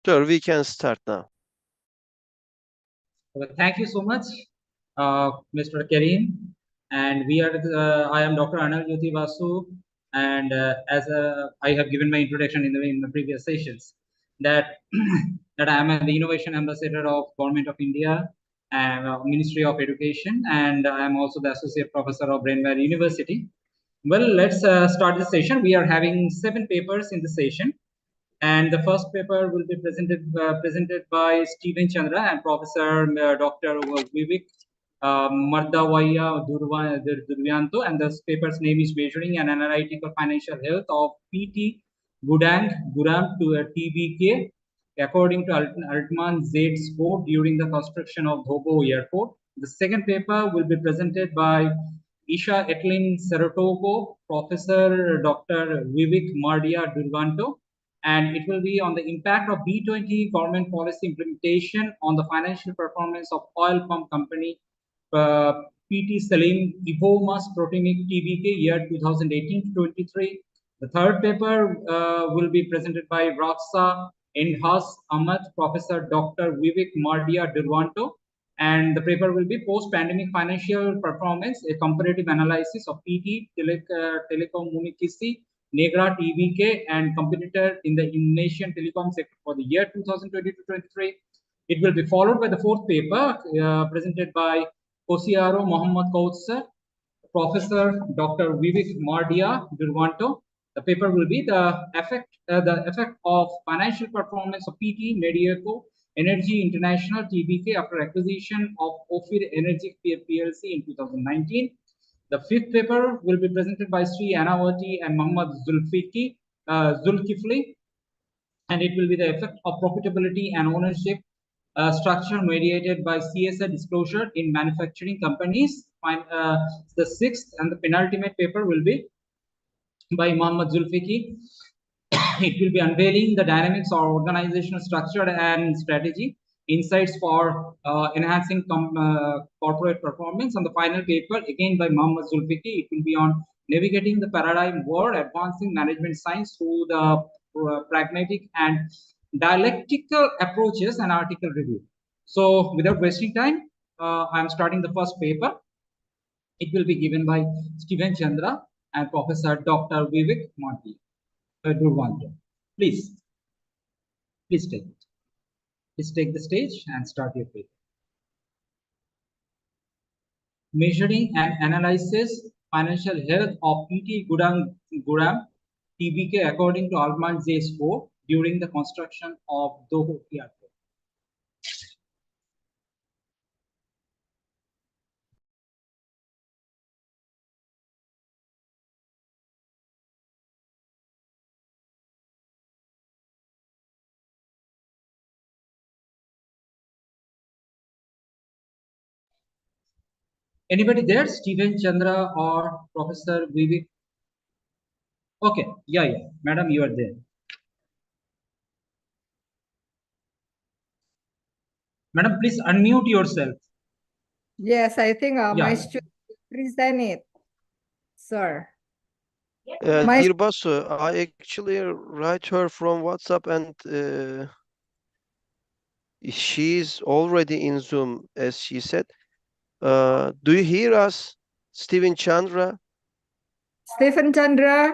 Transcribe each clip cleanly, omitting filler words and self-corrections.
Sir, we can start now. Well, thank you so much, Mr. Kareem. And I am Dr. Anil Jyoti Vasu. And as I have given my introduction in the previous sessions, that that I am the Innovation Ambassador of Government of India and Ministry of Education, and I am also the Associate Professor of Brainware University. Well, let's start the session. We are having 7 papers in the session. And the first paper will be presented by Stephen Chandra and Professor Dr. Vivek Mardavaya Durvyanto, and the paper's name is Measuring and Analytical Financial Health of PT Gudang Guram to TBK according to Altman Z score during the construction of Dhobo Airport. The second paper will be presented by Isha Etlin Serotoko, Professor Dr. Vivek Mardia Durvanto, and it will be on the impact of B20 government policy implementation on the financial performance of oil pump company PT Salim Ivomas Protimic TBK year 2018-23. The third paper will be presented by Raksa Endhas Ahmad, Professor Dr. Vivek Mardia Durvanto, and the paper will be post-pandemic financial performance, a comparative analysis of PT Telecom Munikisi Negra TVK and competitor in the Indonesian telecom sector for the year 2020-23. It will be followed by the fourth paper presented by Kosiaro Muhammad Kautsar, Professor Dr. Vivek Mardia Durvanto. The paper will be the effect of financial performance of PT Mediaco Energy International TBK after acquisition of Ophir Energy PLC in 2019. The fifth paper will be presented by Sri Anawati and Muhammad Zulkifli, and it will be the effect of profitability and ownership structure mediated by CSR disclosure in manufacturing companies. The sixth and the penultimate paper will be by Muhammad Zulfiqi. It will be unveiling the dynamics of organizational structure and strategy, insights for enhancing corporate performance. And the final paper, again by Muhammad Zulfiqi, it will be on navigating the paradigm war, advancing management science through the pragmatic and dialectical approaches and article review. So without wasting time, I'm starting the first paper. It will be given by Stephen Chandra and Professor Dr. Vivek Mardia Durvanto. Please take it. Please take the stage and start your paper. Measuring and analysis financial health of PT Guram TBK according to Altman Z score during the construction of Dhobo Airport. Anybody there? Stephen Chandra or Professor Vivek? Okay, yeah, madam, you are there. Madam, please unmute yourself. Yes, I think my student present it, sir. Dear Basu, I actually write her from WhatsApp and she's already in Zoom, as she said. Do you hear us, Stephen Chandra? Stephen Chandra?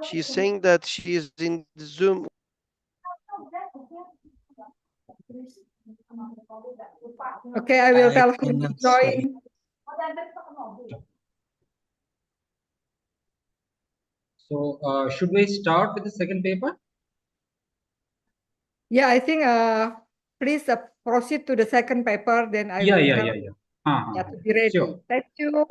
She's saying that she is in the Zoom. Okay, I will tell her to join. So, should we start with the second paper? Yeah, I think please proceed to the second paper, then I will tell to be ready. Sure. Thank you.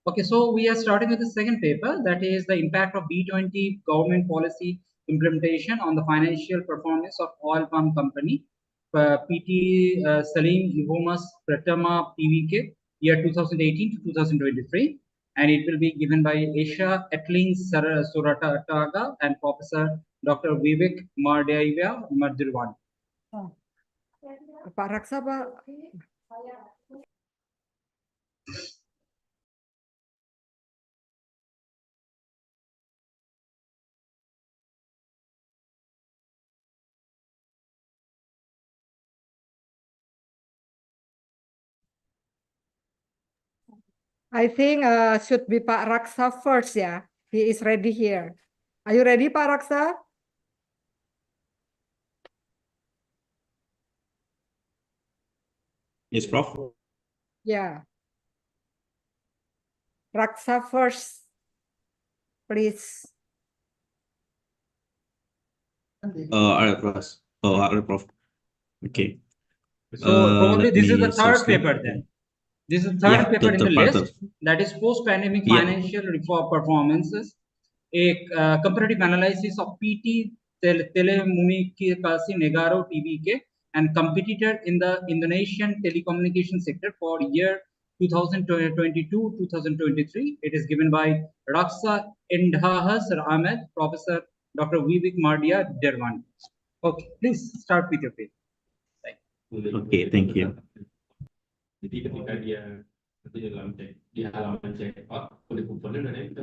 Okay, so we are starting with the second paper, that is the impact of B20 government policy implementation on the financial performance of oil pump company, PT Salim Ivomas Pratama PVK, year 2018 to 2023. And it will be given by Aisha Etling Surataga and Professor Dr. Vivek Mardia Mardirwan. Pak Raksa, Pak. I think should be Pak Raksa first, yeah. He is ready here. Are you ready, Pak Raksa? Yes, Prof. Yeah. Raksa first, please. All right, Prof. All right, Prof. Okay. So probably let this is me the third share paper screen. then. This is the Yeah, third paper in the third part list, that is post-pandemic Yeah. financial reform performances, a comparative analysis of PT Telekomunikasi Negara TBK and competitor in the Indonesian telecommunication sector for year 2022-2023. It is given by Raksa Endahas Ahmed, Professor Dr. Vivek Mardia Derwan. Okay, please start with your paper. Okay, thank you. Jadi ketika dia nanti di halaman checkout, boleh kuponnya udah ada itu.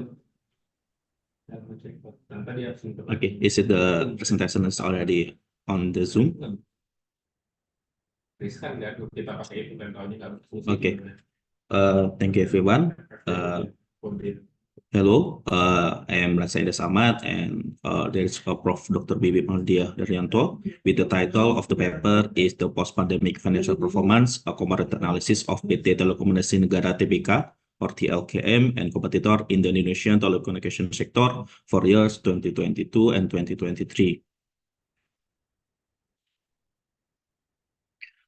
Halaman checkout. Tanpa dia harus untuk. Okay, is it the presentation is already on the Zoom? Riskan nggak tuh kita pakai itu kan tahunnya nggak berfungsi. Okay. Thank you everyone. Hello, I am Raksa Ahmad, and there is Prof. Dr. Vivek Mardia Daryanto with the title of the paper is the Post-Pandemic Financial Performance, a Comparative Analysis of PT Telekomunikasi Negara TBK or TLKM and competitor in the Indonesian telecommunication sector for years 2022 and 2023.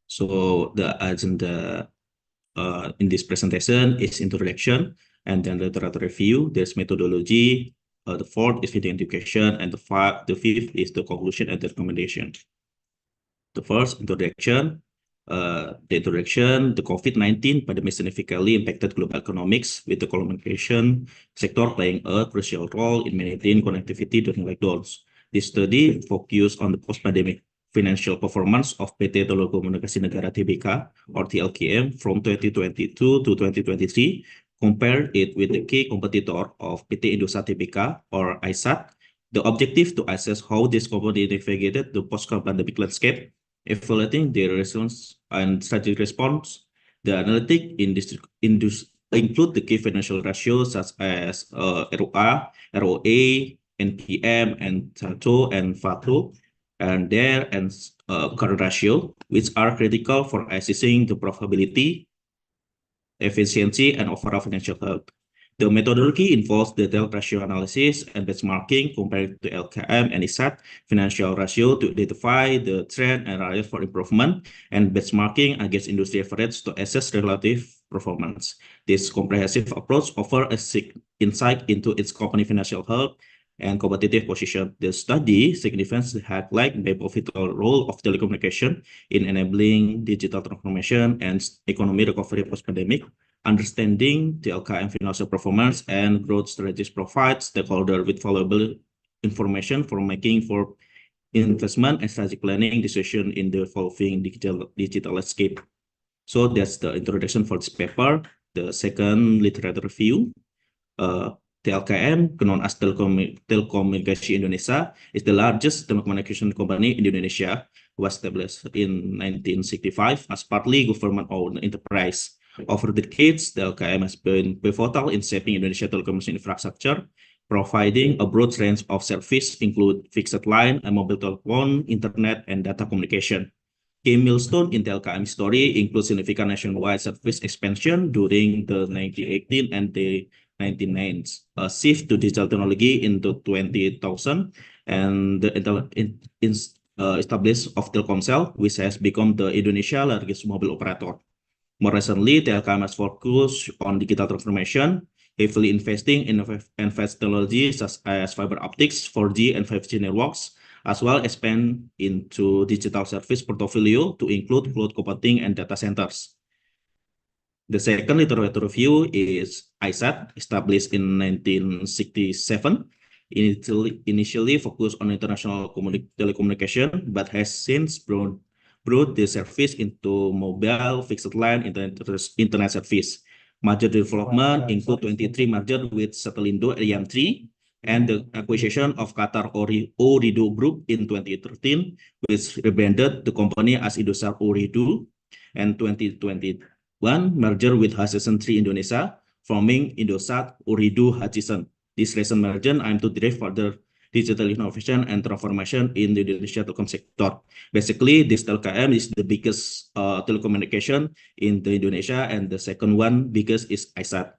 So the agenda in this presentation is introduction, and then literature review, there's methodology, the fourth is video education, and the fifth is the conclusion and the recommendation. The first introduction, the COVID-19 pandemic significantly impacted global economics, with the communication sector playing a crucial role in maintaining connectivity during lockdowns. This study focused on the post-pandemic financial performance of PT Telekomunikasi Negara TBK or TLKM from 2022 to 2023, compare it with the key competitor of PT Indosat TBK or ISAT. The objective to assess how this company navigated the post-pandemic landscape, evaluating their response and strategic response. The analytic include the key financial ratios such as ROA, ROA, NPM, and TATO and FATO, and their current ratio, which are critical for assessing the profitability, efficiency, and overall financial health. The methodology involves detailed ratio analysis and benchmarking compared to LKM and ISAT financial ratio to identify the trend and areas for improvement, and benchmarking against industry average to assess relative performance. This comprehensive approach offers a insight into its company financial health and competitive position. The study significantly highlights the pivotal role of telecommunication in enabling digital transformation and economic recovery post-pandemic. Understanding the LKM financial performance and growth strategies provides stakeholders with valuable information for making investment and strategic planning decision in the evolving digital landscape. So that's the introduction for this paper. The second literature review. TLKM, known as Telekomunikasi Indonesia, is the largest telecommunication company in Indonesia, was established in 1965 as partly government-owned enterprise. Over the decades, TLKM has been pivotal in shaping Indonesia telecommunication infrastructure, providing a broad range of services, include fixed line and mobile telephone, internet, and data communication. Key milestone in TLKM story includes significant nationwide service expansion during the 1918 and the 1990s, a shift to digital technology into 2000, and the establishment of Telkomsel, which has become the Indonesia's largest mobile operator. More recently, Telkom has focused on digital transformation, heavily investing in advanced technologies such as fiber optics, 4G, and 5G networks, as well as expand into digital service portfolio to include cloud computing and data centers. The second literature review is ISAT, established in 1967. Initially focused on international telecommunication, but has since brought the service into mobile, fixed line, internet service. Major development include 23 merger with Satelindo Ariam3 and the acquisition of Qatar Ooredoo Group in 2013, which rebranded the company as Indosat Ooredoo, and 2021 merger with Hasesan 3 Indonesia, forming Indosat Ooredoo Hutchison. This recent merger aims to drive further digital innovation and transformation in the Indonesia telecom sector. Basically, this Telkom is the biggest telecommunication in the Indonesia, and the second one biggest is iSAT.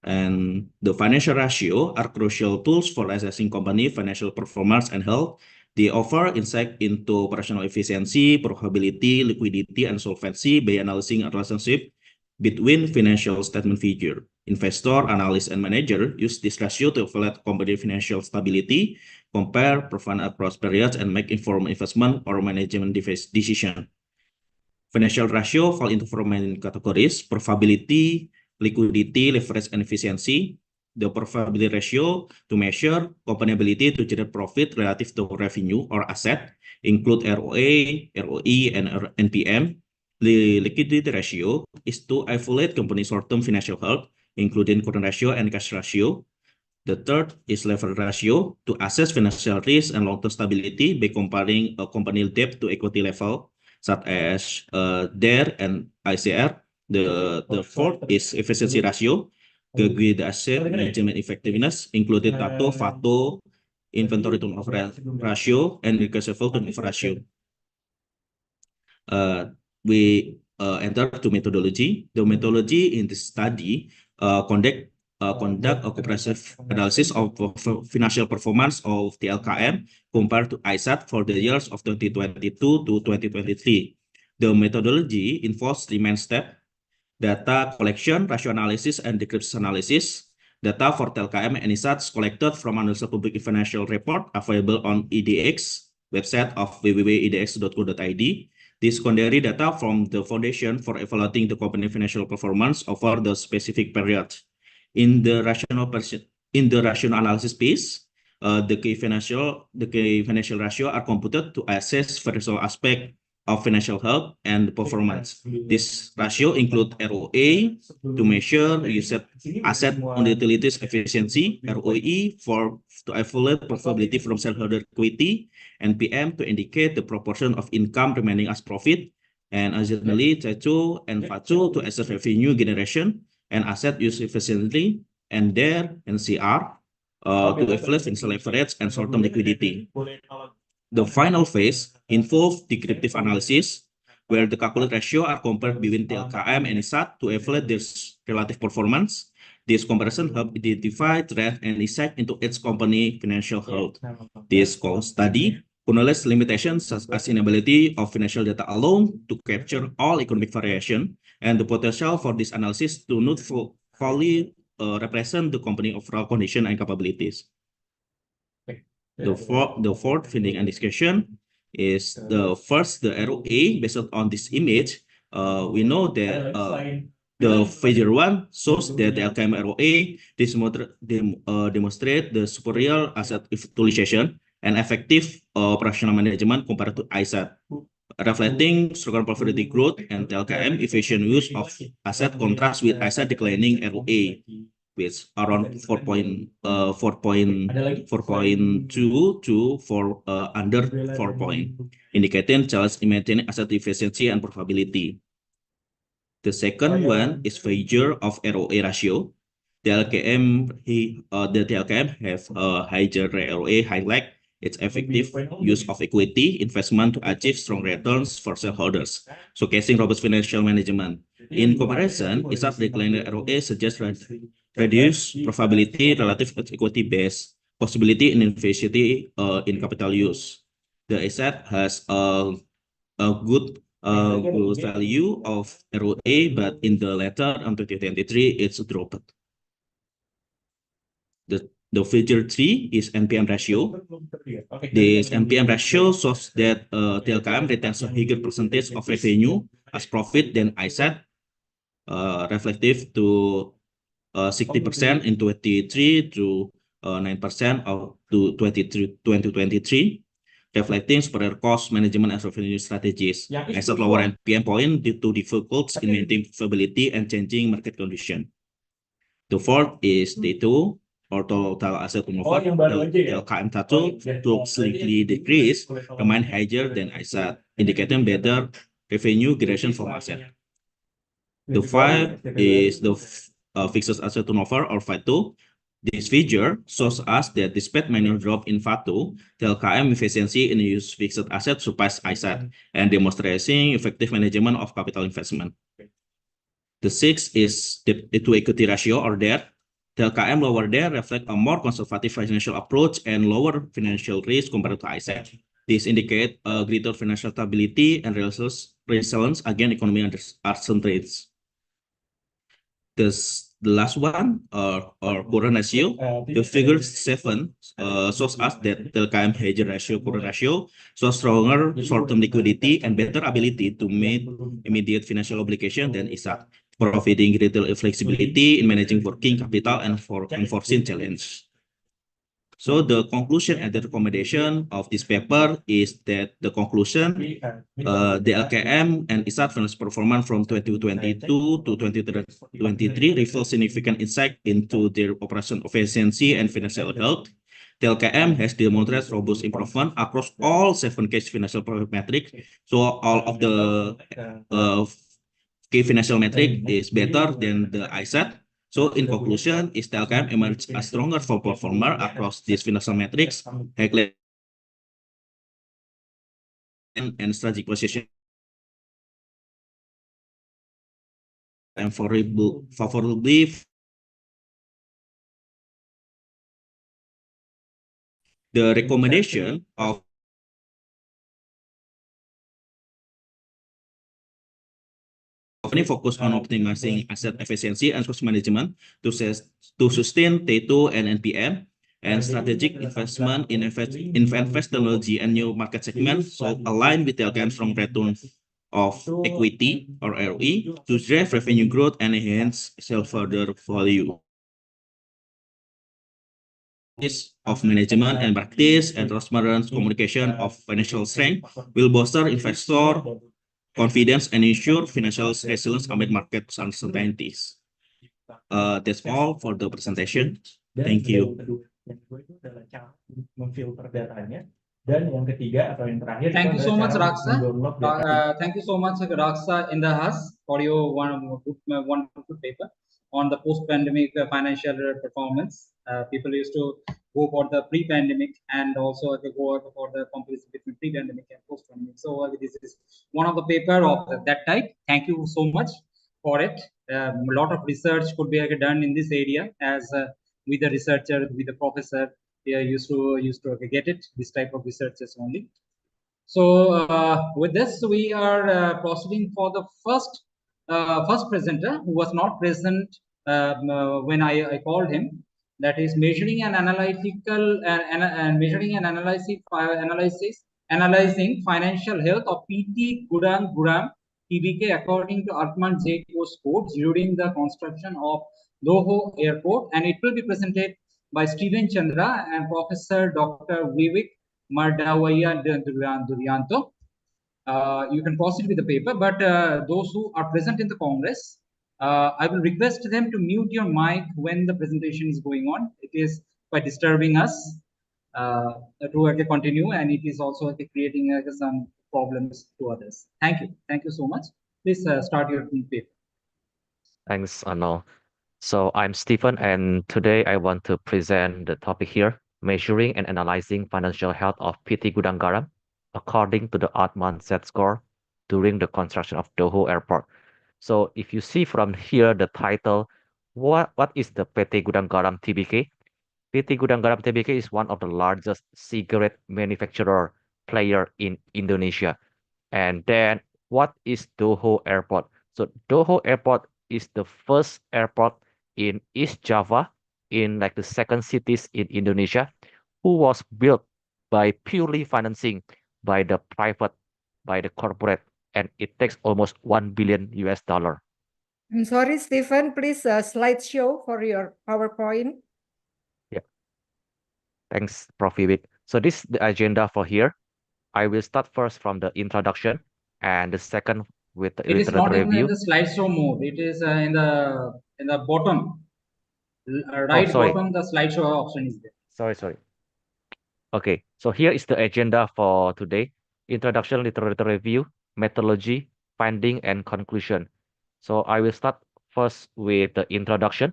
And the financial ratio are crucial tools for assessing company financial performance and health. They offer insight into operational efficiency, profitability, liquidity, and solvency by analyzing a relationship between financial statement figure. Investor, analyst, and manager use this ratio to evaluate company financial stability, compare performance across periods, and make informed investment or management decision. Financial ratio fall into four main categories: profitability, liquidity, leverage, and efficiency. The profitability ratio to measure company ability to generate profit relative to revenue or asset include ROA, ROE, and NPM. The liquidity ratio is to evaluate company's short-term financial health, including current ratio and cash ratio. The third is leverage ratio to assess financial risk and long-term stability by comparing a company debt to equity level, such as DER and ICR. The fourth is efficiency ratio, the asset management effectiveness, including TATO, FATO, inventory turnover ratio, and receivable turnover ratio. We enter to methodology. The methodology in this study conduct a comprehensive analysis of financial performance of TLKM compared to iSAT for the years of 2022 to 2023. The methodology involves three main steps: data collection, ratio analysis, and decryption analysis. Data for TLKM and iSAT collected from Indonesia Public Financial Report available on IDX website of www.idx.go.id. This secondary data from the foundation for evaluating the company financial performance over the specific period. In the rational analysis phase, the key financial ratio are computed to assess various aspects of financial health and performance. This ratio include ROA to measure asset on utilities efficiency, ROE to evaluate profitability from shareholder equity, NPM to indicate the proportion of income remaining as profit, and additionally TATO and FATO to assess revenue generation and asset use efficiently, and DER and CR to evaluate financial leverage and short-term liquidity. The final phase involves descriptive analysis, where the calculated ratio are compared between TLKM and iSAT to evaluate their relative performance. This comparison helps identify trend and insight into each company financial health. This study acknowledges limitations such as inability of financial data alone to capture all economic variation and the potential for this analysis to not fully represent the company overall condition and capabilities. The fourth finding and discussion is the ROA. Based on this image, we know that the figure 1 shows that the TLKM ROA demonstrate the superior asset utilization and effective operational management compared to iSAT, reflecting stronger profitability growth and TLKM efficient use of asset contrast with iSAT declining ROA, with around 4.2 to under 4 point, indicating challenge in maintaining asset efficiency and profitability. The second one is figure of ROA ratio. The TLKM have a higher ROA, highlight its effective use of equity investment to achieve strong returns for shareholders, showcasing robust financial management. In comparison, iSAT declining ROA suggests reduced profitability relative to equity-based possibility and efficiency in capital use. The iSAT has a good value of ROA, but in the latter, in 2023, it's dropped. The figure 3 is NPM ratio. This NPM ratio shows that TLKM retains a higher percentage of revenue as profit than iSAT, reflective to 60% in 2023 to 9% of 2023, reflecting superior cost management and revenue strategies. iSAT lower NPM point due to difficulties in maintaining profitability and changing market condition. The fourth is TATO, or total asset turnover. TLKM TATO to slightly decrease, remain higher than iSAT, indicating better revenue generation from asset. The 5 is the fixed asset turnover or FATU. This figure shows us that despite minor drop in FATU, TLKM efficiency in use fixed assets surpassed ISAT and demonstrating effective management of capital investment. The 6 is the equity ratio or debt. TLKM lower debt reflect a more conservative financial approach and lower financial risk compared to ISAT. This indicate a greater financial stability and resilience against economy under uncertainties. The last one, or current ratio, the figure 7 shows us that TLKM hedge ratio, current ratio, shows stronger short-term liquidity and better ability to meet immediate financial obligation than ISAT, providing greater flexibility in managing working capital and for unforeseen challenge. So the conclusion and the recommendation of this paper is that the conclusion, the LKM and ISAT financial performance from 2022 to 2023 reveals significant insight into their operation efficiency and financial health. The LKM has demonstrated robust improvement across all 7 key financial metrics. So all of the key financial metric is better than the ISAT. So in conclusion, TLKM emerged as stronger performer across these financial metrics, and strategic position and favorably. The recommendation of company focus on optimizing asset efficiency and cost management to sustain T2 and NPM, and strategic investment in advanced technology and new market segments so align with TLKM's strong return of equity or ROE to drive revenue growth and enhance shareholder value. Of management and practice and transparent communication of financial strength will bolster investor confidence and ensure financial resilience amid market uncertainties. That's all for the presentation. Thank you. Thank you so much, Raksa. Thank you so much, Raksa Indahas, for your wonderful paper on the post-pandemic financial performance. People used to go for the pre-pandemic and also they go for the comparison between pre-pandemic and post-pandemic. So this is one of the paper of that type. Thank you so much for it. A lot of research could be done in this area as with the researcher, with the professor. They are used to get it. This type of researches only. So with this, we are proceeding for the first presenter who was not present when I called him. That is measuring and analytical measuring and analyzing financial health of PT Gudang Garam TBK according to Arthman J. Coast codes during the construction of Doho Airport, and it will be presented by Steven Chandra and Professor Dr. Vivek Mardawaya Duryanto. You can proceed with the paper, but those who are present in the Congress, I will request them to mute your mic when the presentation is going on. It is quite disturbing us to continue, and it is also creating some problems to others. Thank you. Thank you so much. Please start your paper. Thanks, Arnold. So I'm Stephen, and today I want to present the topic here, measuring and analyzing financial health of PT Gudang Garam according to the Arthman Z score during the construction of Doho Airport. So if you see from here the title, what is the PT Gudang Garam TBK? PT Gudang Garam TBK is one of the largest cigarette manufacturer player in Indonesia. And then what is Doho Airport? So Doho Airport is the first airport in East Java, in like the second cities in Indonesia, who was built by purely financing by the corporate, and it takes almost $1 billion. I'm sorry, Stephen, please slideshow for your PowerPoint. Yeah. Thanks, Prof. Vivek. So this is the agenda for here. I will start first from the introduction, and the second with the it is not review. In the slideshow mode. It is in the bottom, right bottom. The slideshow option is there. Sorry. Okay, so here is the agenda for today: introduction, literature review, methodology, finding, and conclusion. So I will start first with the introduction.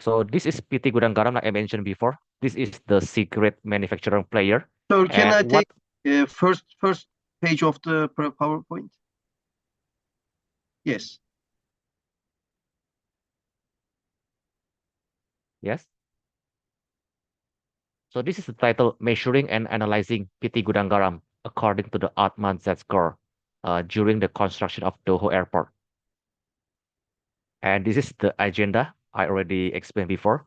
So this is PT Gudang Garam, like I mentioned before. This is the cigarette manufacturing player. So can I And what take first page of the PowerPoint? Yes. Yes. So this is the title, Measuring and Analyzing PT Gudang Garam according to the Atman Z-score during the construction of Doho Airport. And this is the agenda I already explained before.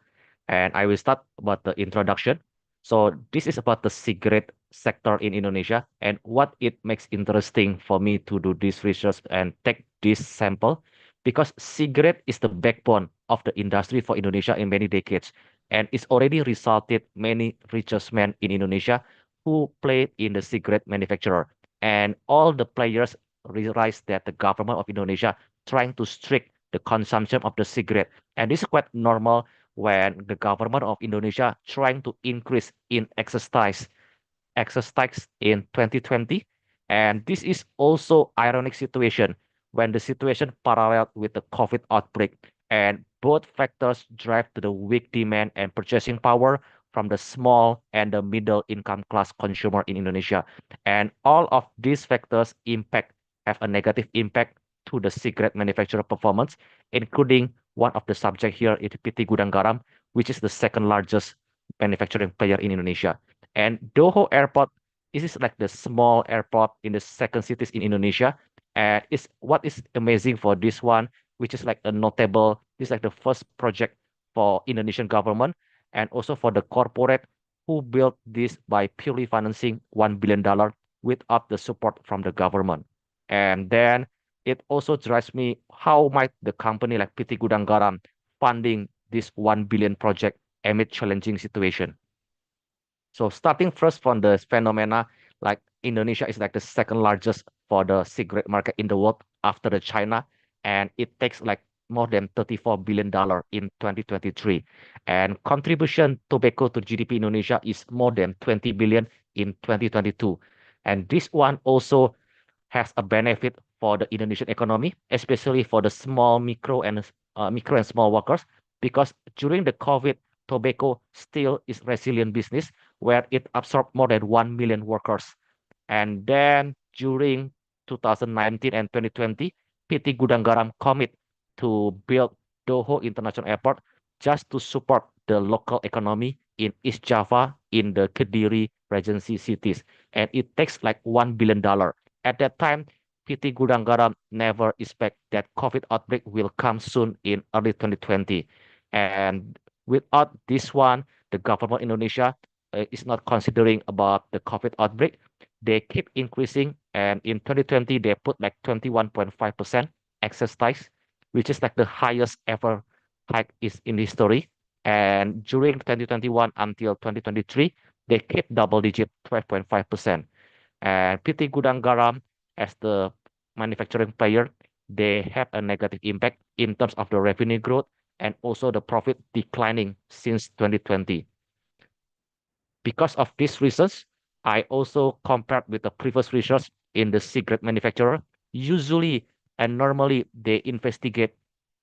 And I will start about the introduction. So this is about the cigarette sector in Indonesia and what it makes interesting for me to do this research and take this sample, because cigarette is the backbone of the industry for Indonesia in many decades. And it's already resulted many richest men in Indonesia who played in the cigarette manufacturer. And all the players realized that the government of Indonesia trying to strict the consumption of the cigarette. And this is quite normal when the government of Indonesia trying to increase in excess tax in 2020. And this is also ironic situation when the situation paralleled with the COVID outbreak. And both factors drive to the weak demand and purchasing power from the small and the middle income class consumer in Indonesia. And all of these factors have a negative impact to the cigarette manufacturer performance, including one of the subject here is PT Gudang Garam, which is the second largest manufacturing player in Indonesia. And Doho Airport, this is like the small airport in the second cities in Indonesia. And it's what is amazing for this one, which is like a notable, this is like the first project for Indonesian government and also for the corporate who built this by purely financing $1 billion without the support from the government. And then it also drives me how might the company like PT Gudang Garam funding this 1 billion project amid challenging situation. So starting first from the phenomena, like Indonesia is like the second largest for the cigarette market in the world after the China, and it takes like more than $34 billion in 2023. And contribution tobacco to GDP Indonesia is more than 20 billion in 2022. And this one also has a benefit for the Indonesian economy, especially for the micro and small workers, because during the COVID, tobacco still is resilient business where it absorbed more than 1 million workers. And then during 2019 and 2020, PT Gudang Garam commit to build Doho International Airport just to support the local economy in East Java in the Kediri Regency cities. And it takes like $1 billion. At that time, PT Gudang Garam never expect that COVID outbreak will come soon in early 2020. And without this one, the government Indonesia is not considering about the COVID outbreak. They keep increasing, and in 2020 they put like 21.5% excess tax, which is like the highest ever hike is in history. And during 2021 until 2023, they keep double digit 12.5%. And PT Gudang Garam, as the manufacturing player, they have a negative impact in terms of the revenue growth and also the profit declining since 2020. Because of these reasons, I also compared with the previous research in the cigarette manufacturer. Usually and normally they investigate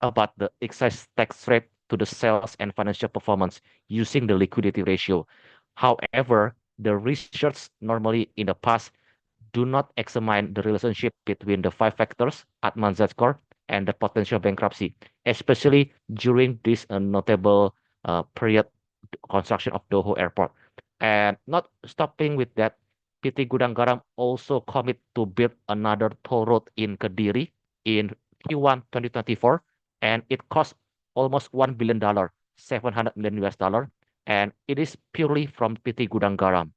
about the excise tax rate to the sales and financial performance using the liquidity ratio. However, the research normally in the past do not examine the relationship between the 5 factors at Z-score and the potential bankruptcy, especially during this notable period construction of Doho Airport. And not stopping with that, PT Gudang Garam also commit to build another toll road in Kediri in Q1 2024, and it cost almost $1 billion, 700 million US dollar, and it is purely from PT Gudang Garam.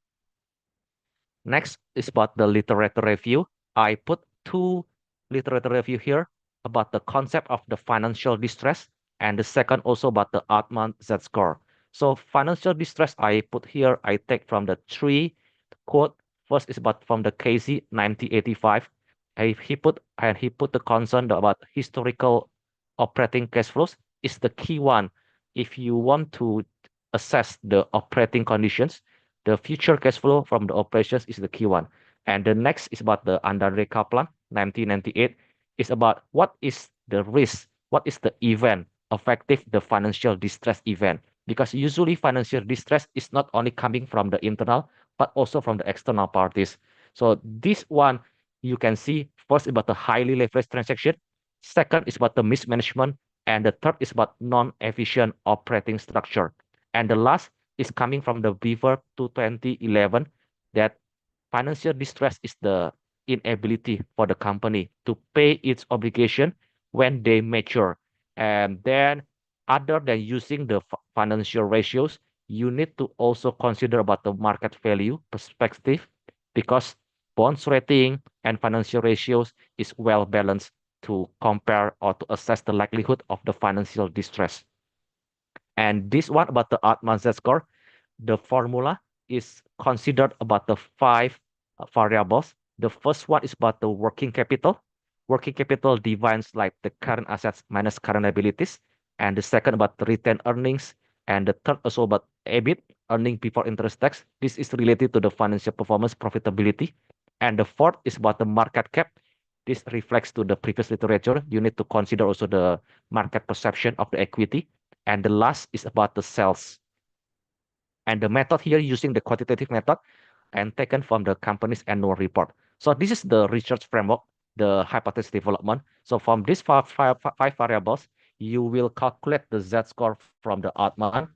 Next is about the literature review. I put 2 literature review here about the concept of the financial distress, and the second also about the Atman Z-score. So financial distress I put here, I take from the 3 quote. First is about from the Casey 1985. He put the concern about historical operating cash flows is the key one. If you want to assess the operating conditions, the future cash flow from the operations is the key one. And the next is about the Andare Kaplan, 1998. is about what is the risk, what is the event affecting the financial distress event. Because usually financial distress is not only coming from the internal, but also from the external parties. So this one, you can see first about the highly leveraged transaction, second is about the mismanagement, and the third is about non-efficient operating structure. And the last is coming from the Beaver 2011, that financial distress is the inability for the company to pay its obligation when they mature. And then other than using the financial ratios, you need to also consider about the market value perspective, because bonds rating and financial ratios is well balanced to compare or to assess the likelihood of the financial distress. And this one about the Altman Z-score, the formula is considered about the 5 variables. The first one is about the working capital. Working capital defines like the current assets minus current liabilities. And the second about the retained earnings. And the third also about EBIT, earning before interest tax. This is related to the financial performance profitability. And the fourth is about the market cap. This reflects to the previous literature. You need to consider also the market perception of the equity. And the last is about the sales. And the method here using the quantitative method and taken from the company's annual report. So this is the research framework, the hypothesis development. So from these five variables, you will calculate the Z-score from the Altman,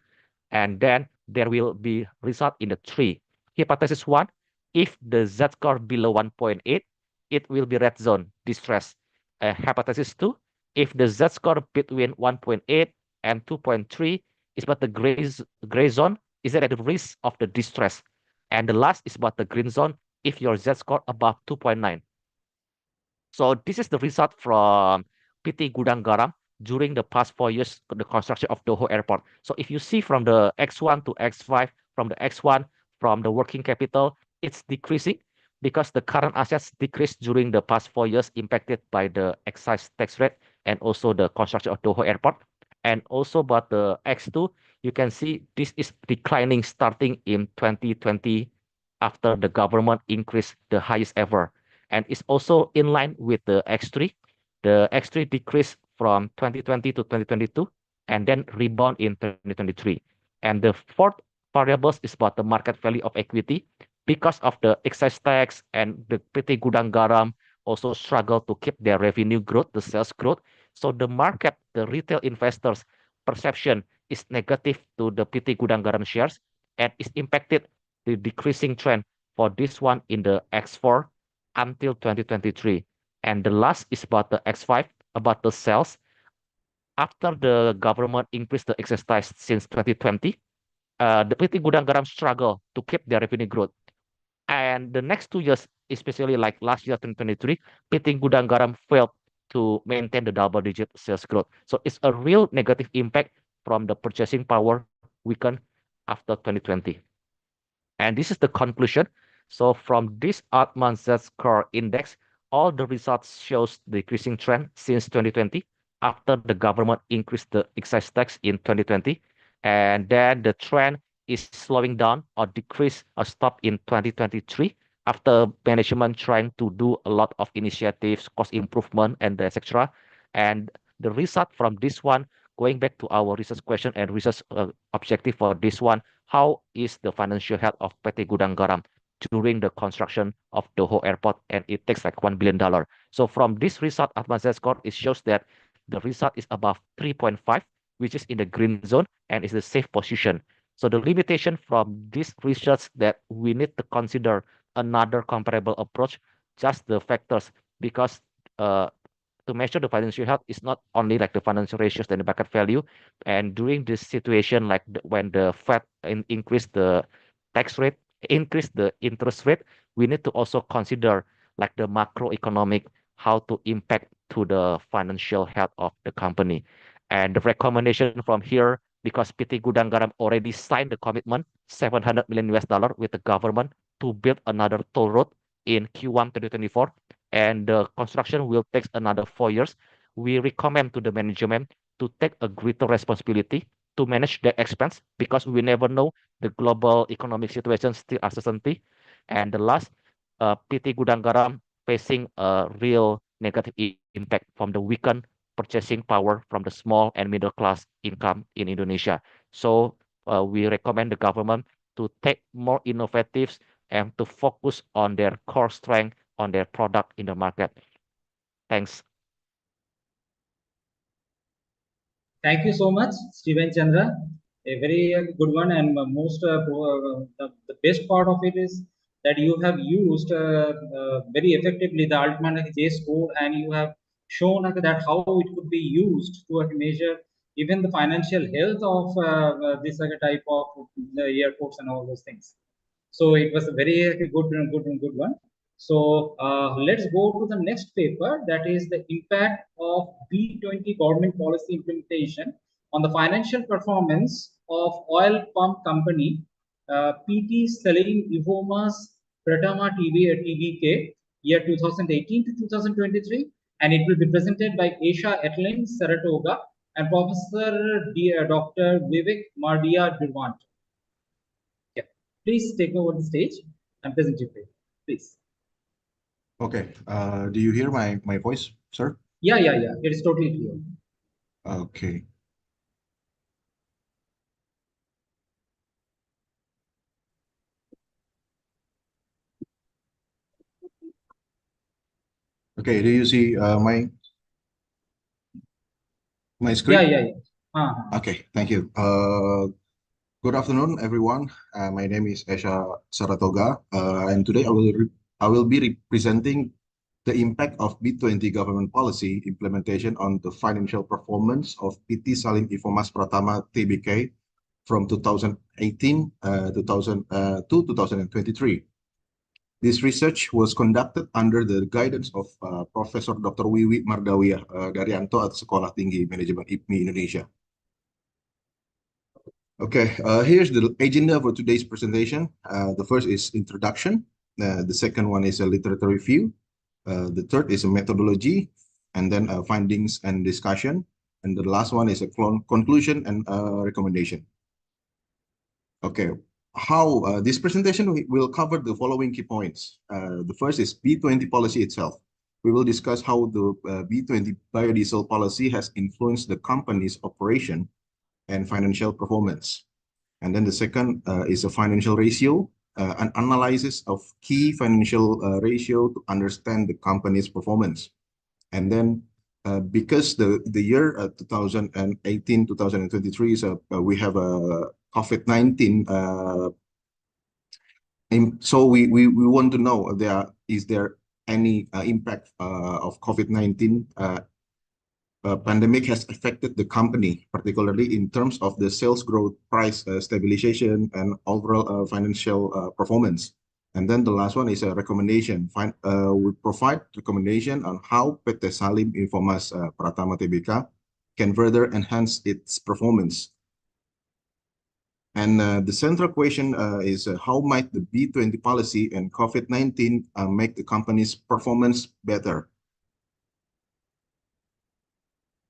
and then there will be result in the 3. Hypothesis 1, if the Z-score below 1.8, it will be red zone, distress. Hypothesis 2, if the Z-score between 1.8 and 2.3 is about the gray zone, is at the risk of the distress. And the last is about the green zone, if your Z-score above 2.9. So this is the result from PT Gudang Garam during the past 4 years, the construction of Doho Airport. So if you see from the X1 to X5, from the X1, from the working capital, it's decreasing because the current assets decreased during the past 4 years impacted by the excise tax rate and also the construction of Doho Airport. And also about the X2, you can see this is declining starting in 2020 after the government increased the highest ever. And it's also in line with the X3. The X3 decreased from 2020 to 2022 and then rebound in 2023. And the fourth variable is about the market value of equity. Because of the excise tax and the PT Gudang Garam also struggle to keep their revenue growth, the sales growth. So the market, the retail investors' perception is negative to the PT Gudang Garam shares, and is impacted the decreasing trend for this one in the X4 until 2023. And the last is about the X5, about the sales. After the government increased the excise tax since 2020, the PT Gudang Garam struggle to keep their revenue growth. And the next 2 years, especially like last year, 2023, PT Gudang Garam failed to maintain the double-digit sales growth. So it's a real negative impact from the purchasing power weakened after 2020. And this is the conclusion. So from this Altman Z-score index, all the results shows decreasing trend since 2020 after the government increased the excise tax in 2020. And then the trend is slowing down or decrease or stop in 2023 after management trying to do a lot of initiatives, cost improvement, and etc. And the result from this one, going back to our research question and research objective for this one, how is the financial health of PT Gudang Garam during the construction of Doho Airport, and it takes like $1 billion. So from this result, Altman Z-score, it shows that the result is above 3.5, which is in the green zone and is the safe position. So the limitation from this research that we need to consider another comparable approach, just the factors, because to measure the financial health is not only like the financial ratios and the market value. And during this situation, like when the Fed increase the tax rate, increase the interest rate, we need to also consider like the macroeconomic, how to impact to the financial health of the company. And the recommendation from here, because PT Gudang Garam already signed the commitment, $700 million with the government to build another toll road in Q1 2024, and the construction will take another 4 years. We recommend to the management to take a greater responsibility to manage the expense, because we never know the global economic situation still uncertainty. And the last, PT Gudang Garam facing a real negative impact from the weakened purchasing power from the small and middle class income in Indonesia. So we recommend the government to take more innovative and to focus on their core strength on their product in the market. Thanks. Thank you so much, Steven Chandra. A very good one, and most the best part of it is that you have used very effectively the Altman J score, and you have shown that how it could be used to measure even the financial health of this type of airports and all those things. So it was a very good one. So let's go to the next paper, that is the impact of B20 government policy implementation on the financial performance of oil pump company PT Salim Evomas Pratama TBK year 2018 to 2023, and it will be presented by Aisha Etlin Saratoga and Professor Dr. Vivek Mardia Durwant. Yeah, please take over the stage and present your paper, please. Okay. Do you hear my voice, sir? Yeah. It is totally clear. Okay. Okay. Do you see my screen? Yeah. Okay. Thank you. Good afternoon, everyone. My name is Aisha Saratoga, and today I will be presenting the impact of B20 government policy implementation on the financial performance of PT Salim Evomas Pratama TBK from 2018 to 2023. This research was conducted under the guidance of Professor Dr. Wiwi Mardawiah Daryanto at Sekolah Tinggi Manajemen IPMI Indonesia. Okay, here's the agenda for today's presentation. The first is introduction. The second one is a literature review. The third is a methodology, and then findings and discussion. And the last one is a conclusion and recommendation. Okay, how this presentation will cover the following key points. The first is B20 policy itself. We will discuss how the B20 biodiesel policy has influenced the company's operation and financial performance. And then the second is a financial ratio, an analysis of key financial ratio to understand the company's performance. And then because the year 2018-2023 is we have a COVID-19, so we want to know is there any impact of COVID-19 pandemic has affected the company, particularly in terms of the sales growth, price stabilization, and overall financial performance. And then the last one is a recommendation. We provide recommendation on how PT Salim Evomas Pratama TBK can further enhance its performance. And the central question is how might the B20 policy and COVID-19 make the company's performance better?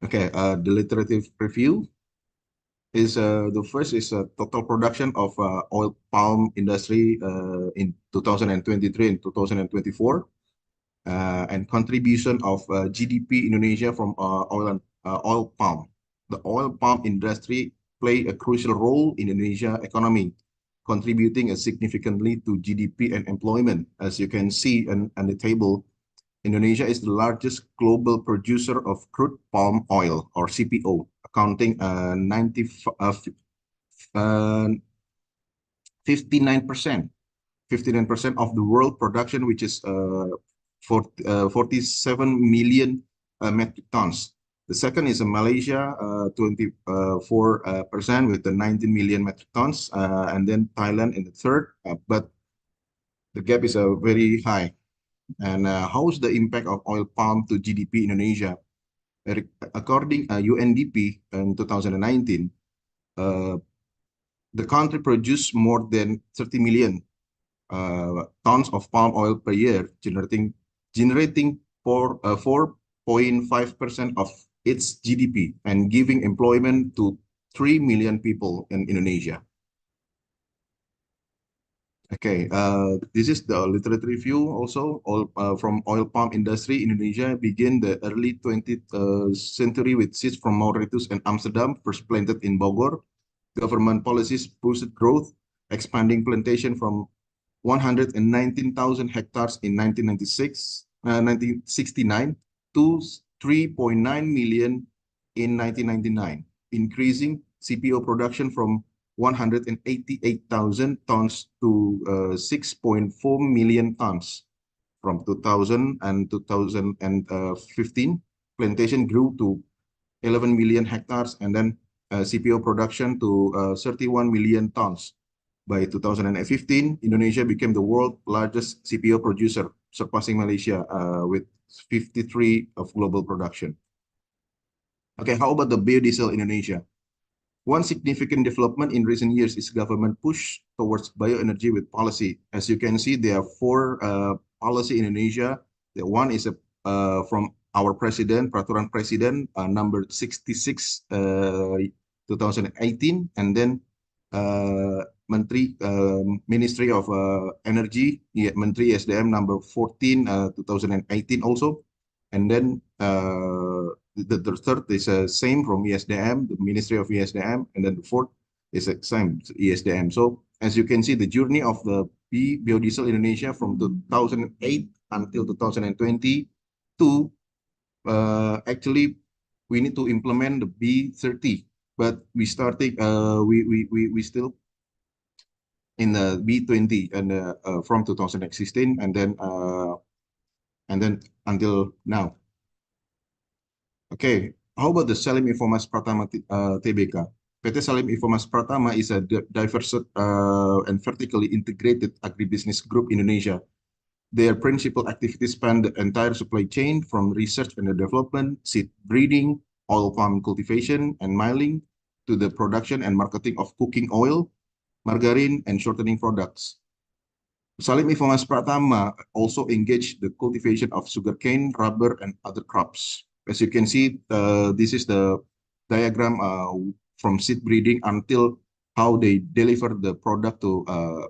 Okay, the literature review is the first is total production of oil palm industry in 2023 and 2024, and contribution of GDP Indonesia from oil palm. The oil palm industry play a crucial role in Indonesia economy, contributing significantly to GDP and employment. As you can see on the table, Indonesia is the largest global producer of crude palm oil, or CPO, accounting 59% of the world production, which is 47 million metric tons. The second is Malaysia, 24% with the 19 million metric tons, and then Thailand in the third, but the gap is very high. And how is the impact of oil palm to GDP Indonesia? According UNDP in 2019, the country produced more than 30 million tons of palm oil per year, generating 4.5% of its GDP and giving employment to 3 million people in Indonesia. Okay, this is the literature review also. All from oil palm industry. Indonesia began the early 20th century with seeds from Mauritius and Amsterdam, first planted in Bogor. Government policies boosted growth, expanding plantation from 119,000 hectares in 1969 to 3.9 million in 1999, increasing CPO production from 188,000 tons to 6.4 million tons. From 2000 and 2015, plantation grew to 11 million hectares, and then CPO production to 31 million tons. By 2015, Indonesia became the world's largest CPO producer, surpassing Malaysia with 53% of global production. Okay, how about the biodiesel in Indonesia? One significant development in recent years is government push towards bioenergy with policy. As you can see, there are four policy in Indonesia. The one is from our president, Peraturan Presiden number 66 2018, and then Ministry of Energy, Menteri SDM number 14 2018 also, and then the third is same from ESDM, the Ministry of ESDM, and then the fourth is the same ESDM. So as you can see, the journey of the biodiesel Indonesia from 2008 until 2020 to actually we need to implement the B30, but we started we still in the B20 and from 2016 and then until now. Okay, how about the Salim Infomas Pratama Tbk? PT Salim Infomas Pratama is a diverse and vertically integrated agribusiness group in Indonesia. Their principal activities span the entire supply chain from research and development, seed breeding, oil palm cultivation and milling, to the production and marketing of cooking oil, margarine, and shortening products. Salim Infomas Pratama also engaged the cultivation of sugarcane, rubber, and other crops. As you can see, this is the diagram from seed breeding until how they deliver the product to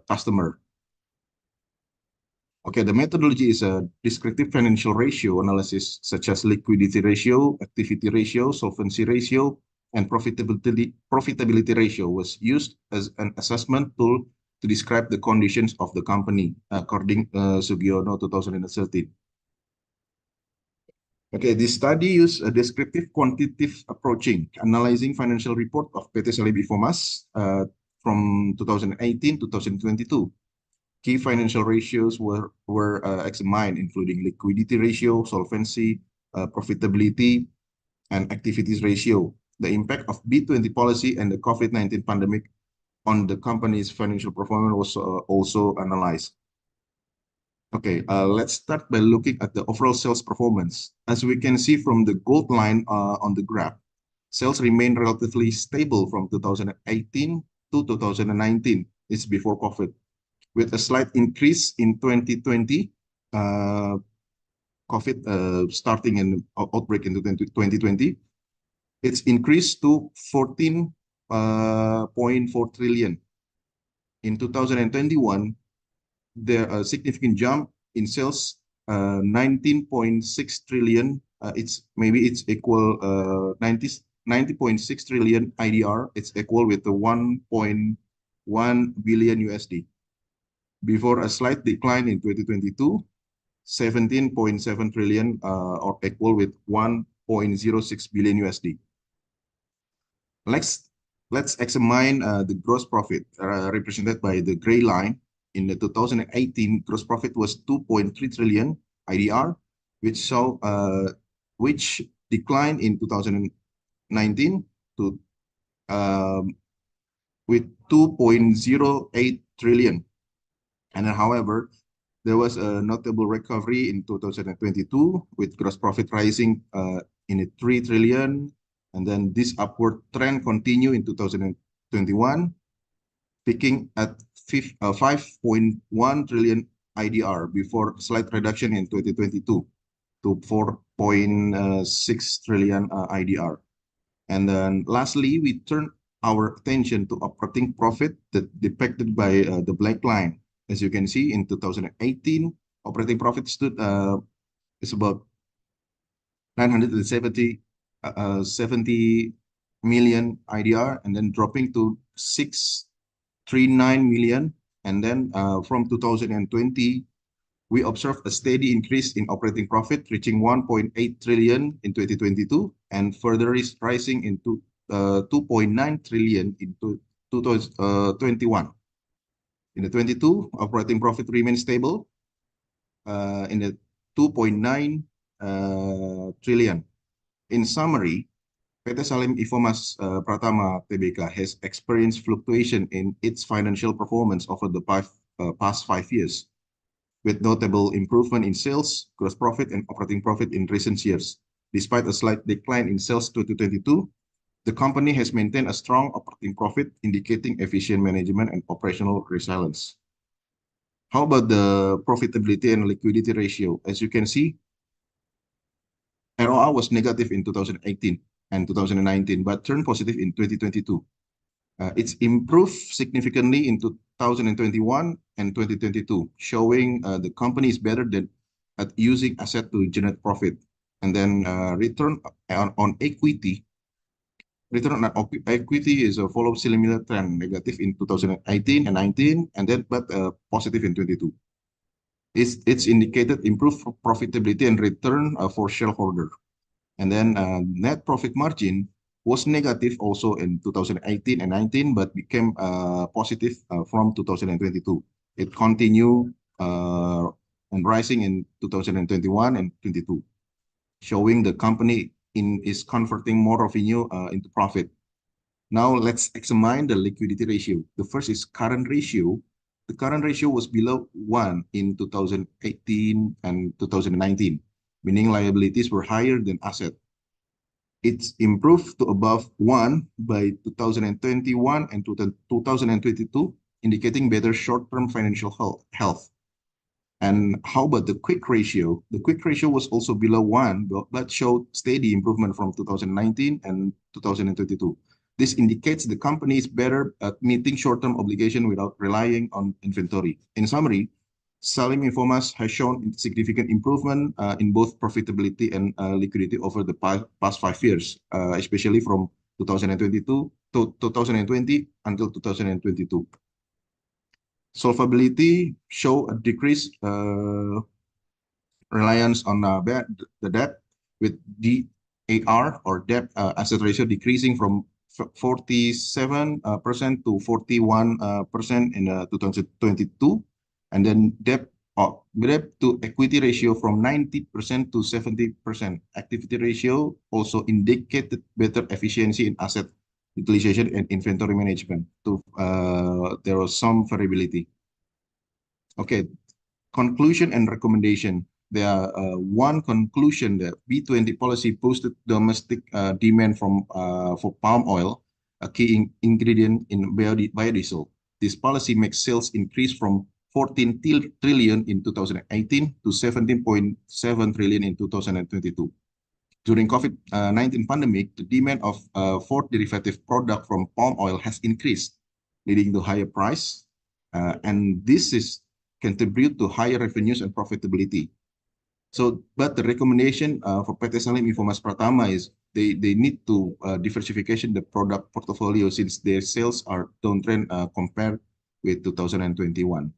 customer. Okay, the methodology is a descriptive financial ratio analysis such as liquidity ratio, activity ratio, solvency ratio, and profitability ratio was used as an assessment tool to describe the conditions of the company, according Sugiono 2013. Okay, this study used a descriptive quantitative approaching, analyzing financial report of PT Salim Infomas from 2018 to 2022. Key financial ratios were examined, including liquidity ratio, solvency, profitability, and activities ratio. The impact of B20 policy and the COVID-19 pandemic on the company's financial performance was also analyzed. Okay, let's start by looking at the overall sales performance. As we can see from the gold line on the graph, sales remained relatively stable from 2018 to 2019. It's before COVID, with a slight increase in 2020. COVID starting an outbreak in 2020, it's increased to 14.4 trillion. In 2021, there a significant jump in sales, 19.6 trillion. It's equal 90.6 trillion IDR. It's equal with the 1.1 billion USD. Before a slight decline in 2022, 17.7 trillion or equal with 1.06 billion USD. Let's examine the gross profit represented by the gray line. In the 2018, gross profit was 2.3 trillion IDR, which declined in 2019 to with 2.08 trillion. And then, however, there was a notable recovery in 2022 with gross profit rising in 3 trillion. And then this upward trend continued in 2021, peaking at 5.1 trillion IDR before slight reduction in 2022 to 4.6 trillion IDR. And then lastly, we turn our attention to operating profit that depicted by the black line. As you can see, in 2018, operating profit stood is about 970 70 million IDR, and then dropping to 639 million. And then from 2020, we observed a steady increase in operating profit, reaching 1.8 trillion in 2022, and further rising into 2.9 trillion in 2021. In the 22, operating profit remains stable in the 2.9 trillion. In summary, PT Salim Infomas Pratama Tbk has experienced fluctuation in its financial performance over the past 5 years, with notable improvement in sales, gross profit, and operating profit in recent years. Despite a slight decline in sales 2022, the company has maintained a strong operating profit, indicating efficient management and operational resilience. How about the profitability and liquidity ratio? As you can see, ROA was negative in 2018 and 2019, but turned positive in 2022. It's improved significantly in 2021 and 2022, showing the company is better at using asset to generate profit. And then return on equity. Return on equity is a follow similar trend, negative in 2018 and 19, and then positive in 22. It's indicated improved profitability and return for shareholder. And then net profit margin was negative also in 2018 and 19, but became positive from 2022. It continued and rising in 2021 and 22, showing the company is converting more revenue into profit. Now let's examine the liquidity ratio. The first is current ratio. The current ratio was below 1 in 2018 and 2019, meaning liabilities were higher than asset. It's improved to above 1 by 2021 and 2022, indicating better short-term financial health. And how about the quick ratio? The quick ratio was also below 1, but showed steady improvement from 2019 and 2022. This indicates the company is better at meeting short-term obligation without relying on inventory. In summary, Salim Infomas has shown significant improvement in both profitability and liquidity over the past 5 years, especially from 2022 to 2020 until 2022. Solvability show a decreased reliance on the debt, with DAR or debt asset ratio decreasing from 47% to 41% in 2022, and then debt to equity ratio from 90% to 70%. Activity ratio also indicated better efficiency in asset utilization and inventory management. There was some variability. Okay, conclusion and recommendation. There are one conclusion that B20 policy boosted domestic demand for palm oil, a key ingredient in biodiesel. This policy makes sales increase from 14 trillion in 2018 to 17.7 trillion in 2022. During COVID-19 pandemic, the demand of fourth derivative product from palm oil has increased, leading to higher price, and this is contribute to higher revenues and profitability. So, but the recommendation for PT Salim Infomas Pratama is they need to diversification the product portfolio, since their sales are downtrend compared with 2021.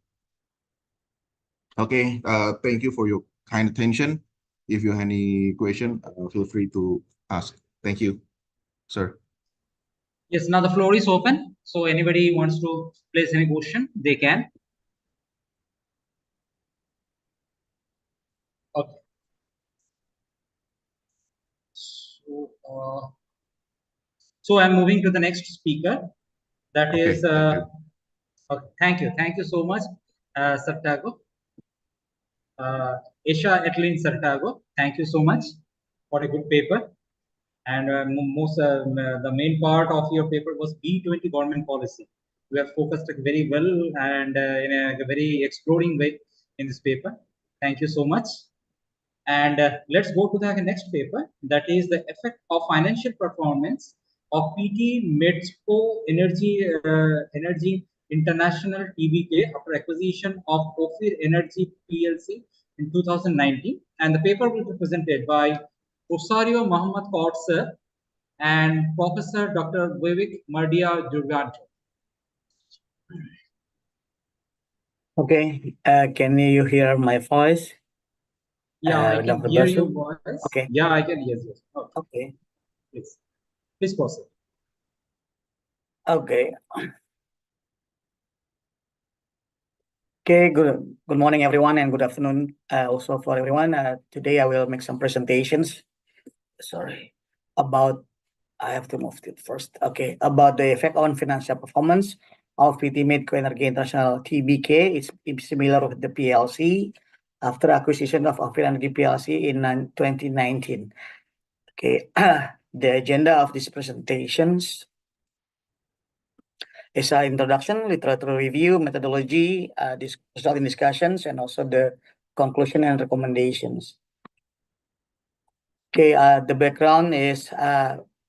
Okay, thank you for your kind attention. If you have any question, feel free to ask. Thank you, sir. Yes, now the floor is open. So anybody wants to place any question, they can. Okay. So I'm moving to the next speaker. That is, okay, thank you so much, Sartago. Asia Etlin Sartago, thank you so much for a good paper. And the main part of your paper was B20 government policy. We have focused very well and in a very exploring way in this paper. Thank you so much. And let's go to the next paper. That is the effect of financial performance of PT Medsco Energy International TBK after acquisition of Ophir Energy PLC in 2019. And the paper will be presented by Rosario Muhammad Kaur sir and Professor Dr. Vivek Mardia Durganto. Okay, can you hear my voice? Yeah, I can Dr. hear your Basu? voice. Okay. Yeah, I can hear you. Okay. Please proceed. Okay. Okay, good morning, everyone, and good afternoon also for everyone. Today I will make some presentations. Sorry, about, I have to move it first. Okay, about the effect on financial performance of PT Medco Energy International TBK. It's similar with the PLC after acquisition of Ophir Energy PLC in 2019. Okay, the agenda of these presentations is an introduction, literature review, methodology, resulting discussions, and also the conclusion and recommendations. Okay, the background is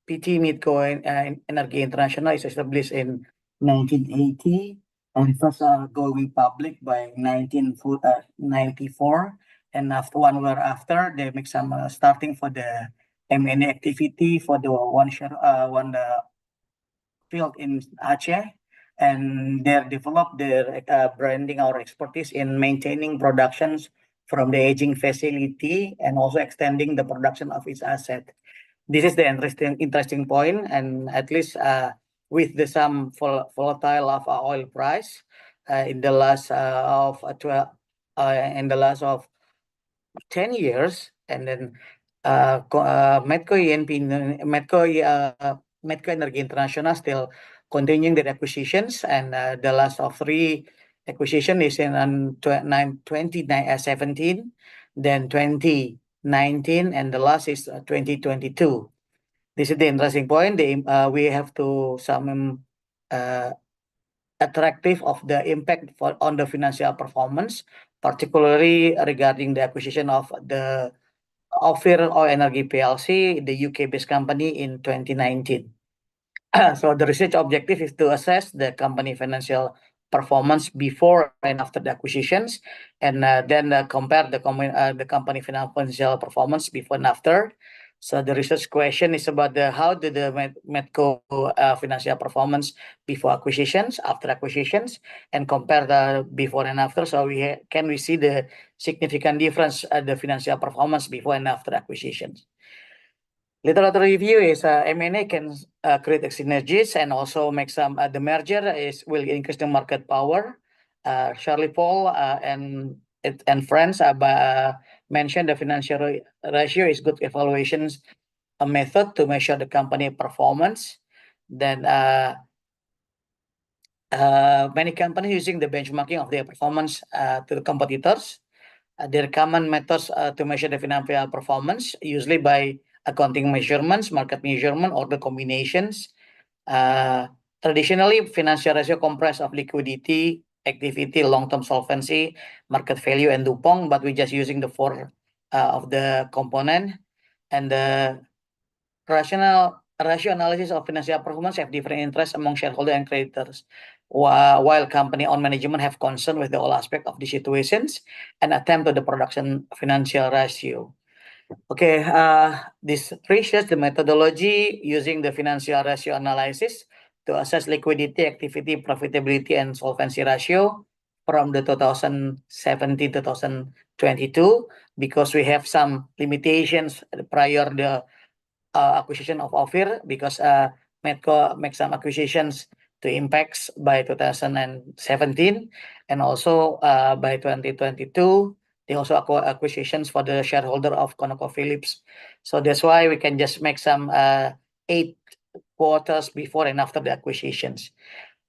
PT Medco Energy International is established in 1980 and first going public by 1994. And after 1 year after, they make some starting for the M&A activity for the one field in Aceh, and they develop their branding or expertise in maintaining productions from the aging facility and also extending the production of its asset. This is the interesting point, and at least with the some volatile of oil price in the last of 10 years, and then Medco Energy International still continuing the acquisitions, and the last of 3 acquisition is in 2017, then 2019, and the last is 2022. This is the interesting point. We have to some attractive of the impact on the financial performance, particularly regarding the acquisition of the Ophir Oil Energy PLC, the UK-based company in 2019. So the research objective is to assess the company financial performance before and after the acquisitions, and then compare the company financial performance before and after. So the research question is about how did the Medco financial performance before acquisitions, after acquisitions, and compare the before and after. So can we see the significant difference the financial performance before and after acquisitions? Literature review is M&A can create synergies and also make some the merger will increase the market power. Charlie Paul and friends mentioned the financial ratio is good evaluations, a method to measure the company performance. Then many companies using the benchmarking of their performance to the competitors. There are common methods to measure the financial performance, usually by accounting measurements, market measurement, or the combinations. Traditionally, financial ratio comprised of liquidity, activity, long-term solvency, market value, and Dupont, but we're just using the 4 of the component. And the ratio analysis of financial performance have different interests among shareholders and creditors, while company on management have concern with the all aspect of the situations and attempt to the production financial ratio. Okay, this research, the methodology using the financial ratio analysis to assess liquidity, activity, profitability, and solvency ratio from the 2017 to 2022, because we have some limitations prior the acquisition of Ophir, because Medco make some acquisitions to impacts by 2017, and also by 2022. They also acquisitions for the shareholder of ConocoPhillips. So that's why we can just make some 8 quarters before and after the acquisitions.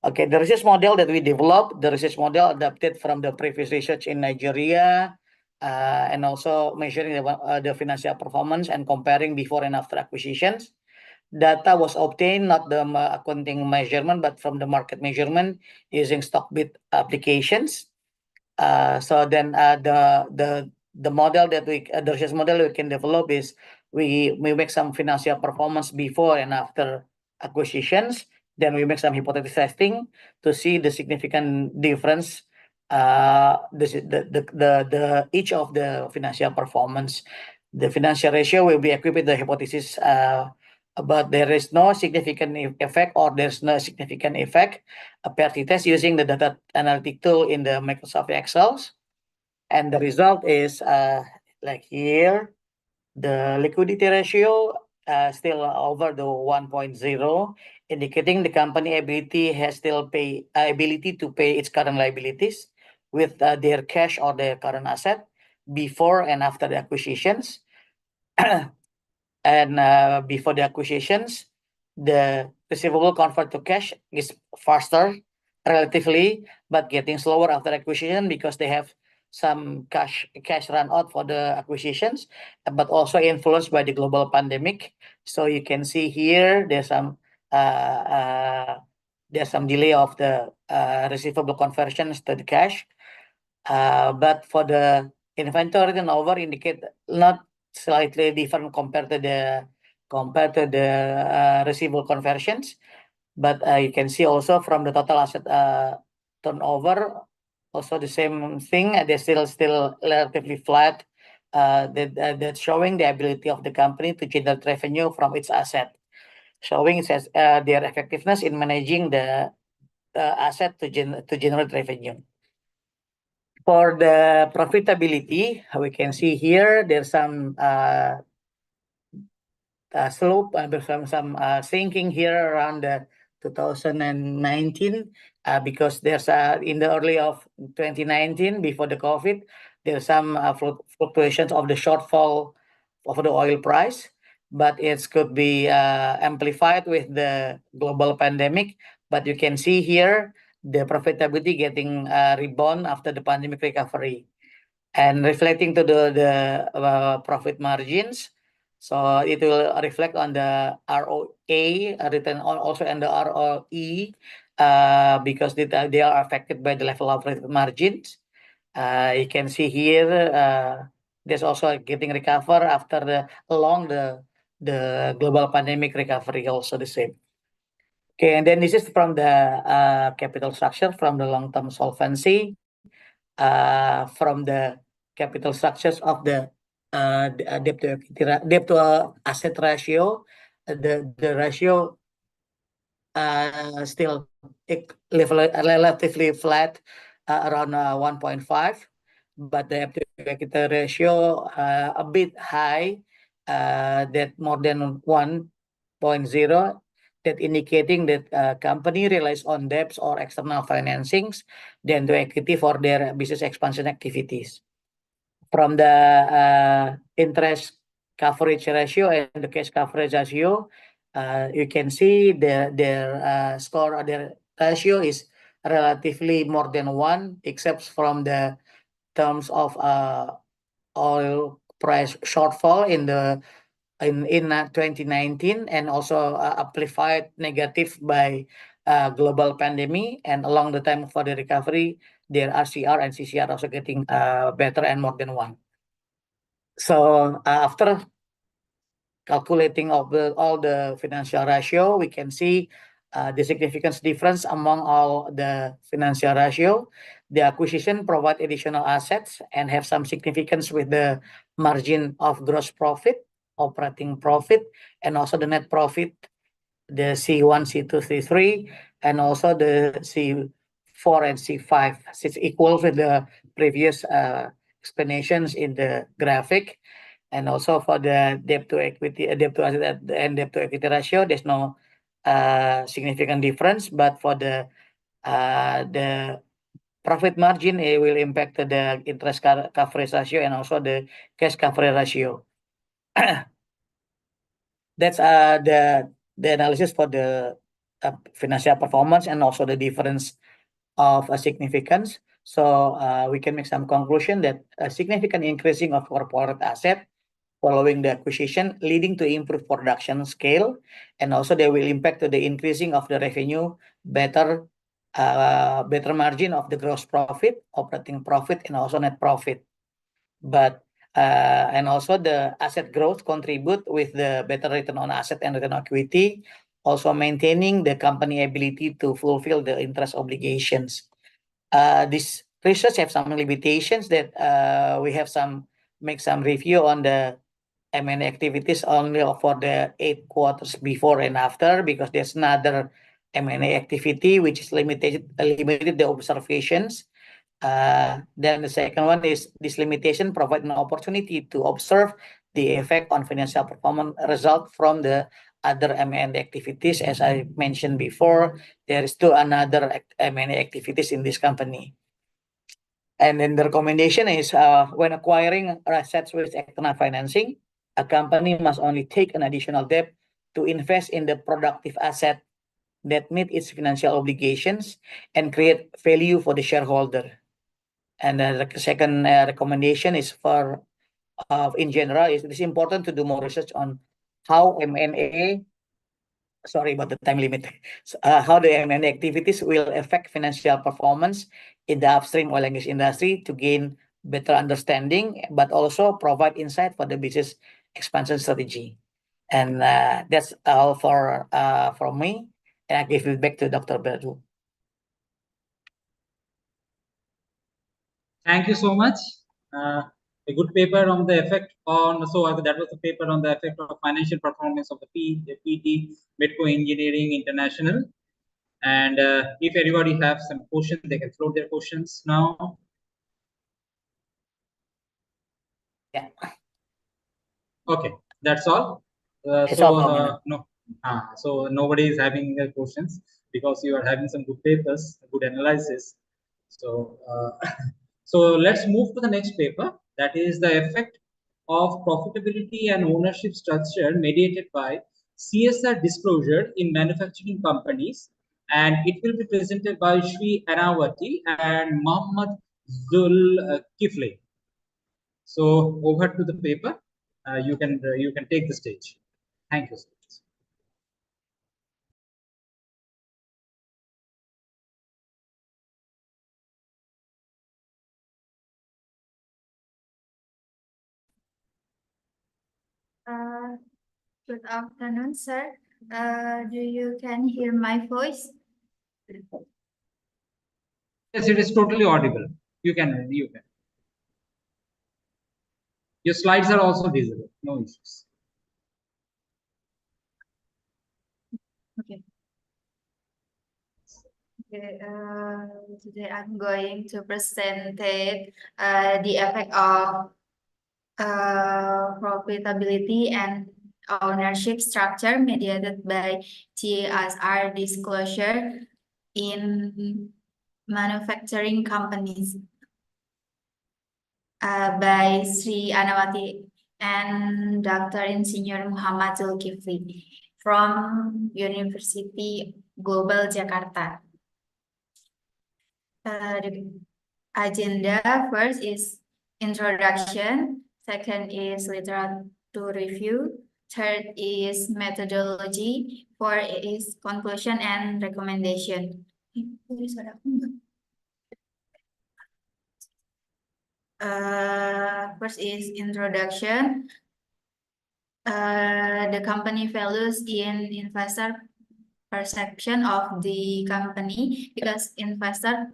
Okay, the research model that we developed, the research model adapted from the previous research in Nigeria, and also measuring the financial performance and comparing before and after acquisitions. Data was obtained, not the accounting measurement, but from the market measurement using Stockbit applications. So then the model that the research model we can develop is we make some financial performance before and after acquisitions, Then we make some hypothesis testing to see the significant difference each of the financial performance. The financial ratio will be equipped with the hypothesis, but there is no significant effect or there's no significant effect per t-test using the data analytic tool in the Microsoft Excel. And the result is like here, the liquidity ratio still over the 1.0, indicating the company ability to pay its current liabilities with their cash or their current asset before and after the acquisitions. And before the acquisitions, the receivable convert to cash is faster relatively, but getting slower after acquisition because they have some cash run out for the acquisitions, but also influenced by the global pandemic. So you can see here there's some delay of the receivable conversions to the cash. But for the inventory turnover indicate not slightly different compared to the receivable conversions, but you can see also from the total asset turnover also the same thing. They're still relatively flat. That's showing the ability of the company to generate revenue from its asset, showing it says their effectiveness in managing the asset to generate revenue. For the profitability, we can see here there's some slope, some sinking here around 2019 because there's in the early of 2019 before the COVID, there's some fluctuations of the shortfall of the oil price, but it could be amplified with the global pandemic. But you can see here the profitability getting rebound after the pandemic recovery and reflecting to the profit margins. So it will reflect on the ROA return on also and the ROE because they are affected by the level of margins. You can see here there's also getting recover after along the global pandemic recovery also the same. Okay, and then this is from the capital structure from the long-term solvency. From the capital structures of the debt to asset ratio, the ratio still relatively flat around 1.5, but the debt to equity ratio a bit high, that more than 1.0, that indicating that company relies on debts or external financings than to equity for their business expansion activities. From the interest coverage ratio and the cash coverage ratio, you can see their ratio is relatively more than 1, except from the terms of oil price shortfall in 2019 and also amplified negative by global pandemic, and along the time for the recovery, their RCR and CCR also getting better and more than 1. So after calculating all the financial ratio, we can see the significant difference among all the financial ratio. The acquisition provide additional assets and have some significance with the margin of gross profit, operating profit, and also the net profit, the C1, C2, C3, and also the C4 and C5. It's equal with the previous explanations in the graphic. And also for the debt to equity, debt to asset and debt to equity ratio, there's no significant difference. But for the profit margin, it will impact the interest coverage ratio and also the cash coverage ratio. That's the analysis for the financial performance and also the difference of significance. So we can make some conclusion that a significant increasing of corporate asset following the acquisition, leading to improved production scale, and also they will impact to the increasing of the revenue, better margin of the gross profit, operating profit, and also net profit. But and also the asset growth contribute with the better return on asset and return on equity, also maintaining the company ability to fulfill the interest obligations. This research have some limitations that we have make some review on the M&A activities only for the 8 quarters before and after, because there's another M&A activity which is limited the observations. Then the second one is this limitation provide an opportunity to observe the effect on financial performance result from the other M&A activities. As I mentioned before, there is still another M&A activities in this company. And then the recommendation is when acquiring assets with external financing, a company must only take an additional debt to invest in the productive asset that meet its financial obligations and create value for the shareholder. And the second recommendation is for, in general, it is important to do more research on how M&A, sorry about the time limit, how the M&A activities will affect financial performance in the upstream oil and gas industry to gain better understanding, but also provide insight for the business expansion strategy. And that's all from me. And I give it back to Dr. Berdu. Thank you so much. A good paper on the effect on, so that was the paper on the effect of financial performance of the PT Medco Engineering International. And if anybody has some questions, they can float their questions now. Yeah. Okay, that's all. So nobody is having questions because you are having some good papers, good analysis. So so let's move to the next paper. That is the effect of profitability and ownership structure mediated by CSR disclosure in manufacturing companies. And it will be presented by Shri Anawati and Muhammad Zul Kifli. So over to the paper. You can take the stage. Thank you so much. Good afternoon, sir. Do you can hear my voice? Yes, it is totally audible. You can. Your slides are also visible. No issues. Okay. Today I'm going to present the effect of profitability and ownership structure mediated by CSR disclosure in manufacturing companies by Sri Anawati and Dr. Insinyur Muhammad Zulkifli from University Global Jakarta. The agenda first is introduction, second is literature review, third is methodology, fourth is conclusion and recommendation. First is introduction. The company values in investor perception of the company, because investor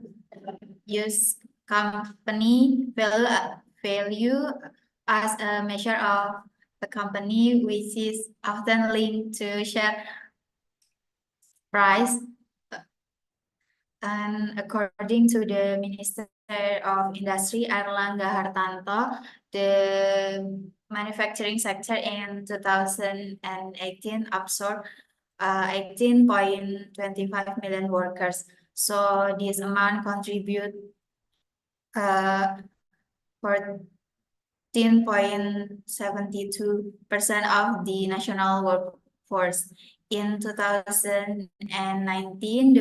use company value as a measure of the company, which is often linked to share price. And according to the Minister of Industry, Airlangga Hartarto, the manufacturing sector in 2018 absorbed 18.25 million workers. So this amount contribute 14.72% of the national workforce. In 2019,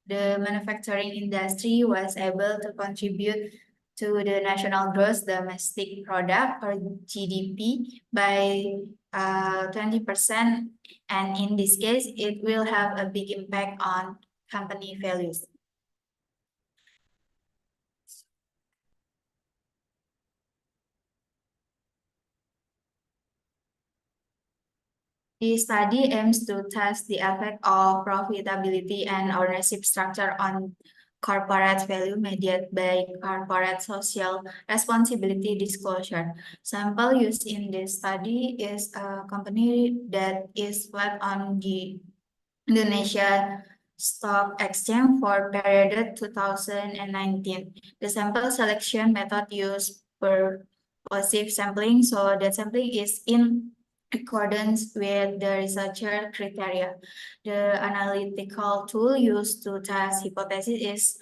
the manufacturing industry was able to contribute to the national gross domestic product, or GDP, by 20%. And in this case, it will have a big impact on company values. The study aims to test the effect of profitability and ownership structure on corporate value mediated by corporate social responsibility disclosure. Sample used in this study is a company that is flagged on the Indonesia Stock Exchange for period 2019. The sample selection method used purposive sampling, so the sampling is in accordance with the researcher criteria. The analytical tool used to test hypothesis is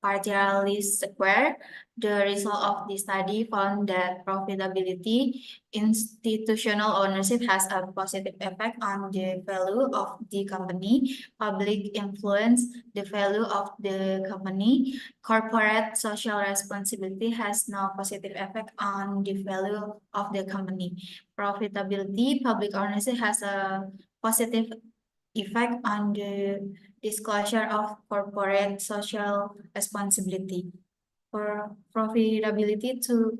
partially square. The result of the study found that profitability, institutional ownership has a positive effect on the value of the company, public influence, the value of the company, corporate social responsibility has no positive effect on the value of the company. Profitability, public ownership has a positive effect on the disclosure of corporate social responsibility. For profitability to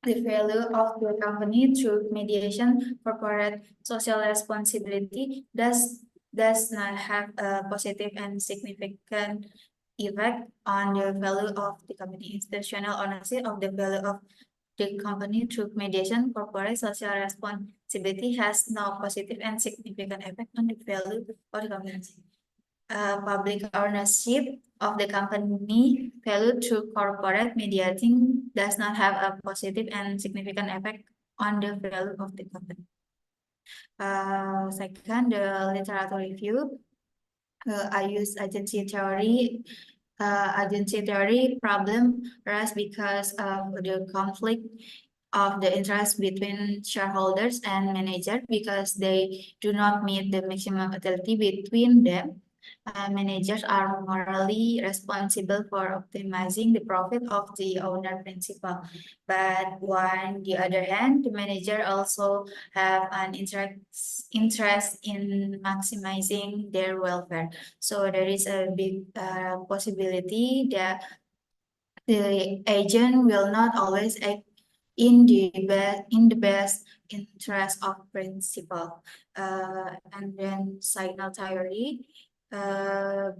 the value of the company through mediation, corporate social responsibility does not have a positive and significant effect on the value of the company. Institutional ownership of the value of the company through mediation, corporate social responsibility has no positive and significant effect on the value of the company. Public ownership of the company value through corporate mediating does not have a positive and significant effect on the value of the company. Second, the literature review. I use agency theory. Agency theory problem arises because of the conflict of the interest between shareholders and manager because they do not meet the maximum utility between them. Managers are morally responsible for optimizing the profit of the owner principal. But on the other hand, the manager also have an interest in maximizing their welfare. So there is a big possibility that the agent will not always act in the best interest of principal. And then signal theory.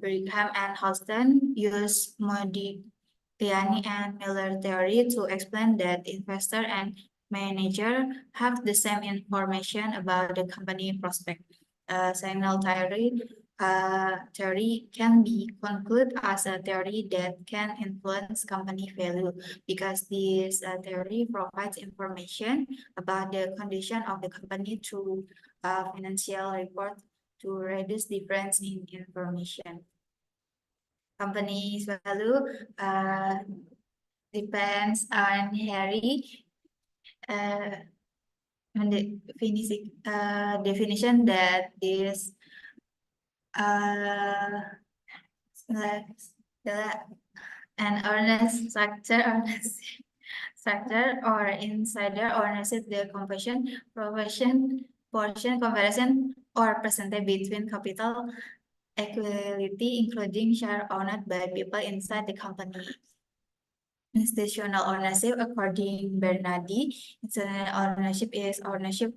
Brigham and Houston use Modigliani and Miller theory to explain that investor and manager have the same information about the company prospect. Signal theory can be concluded as a theory that can influence company value because this theory provides information about the condition of the company through financial report to reduce difference in information. Company's value depends on Harry definition that this an ownership structure or insider ownership, the portion comparison or percentage between capital equality, including share owned by people inside the company. Institutional ownership, according Bernardi, institutional ownership is ownership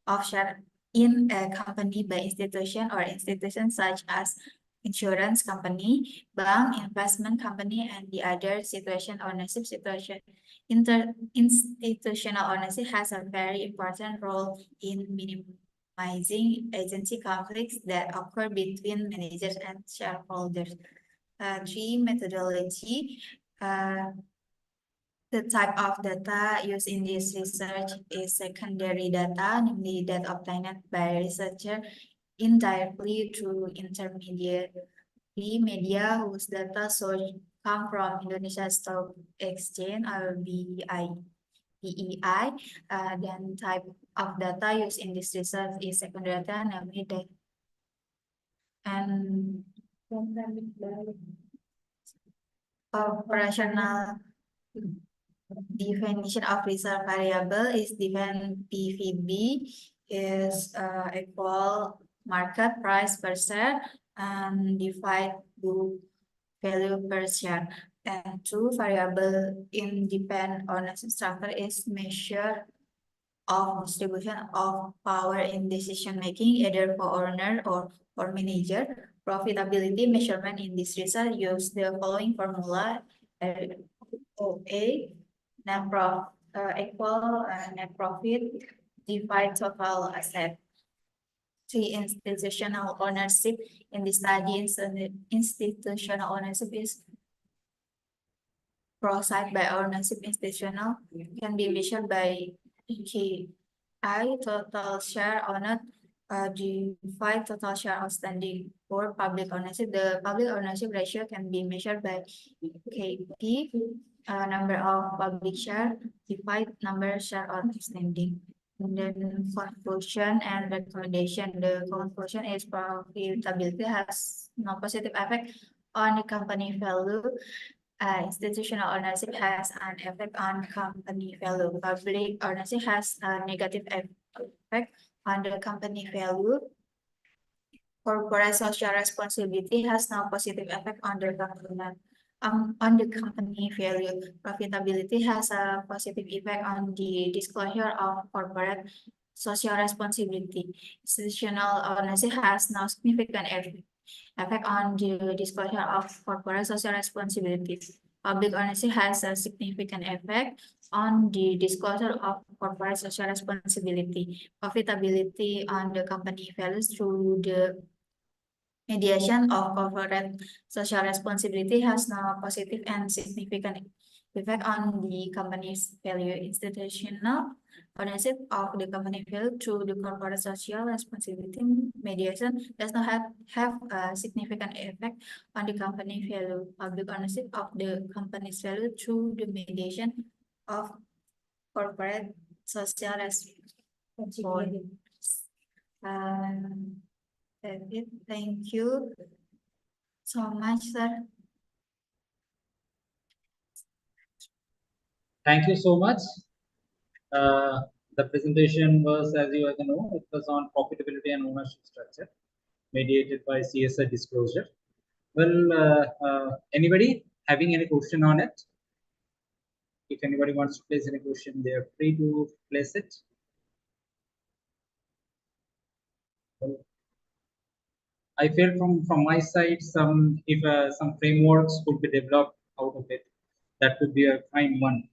of share in a company by institution or institutions such as insurance company, bank, investment company, and the other situation ownership situation. Institutional ownership has a very important role in minimizing agency conflicts that occur between managers and shareholders. Three, methodology. The type of data used in this research is secondary data, namely that obtained by researcher indirectly through intermediary media whose data source come from Indonesia Stock Exchange or BEI. Then type of data used in this research is secondary data, namely that and operational definition of reserve variable is given PVB is equal market price per share and divide book value per share. And two, variable independent ownership structure is measured of distribution of power in decision making, either for owner or for manager. Profitability measurement in this result use the following formula: OA equal net profit divide total asset. The institutional ownership in the study, institutional ownership is processed by ownership institutional, can be measured by KI, total share owned, divide total share outstanding. For public ownership, the public ownership ratio can be measured by KP, number of public share, divide number of share outstanding. And then conclusion and recommendation. The conclusion is profitability has no positive effect on the company value. Institutional ownership has an effect on company value. Public ownership has a negative effect on the company value. Corporate social responsibility has no positive effect on the company value. Profitability has a positive effect on the disclosure of corporate social responsibility. Institutional ownership has no significant effect on the disclosure of corporate social responsibilities. Public ownership has a significant effect on the disclosure of corporate social responsibility. Profitability on the company values through the mediation of corporate social responsibility has no positive and significant effect on the company's value. Institutional ownership of the company value through the corporate social responsibility mediation does not have a significant effect on the company value. Public ownership of the company's value through the mediation of corporate social responsibility. David, thank you so much, sir. Thank you so much. The presentation was, as you all know, it was on profitability and ownership structure, mediated by CSR disclosure. Well, anybody having any question on it? If anybody wants to place any question, they are free to place it. Well, I feel from my side, some frameworks could be developed out of it. That could be a fine one.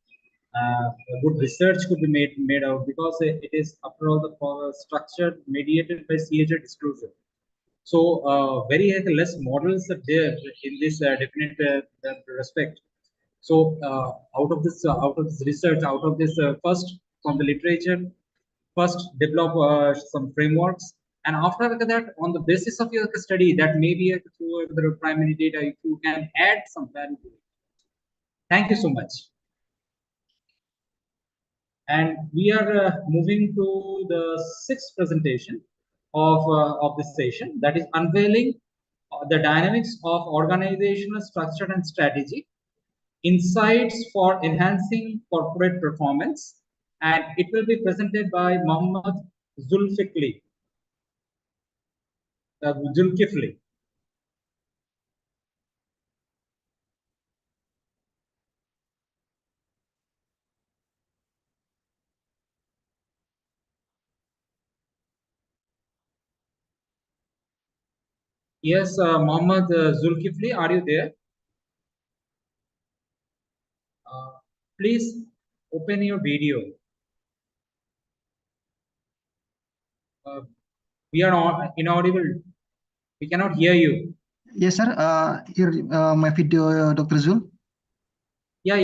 Good research could be made out, because it is, after all, the structure mediated by CSR disclosure. So very less models are there in this definite respect. So out of this research, out of this first from the literature, first develop some frameworks, and after that, on the basis of your study, that may be through the primary data, if you can add some value to it. Thank you so much. And we are moving to the sixth presentation of this session, that is unveiling the dynamics of organizational structure and strategy, insights for enhancing corporate performance, and it will be presented by Mohammad Zulkifli. Yes, Mohammad Zulkifli, are you there? Please open your video. We are inaudible. We cannot hear you. Yes, sir. Here, my video, Dr. Zul. Yeah.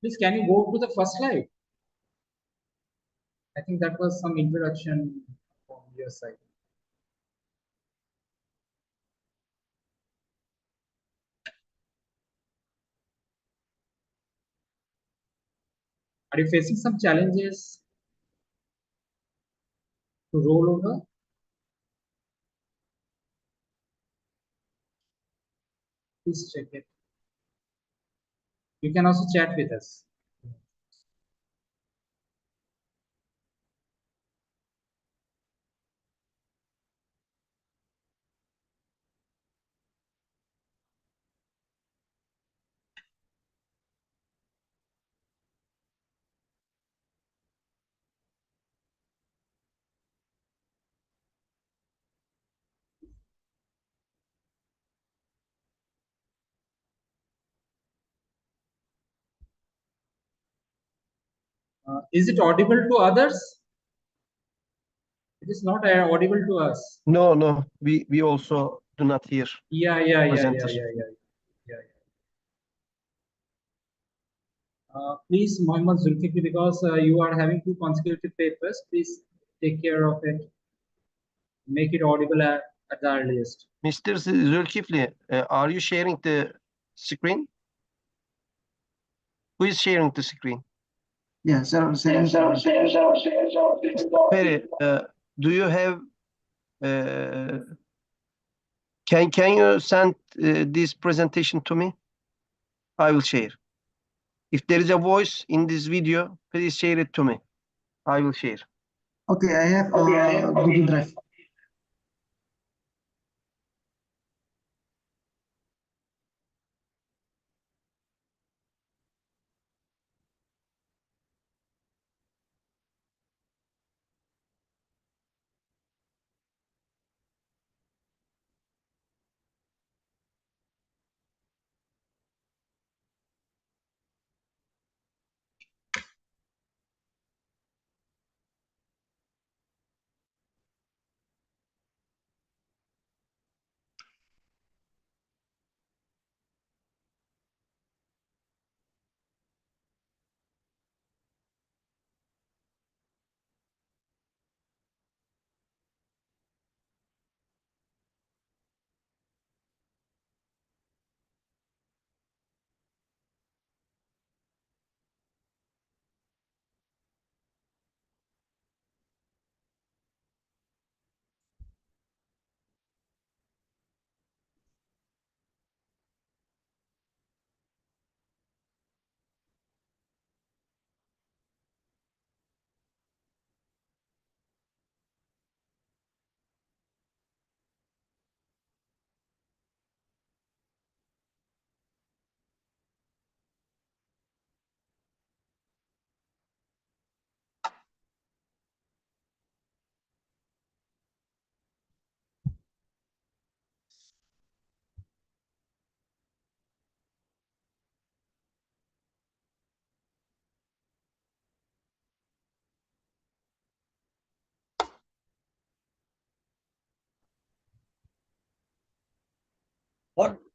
Please, can you go to the first slide? I think that was some introduction from your side. Are you facing some challenges to roll over? Please check it. You can also chat with us. Is it audible to others? It is not audible to us. No, no, we also do not hear. Yeah. Presenter. Please, Mohammed Zulkifli, because you are having 2 consecutive papers, please take care of it. Make it audible at the earliest. Mr. Zulkifli, are you sharing the screen? Who is sharing the screen? Yeah, sir. Perry, do you have? Can you send this presentation to me? I will share. If there is a voice in this video, please share it to me. I will share. Okay, I have Google Drive.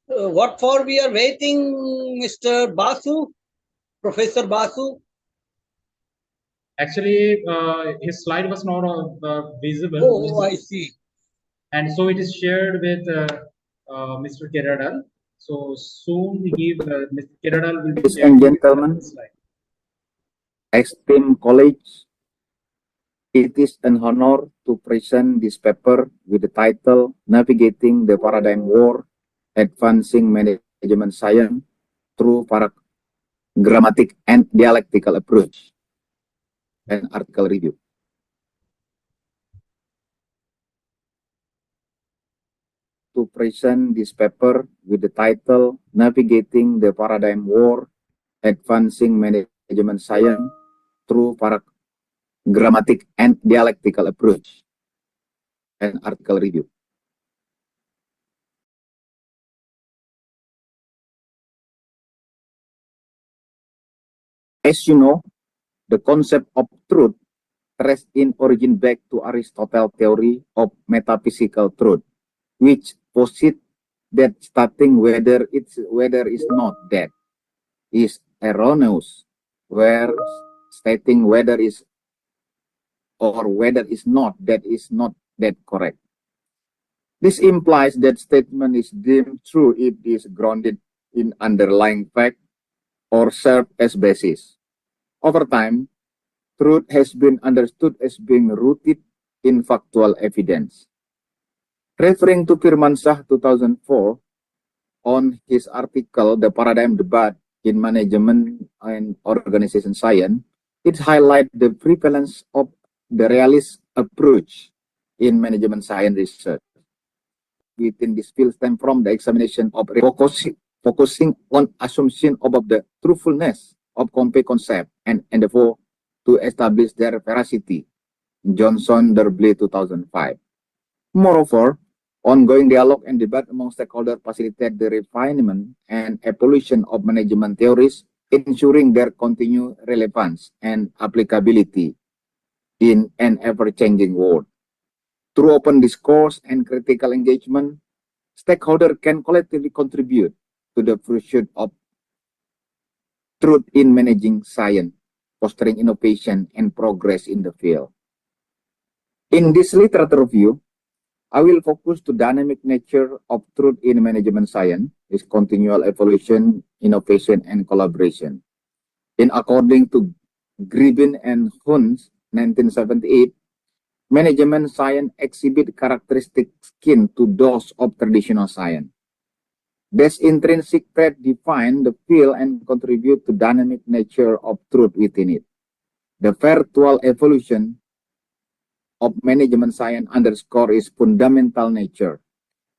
What for we are waiting, Mr. Basu, Professor Basu? Actually, his slide was not visible. Oh, I see. And so it is shared with Mr. Keradal. So soon we give Mr. Keradal will be Ladies and gentlemen, esteemed colleagues, it is an honor to present this paper with the title Navigating the Paradigm War, Advancing Management Science Through Paradigmatic and Dialectical Approach, and article review. To present this paper with the title Navigating the Paradigm War, Advancing Management Science Through Paradigmatic and Dialectical Approach, and article review. As you know, the concept of truth traces in origin back to Aristotle's theory of metaphysical truth, which posits that stating whether it's not that is erroneous, where stating whether is or whether is not that correct. This implies that statement is deemed true if it is grounded in underlying fact or serve as basis. Over time, truth has been understood as being rooted in factual evidence. Referring to Firmansyah 2004 on his article, The Paradigm Debate in Management and Organization Science, it highlights the prevalence of the realist approach in management science research. Within this field stem from the examination of focusing on assumption about the truthfulness of complex concept and endeavor to establish their veracity. Johnson Derby 2005. Moreover, ongoing dialogue and debate among stakeholders facilitate the refinement and evolution of management theories ensuring their continued relevance and applicability in an ever-changing world. Through open discourse and critical engagement, stakeholders can collectively contribute to the pursuit of truth in managing science, fostering innovation and progress in the field. In this literature review, I will focus to dynamic nature of truth in management science, its continual evolution, innovation, and collaboration. In according to Gribben and Huns, 1978, management science exhibit characteristics akin to those of traditional science. This intrinsic trait define the field and contribute to dynamic nature of truth within it. The virtual evolution of management science underscore its fundamental nature,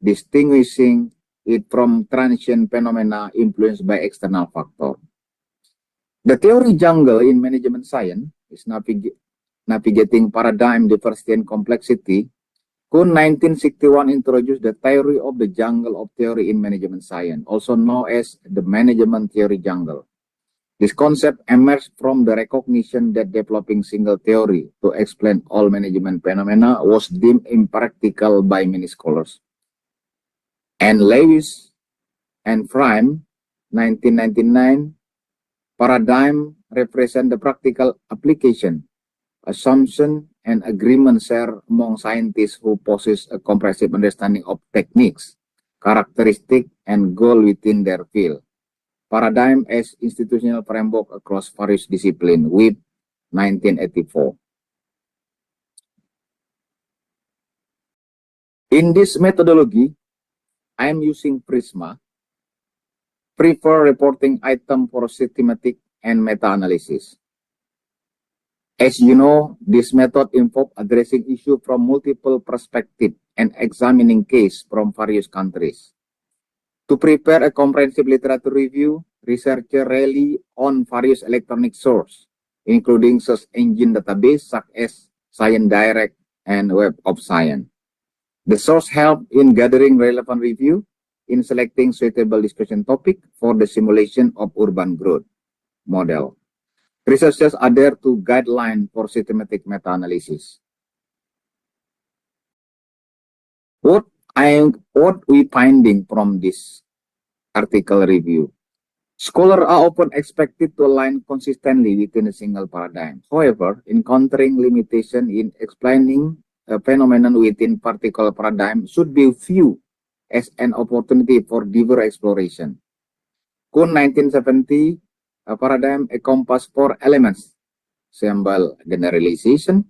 distinguishing it from transient phenomena influenced by external factors. The theory jungle in management science is navigating paradigm diversity and complexity. Kuhn 1961 introduced the theory of the jungle of theory in management science, also known as the management theory jungle. This concept emerged from the recognition that developing single theory to explain all management phenomena was deemed impractical by many scholars. And Lewis and Fryme, 1999, paradigm represent the practical application, assumption, and agreement shared among scientists who possess a comprehensive understanding of techniques, characteristics, and goals within their field. Paradigm as institutional framework across various disciplines, with 1984. In this methodology, I am using Prisma, prefer reporting item for systematic and meta-analysis. As you know, this method involves addressing issues from multiple perspectives and examining cases from various countries. To prepare a comprehensive literature review, researchers rely on various electronic sources, including search engine database such as ScienceDirect and Web of Science. The source help in gathering relevant review, in selecting suitable discussion topic for the simulation of urban growth model. Researchers adhere to guidelines for systematic meta-analysis. What we finding from this article review? Scholars are often expected to align consistently within a single paradigm. However, encountering limitation in explaining a phenomenon within particular paradigm should be viewed as an opportunity for deeper exploration. Kuhn 1970 paradigm encompasses 4 elements: symbol generalization,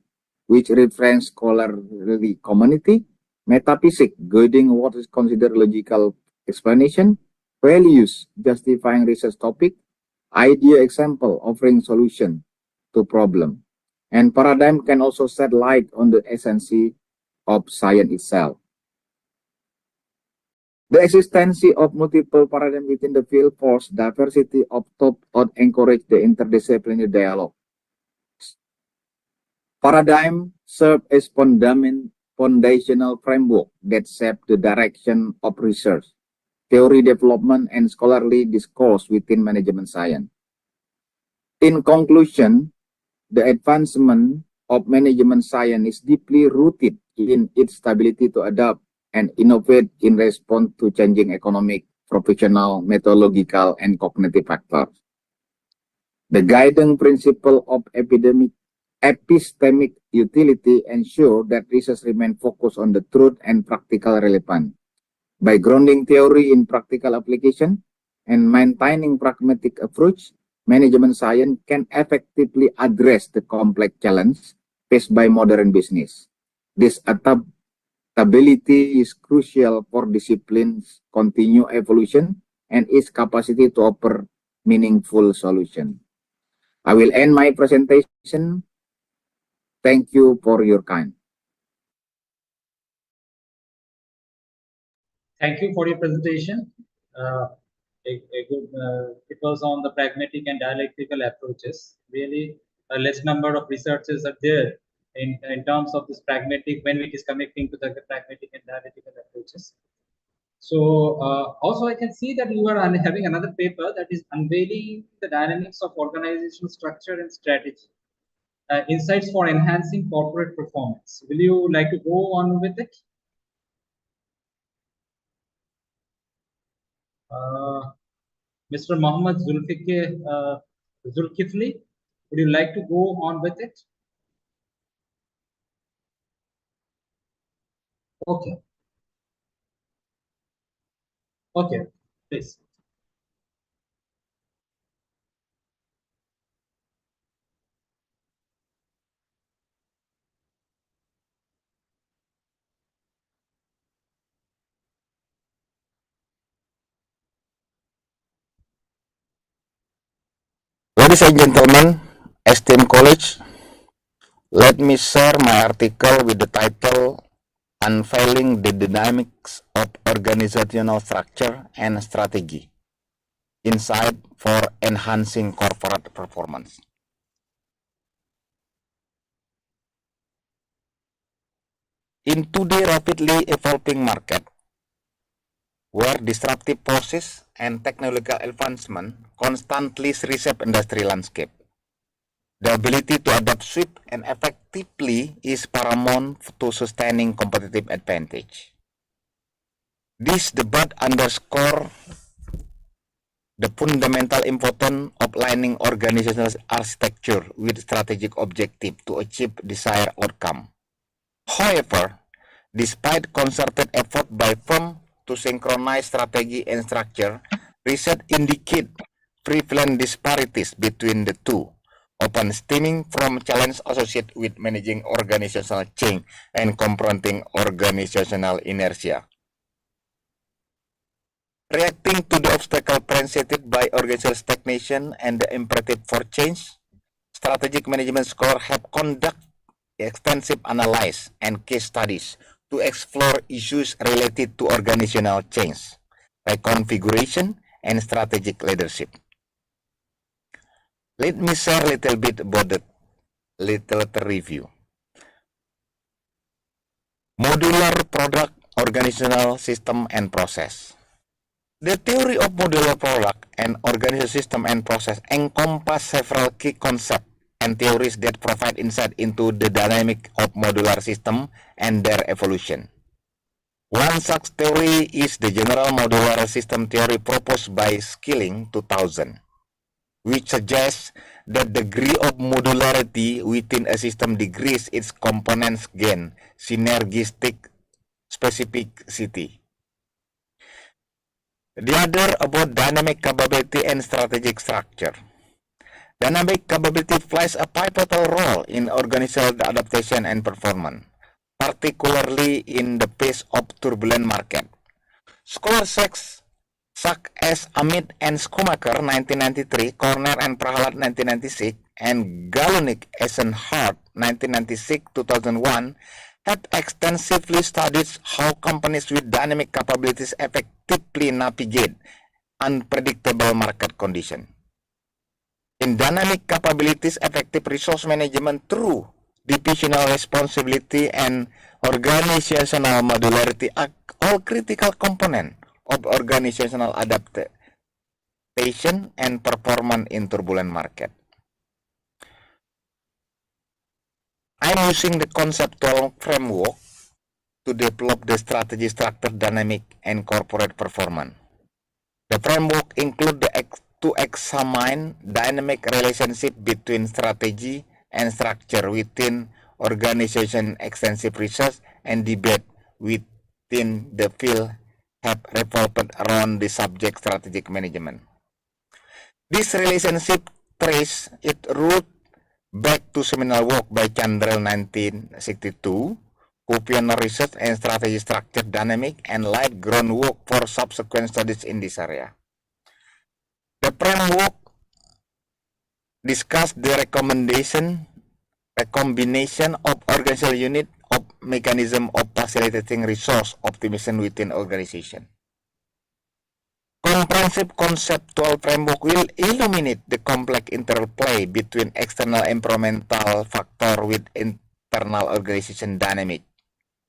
which reference scholarly community; metaphysics, guiding what is considered logical explanation; values, justifying research topic; idea example, offering solution to problem. And paradigm can also shed light on the essence of science itself. The existence of multiple paradigms within the field forces diversity of thought and encourage the interdisciplinary dialogue. Paradigm serve as foundational framework that shape the direction of research, theory development, and scholarly discourse within management science. In conclusion, the advancement of management science is deeply rooted in its ability to adapt and innovate in response to changing economic, professional, methodological, and cognitive factors. The guiding principle of epistemic utility ensure that research remain focused on the truth and practical relevance. By grounding theory in practical application and maintaining pragmatic approach, management science can effectively address the complex challenge faced by modern business. This adaptability is crucial for discipline's continued evolution and its capacity to offer meaningful solution. I will end my presentation. Thank you for your time. Thank you for your presentation. It was on the pragmatic and dialectical approaches. Really, a less number of researchers are there in terms of this pragmatic when it is connecting to the pragmatic and dialectical approaches. So also I can see that you are having another paper that is unveiling the dynamics of organizational structure and strategy, insights for enhancing corporate performance. Will you like to go on with it? Mr. Mohammed Zulkifli, would you like to go on with it? Okay. Okay, please. Ladies and gentlemen, esteemed college, let me share my article with the title Unveiling the Dynamics of Organizational Structure and Strategy, Insight for Enhancing Corporate Performance. In today's rapidly evolving market, where disruptive forces and technological advancement constantly reshape industry landscape, the ability to adapt swift and effectively is paramount to sustaining competitive advantage. This debate underscores the fundamental importance of aligning organizational architecture with strategic objectives to achieve desired outcome. However, despite concerted effort by firms to synchronize strategy and structure, research indicates prevalent disparities between the two, often stemming from challenges associated with managing organizational change and confronting organizational inertia. Reacting to the obstacle presented by organizational stagnation and the imperative for change, strategic management scholars have conducted extensive analysis and case studies to explore issues related to organizational change, reconfiguration, and strategic leadership. Let me share a little bit about the literature review. Modular product, organizational system, and process. The theory of modular product and organizational system and process encompass several key concepts and theories that provide insight into the dynamic of modular system and their evolution. One such theory is the general modular system theory proposed by Skilling 2000, which suggests that the degree of modularity within a system decreases its components gain synergistic specificity. The other about dynamic capability and strategic structure. Dynamic capability plays a pivotal role in organizational adaptation and performance, particularly in the face of turbulent market. Scholars such as Amit and Schumacher 1993, Corner and Prahalad 1996, and Galunik, Eisenhardt 1996-2001 have extensively studied how companies with dynamic capabilities effectively navigate unpredictable market conditions. In dynamic capabilities, effective resource management through divisional responsibility and organizational modularity are all critical components of organizational adaptation and performance in turbulent market. I'm using the conceptual framework to develop the strategy, structure, dynamic, and corporate performance. The framework includes to examine dynamic relationship between strategy and structure within organization. Extensive research and debate within the field have revolved around the subject strategic management. This relationship traces its root back to seminal work by Chandrel 1962, who pioneered research and strategy structure dynamic and laid groundwork for subsequent studies in this area. The framework discussed the recombination of organizational unit of mechanism of facilitating resource optimization within organization. Comprehensive conceptual framework will illuminate the complex interplay between external environmental factor with internal organization dynamic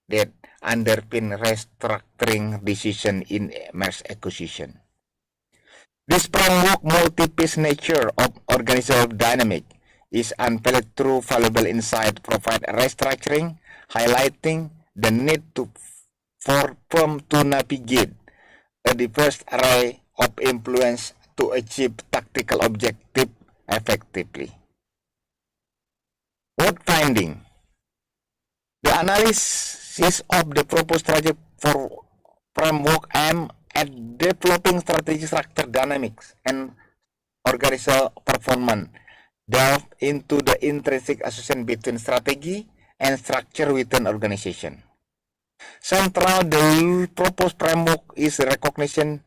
that underpin restructuring decision in merge acquisition. This framework multi-piece nature of organizational dynamic is unveiled through valuable insight provide restructuring, highlighting the need for firm to navigate a diverse array of influence to achieve tactical objective effectively. What finding? The analysis of the proposed strategy for framework aimed at developing strategic structure dynamics and organizational performance delve into the intrinsic association between strategy and structure within organization. Central the proposed framework is recognition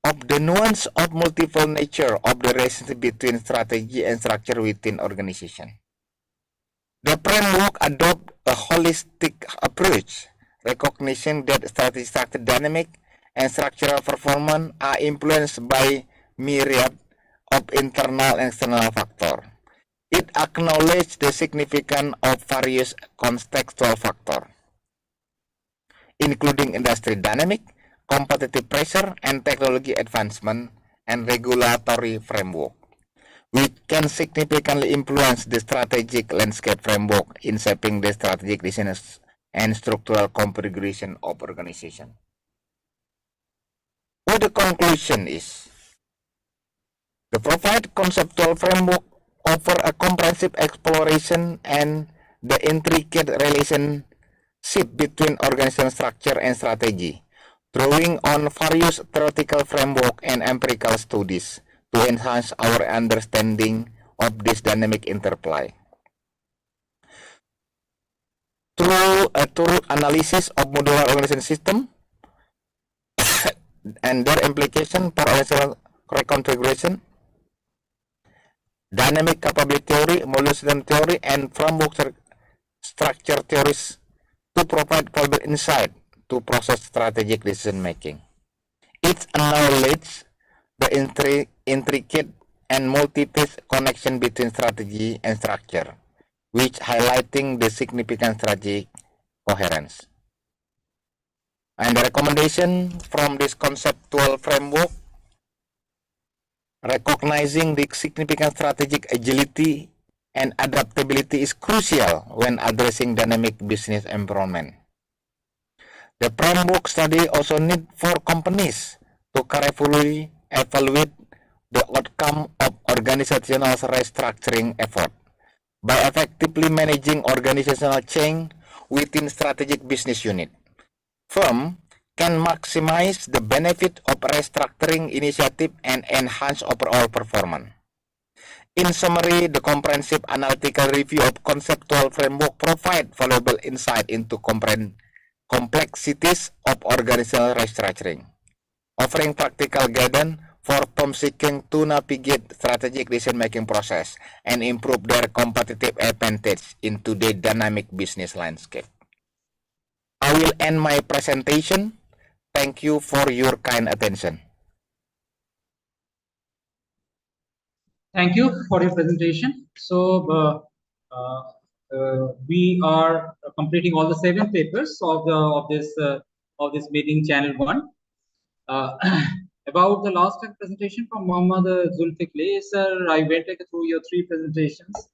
of the nuance of multiple nature of the relationship between strategy and structure within organization. The framework adopts a holistic approach, recognition that strategy structure dynamic and structural performance are influenced by myriad of internal and external factors. It acknowledges the significance of various contextual factors, including industry dynamic, competitive pressure, and technology advancement and regulatory framework, which can significantly influence the strategic landscape framework in shaping the strategic decisions and structural configuration of organization. What the conclusion is, the provided conceptual framework offer a comprehensive exploration and the intricate relationship between organizational structure and strategy, drawing on various theoretical framework and empirical studies to enhance our understanding of this dynamic interplay. Through a thorough analysis of modular organization system and their implication for organizational reconfiguration, dynamic capability theory, modular system theory, and framework structure theories to provide valuable insight to process strategic decision making. It acknowledges the intricate and multi-piece connection between strategy and structure, which highlighting the significant strategic coherence. And the recommendation from this conceptual framework, recognizing the significant strategic agility and adaptability is crucial when addressing dynamic business environment. The framework study also need for companies to carefully evaluate the outcome of organizational restructuring effort by effectively managing organizational change within strategic business unit. Firm can maximize the benefit of restructuring initiative and enhance overall performance. In summary, the comprehensive analytical review of conceptual framework provide valuable insight into complexities of organizational restructuring, offering practical guidance for firms seeking to navigate strategic decision-making process and improve their competitive advantage into the dynamic business landscape. I will end my presentation. Thank you for your kind attention. Thank you for your presentation. So we are completing all the 7 papers of this meeting channel 1. About the last presentation from Muhammad Zulfikli, sir, I went through your 3 presentations.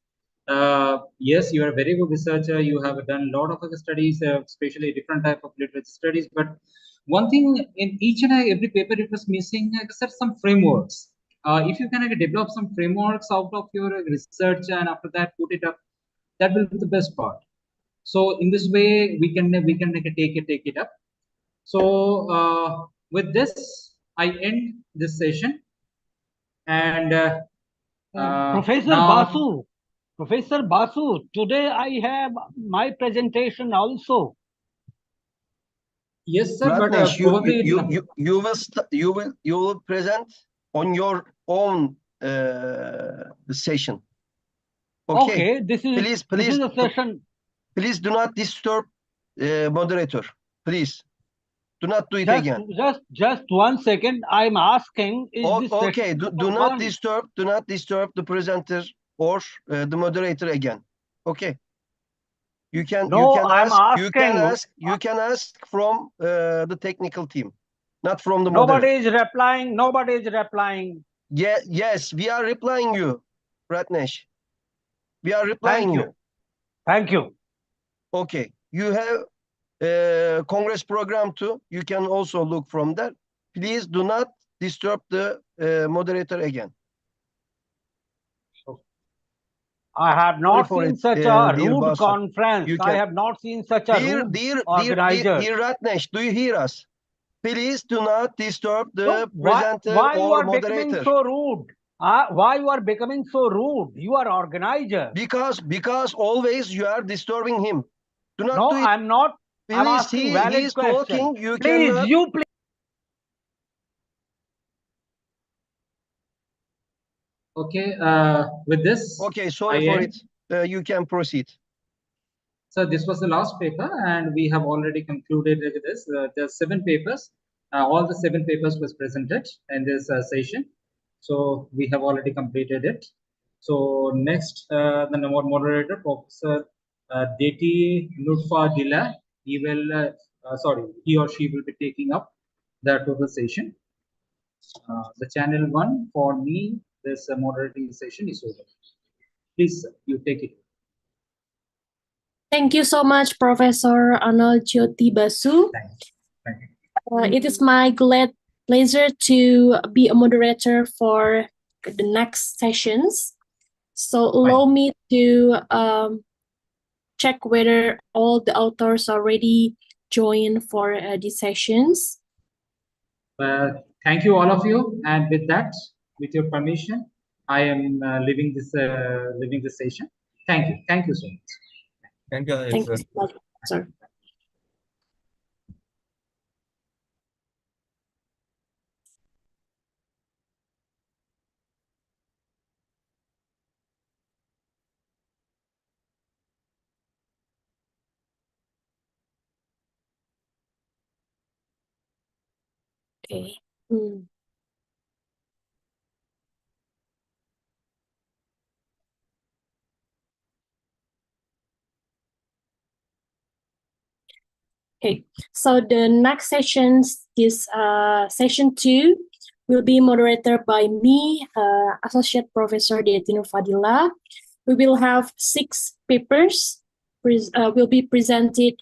Yes, you are a very good researcher. You have done a lot of studies, especially different type of literature studies. But one thing in each and every paper, it was missing some frameworks. If you can develop some frameworks out of your research and after that put it up, that will be the best part. So in this way, we can take it up. So with this, I end this session. And Professor Basu, today I have my presentation also. Yes, sir. Ratnesh, But probably you will present on your own session. Okay. This is a session. Please do not disturb moderator. Please do not do it again. Just 1 second. I'm asking. Okay. Do not disturb the presenter or the moderator again. Okay. You can I'm you can ask from the technical team, not from the Nobody moderator. is replying. Nobody is replying. Yeah, yes, we are replying you, Ratnesh. We are replying you. Thank you. Okay, you have Congress program too. You can also look from there. Please do not disturb the moderator again. I have not for seen it, such a dear rude Basu. conference. You I can- have not seen such a rude Dear organizer. Ratnesh, do you hear us? Please do not disturb the So presenter why you or are becoming moderator. so rude? Why you are becoming so rude? You are organizer. Because always you are disturbing him. Do not No, do it. I'm not. I'm Please, asking he valid is question. talking. You Please, cannot. you please. Okay, with this. Okay, sorry for it. You can proceed. So this was the last paper, and we have already concluded with this. There are 7 papers. All the 7 papers was presented in this session. So we have already completed it. So next, the moderator, Professor Deti Nurfadila, he will, he or she will be taking up the total session. The channel 1 for me, this moderating session is over. Please, you take it. Thank you so much, Professor Arnold Jyoti Basu. Thank you. It is my great pleasure to be a moderator for the next sessions. So allow me to check whether all the authors already joined for these sessions. Thank you, all of you. And with that, with your permission, I am leaving this session. Thank you. Thank you so much. Thank you so much, sir. Okay. Okay, so the next sessions is session 2 will be moderated by me, Associate Professor Deti Nurfadila. We will have 6 papers will be presented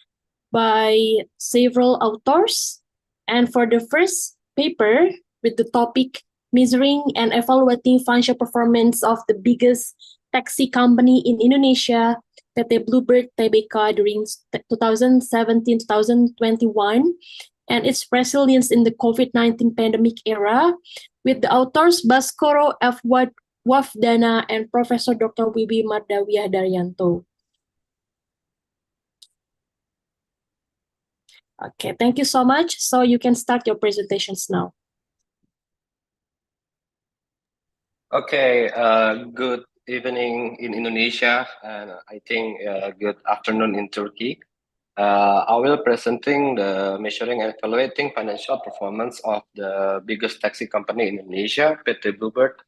by several authors. And for the first paper with the topic measuring and evaluating financial performance of the biggest taxi company in Indonesia, PT Bluebird Tbk during 2017-2021 and its resilience in the COVID-19 pandemic era, with the authors Baskoro F. Wafdana and Professor Dr. Wiwi Mardawiyah Daryanto. Okay, thank you so much. So you can start your presentations now. Okay, good evening in Indonesia, and I think good afternoon in Turkey. I will presenting the measuring and evaluating financial performance of the biggest taxi company in Indonesia, PT Bluebird,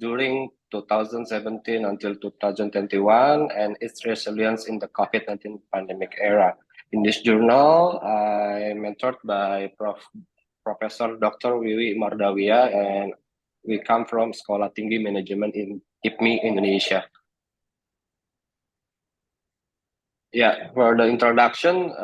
during 2017 until 2021, and its resilience in the COVID-19 pandemic era. In this journal, I mentored by Professor Dr. Wiwi Mardawiyah, and we come from Sekolah Tinggi Manajemen in IPMI, Indonesia. Yeah, for the introduction,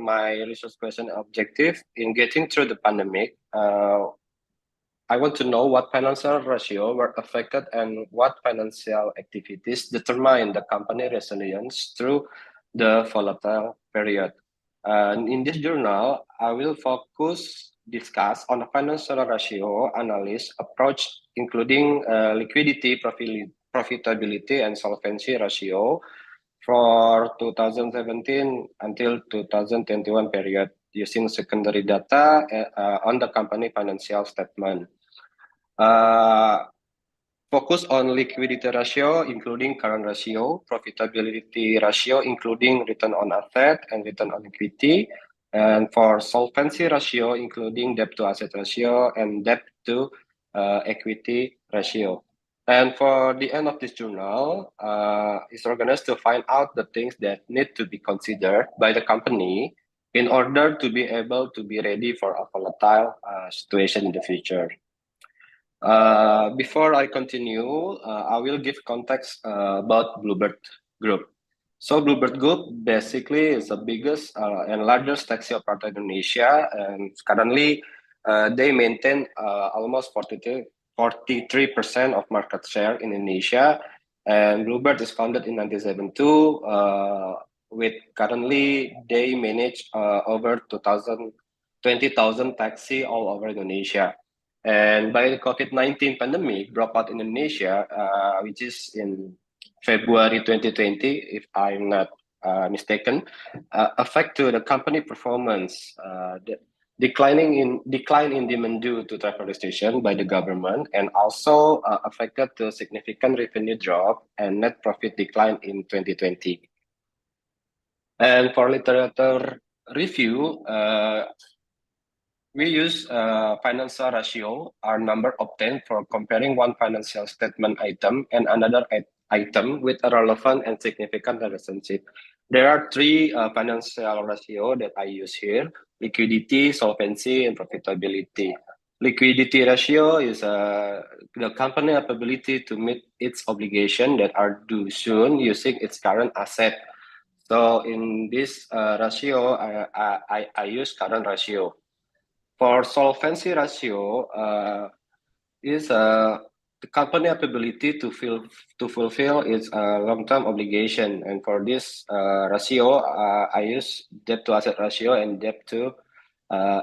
my research question objective in getting through the pandemic, I want to know what financial ratio were affected and what financial activities determine the company resilience through the volatile period. In this journal, I will discuss on a financial ratio analysis approach, including liquidity, profitability, and solvency ratio for 2017 until 2021 period using secondary data on the company financial statement. Focus on liquidity ratio, including current ratio, profitability ratio, including return on asset and return on equity, and for solvency ratio, including debt to asset ratio and debt to equity ratio. And for the end of this journal, is organized to find out the things that need to be considered by the company in order to be able to be ready for a volatile situation in the future. Before I continue, I will give context about Bluebird Group. So Bluebird Group basically is the biggest and largest taxi operator in Indonesia, and currently they maintain almost 43% of market share in Indonesia. And Bluebird is founded in 1972. With currently they manage over 20,000 taxi all over Indonesia. And by the COVID-19 pandemic broke out in Indonesia, which is in February 2020, if I'm not mistaken, affect to the company performance. The decline in demand due to travel restriction by the government, and also affected the significant revenue drop and net profit decline in 2020. And for literature review, we use financial ratio, our number obtained for comparing one financial statement item and another item with a relevant and significant relationship. There are three financial ratio that I use here: liquidity, solvency, and profitability. Liquidity ratio is the company ability to meet its obligation that are due soon using its current asset. So in this ratio, I use current ratio. For solvency ratio, is the company ability to fulfill its long-term obligation, and for this ratio, I use debt to asset ratio and debt to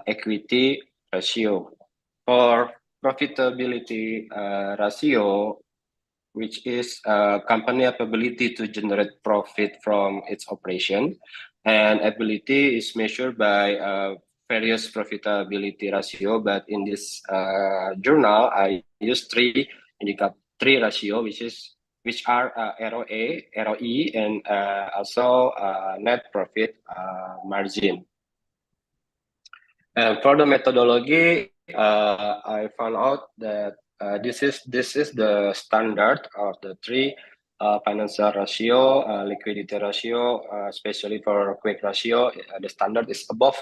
equity ratio. For profitability ratio, which is company ability to generate profit from its operation, and ability is measured by various profitability ratio, but in this journal, I use three ratio, which are ROA, ROE, and also net profit margin. And for the methodology, I found out that this is the standard of the three financial ratio, liquidity ratio, especially for quick ratio. The standard is above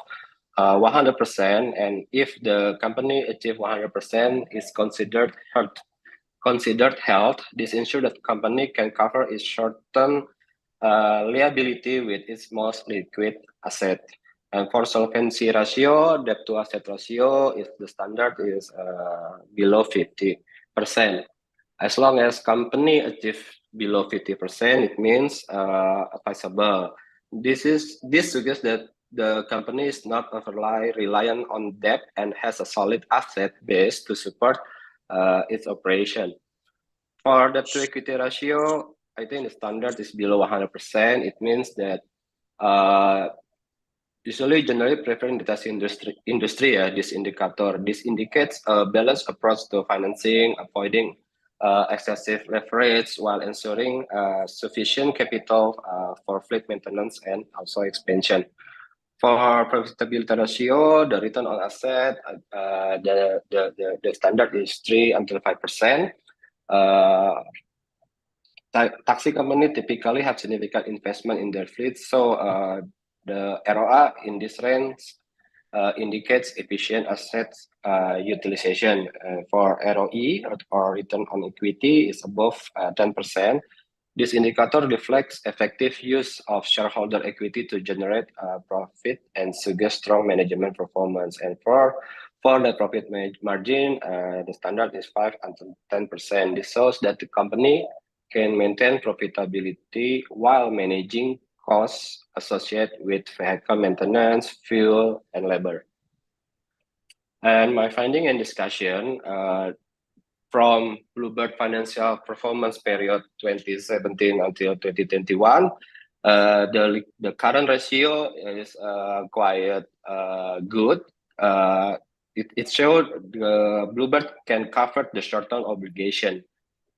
100%, and if the company achieve 100%, is considered health. This ensures that the company can cover its short-term liability with its most liquid asset. And for solvency ratio, debt to asset ratio, is the standard is below 50%. As long as company achieve below 50%, it means advisable. This suggests that the company is not overly reliant on debt and has a solid asset base to support its operation. For debt to equity ratio, I think the standard is below 100%. It means that usually generally preferred in the taxi industry, this indicator. This indicates a balanced approach to financing, avoiding excessive leverage while ensuring sufficient capital for fleet maintenance and also expansion. For profitability ratio, the return on asset, the standard is 3 until 5%. Taxi company typically have significant investment in their fleet, so the ROA in this range indicates efficient assets utilization. For ROE or return on equity is above 10%. This indicator reflects effective use of shareholder equity to generate profit and suggests strong management performance. And for the profit margin, the standard is 5 until 10%. This shows that the company can maintain profitability while managing costs associated with vehicle maintenance, fuel, and labor. And my finding and discussion from Bluebird financial performance period 2017 until 2021, the current ratio is quite good. It showed Bluebird can cover the short-term obligation.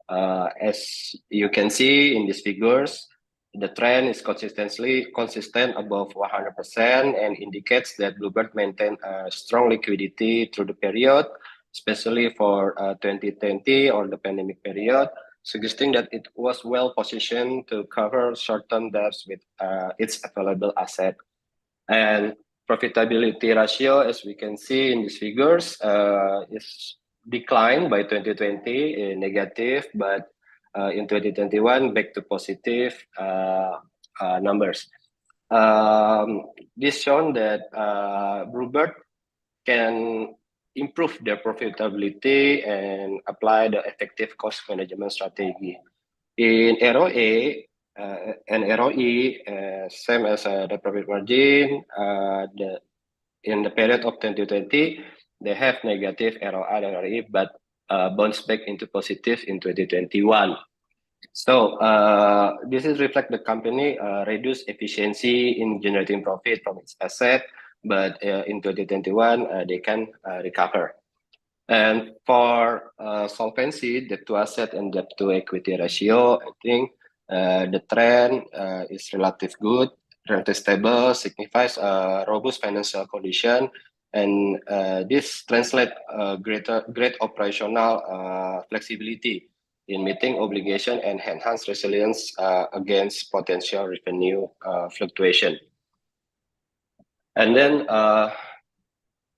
As you can see in these figures, the trend is consistent above 100% and indicates that Bluebird maintained strong liquidity through the period. especially for 2020 or the pandemic period, suggesting that it was well positioned to cover short-term debts with its available asset. And profitability ratio, as we can see in these figures, is declined by 2020, negative, but in 2021 back to positive numbers. This shown that Bluebird can improve their profitability and apply the effective cost management strategy. In ROA and ROE, same as the profit margin, in the period of 2020, they have negative ROI and ROE, but bounce back into positive in 2021. So this is reflect the company reduce efficiency in generating profit from its asset, but in 2021 they can recover. And for solvency, debt to asset and debt to equity ratio, I think the trend is relatively good, relatively stable, signifies a robust financial condition, and this translates great operational flexibility in meeting obligation and enhance resilience against potential revenue fluctuation. And then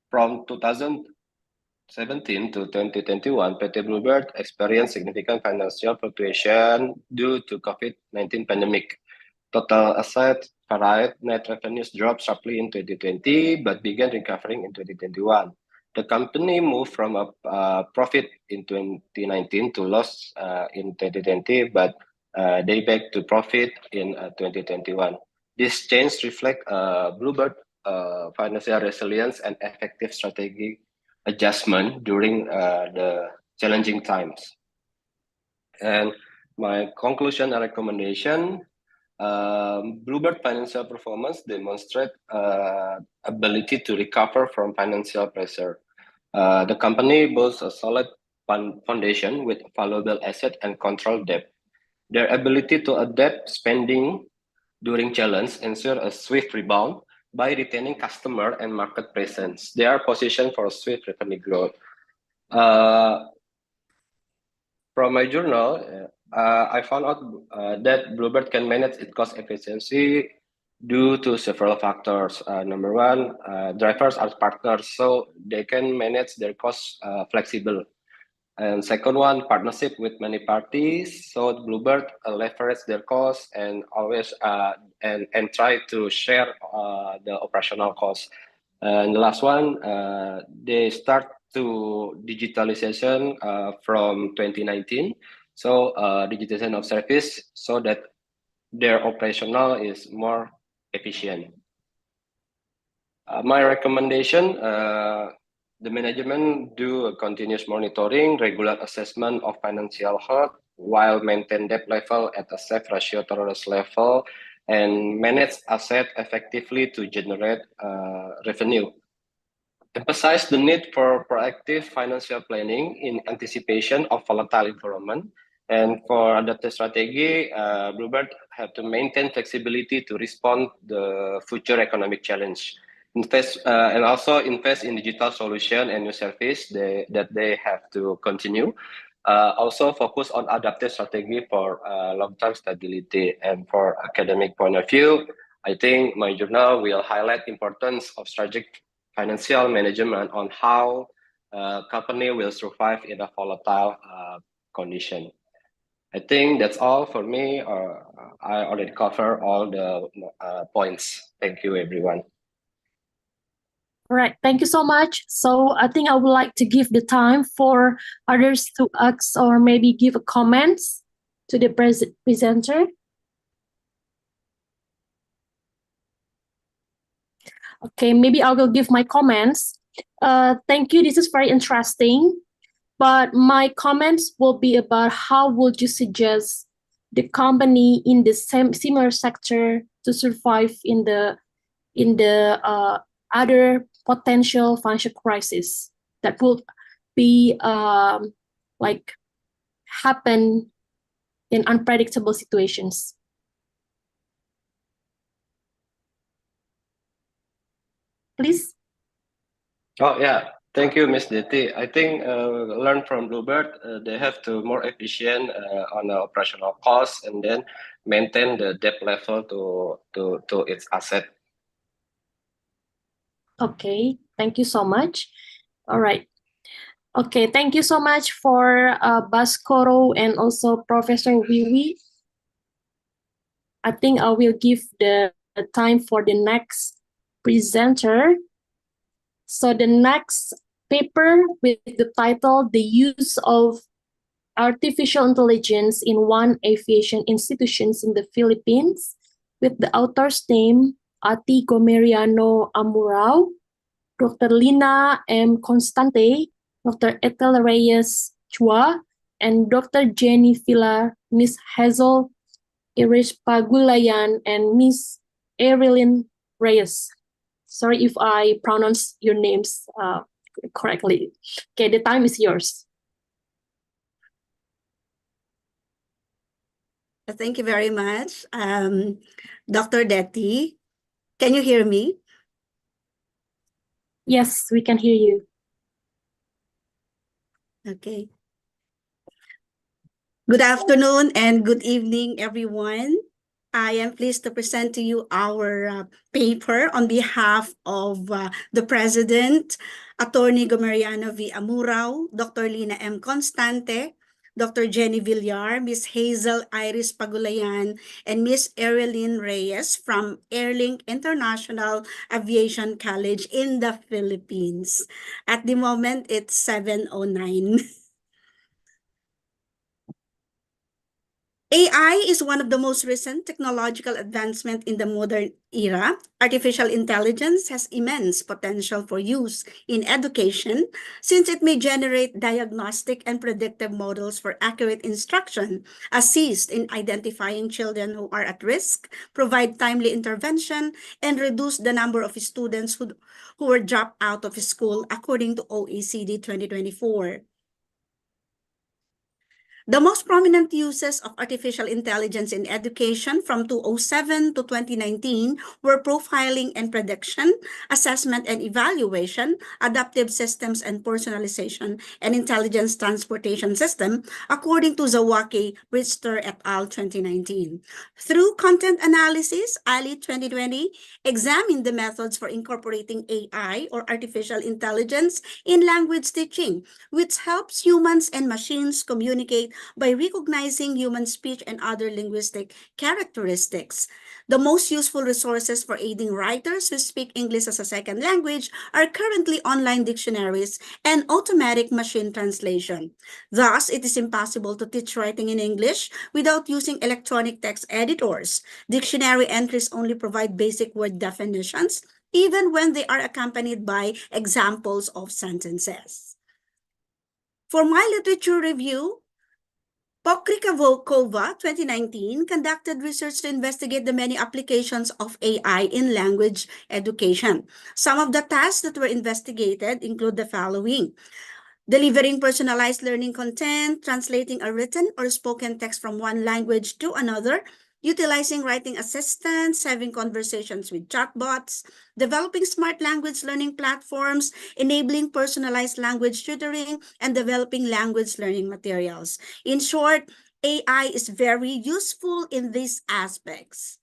from 2017 to 2021, PT Bluebird experienced significant financial fluctuation due to COVID-19 pandemic. Total assets varied, net revenues dropped sharply in 2020, but began recovering in 2021. The company moved from a profit in 2019 to loss in 2020, but they back to profit in 2021. This change reflects Bluebird financial resilience and effective strategy adjustment during the challenging times. And my conclusion and recommendation, Bluebird financial performance demonstrate ability to recover from financial pressure. The company boasts a solid foundation with valuable asset and controlled debt. Their ability to adapt spending during challenge ensure a swift rebound by retaining customer and market presence. They are positioned for swift revenue growth. From my journal, I found out that Bluebird can manage its cost efficiency due to several factors. Number one, drivers are partners, so they can manage their costs flexible. And second one, partnership with many parties, so Bluebird leverage their costs and always and try to share the operational costs. And the last one, they start to digitalization from 2019. So digitization of service so that their operational is more efficient. My recommendation, the management do a continuous monitoring, regular assessment of financial health while maintain debt level at a safe ratio tolerance level and manage asset effectively to generate revenue. Emphasize the need for proactive financial planning in anticipation of volatile environment. And for adaptive strategy, Bluebird have to maintain flexibility to respond the future economic challenge. Invest and also invest in digital solution and new service that they have to continue. Also focus on adaptive strategy for long-term stability. And for academic point of view, I think my journal will highlight importance of strategic financial management on how company will survive in a volatile condition. I think that's all for me. I already covered all the points. Thank you, everyone. All right, thank you so much. So I think I would like to give the time for others to ask or maybe give a comments to the presenter. Okay, maybe I will give my comments. Thank you, this is very interesting. But my comments will be about how would you suggest the company in the similar sector to survive in the other potential financial crisis that would be like happen in unpredictable situations. Please. Oh yeah, Thank you, Ms. Diti. I think learn from Bluebird, they have to more efficient on the operational costs and then maintain the debt level to its asset. Okay, thank you so much. All right. Okay, thank you so much for Baskoro and also Professor Wiwi. I think I will give the time for the next presenter. So the next paper with the title, The Use of Artificial Intelligence in One Aviation Institutions in the Philippines, with the author's name, Ati Gomeriano Amurao, Dr. Lina M. Constante, Dr. Ethel Reyes Chua, and Dr. Jenny Villa, Ms. Hazel Iris Pagulayan, and Ms. Erilyn Reyes. Sorry if I pronounce your names correctly. Okay, the time is yours. Thank you very much. Dr. Deti, can you hear me? Yes, we can hear you. Okay. Good afternoon and good evening, everyone. I am pleased to present to you our paper on behalf of the President, Attorney Gomeriano V. Amurao, Dr. Lina M. Constante, Dr. Jenny Villar, Ms. Hazel Iris Pagulayan, and Ms. Erilyn Reyes from Airlink International Aviation College in the Philippines. At the moment, it's 7:09. AI is one of the most recent technological advancements in the modern era. Artificial intelligence has immense potential for use in education since it may generate diagnostic and predictive models for accurate instruction, assist in identifying children who are at risk, provide timely intervention, and reduce the number of students who were dropped out of school according to OECD 2024. The most prominent uses of artificial intelligence in education from 2007 to 2019 were profiling and prediction, assessment and evaluation, adaptive systems and personalization, and intelligence transportation system, according to Zawacki, Richter et al. 2019. Through content analysis, Ali 2020 examined the methods for incorporating AI or artificial intelligence in language teaching, which helps humans and machines communicate by recognizing human speech and other linguistic characteristics. The most useful resources for aiding writers who speak English as a second language are currently online dictionaries and automatic machine translation. Thus, it is impossible to teach writing in English without using electronic text editors. Dictionary entries only provide basic word definitions, even when they are accompanied by examples of sentences. For my literature review, Pokrikova 2019 conducted research to investigate the many applications of AI in language education. Some of the tasks that were investigated include the following: delivering personalized learning content, translating a written or spoken text from one language to another, utilizing writing assistants, having conversations with chatbots, developing smart language learning platforms, enabling personalized language tutoring, and developing language learning materials. In short, AI is very useful in these aspects.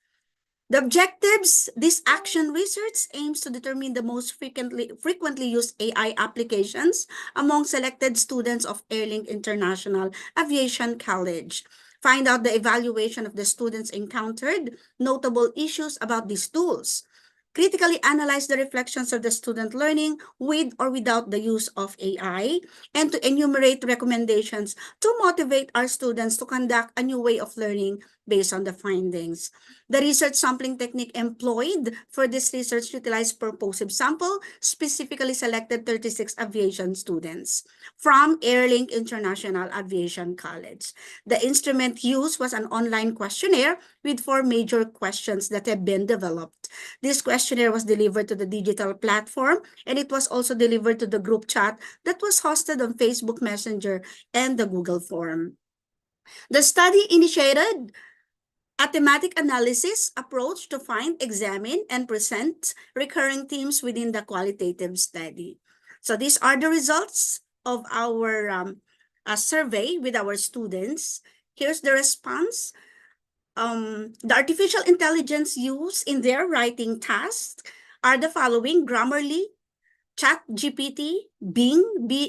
The objectives: this action research aims to determine the most frequently used AI applications among selected students of Airlink International Aviation College. Find out the evaluation of the students encountered, notable issues about these tools. Critically analyze the reflections of the student learning with or without the use of AI, and to enumerate recommendations to motivate our students to conduct a new way of learning based on the findings. The research sampling technique employed for this research utilized purposive sample, specifically selected 36 aviation students from Airlink International Aviation College. The instrument used was an online questionnaire with 4 major questions that have been developed. This questionnaire was delivered to the digital platform, and it was also delivered to the group chat that was hosted on Facebook Messenger and the Google Form. The study initiated a thematic analysis approach to find, examine, and present recurring themes within the qualitative study. So these are the results of our survey with our students. Here's the response. The artificial intelligence used in their writing tasks are the following: Grammarly, ChatGPT, Bing,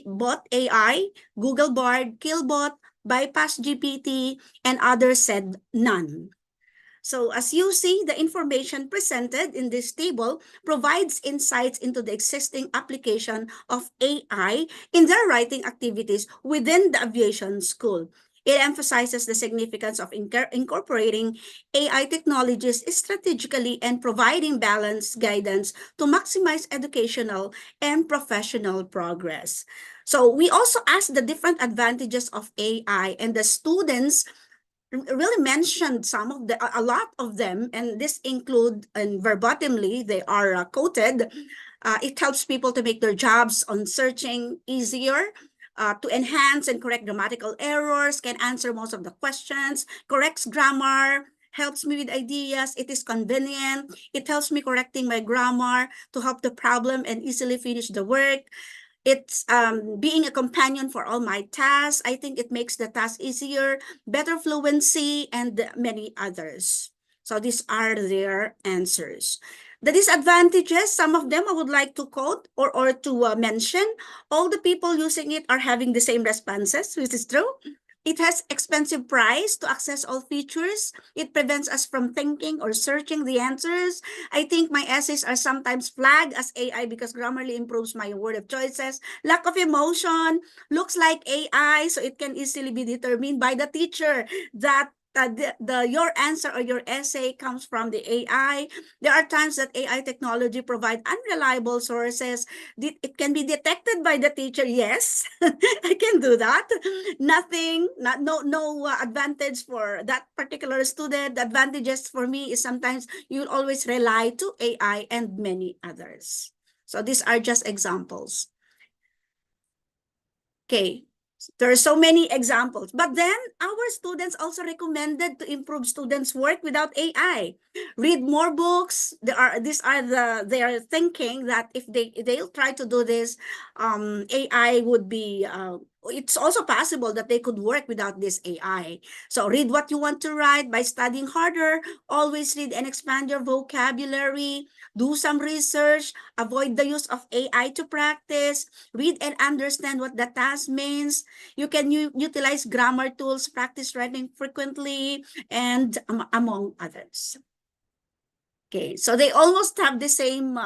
Bot AI, Google Bard, Killbot, Bypass GPT, and others said none. So as you see, the information presented in this table provides insights into the existing application of AI in their writing activities within the aviation school. It emphasizes the significance of incorporating AI technologies strategically and providing balanced guidance to maximize educational and professional progress. So we also asked the different advantages of AI, and the students really mentioned a lot of them, and this include, and verbatimly they are quoted. It helps people to make their jobs on searching easier, to enhance and correct grammatical errors, can answer most of the questions, corrects grammar, helps me with ideas, it is convenient, it helps me correcting my grammar to help the problem and easily finish the work. It's being a companion for all my tasks. I think it makes the task easier, better fluency, and many others. So these are their answers. The disadvantages, some of them I would like to quote or to mention. All the people using it are having the same responses, which is true. It has expensive price to access all features. It prevents us from thinking or searching the answers. I think my essays are sometimes flagged as AI because Grammarly improves my word of choices. Lack of emotion, looks like AI, so it can easily be determined by the teacher that your answer or your essay comes from the AI. There are times that AI technology provide unreliable sources. It can be detected by the teacher. Yes, I can do that. No advantage for that particular student. The advantages for me is sometimes you always rely to AI and many others. So these are just examples. Okay. There are so many examples, but then our students also recommended to improve students' work without AI. Read more books. They are thinking that if they'll try to do this, AI would be. It's also possible that they could work without this AI. So read what you want to write by studying harder. Always read and expand your vocabulary. Do some research. Avoid the use of AI to practice. Read and understand what the task means. You can utilize grammar tools, practice writing frequently, and among others. Okay, so they almost have the same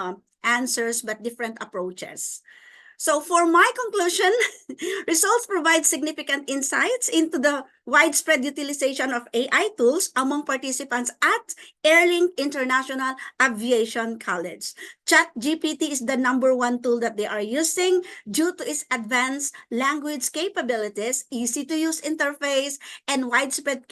answers, but different approaches. So for my conclusion, results provide significant insights into the widespread utilization of AI tools among participants at Airlink International Aviation College. ChatGPT is the #1 tool that they are using due to its advanced language capabilities, easy-to-use interface, and widespread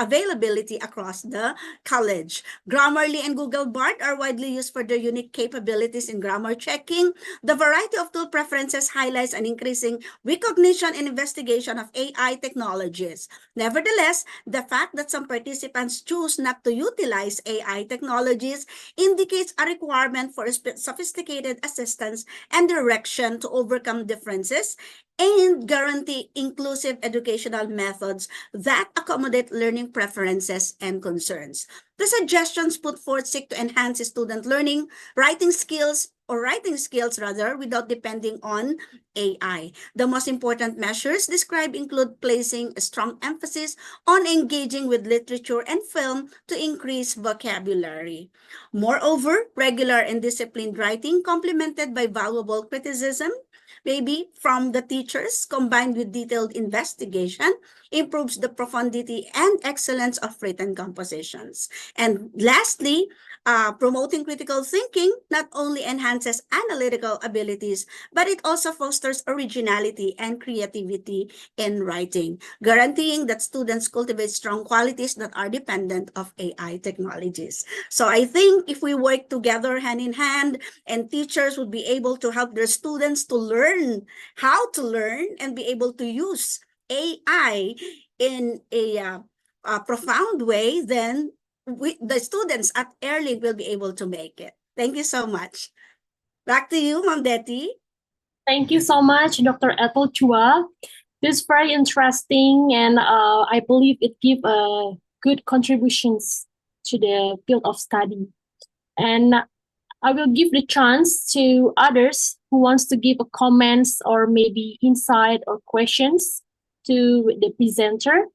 availability across the college. Grammarly and Google Bard are widely used for their unique capabilities in grammar checking. The variety of tool preferences highlights an increasing recognition and investigation of AI technologies. Nevertheless, the fact that some participants choose not to utilize AI technologies indicates a requirement for sophisticated assistance and direction to overcome differences and guarantee inclusive educational methods that accommodate learning preferences and concerns. The suggestions put forth seek to enhance student learning, writing skills without depending on AI. The most important measures described include placing a strong emphasis on engaging with literature and film to increase vocabulary. Moreover, regular and disciplined writing complemented by valuable criticism, maybe from the teachers, combined with detailed investigation, improves the profundity and excellence of written compositions. And lastly, promoting critical thinking not only enhances analytical abilities, but it also fosters originality and creativity in writing, guaranteeing that students cultivate strong qualities that are dependent of AI technologies. So I think if we work together hand in hand, and teachers would be able to help their students to learn how to learn and be able to use AI in a profound way, then the students at Airlink will be able to make it. Thank you so much. Back to you, Ma'am Betty. Thank you so much, Dr. Ethel Chua. This is very interesting, and I believe it gives good contributions to the field of study. And I will give the chance to others who wants to give a comments or maybe insight or questions to the presenter.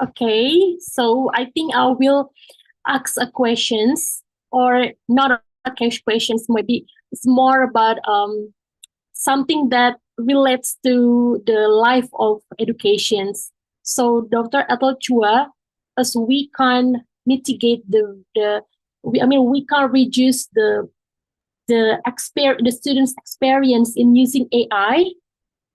Okay, so I think I will ask a questions, or not a questions, maybe it's more about something that relates to the life of educations. So Dr. Ethel Chua, as we can mitigate we can reduce the students' experience in using AI.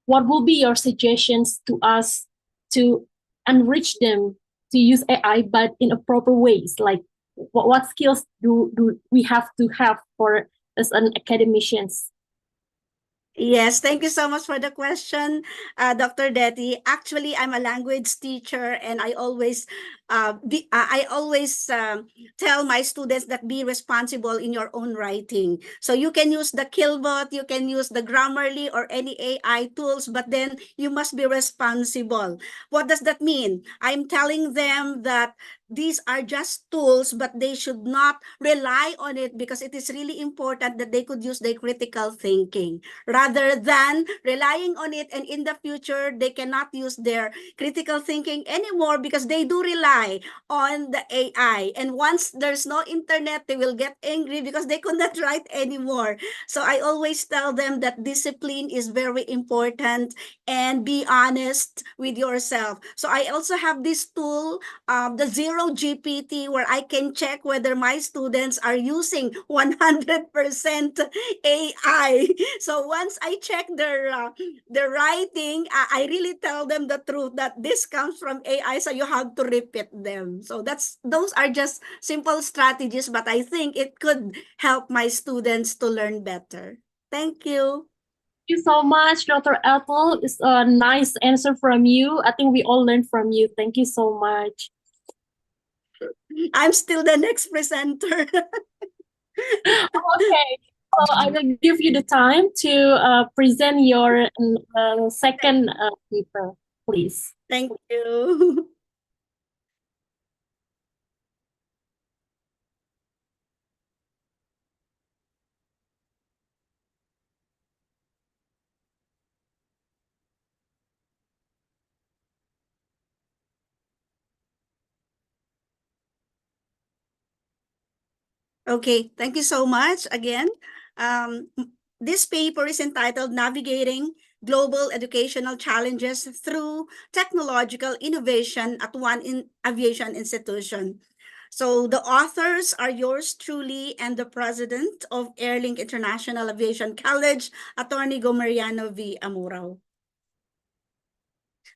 What will be your suggestions to us to enrich them to use AI, but in a proper ways? Like what skills do we have to have for as an academicians? Yes, thank you so much for the question, Dr. Detti. Actually, I'm a language teacher, and I always tell my students that be responsible in your own writing. So you can use the Killbot, you can use the Grammarly or any AI tools, but then you must be responsible. What does that mean? I'm telling them that these are just tools, but they should not rely on it, because it is really important that they could use their critical thinking rather than relying on it, and in the future they cannot use their critical thinking anymore because they do rely on the AI. And once there's no internet, they will get angry because they could not write anymore. So I always tell them that discipline is very important, and be honest with yourself. So I also have this tool, the Zero GPT, where I can check whether my students are using 100% AI. So once I check their writing, I really tell them the truth that this comes from AI, so you have to repeat them. So those are just simple strategies, but I think it could help my students to learn better. Thank you. Thank you so much, Dr. Ethel. It's a nice answer from you. I think we all learned from you. Thank you so much. I'm still the next presenter. Okay, so I will give you the time to present your second paper, please. Thank you. Okay, thank you so much again. This paper is entitled Navigating Global Educational Challenges Through Technological Innovation at One Aviation Institution. So the authors are yours truly and the president of Airlink International Aviation College, Attorney Gomariano V. Amurao.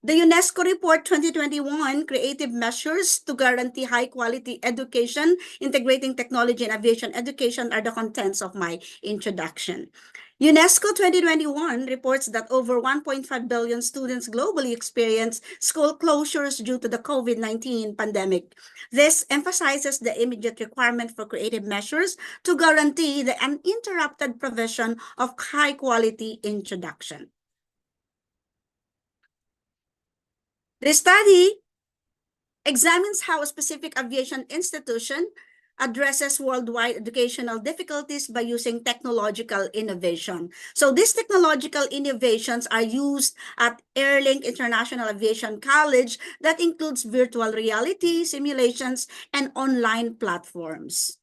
The UNESCO Report 2021, Creative Measures to Guarantee High-Quality Education, Integrating Technology and Aviation Education, are the contents of my introduction. UNESCO 2021 reports that over 1.5 billion students globally experience school closures due to the COVID-19 pandemic. This emphasizes the immediate requirement for creative measures to guarantee the uninterrupted provision of high-quality instruction. The study examines how a specific aviation institution addresses worldwide educational difficulties by using technological innovation. So these technological innovations are used at Airlink International Aviation College that includes virtual reality, simulations, and online platforms.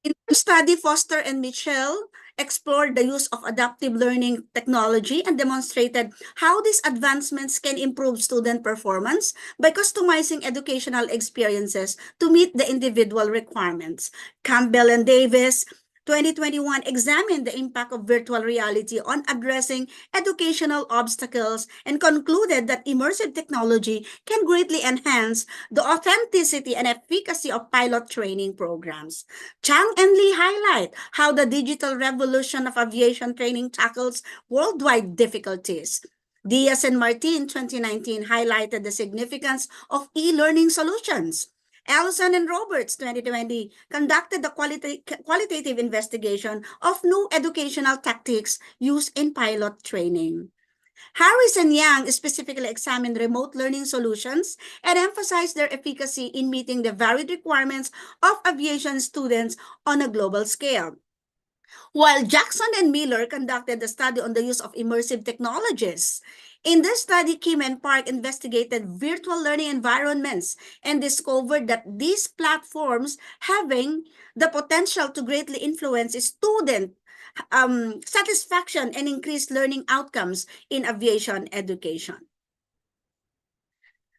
In the study, Foster and Mitchell explored the use of adaptive learning technology and demonstrated how these advancements can improve student performance by customizing educational experiences to meet the individual requirements. Campbell and Davis 2021 examined the impact of virtual reality on addressing educational obstacles and concluded that immersive technology can greatly enhance the authenticity and efficacy of pilot training programs. Chang and Lee highlight how the digital revolution of aviation training tackles worldwide difficulties. Diaz and Martin 2019 highlighted the significance of e-learning solutions. Ellison and Roberts 2020 conducted the qualitative investigation of new educational tactics used in pilot training. Harris and Yang specifically examined remote learning solutions and emphasized their efficacy in meeting the varied requirements of aviation students on a global scale. While Jackson and Miller conducted a study on the use of immersive technologies. In this study, Kim and Park investigated virtual learning environments and discovered that these platforms having the potential to greatly influence student satisfaction and increase learning outcomes in aviation education.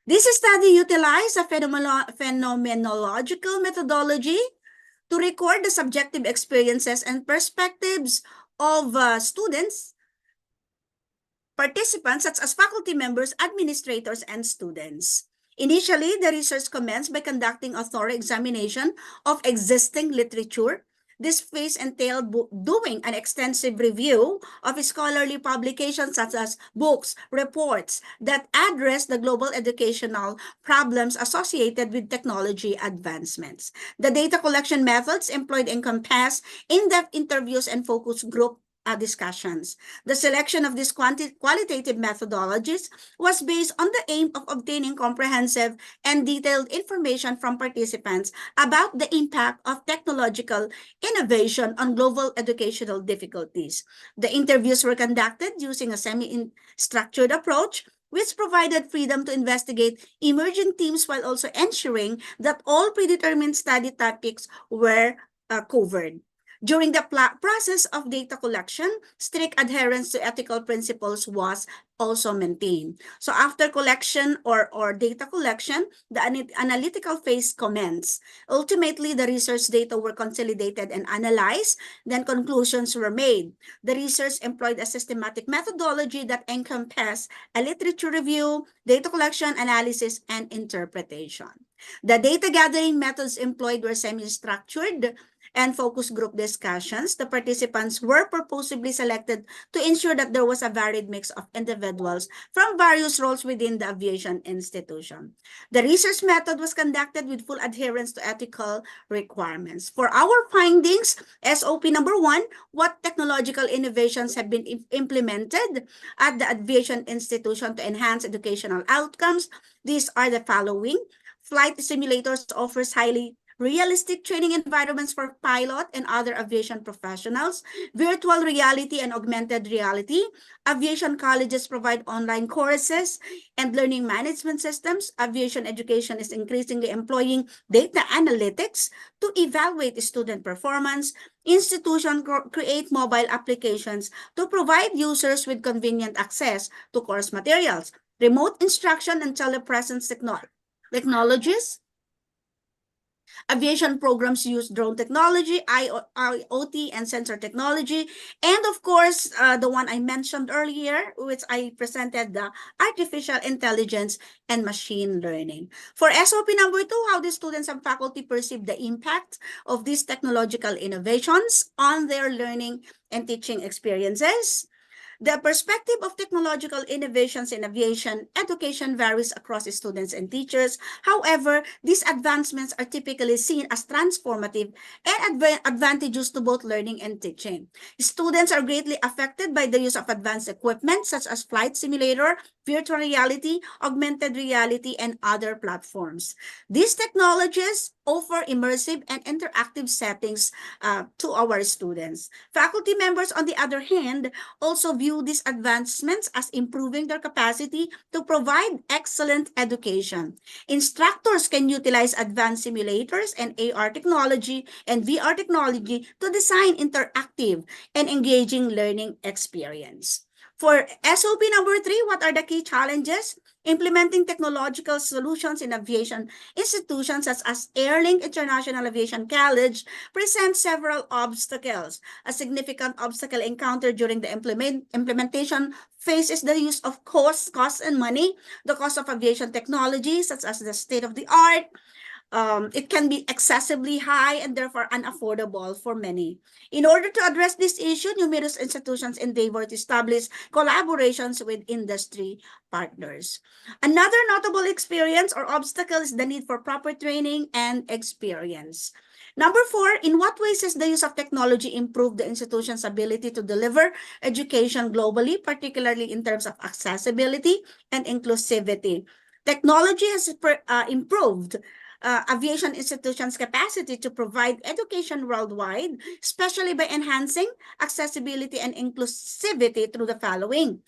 This study utilized a phenomenological methodology to record the subjective experiences and perspectives of students, participants such as faculty members, administrators, and students. Initially, the research commenced by conducting a thorough examination of existing literature. This phase entailed doing an extensive review of scholarly publications such as books, reports that address the global educational problems associated with technology advancements. The data collection methods employed encompass in-depth interviews and focus group discussions. The selection of these qualitative methodologies was based on the aim of obtaining comprehensive and detailed information from participants about the impact of technological innovation on global educational difficulties. The interviews were conducted using a semi-structured approach, which provided freedom to investigate emerging themes while also ensuring that all predetermined study topics were covered. During the process of data collection, strict adherence to ethical principles was also maintained. So after collection or data collection, the analytical phase commenced. Ultimately, the research data were consolidated and analyzed, then conclusions were made. The research employed a systematic methodology that encompassed a literature review, data collection, analysis, and interpretation. The data gathering methods employed were semi-structured and focus group discussions. The participants were purposefully selected to ensure that there was a varied mix of individuals from various roles within the aviation institution. The research method was conducted with full adherence to ethical requirements. For our findings, SOP number 1, what technological innovations have been implemented at the aviation institution to enhance educational outcomes? These are the following. Flight simulators offers highly realistic training environments for pilot and other aviation professionals, virtual reality and augmented reality. Aviation colleges provide online courses and learning management systems. Aviation education is increasingly employing data analytics to evaluate student performance. Institutions create mobile applications to provide users with convenient access to course materials. Remote instruction and telepresence technologies. Aviation programs use drone technology, IoT, and sensor technology. And of course, the one I mentioned earlier, which I presented, the artificial intelligence and machine learning. For SOP number 2, how the students and faculty perceive the impact of these technological innovations on their learning and teaching experiences. The perspective of technological innovations in aviation education varies across students and teachers. However, these advancements are typically seen as transformative and advantageous to both learning and teaching. Students are greatly affected by the use of advanced equipment such as flight simulator, virtual reality, augmented reality, and other platforms. These technologies offer immersive and interactive settings to our students. Faculty members, on the other hand, also view these advancements as improving their capacity to provide excellent education. Instructors can utilize advanced simulators and AR technology and VR technology to design interactive and engaging learning experience. For SOP number 3, what are the key challenges? Implementing technological solutions in aviation institutions such as Airlink International Aviation College presents several obstacles. A significant obstacle encountered during the implementation phase is the use of cost and money, the cost of aviation technology such as the state-of-the-art, it can be excessively high and therefore unaffordable for many. In order to address this issue, numerous institutions endeavor to establish collaborations with industry partners. Another notable experience or obstacle is the need for proper training and experience. Number 4, in what ways has the use of technology improved the institution's ability to deliver education globally, particularly in terms of accessibility and inclusivity? Technology has improved aviation institutions' capacity to provide education worldwide, especially by enhancing accessibility and inclusivity through the following.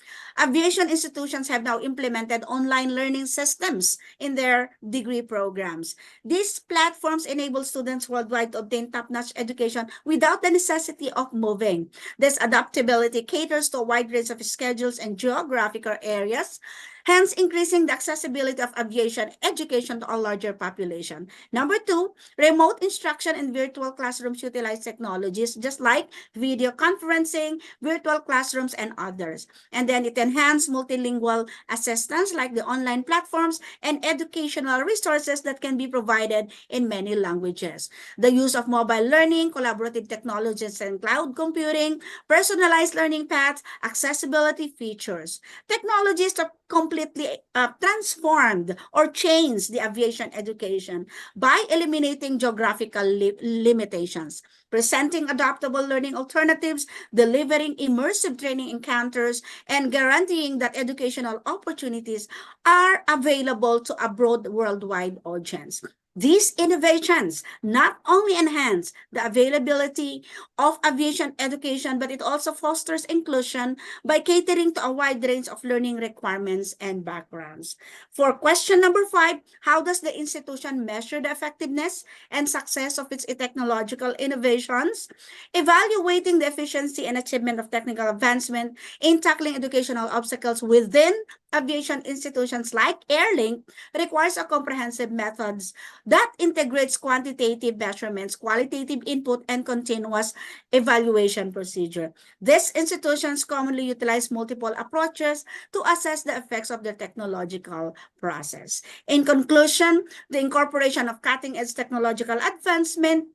Aviation institutions have now implemented online learning systems in their degree programs. These platforms enable students worldwide to obtain top-notch education without the necessity of moving. This adaptability caters to a wide range of schedules and geographical areas, hence increasing the accessibility of aviation education to a larger population. Number 2, remote instruction and virtual classrooms utilize technologies just like video conferencing, virtual classrooms, and others. And then it enhances multilingual assistance like the online platforms and educational resources that can be provided in many languages. The use of mobile learning, collaborative technologies, and cloud computing, personalized learning paths, accessibility features. Technologies that completely transformed or changed the aviation education by eliminating geographical limitations, presenting adaptable learning alternatives, delivering immersive training encounters, and guaranteeing that educational opportunities are available to a broad worldwide audience. These innovations not only enhance the availability of aviation education, but it also fosters inclusion by catering to a wide range of learning requirements and backgrounds. For question number 5, how does the institution measure the effectiveness and success of its technological innovations? Evaluating the efficiency and achievement of technical advancement in tackling educational obstacles within aviation institutions like Airlink requires a comprehensive methods that integrates quantitative measurements, qualitative input, and continuous evaluation procedure. These institutions commonly utilize multiple approaches to assess the effects of their technological process. In conclusion, the incorporation of cutting-edge technological advancement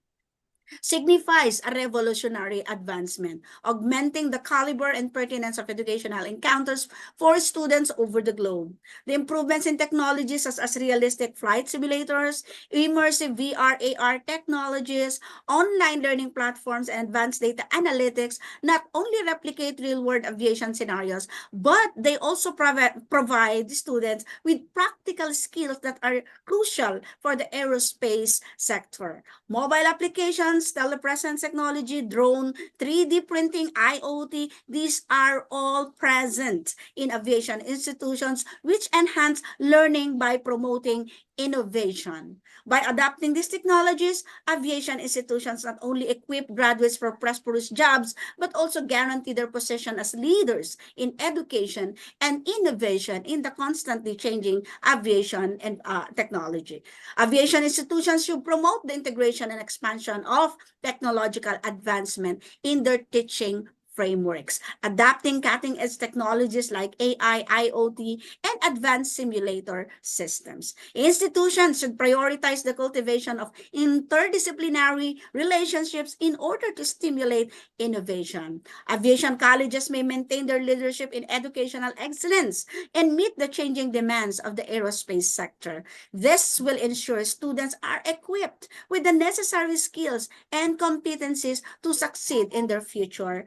signifies a revolutionary advancement, augmenting the caliber and pertinence of educational encounters for students over the globe. The improvements in technologies such as realistic flight simulators, immersive VR, AR technologies, online learning platforms, and advanced data analytics not only replicate real-world aviation scenarios, but they also provide students with practical skills that are crucial for the aerospace sector. Mobile applications, telepresence technology, drone, 3D printing, IoT, these are all present in aviation institutions, which enhance learning by promoting innovation. By adopting these technologies, aviation institutions not only equip graduates for prosperous jobs, but also guarantee their position as leaders in education and innovation in the constantly changing aviation and technology. Aviation institutions should promote the integration and expansion of technological advancement in their teaching frameworks, adapting cutting-edge technologies like AI, IoT, and advanced simulator systems. Institutions should prioritize the cultivation of interdisciplinary relationships in order to stimulate innovation. Aviation colleges may maintain their leadership in educational excellence and meet the changing demands of the aerospace sector. This will ensure students are equipped with the necessary skills and competencies to succeed in their future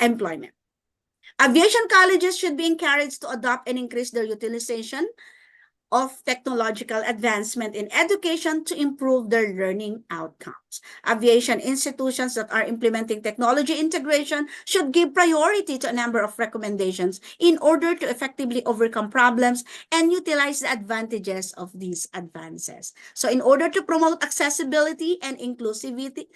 employment. Aviation colleges should be encouraged to adopt and increase their utilization of technological advancement in education to improve their learning outcomes. Aviation institutions that are implementing technology integration should give priority to a number of recommendations in order to effectively overcome problems and utilize the advantages of these advances. So in order to promote accessibility and inclusivity,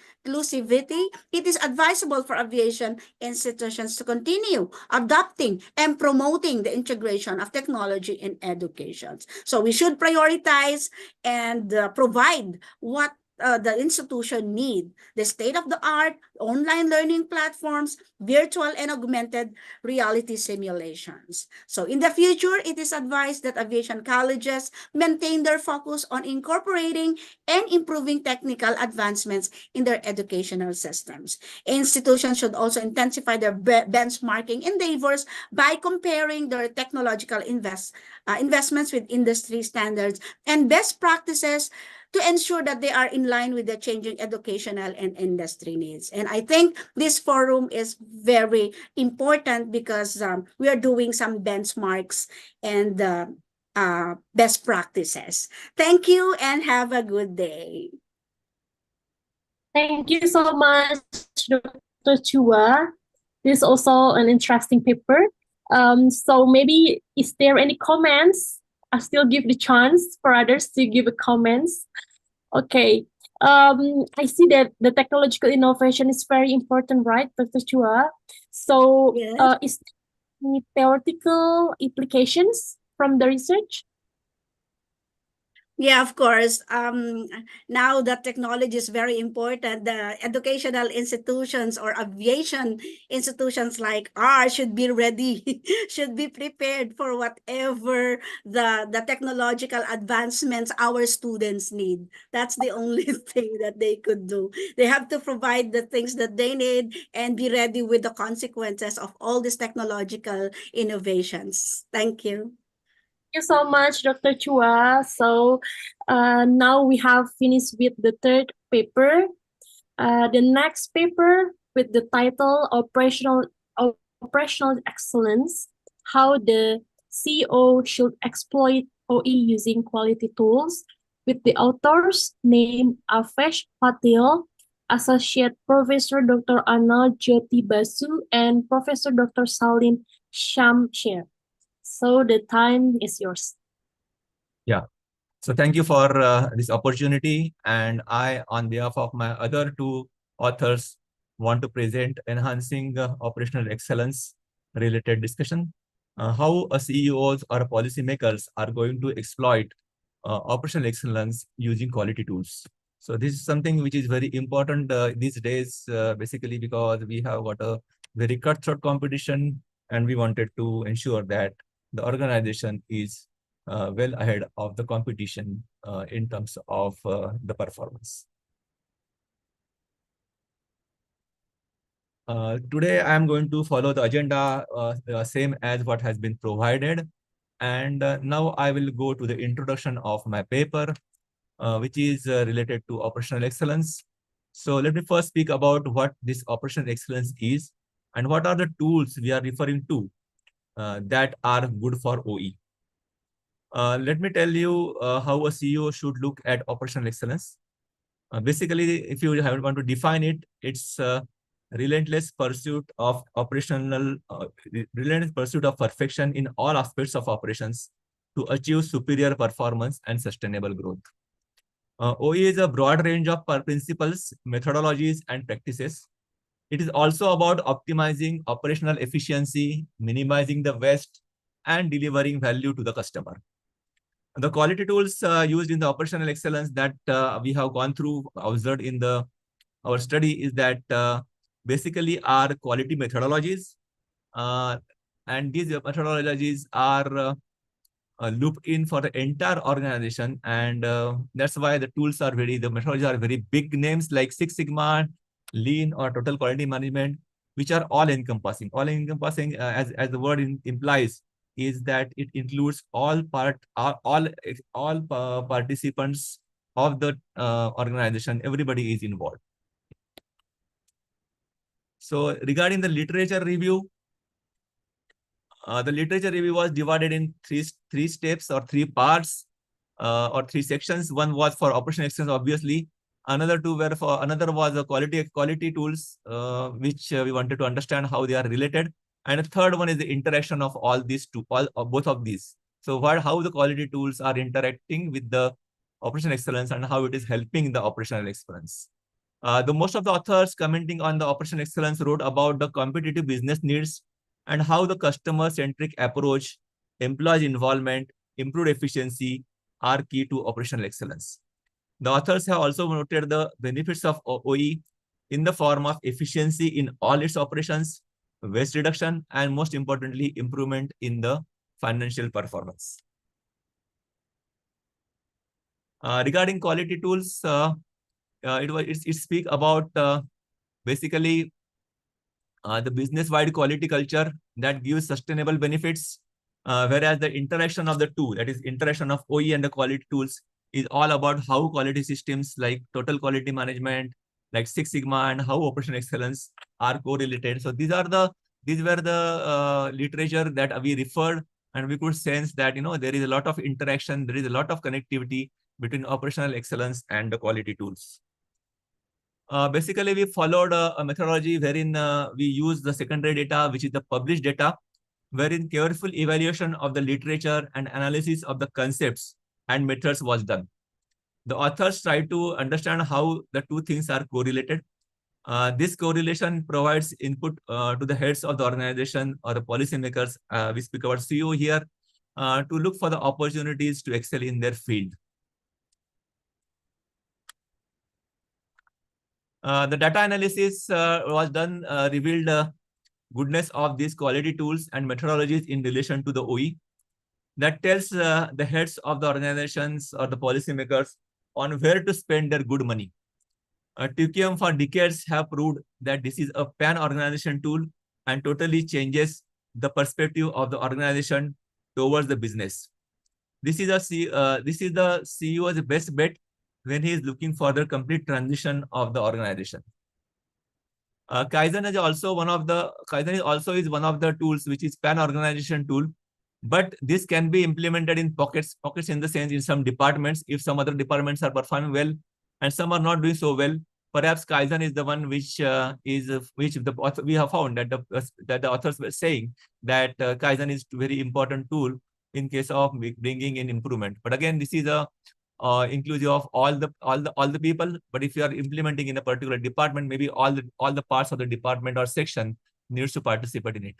it is advisable for aviation institutions to continue adopting and promoting the integration of technology in education. So we should prioritize and provide what the institution need: the state-of-the-art online learning platforms, virtual and augmented reality simulations. So in the future, it is advised that aviation colleges maintain their focus on incorporating and improving technical advancements in their educational systems. Institutions should also intensify their benchmarking endeavors by comparing their technological investments with industry standards and best practices to ensure that they are in line with the changing educational and industry needs. And I think this forum is very important because we are doing some benchmarks and best practices. Thank you and have a good day. Thank you so much, Dr. Chua. This is also an interesting paper. So maybe, is there any comments? I still give the chance for others to give a comments. Okay. I see that the technological innovation is very important, right, Dr. Chua? So Yes. is there any theoretical implications from the research? Yeah, of course. Now that technology is very important, the educational institutions or aviation institutions like ours should be ready, should be prepared for whatever the technological advancements our students need. That's the only thing that they could do. They have to provide the things that they need and be ready with the consequences of all these technological innovations. Thank you. Thank you so much, Dr. Chua. So now we have finished with the third paper. The next paper with the title Operational Excellence, How the CEO Should Exploit OE Using Quality Tools, with the authors named Avesh Patil, Associate Professor Dr. Anal Jyoti Basu, and Professor Dr. Salim Shamsher. So the time is yours. Yeah. So thank you for this opportunity. And I, on behalf of my other two authors, want to present enhancing operational excellence related discussion. How CEOs or policymakers are going to exploit operational excellence using quality tools. So this is something which is very important these days, basically because we have got a very cutthroat competition, and we wanted to ensure that the organization is well ahead of the competition in terms of the performance. Today, I am going to follow the agenda same as what has been provided. And now I will go to the introduction of my paper, which is related to operational excellence. So let me first speak about what this operational excellence is and what are the tools we are referring to that are good for OE. Let me tell you how a CEO should look at operational excellence. Basically, if you want to define it, it's relentless pursuit of relentless pursuit of perfection in all aspects of operations to achieve superior performance and sustainable growth. OE is a broad range of principles, methodologies, and practices. It is also about optimizing operational efficiency, minimizing the waste, and delivering value to the customer. The quality tools used in the operational excellence that we have gone through, observed in our study is that basically are quality methodologies. And these methodologies are looped in for the entire organization. And that's why the tools are the methodologies are very big names like Six Sigma, Lean, or Total Quality Management, which are all encompassing. All encompassing, as the word implies, is that it includes all participants of the organization. Everybody is involved. So regarding the literature review, the literature review was divided in three steps or three parts or three sections. One was for operational excellence, obviously. Another was the quality tools, which we wanted to understand how they are related. And the third one is the interaction of all these two, both of these. So how the quality tools are interacting with the operational excellence and how it is helping the operational excellence. The most of the authors commenting on the operational excellence wrote about the competitive business needs and how the customer-centric approach, employee involvement, improved efficiency are key to operational excellence. The authors have also noted the benefits of OE in the form of efficiency in all its operations, waste reduction, and most importantly, improvement in the financial performance. Regarding quality tools, it speak about basically the business-wide quality culture that gives sustainable benefits, whereas the interaction of the two, that is interaction of OE and the quality tools, is all about how quality systems like total quality management, like Six Sigma, and how operational excellence are correlated. So these were the literature that we referred, and we could sense that there is a lot of interaction, there is a lot of connectivity between operational excellence and the quality tools. Basically, we followed a methodology wherein we use the secondary data, which is the published data, wherein careful evaluation of the literature and analysis of the concepts and methods was done. The authors tried to understand how the two things are correlated. This correlation provides input to the heads of the organization or the policymakers, we speak about CEO here, to look for the opportunities to excel in their field. The data analysis was done, revealed goodness of these quality tools and methodologies in relation to the OE. That tells the heads of the organizations or the policymakers on where to spend their good money. TQM for decades have proved that this is a pan-organization tool and totally changes the perspective of the organization towards the business. This is the CEO's best bet when he is looking for the complete transition of the organization. Kaizen is also one of the tools which is pan-organization tool, but this can be implemented in pockets in the sense in some departments. If some other departments are performing well and some are not doing so well, perhaps Kaizen is the one which we have found that the authors were saying that Kaizen is a very important tool in case of bringing in improvement. But again, this is a inclusive of all the people. But if you are implementing in a particular department, maybe all the parts of the department or section needs to participate in it.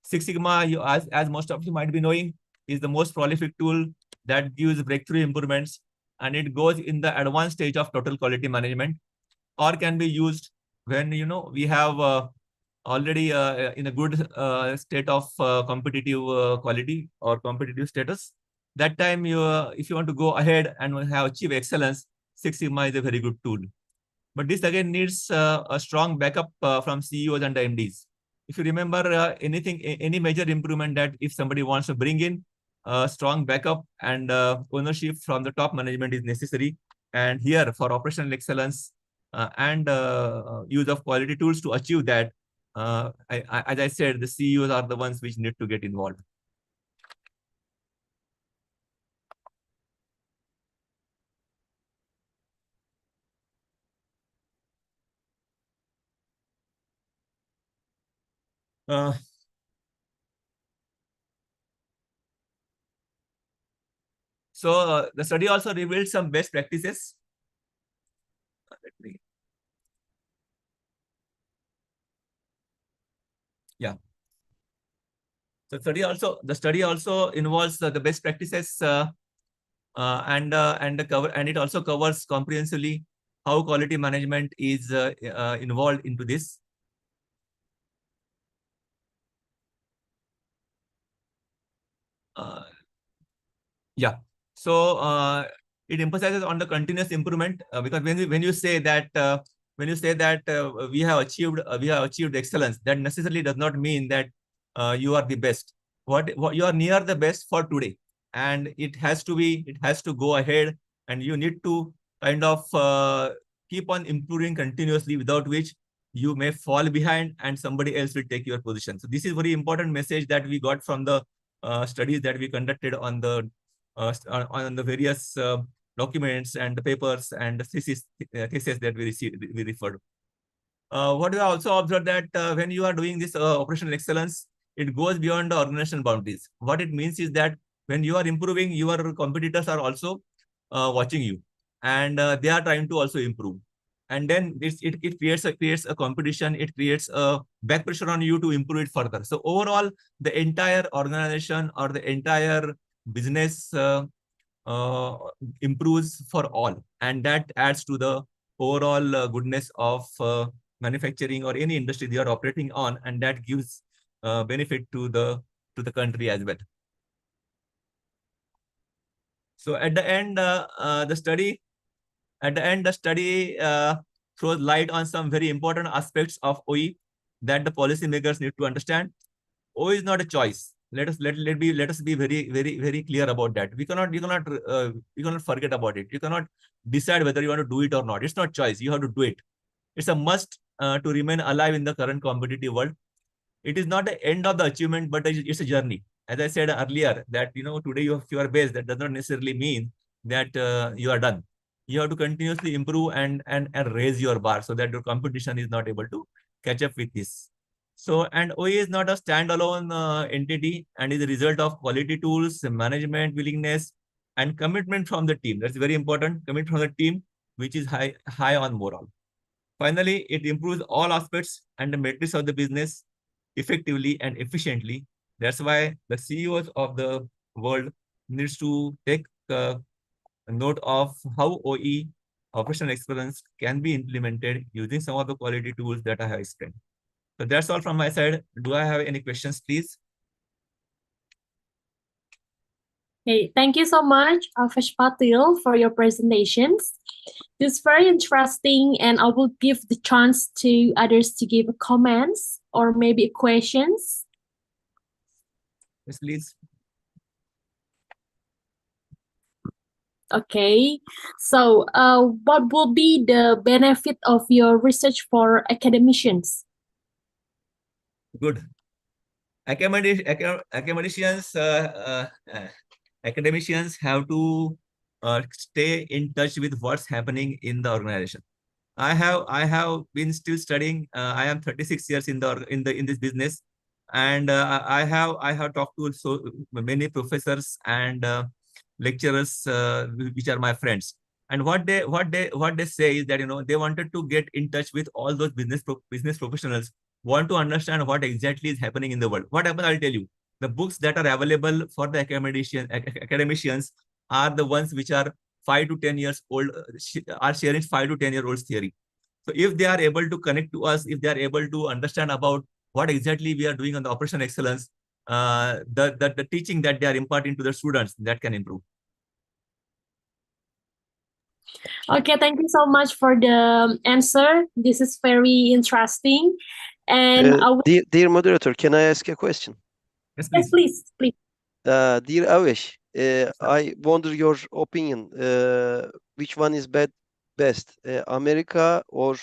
Six Sigma, as most of you might be knowing, is the most prolific tool that gives breakthrough improvements, and it goes in the advanced stage of total quality management, or can be used when we have already in a good state of competitive quality or competitive status. That time, if you want to go ahead and have achieve excellence, Six Sigma is a very good tool. But this again needs a strong backup from CEOs and the MDs. If you remember any major improvement that if somebody wants to bring in, strong backup and ownership from the top management is necessary. And here for operational excellence and use of quality tools to achieve that, as I said, the CEOs are the ones which need to get involved. So the study also revealed some best practices. Yeah. So the study also involves the best practices and it also covers comprehensively how quality management is involved into this. Yeah. So it emphasizes on the continuous improvement because when you say that we have achieved excellence, that necessarily does not mean that you are the best. What you are near the best for today, and it has to go ahead, and you need to kind of keep on improving continuously, without which you may fall behind and somebody else will take your position. So this is very important message that we got from the studies that we conducted on the various documents and the papers and the thesis that we referred. What we also observed that when you are doing this operational excellence, it goes beyond the organizational boundaries. What it means is that when you are improving, your competitors are also watching you, and they are trying to also improve. And then it creates a competition. It creates a back pressure on you to improve it further. So overall, the entire organization or the entire business improves for all, and that adds to the overall goodness of manufacturing or any industry they are operating on, and that gives benefit to the country as well. So at the end, the study throws light on some very important aspects of OE that the policymakers need to understand. OE is not a choice. Let us be very clear about that. We cannot forget about it. You cannot decide whether you want to do it or not. It's not choice. You have to do it. It's a must to remain alive in the current competitive world. It is not the end of the achievement, but it's a journey. As I said earlier, that today you are best, that does not necessarily mean that you are done. You have to continuously improve and raise your bar so that your competition is not able to catch up with this. So, and OE is not a standalone entity and is a result of quality tools, management, willingness, and commitment from the team. That's very important. Commitment from the team, which is high on morale. Finally, it improves all aspects and the metrics of the business effectively and efficiently. That's why the CEOs of the world needs to take a note of how OE, operational excellence, can be implemented using some of the quality tools that I have explained. So that's all from my side. Do I have any questions, please? Okay, thank you so much, Alfesh Patil, for your presentations. It's very interesting, and I will give the chance to others to give comments or maybe questions. Yes, please. Okay, so what will be the benefit of your research for academicians? Good. Academicians have to stay in touch with what's happening in the organization. I have been still studying. I am 36 years in this business, and I have talked to so many professors and lecturers which are my friends. And what they say is that they wanted to get in touch with all those business professionals, want to understand what exactly is happening in the world. What happens, I'll tell you. The books that are available for the academicians are the ones which are 5 to 10 years old, are sharing 5 to 10 year olds theory. So if they are able to connect to us, if they are able to understand about what exactly we are doing on the operational excellence, the teaching that they are imparting to the students, that can improve. Okay, thank you so much for the answer. This is very interesting. And dear moderator, can I ask a question? Yes, please. Dear Avesh, I wonder your opinion. Which one is best, America or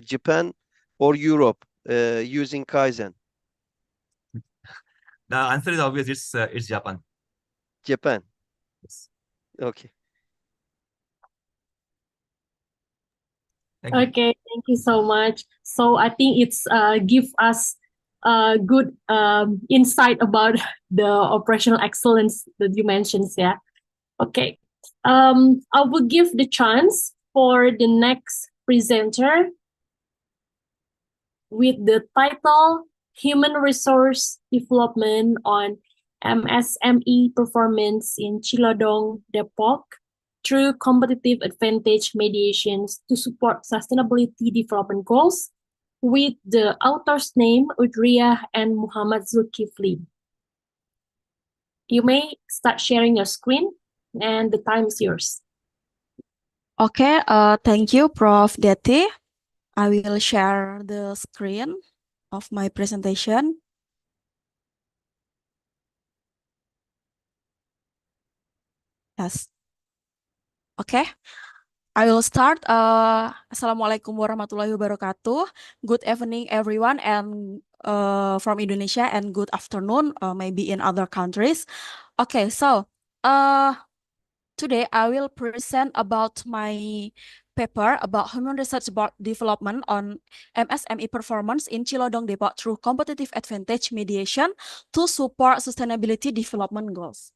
Japan or Europe using Kaizen? The answer is obvious. It's Japan. Japan. Yes. Okay. Okay, thank you so much. So I think it's give us a good insight about the operational excellence that you mentioned. Yeah. Okay. I will give the chance for the next presenter with the title Human Resource Development on MSME Performance in Cilodong, Depok, through competitive advantage mediations to support sustainability development goals, with the author's name Udriyah and Muhammad Zulkifli. You may start sharing your screen, and the time is yours. Okay, thank you, Prof. Deti. I will share the screen of my presentation. Yes. Okay, I will start. Assalamualaikum warahmatullahi wabarakatuh. Good evening, everyone, and from Indonesia, and good afternoon, maybe in other countries. Okay, so today I will present about my paper about human research development on MSME performance in Cilodong Depok through competitive advantage mediation to support sustainability development goals.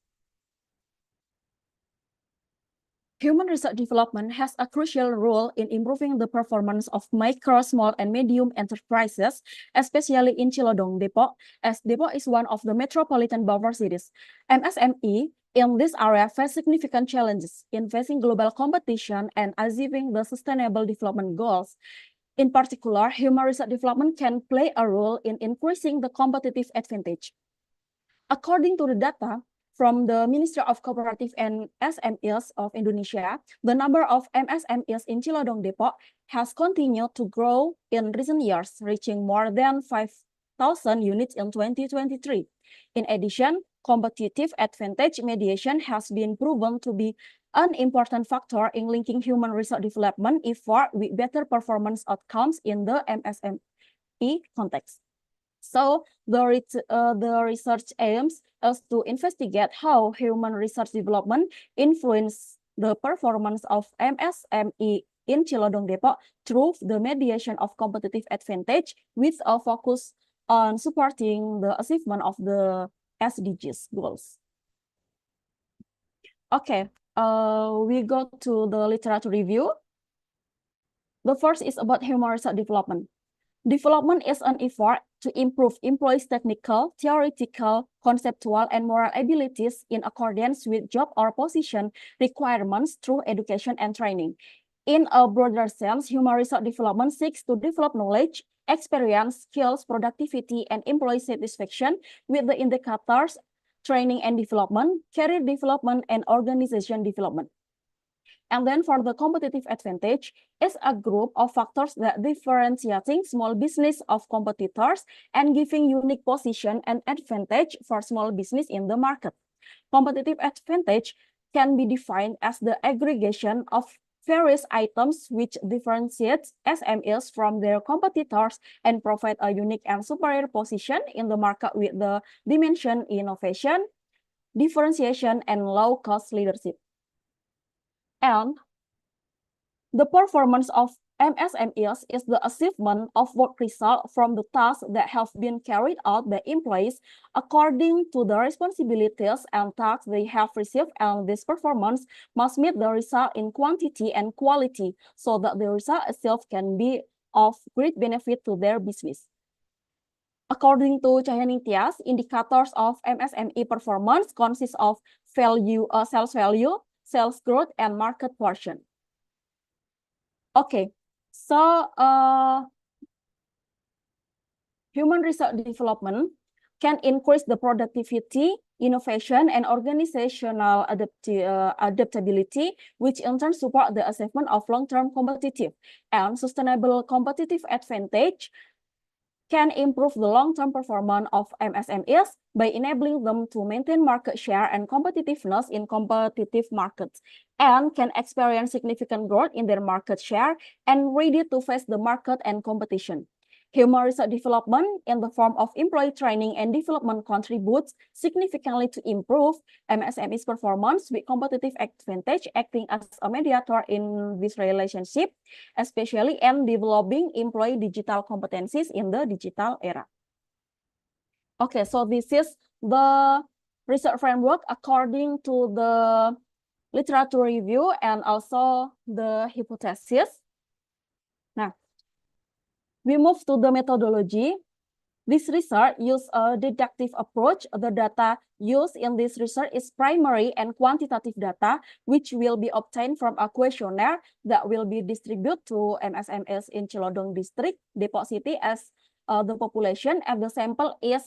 Human research development has a crucial role in improving the performance of micro, small, and medium enterprises, especially in Cilodong Depok, as Depok is one of the metropolitan buffer cities. MSME in this area face significant challenges in facing global competition and achieving the sustainable development goals. In particular, human resource development can play a role in increasing the competitive advantage. According to the data from the Ministry of Cooperative and SMEs of Indonesia, the number of MSMEs in Cilodong Depok has continued to grow in recent years, reaching more than 5,000 units in 2023. In addition, competitive advantage mediation has been proven to be an important factor in linking human resource development effort with better performance outcomes in the MSME context. So the research aims us to investigate how human resource development influence the performance of MSME in Cilodong Depok through the mediation of competitive advantage with a focus on supporting the achievement of the SDGs goals. Okay, we go to the literature review. The first is about human resource development. Development is an effort to improve employees' technical, theoretical, conceptual, and moral abilities in accordance with job or position requirements through education and training. In a broader sense, human resource development seeks to develop knowledge, experience, skills, productivity, and employee satisfaction with the indicators training and development, career development, and organization development. And then for the competitive advantage is a group of factors that differentiating small business of competitors and giving unique position and advantage for small business in the market. Competitive advantage can be defined as the aggregation of various items which differentiates SMEs from their competitors and provide a unique and superior position in the market with the dimension innovation, differentiation, and low-cost leadership. And the performance of MSMEs is the achievement of work result from the tasks that have been carried out by employees according to the responsibilities and tasks they have received, and this performance must meet the result in quantity and quality so that the result itself can be of great benefit to their business. According to Cahyaning Tias, indicators of MSME performance consist of sales value, sales growth, and market portion. Okay, so human resource development can increase the productivity, innovation, and organizational adaptability, which in turn support the achievement of long-term competitive and sustainable competitive advantage, can improve the long-term performance of MSMEs by enabling them to maintain market share and competitiveness in competitive markets, and can experience significant growth in their market share and ready to face the market and competition. Human resource development in the form of employee training and development contributes significantly to improve MSMEs' performance with competitive advantage, acting as a mediator in this relationship, especially in developing employee digital competencies in the digital era. Okay, so this is the research framework according to the literature review and also the hypothesis. Now, we move to the methodology. This research uses a deductive approach. The data used in this research is primary and quantitative data, which will be obtained from a questionnaire that will be distributed to MSMEs in Cilodong District, Depok City, as the population, and the sample is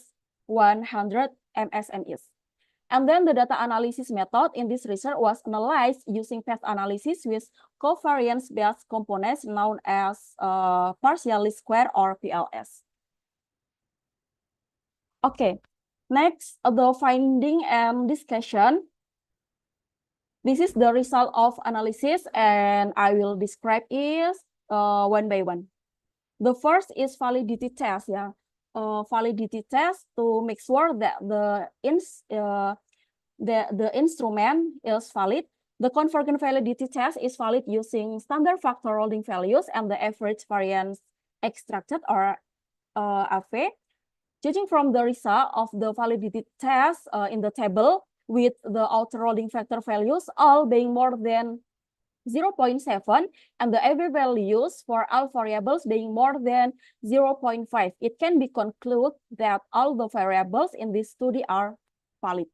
100 MSMEs. And then the data analysis method in this research was analyzed using path analysis with covariance-based components known as partial least square or PLS. Okay, next, the finding and discussion. This is the result of analysis, and I will describe it one by one. The first is validity test, yeah. Validity test to make sure that the instrument is valid. The convergent validity test is valid using standard factor holding values and the average variance extracted, or AV. Judging from the result of the validity test in the table with the outer holding factor values all being more than 0.7 and the AV values for all variables being more than 0.5, it can be concluded that all the variables in this study are valid.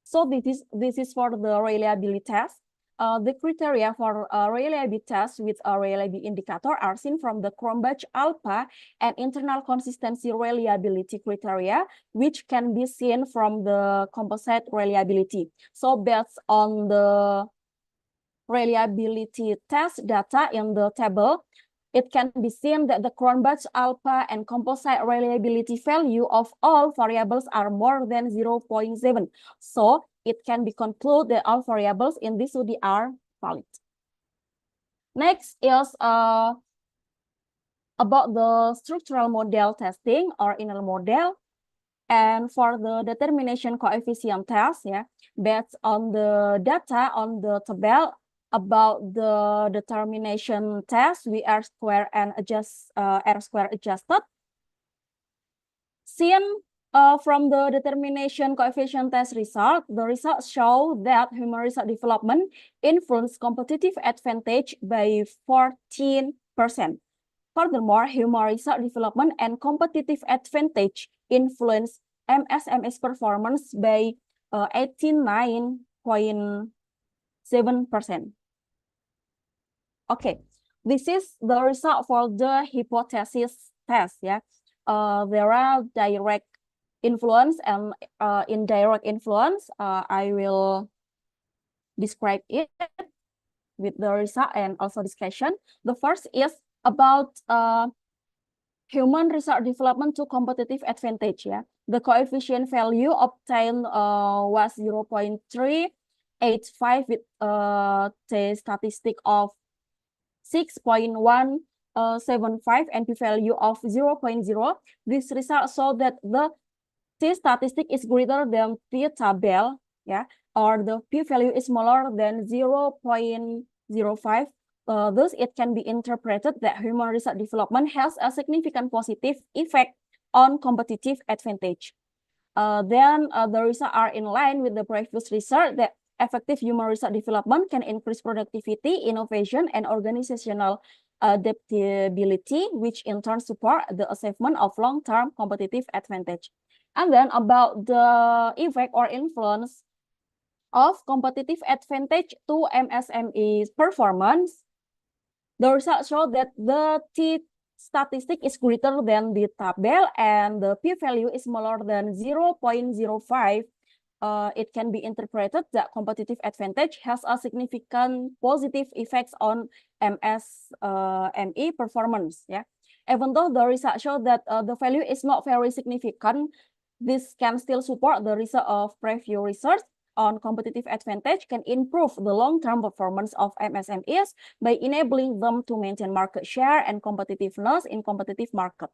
So this is for the reliability test. The criteria for reliability test with a reliability indicator are seen from the Cronbach alpha and internal consistency reliability criteria, which can be seen from the composite reliability. So based on the reliability test data in the table, it can be seen that the Cronbach alpha and composite reliability value of all variables are more than 0.7. So it can be concluded that all variables in this study are valid. Next is about the structural model testing or inner model. And for the determination coefficient test, based on the data on the table about the determination test, we R square and R square adjusted. Seen from the determination coefficient test result, the results show that human resource development influenced competitive advantage by 14%. Furthermore, human resource development and competitive advantage influence MSME's performance by 89.7%. Okay, this is the result for the hypothesis test. There are direct influence and indirect influence. I will describe it with the result and also discussion. The first is about human resource development to competitive advantage. The coefficient value obtained was 0.385 with the statistic of 6.175 and p-value of 0.0. This result show that the t-statistic is greater than t-table, or the p-value is smaller than 0.05. Thus, it can be interpreted that human resource development has a significant positive effect on competitive advantage. Then the results are in line with the previous research that effective human resource development can increase productivity, innovation, and organizational adaptability, which in turn support the achievement of long-term competitive advantage. And then about the effect or influence of competitive advantage to MSME's performance, the results show that the t-statistic is greater than the table and the p-value is smaller than 0.05. It can be interpreted that competitive advantage has a significant positive effects on MSME performance. Even though the results show that the value is not very significant, this can still support the result of previous research on competitive advantage can improve the long-term performance of MSMEs by enabling them to maintain market share and competitiveness in competitive market.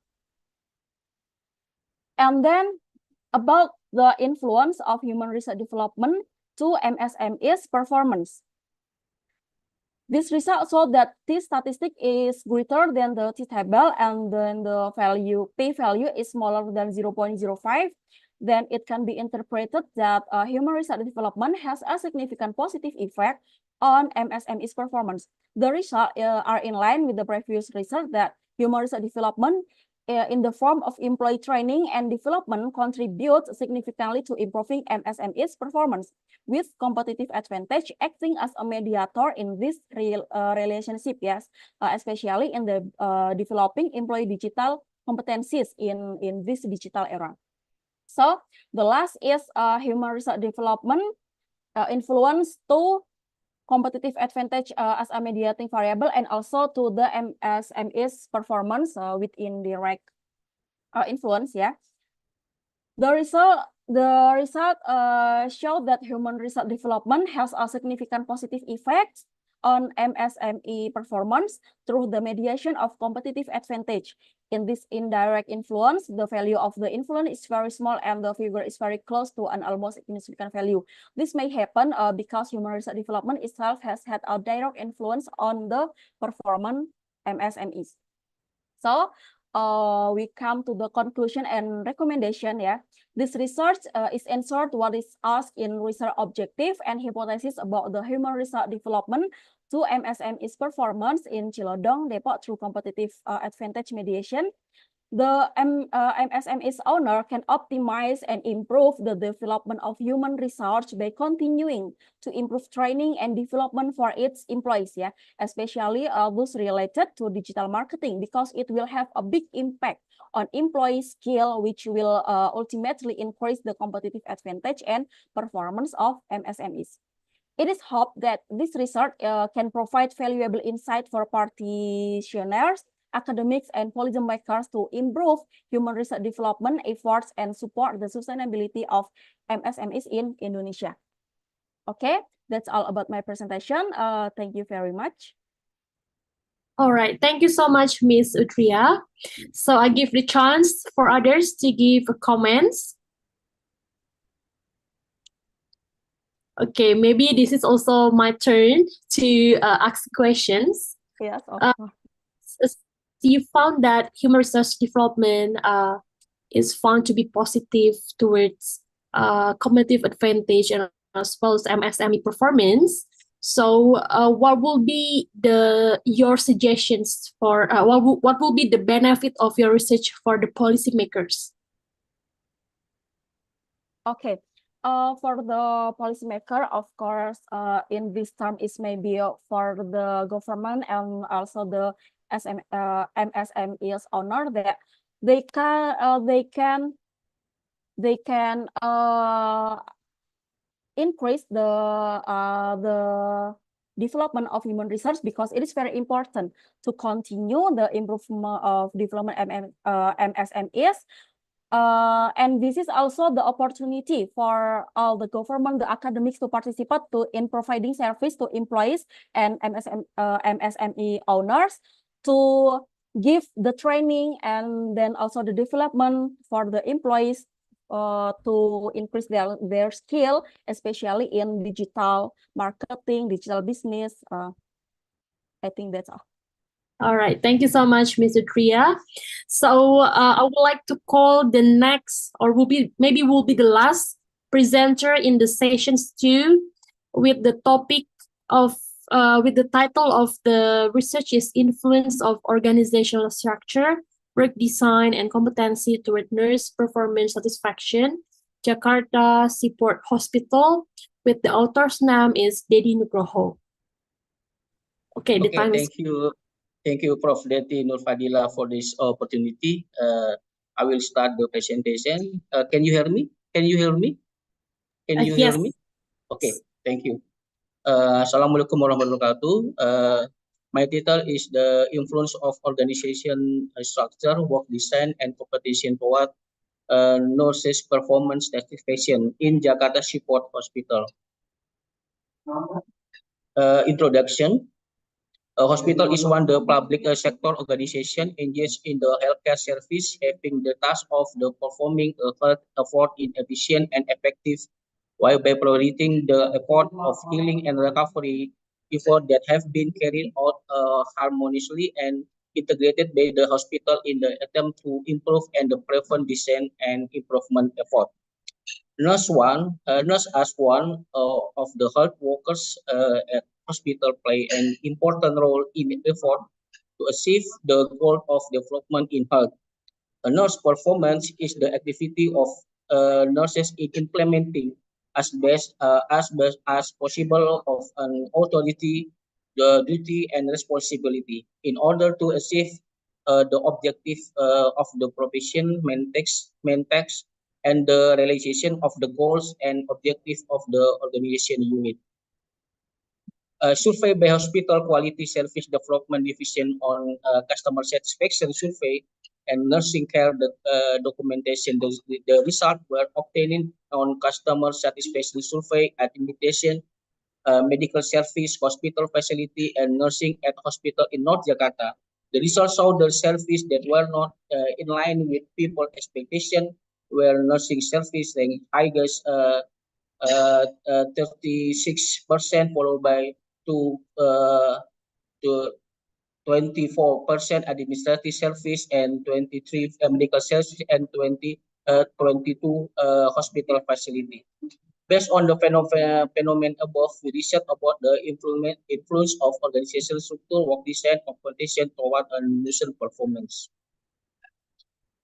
And then about the influence of human resource development to MSMEs performance. This result show that t-statistic is greater than the t-table and then the p-value is smaller than 0.05. Then it can be interpreted that human resource development has a significant positive effect on MSME's performance. The results are in line with the previous research that human resource development in the form of employee training and development contributes significantly to improving MSME's performance, with competitive advantage acting as a mediator in this relationship, especially in the developing employee digital competencies in this digital era. So the last is human resource development influence to competitive advantage as a mediating variable and also to the MSME's performance with indirect influence. The result show that human resource development has a significant positive effect on MSME performance through the mediation of competitive advantage. In this indirect influence, the value of the influence is very small and the figure is very close to an almost insignificant value. This may happen because human resource development itself has had a direct influence on the performance MSMEs. So we come to the conclusion and recommendation. This research is answered what is asked in research objective and hypothesis about the human resource development to MSME's performance in Cilodong Depok through competitive advantage mediation. the MSME's owner can optimize and improve the development of human resource by continuing to improve training and development for its employees, yeah, especially those related to digital marketing, because it will have a big impact on employee skill, which will ultimately increase the competitive advantage and performance of MSMEs. It is hoped that this research can provide valuable insight for practitioners, academics, and policymakers to improve human resource development efforts and support the sustainability of MSMEs in Indonesia. Okay, that's all about my presentation. Thank you very much. All right, thank you so much, Ms. Utria. So I give the chance for others to give comments. Okay, maybe this is also my turn to ask questions. Yes. You found that human resource development is found to be positive towards competitive advantage and as well as MSME performance. So, what will be your suggestions for what will be the benefit of your research for the policymakers? Okay. For the policymaker, of course, in this term is maybe for the government and also the MSMEs owner, that they can increase the development of human resource, because it is very important to continue the improvement of development MSMEs. And this is also the opportunity for all the government, the academics to participate in providing service to employees and MSME owners to give the training and then also the development for the employees to increase their skill, especially in digital marketing, digital business. I think that's all. All right, thank you so much, Ms. Utria. So I would like to call the next, or will be the last presenter in the sessions 2, with the topic of with the title of the research is Influence of Organizational Structure, Work Design, and Competency toward Nurse Performance Satisfaction, Jakarta Seaport Hospital, with the author's name is Dedi Nugroho. Okay, the time is... Thank you, Prof. Deti Nurfadila, for this opportunity. I will start the presentation. Can you hear me? Can you hear me? Yes. Okay, thank you. Assalamualaikum warahmatullahi wabarakatuh. My title is The Influence of Organization Structure, Work Design, and Competition toward Nurses Performance Satisfaction in Jakarta Seaport Hospital. Introduction. A hospital is one the public sector organization engaged in the healthcare service, having the task of performing a health effort in efficient and effective, while by prioritizing the effort of healing and recovery effort that have been carried out harmoniously and integrated by the hospital in the attempt to improve and prevent design and improvement effort. Nurse as one of the health workers at hospital play an important role in the effort to achieve the goal of development in health. A nurse performance is the activity of nurses in implementing as best as possible of an authority, the duty and responsibility in order to achieve the objective of the profession, main text, and the realization of the goals and objectives of the organization unit. A survey by Hospital Quality Service Development Division on customer satisfaction survey and nursing care documentation. The results were obtained on customer satisfaction survey at imitation, medical service, hospital facility, and nursing at hospital in North Jakarta. The results showed the service that were not in line with people expectation, where nursing service ranked highest 36%, followed by to 24% administrative service and 23 medical service and 22 hospital facility. Based on the phenomenon above, we research about the influence of organizational structure, work design, competition toward a nursing performance.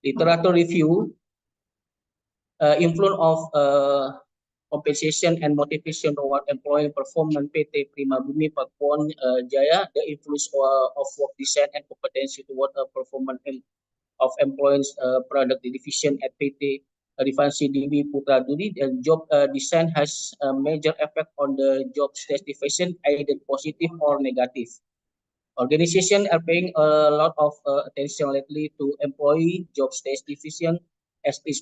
Literature review, influence of compensation and motivation toward employee performance PT Prima Bumi Pakuan Jaya, the influence of work design and competency toward performance of employees product division at PT Rifansi DB Putra Duri. The job design has a major effect on the job satisfaction, either positive or negative. Organizations are paying a lot of attention lately to employee job satisfaction as it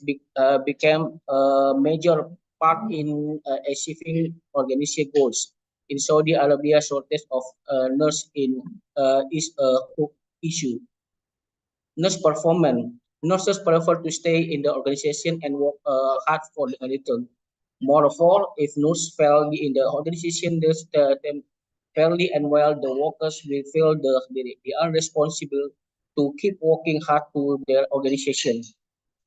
became a major part in achieving organization goals. In Saudi Arabia, shortage of nurse is a issue. Nurse performance. Nurses prefer to stay in the organization and work hard for the return. Moreover, if nurses fail in the organization, fairly and while the workers will feel they are responsible to keep working hard to their organization.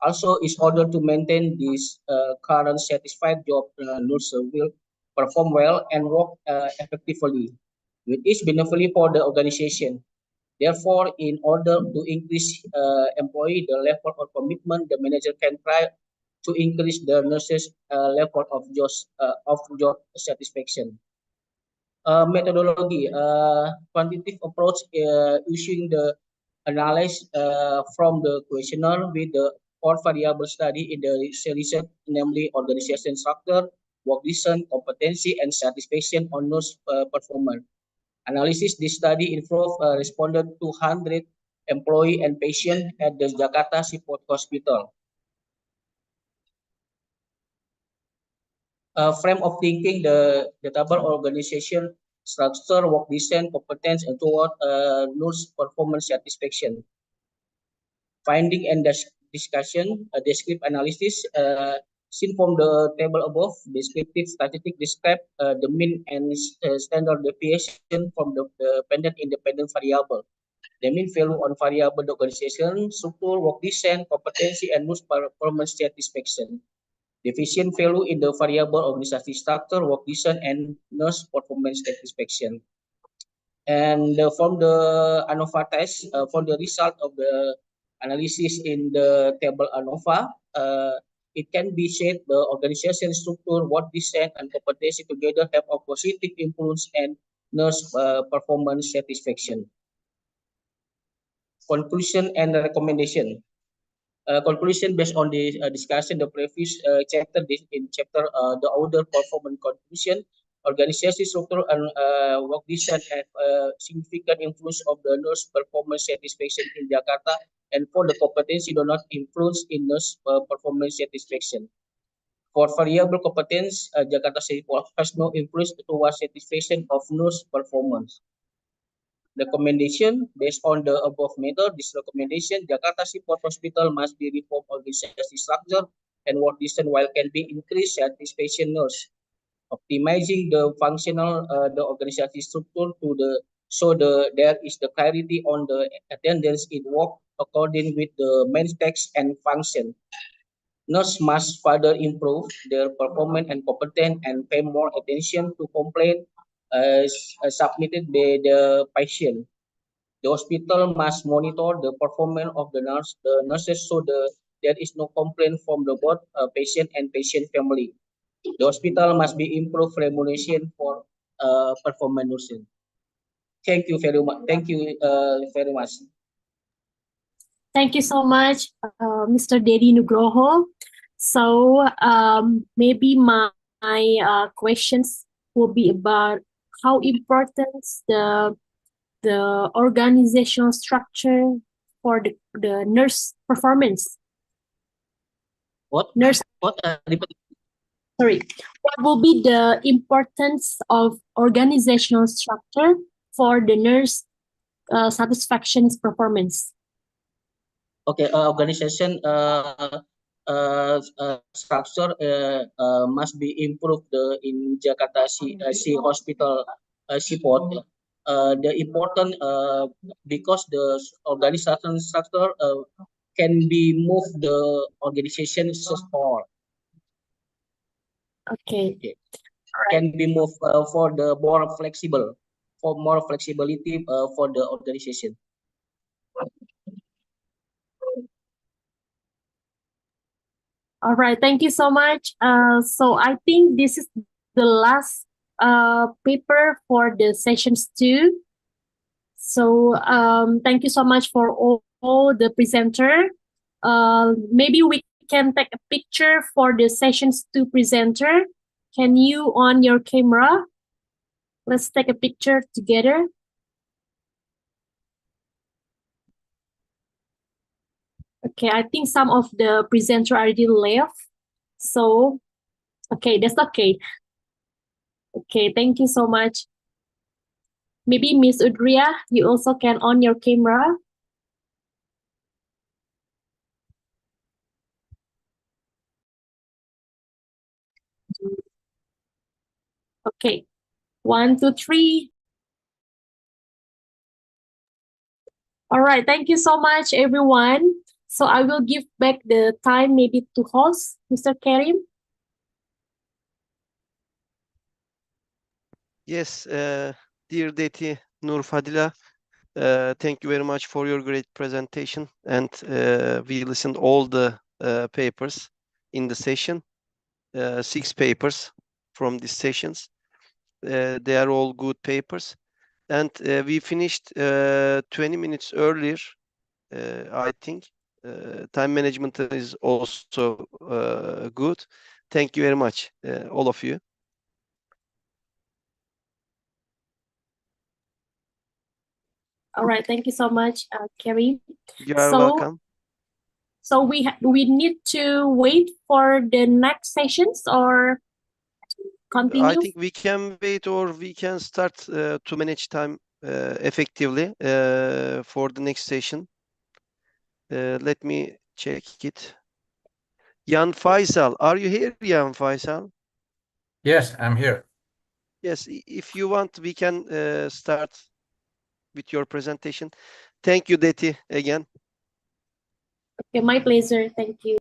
Also, in order to maintain this current satisfied job, nurses will perform well and work effectively, which is beneficial for the organization. Therefore, in order to increase employee the level of commitment, the manager can try to increase the nurses' level of job satisfaction. Methodology, quantitative approach using the analysis from the questionnaire with the 4 variable study in the research, namely organization structure, work design, competency, and satisfaction on nurse performance. Analysis, this study involved responded to 100 employee and patient at the Jakarta Seaport Hospital. Frame of thinking, the table organization structure, work design, competence, and toward nurse performance satisfaction. Finding and discussion, descriptive analysis, seen from the table above, descriptive statistic describe the mean and standard deviation from the dependent independent variable. The mean value on variable the organization, structure, work design, competency, and nurse performance satisfaction. Deficient value in the variable organization structure, work design, and nurse performance satisfaction. And from the ANOVA test, for the result of the analysis in the table ANOVA, it can be said the organization structure, work design, and competency together have a positive influence and nurse performance satisfaction. Conclusion and recommendation. Conclusion based on the discussion the previous chapter, in chapter the order performance conclusion, organization structure and work design have significant influence of the nurse performance satisfaction in Jakarta, and for the competency do not influence in nurse performance satisfaction. For variable competence, Jakarta Seaport has no influence towards satisfaction of nurse performance. Recommendation based on the above method, this recommendation, Jakarta Seaport Hospital must be reformed organization structure and work design while can be increased satisfaction nurse. Optimizing the functional the organization structure to the there is the clarity on the attendance in work according with the main text and function. Nurse must further improve their performance and competence and pay more attention to complaint submitted by the patient. The hospital must monitor the performance of the nurses so there is no complaint from the both patient and patient family. The hospital must be improved remuneration for performance nursing. Thank you very much. Thank you very much. Thank you so much, Mr. Dedi Nugroho. So maybe my questions will be about how important the organizational structure for the nurse performance. What? Nurse. What? Sorry. What will be the importance of organizational structure for the nurse satisfaction performance? Okay, organization structure must be improved in Jakarta Sea Hospital Seaport. The important because the organization structure can be moved the organization support. Okay. Can be moved for the more flexible, for more flexibility for the organization. All right, thank you so much. So I think this is the last paper for the sessions 2. So thank you so much for all the presenter. Maybe we can take a picture for the sessions 2 presenter. Can you on your camera? Let's take a picture together. Okay, I think some of the presenter already left. So, okay, that's okay. Okay, thank you so much. Maybe Miss Udria, you also can on your camera. Okay, 1, 2, 3. All right, thank you so much, everyone. So I will give back the time maybe to host, Mr. Karim. Yes, dear Deti Nur Fadila, thank you very much for your great presentation. And we listened all the papers in the session, 6 papers from these sessions. They are all good papers. And we finished 20 minutes earlier, I think. Time management is also good. Thank you very much, all of you. All right, thank you so much, Karim. You are welcome. So we need to wait for the next sessions or continue? I think we can wait or we can start to manage time effectively for the next session. Let me check it. Jan Faisal, are you here, Jan Faisal? Yes, I'm here. Yes, if you want, we can start with your presentation. Thank you, Deti, again. Okay, my pleasure. Thank you.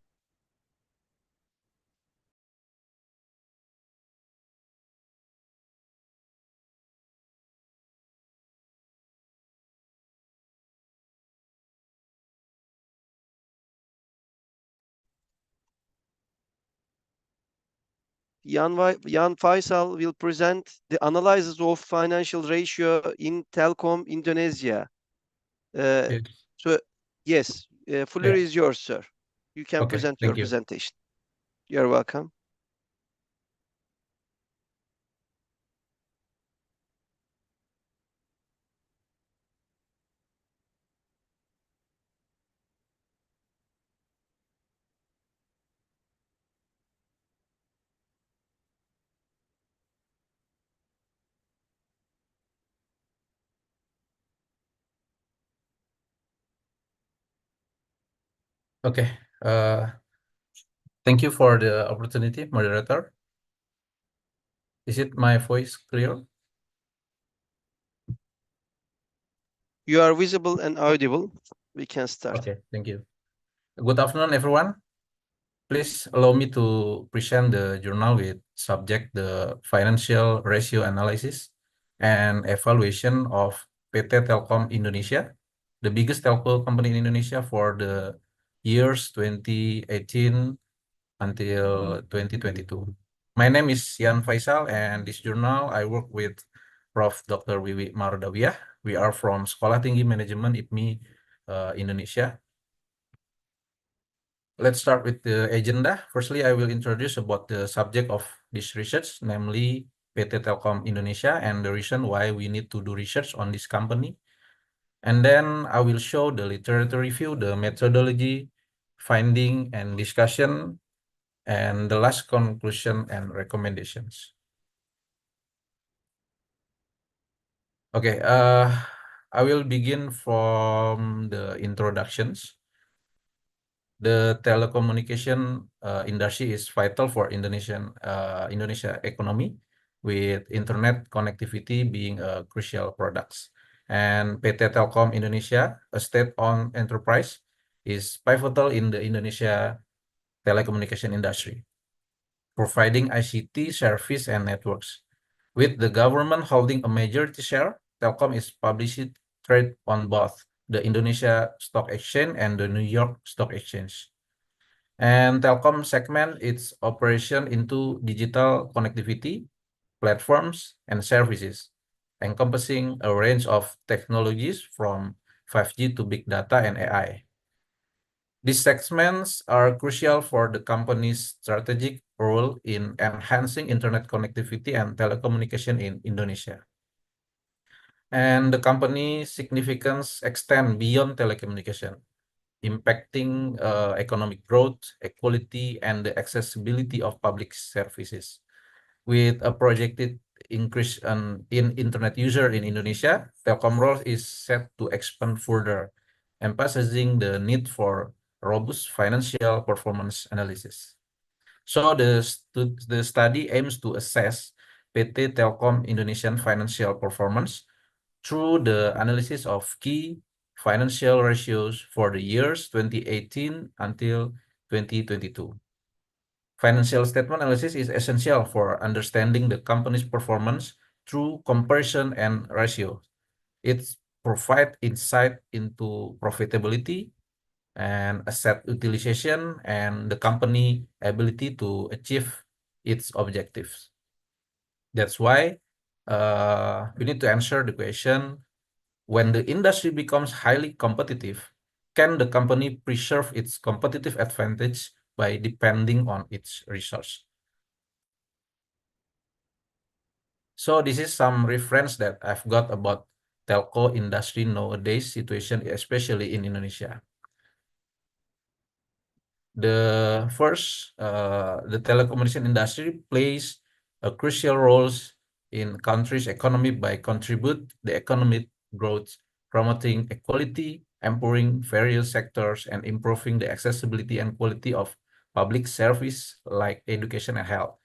Jan Faisal will present the analysis of financial ratio in Telkom Indonesia. Yes. So, yes, floor is yours, sir. You can Okay, present your thank you. presentation. You're welcome. Okay. Thank you for the opportunity, moderator. Is it my voice clear? You are visible and audible. We can start. Okay, thank you. Good afternoon, everyone. Please allow me to present the journal with subject the financial ratio analysis and evaluation of PT Telkom Indonesia, the biggest telco company in Indonesia for the years 2018 until 2022. My name is Jan Faisal, and this journal I work with Prof. Dr. Wiwi Marudawiyah. We are from Sekolah Tinggi Manajemen IPMI Indonesia. Let's start with the agenda. Firstly, I will introduce about the subject of this research, namely PT Telkom Indonesia and the reason why we need to do research on this company. And then I will show the literature review, the methodology, finding and discussion, and the last conclusion and recommendations. Okay, I will begin from the introductions. The telecommunication industry is vital for Indonesia economy, with internet connectivity being a crucial products. And PT Telkom Indonesia, a state-owned enterprise, is pivotal in the Indonesia telecommunication industry, providing ICT service and networks. With the government holding a majority share, Telkom is publicly traded on both the Indonesia Stock Exchange and the New York Stock Exchange. And telecom segment its operation into digital connectivity, platforms, and services, encompassing a range of technologies from 5G to big data and AI. These segments are crucial for the company's strategic role in enhancing internet connectivity and telecommunication in Indonesia. And the company's significance extend beyond telecommunication, impacting economic growth, equality, and the accessibility of public services. With a projected increase in internet user in Indonesia, Telkom role is set to expand further, emphasizing the need for robust financial performance analysis. So the study aims to assess PT Telkom Indonesian financial performance through the analysis of key financial ratios for the years 2018 until 2022. Financial statement analysis is essential for understanding the company's performance through comparison and ratio. It provides insight into profitability and asset utilization and the company ability to achieve its objectives. That's why we need to answer the question, when the industry becomes highly competitive, can the company preserve its competitive advantage by depending on its resource? So this is some reference that I've got about telco industry nowadays situation, especially in Indonesia. The first, the telecommunication industry plays a crucial roles in country's economy by contribute the economic growth, promoting equality, empowering various sectors, and improving the accessibility and quality of public service like education and health,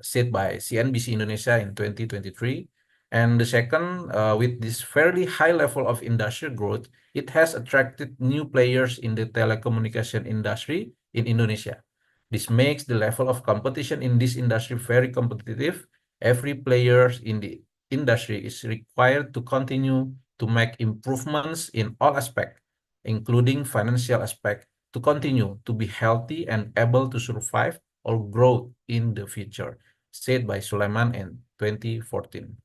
said by CNBC Indonesia in 2023. And the second, with this fairly high level of industrial growth, it has attracted new players in the telecommunication industry in Indonesia. This makes the level of competition in this industry very competitive. Every player in the industry is required to continue to make improvements in all aspects, including financial aspect, to continue to be healthy and able to survive or grow in the future, said by Sulaiman in 2014.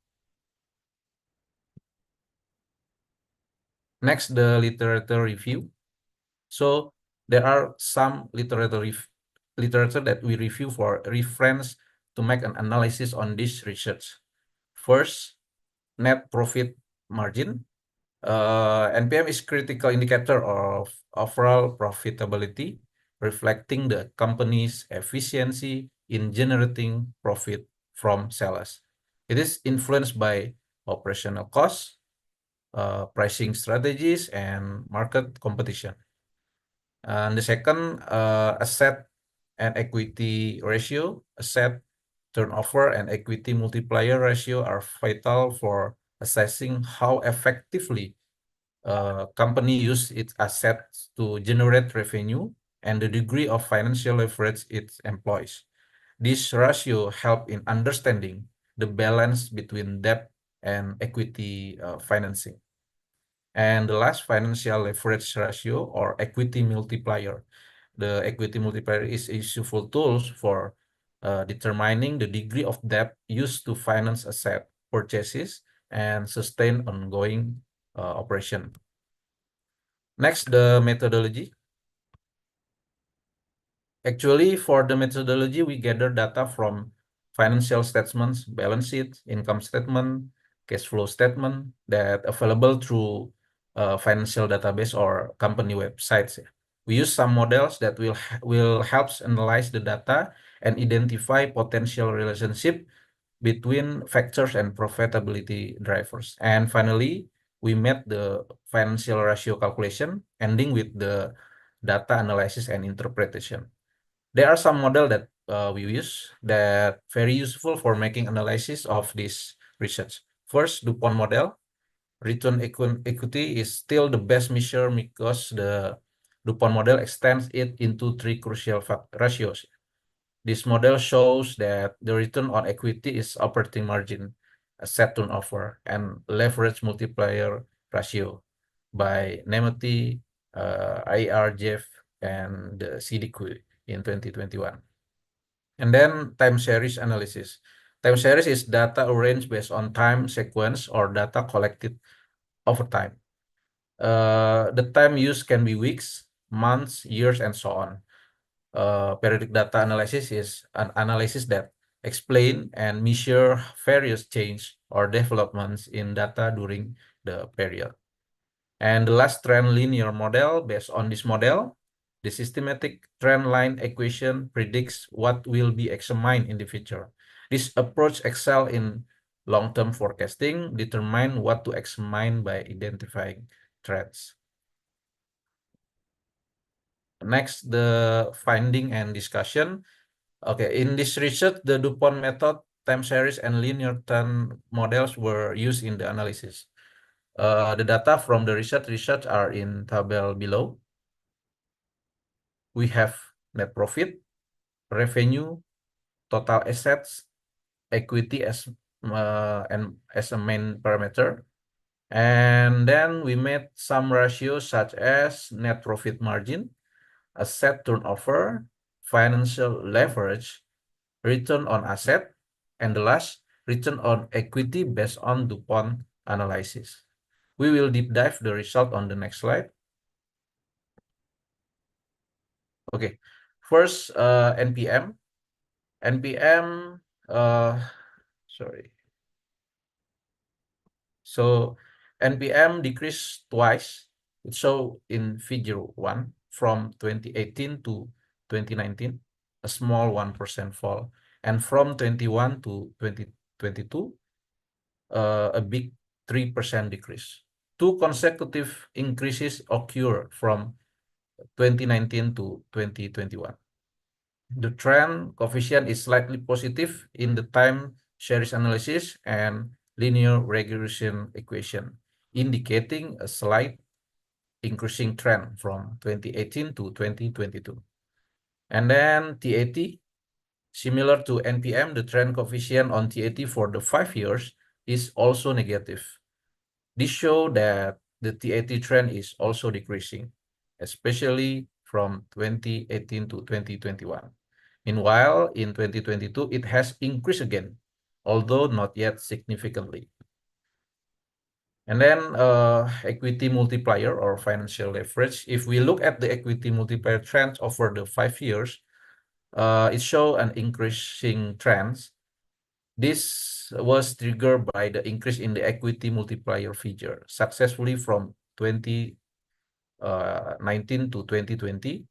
Next, the literature review. So there are some literature that we review for reference to make an analysis on this research. First, net profit margin. NPM is critical indicator of overall profitability, reflecting the company's efficiency in generating profit from sales. It is influenced by operational costs, pricing strategies, and market competition. And the second, asset and equity ratio. Asset turnover and equity multiplier ratio are vital for assessing how effectively company use its assets to generate revenue and the degree of financial leverage it employs. This ratio help in understanding the balance between debt and equity financing. And the last, financial leverage ratio or equity multiplier. The equity multiplier is a useful tool for determining the degree of debt used to finance asset purchases and sustain ongoing operation. Next, the methodology. Actually, for the methodology, we gather data from financial statements, balance sheet, income statement, cash flow statement that available through financial database or company websites. We use some models that will help analyze the data and identify potential relationship between factors and profitability drivers. And finally, we made the financial ratio calculation, ending with the data analysis and interpretation. There are some model that we use that very useful for making analysis of this research. First, DuPont model. Return equity is still the best measure because the DuPont model extends it into three crucial ratios. This model shows that the return on equity is operating margin, asset turnover, and leverage multiplier ratio by Nemeti, IRJF, and CDQ. in 2021. And then time series analysis. Time series is data arranged based on time sequence or data collected over time. The time used can be weeks, months, years, and so on. Periodic data analysis is an analysis that explain and measure various change or developments in data during the period. And the last trend linear model, based on this model, the systematic trend line equation predicts what will be examined in the future. This approach excels in long-term forecasting, determine what to examine by identifying trends. Next, the finding and discussion. Okay, in this research, the DuPont method, time series, and linear trend models were used in the analysis. The data from the research are in table below. We have net profit, revenue, total assets, equity as a main parameter. And then we made some ratios such as net profit margin, asset turnover, financial leverage, return on asset, and the last, return on equity based on DuPont analysis. We will deep dive the result on the next slide. Okay, first NPM. NPM, sorry. So NPM decreased twice. It show in figure 1 from 2018 to 2019, a small 1% fall. And from 21 to 2022, a big 3% decrease. Two consecutive increases occur from 2019 to 2021. The trend coefficient is slightly positive in the time series analysis and linear regression equation, indicating a slight increasing trend from 2018 to 2022. And then TAT, similar to NPM, the trend coefficient on TAT for the 5 years is also negative. This shows that the TAT trend is also decreasing, especially from 2018 to 2021. Meanwhile, in 2022, it has increased again, although not yet significantly. And then equity multiplier or financial leverage. If we look at the equity multiplier trends over the 5 years, it shows an increasing trend. This was triggered by the increase in the equity multiplier figure successfully from 2019 to 2020.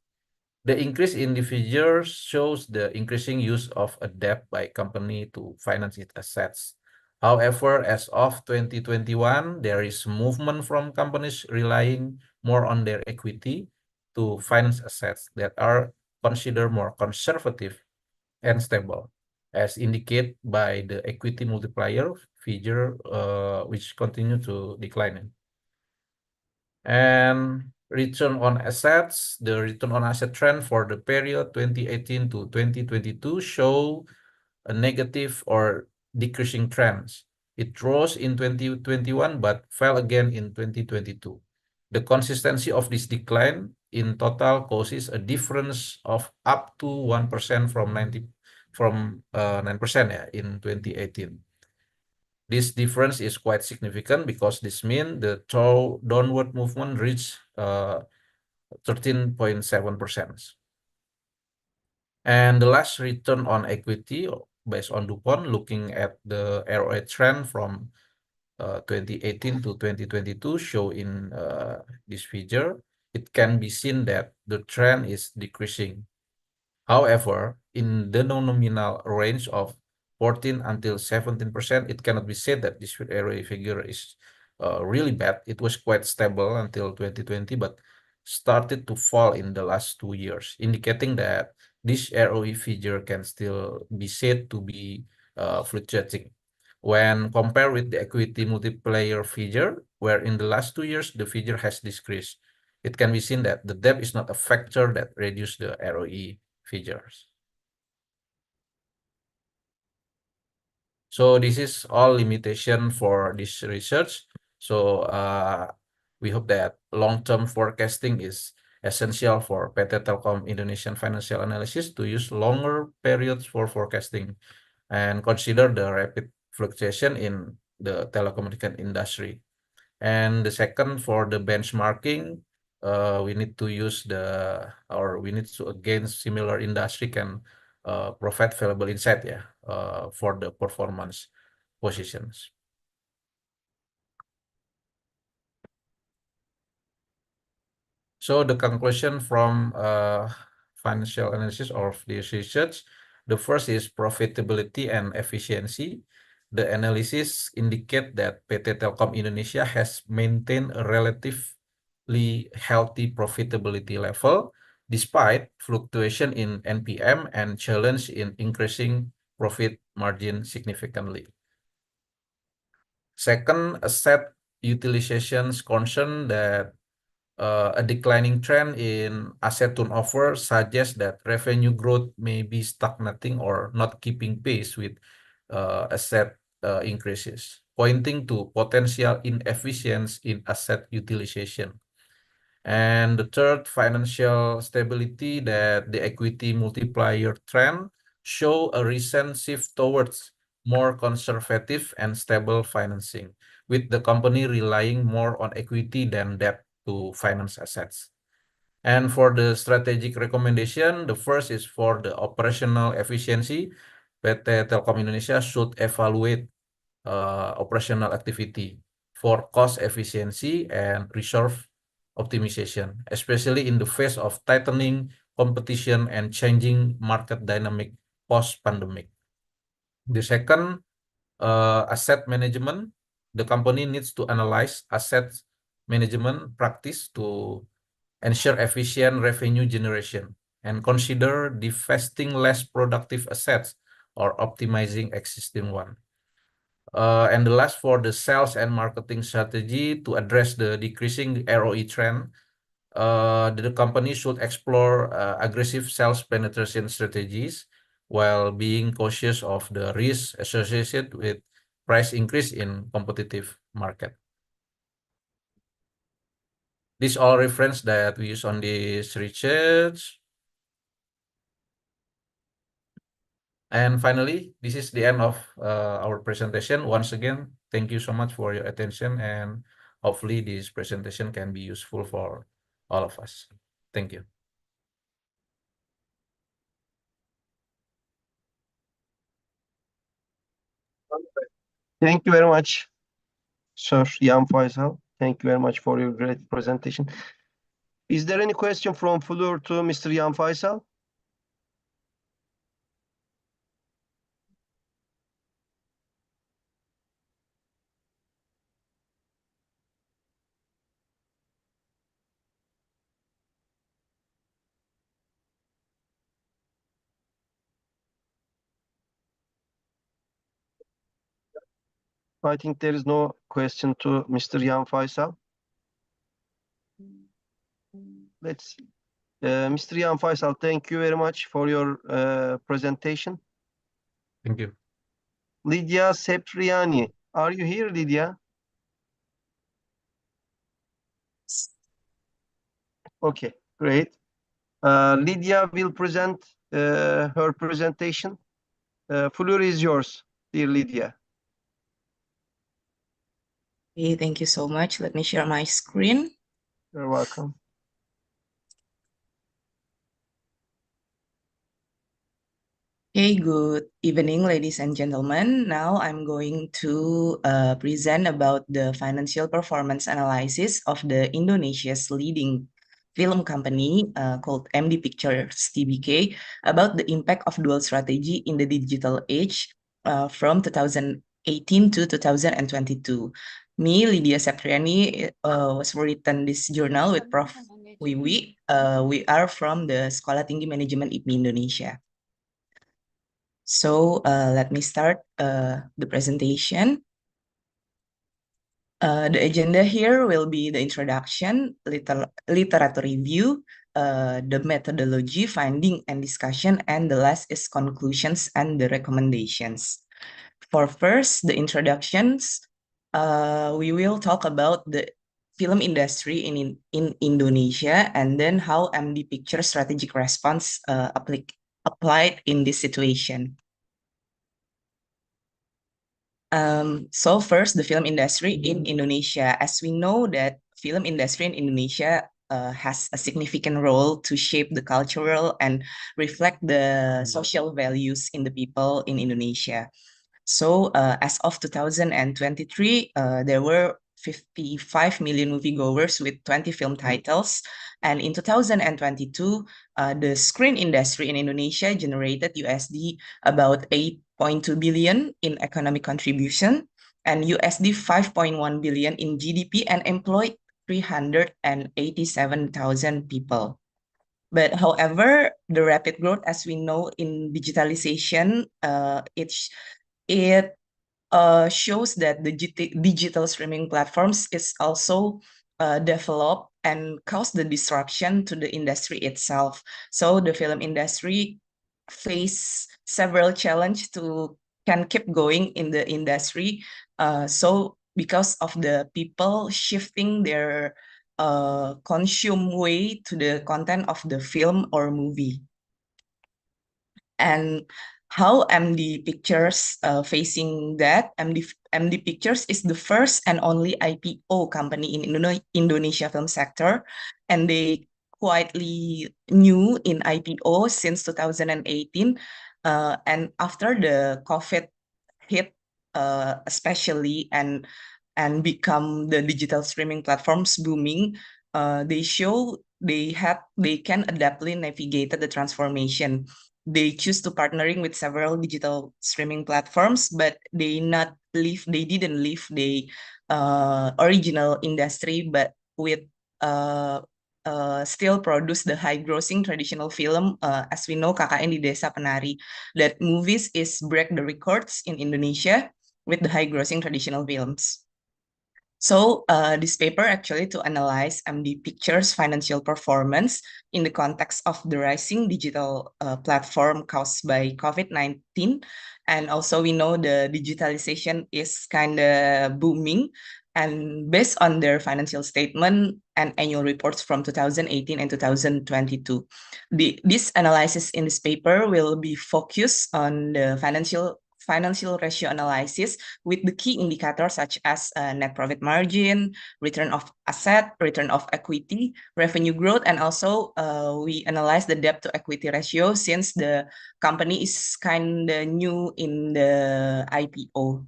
The increase in the figure shows the increasing use of a debt by company to finance its assets. However, as of 2021, there is movement from companies relying more on their equity to finance assets that are considered more conservative and stable, as indicated by the equity multiplier figure, which continue to decline. And return on assets, the return on asset trend for the period 2018 to 2022 show a negative or decreasing trends. It rose in 2021 but fell again in 2022. The consistency of this decline in total causes a difference of up to 1% from 9% in 2018. This difference is quite significant because this means the downward movement reached 13.7%. And the last, return on equity based on DuPont, looking at the ROA trend from 2018 to 2022, show in this figure, it can be seen that the trend is decreasing. However, in the nominal range of 14 until 17%, it cannot be said that this ROA figure is really bad. It was quite stable until 2020, but started to fall in the last 2 years, indicating that this ROE figure can still be said to be fluctuating. When compared with the equity multiplier figure, where in the last 2 years, the figure has decreased, it can be seen that the debt is not a factor that reduces the ROE figures. So this is all limitation for this research. So we hope that long-term forecasting is essential for PT Telkom Indonesian financial analysis to use longer periods for forecasting and consider the rapid fluctuation in the telecommunication industry. And the second, for the benchmarking, we need to use we need to against similar industry can provide valuable insight for the performance positions. So the conclusion from financial analysis of this research, the first is profitability and efficiency. The analysis indicate that PT Telkom Indonesia has maintained a relatively healthy profitability level despite fluctuation in NPM and challenge in increasing profit margin significantly. Second, asset utilization's concern that a declining trend in asset turnover suggests that revenue growth may be stagnating or not keeping pace with asset increases, pointing to potential inefficiency in asset utilization. And the third, financial stability, that the equity multiplier trend show a recent shift towards more conservative and stable financing, with the company relying more on equity than debt to finance assets. And for the strategic recommendation, the first is for the operational efficiency. PT Telkom Indonesia should evaluate operational activity for cost efficiency and reserve optimization, especially in the face of tightening competition and changing market dynamic post-pandemic. The second, asset management. The company needs to analyze asset management practice to ensure efficient revenue generation and consider divesting less productive assets or optimizing existing one. And the last, for the sales and marketing strategy to address the decreasing ROE trend, the company should explore aggressive sales penetration strategies while being cautious of the risks associated with price increase in competitive market. This all reference that we use on this research. And finally, this is the end of our presentation. Once again, thank you so much for your attention, and hopefully this presentation can be useful for all of us. Thank you. Thank you very much, Sir Yan Faisal. Thank you very much for your great presentation. Is there any question from floor to Mr. Yan Faisal? I think there is no question to Mr. Yan Faisal. Let's see. Mr. Yan Faisal, thank you very much for your presentation. Thank you. Lydia Sepriani, are you here, Lydia? Okay, great. Lydia will present her presentation. Floor is yours, dear Lydia. Okay, thank you so much. Let me share my screen. You're welcome. Okay, good evening, ladies and gentlemen. Now I'm going to present about the financial performance analysis of the Indonesia's leading film company called MD Pictures Tbk about the impact of dual strategy in the digital age from 2018 to 2022. Me, Lydia Sepriani, was written this journal with Prof. Wiwi. We are from the Sekolah Tinggi Manajemen IPMI Indonesia. So let me start the presentation. The agenda here will be the introduction, literature review, the methodology, finding and discussion, and the last is conclusions and the recommendations. For first, the introductions, we will talk about the film industry in Indonesia, and then how MD Pictures strategic response applied in this situation. So first, the film industry in Indonesia. As we know that film industry in Indonesia has a significant role to shape the cultural and reflect the social values in the people in Indonesia. So as of 2023, there were 55 million moviegoers with 20 film titles. And in 2022, the screen industry in Indonesia generated USD about 8.2 billion in economic contribution and USD 5.1 billion in GDP and employed 387,000 people. But however, the rapid growth, as we know in digitalization, it shows that the digital streaming platforms is also developed and caused the disruption to the industry itself. So the film industry face several challenges to can keep going in the industry. So because of the people shifting their consume way to the content of the film or movie. And how MD Pictures facing that? MD Pictures is the first and only IPO company in Indonesia film sector, and they quietly new in IPO since 2018. And after the COVID hit, especially and become the digital streaming platforms booming, they show they can adaptly navigate the transformation. They choose to partnering with several digital streaming platforms, but they didn't leave the original industry, but with still produce the high grossing traditional film. As we know, KKN di Desa Penari, that movies is break the records in Indonesia with the high grossing traditional films. So this paper actually to analyze MD Pictures' financial performance in the context of the rising digital platform caused by COVID-19. And also we know the digitalization is kind of booming. And based on their financial statement and annual reports from 2018 and 2022, this analysis in this paper will be focused on the financial ratio analysis with the key indicators such as net profit margin, return of asset, return of equity, revenue growth, and also we analyze the debt to equity ratio since the company is kind of new in the IPO.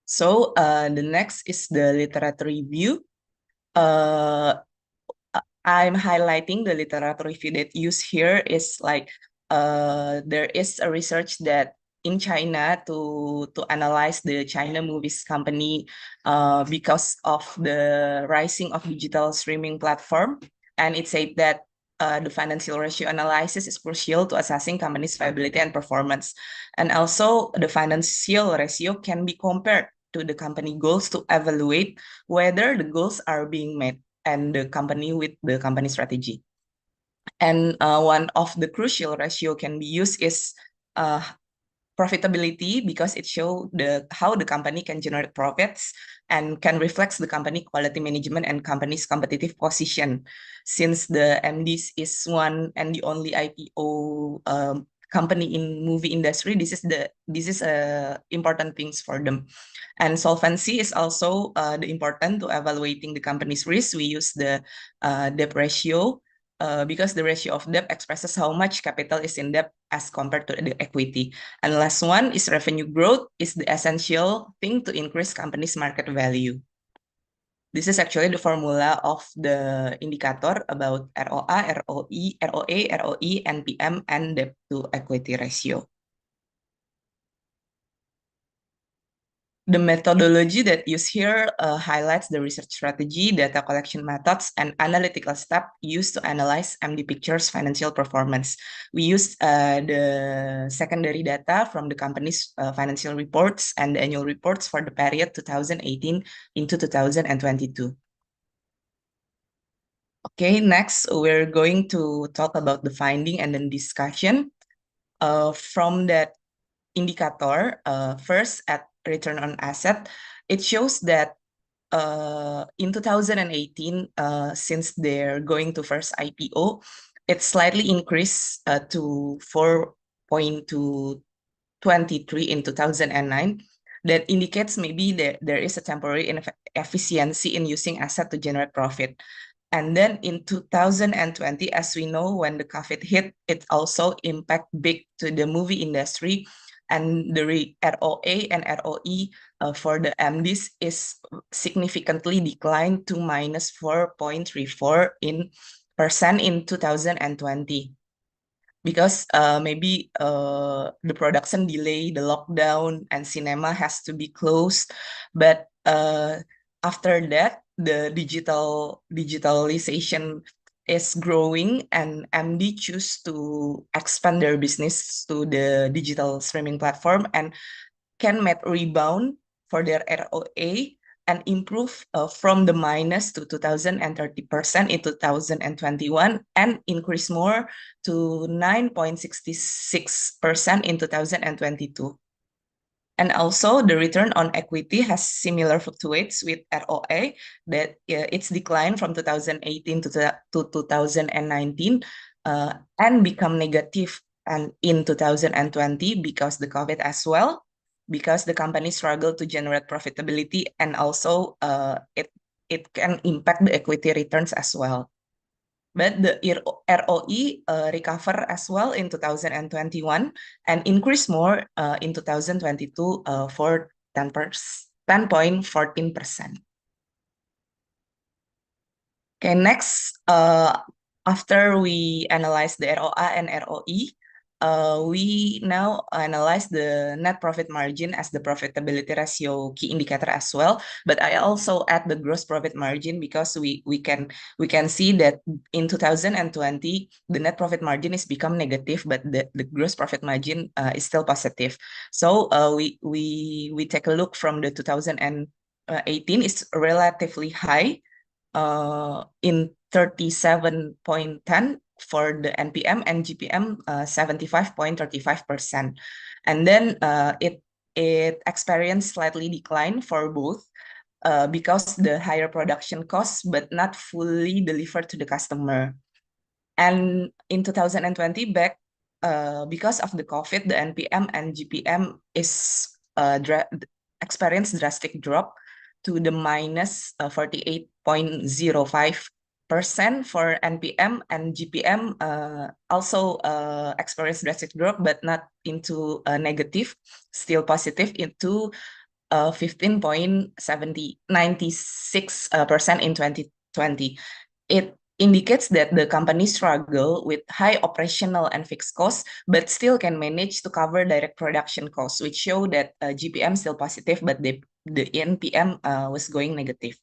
So the next is the literature review. I'm highlighting the literature review that used here is like there is a research that in China to analyze the China movies company because of the rising of digital streaming platform. And it said that the financial ratio analysis is crucial to assessing company's viability and performance. And also the financial ratio can be compared to the company goals to evaluate whether the goals are being met and the company with the company strategy. And one of the crucial ratio can be used is profitability, because it shows how the company can generate profits and can reflect the company quality management and company's competitive position. Since the MDs is one and the only IPO company in movie industry, this is important things for them. And solvency is also the important to evaluating the company's risk. We use the debt ratio because the ratio of debt expresses how much capital is in debt as compared to the equity. And last one is revenue growth is the essential thing to increase company's market value. This is actually the formula of the indicator about ROA, ROE, ROA, ROE, NPM, and debt to equity ratio. The methodology that used here highlights the research strategy, data collection methods, and analytical steps used to analyze MD Pictures' financial performance. We used the secondary data from the company's financial reports and the annual reports for the period 2018 into 2022. Okay, next we're going to talk about the finding and then discussion. From that indicator, first at return on asset, it shows that in 2018, since they're going to first IPO, it slightly increased to 4.23 in 2009. That indicates maybe there is a temporary inefficiency in using asset to generate profit. And then in 2020, as we know, when the COVID hit, it also impact big to the movie industry, and the ROA and ROE for the MDs is significantly declined to -4.34% in 2020. Because maybe the production delay, the lockdown, and cinema has to be closed. But after that, the digitalization is growing, and MD choose to expand their business to the digital streaming platform and can make rebound for their ROA and improve from the minus to 2030% in 2021 and increase more to 9.66% in 2022. And also the return on equity has similar fluctuates with ROA, that it's declined from 2018 to 2019 and become negative and in 2020 because the COVID as well, because the company struggled to generate profitability, and also it can impact the equity returns as well. But the ROE recover as well in 2021 and increase more in 2022 for 10.14%. Okay, next, after we analyze the ROA and ROE, we now analyze the net profit margin as the profitability ratio key indicator as well. But I also add the gross profit margin because we can see that in 2020 the net profit margin is become negative, but the gross profit margin is still positive. So we take a look from the 2018 is relatively high in 37.10 for the NPM and GPM 75.35%. And then it experienced slightly decline for both because the higher production costs but not fully delivered to the customer. And in 2020 back, because of the COVID, the NPM and GPM is experienced drastic drop to the minus 48.05% for NPM, and GPM also experienced drastic drop, but not into negative, still positive into 15.96% in 2020. It indicates that the company struggle with high operational and fixed costs, but still can manage to cover direct production costs, which show that GPM still positive, but the NPM was going negative.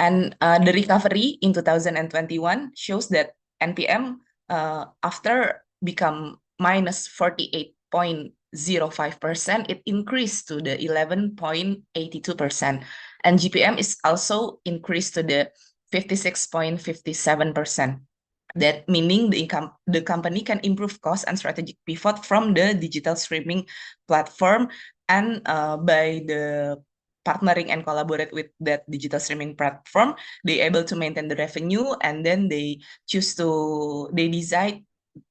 And the recovery in 2021 shows that NPM after become minus 48.05%, it increased to the 11.82%. And GPM is also increased to the 56.57%. That meaning the company can improve cost and strategic pivot from the digital streaming platform, and by the partnering and collaborate with that digital streaming platform, they able to maintain the revenue, and then they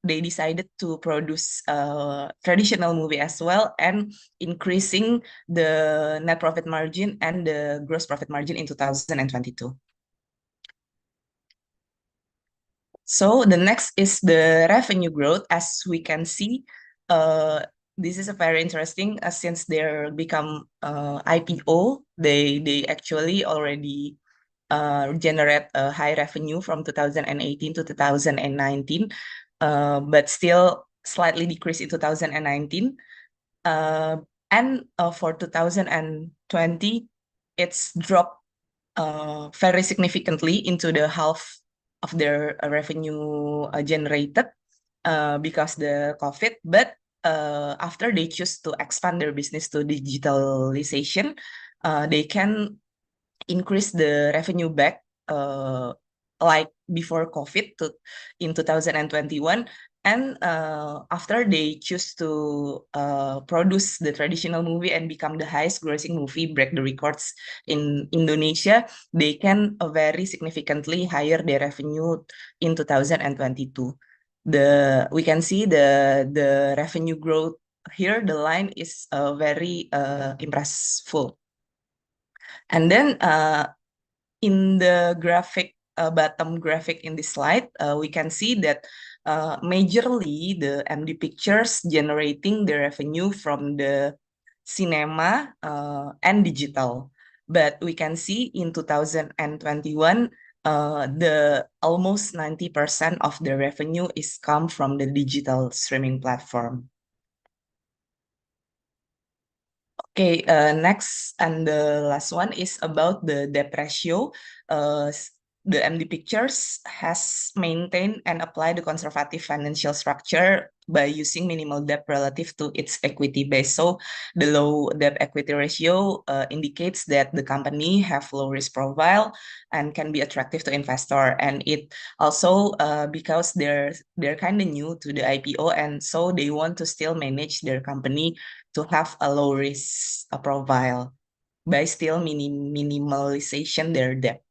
decided to produce traditional movie as well, and increasing the net profit margin and the gross profit margin in 2022. So the next is the revenue growth. As we can see, this is a very interesting since they're become IPO, they actually already generate a high revenue from 2018 to 2019, but still slightly decreased in 2019. And for 2020, it's dropped very significantly into the half of their revenue generated because the COVID. But after they choose to expand their business to digitalization, they can increase the revenue back like before COVID in 2021, And after they choose to produce the traditional movie and become the highest grossing movie, break the records in Indonesia, they can very significantly higher their revenue in 2022. We can see the revenue growth here. The line is very impressive. And then in the graphic, bottom graphic in this slide, we can see that majorly the MD Pictures generating the revenue from the cinema and digital. But we can see in 2021, the almost 90% of the revenue is come from the digital streaming platform. Okay, next and the last one is about the debt ratio. The MD Pictures has maintained and applied the conservative financial structure by using minimal debt relative to its equity base. So the low debt equity ratio indicates that the company have low risk profile and can be attractive to investor. And it also because they're kind of new to the IPO, and so they want to still manage their company to have a low risk profile by still minimalization their debt.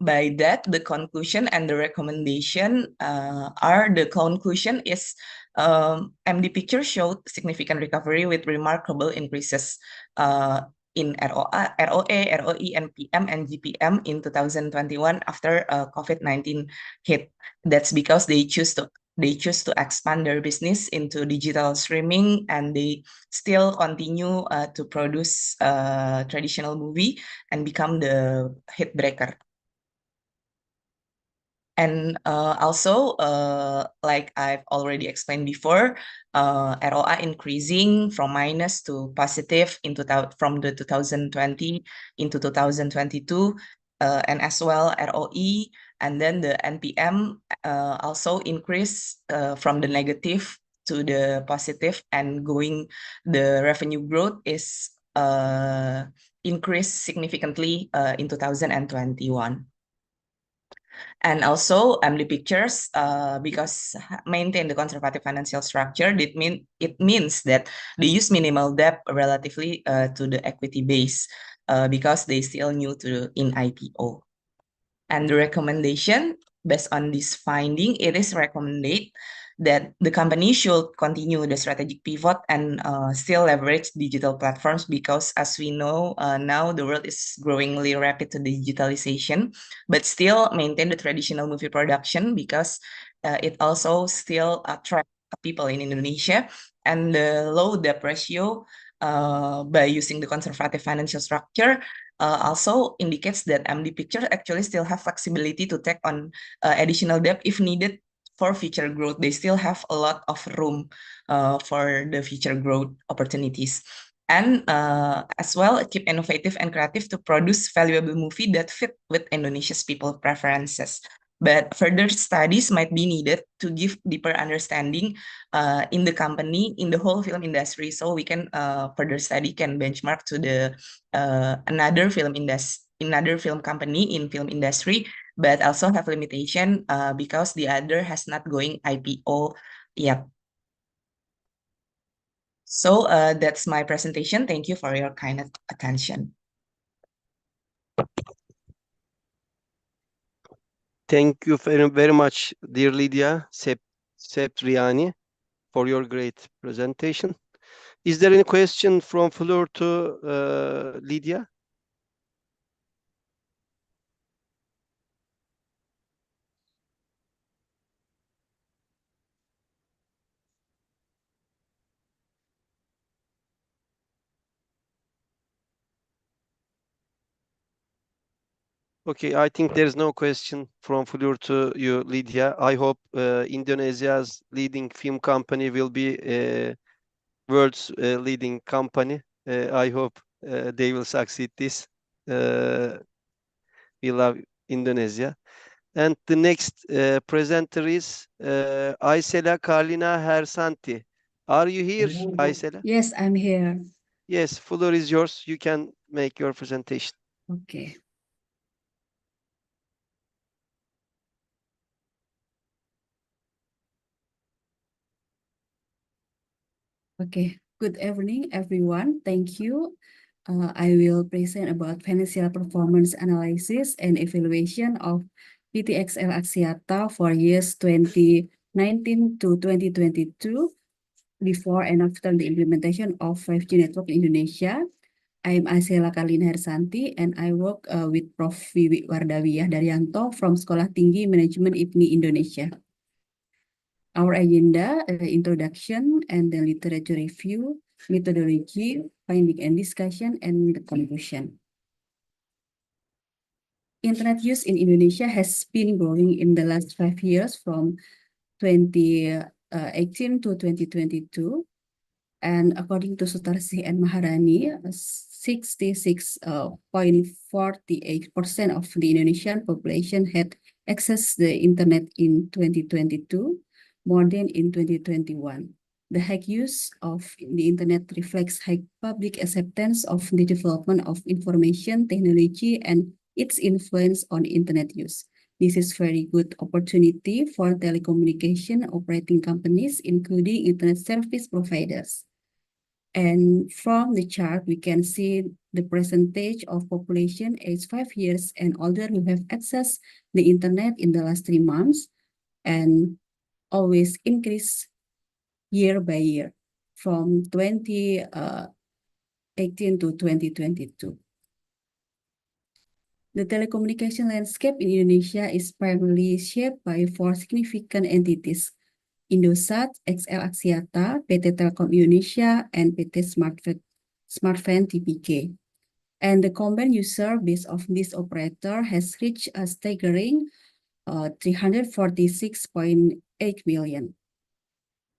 By that, the conclusion and the recommendation the conclusion is MD Pictures showed significant recovery with remarkable increases in ROA, ROE, NPM, and GPM in 2021 after COVID-19 hit. That's because they choose to expand their business into digital streaming, and they still continue to produce traditional movie and become the hit breaker. And also, like I've already explained before, ROA increasing from minus to positive from the 2020 into 2022, and as well ROE, and then the NPM also increased from the negative to the positive, and the revenue growth is increased significantly in 2021. And also MD Pictures, because maintain the conservative financial structure, it means that they use minimal debt relatively to the equity base because they still new in IPO. And the recommendation based on this finding, it is recommended that the company should continue the strategic pivot and still leverage digital platforms, because as we know now the world is growingly rapid to digitalization, but still maintain the traditional movie production because it also still attract people in Indonesia. And the low debt ratio by using the conservative financial structure also indicates that MD Pictures actually still have flexibility to take on additional debt if needed for future growth. They still have a lot of room for the future growth opportunities. And as well, keep innovative and creative to produce valuable movie that fit with Indonesia's people preferences. But further studies might be needed to give deeper understanding in the company, in the whole film industry, so we can further study can benchmark to the another film company in film industry, but also have limitation because the other has not going IPO yet. So that's my presentation. Thank you for your kind attention. Thank you very much, dear Lydia Septriani, for your great presentation. Is there any question from floor to Lydia? Okay, I think there is no question from floor to you, Lydia. I hope Indonesia's leading film company will be world's leading company. I hope they will succeed this. We love Indonesia. And the next presenter is Aysela Karlina Hersanti. Are you here, Aysela? Yes, I'm here. Yes, floor is yours. You can make your presentation. Okay. Okay, good evening, everyone. Thank you. I will present about financial performance analysis and evaluation of PTXL Axiata for years 2019 to 2022, before and after the implementation of 5G network in Indonesia. I'm Asiela Karlina Hersanti, and I work with Prof. Wiwi Wardawiyah Daryanto from Sekolah Tinggi Manajemen IPMI Indonesia. Our agenda, introduction and the literature review, methodology, finding and discussion, and the conclusion. Internet use in Indonesia has been growing in the last 5 years from 2018 to 2022. And according to Sutarsih and Maharani, 66.48% of the Indonesian population had access to the internet in 2022, more than in 2021. The high use of the internet reflects high public acceptance of the development of information technology and its influence on internet use. This is very good opportunity for telecommunication operating companies, including internet service providers. And from the chart, we can see the percentage of population aged 5 years and older who have accessed the internet in the last 3 months, and always increase year by year from 2018 to 2022. The telecommunication landscape in Indonesia is primarily shaped by 4 significant entities: Indosat, XL Axiata, PT Telkom Indonesia, and PT Smartfren Tbk. And the combined user base of this operator has reached a staggering 346.8 million.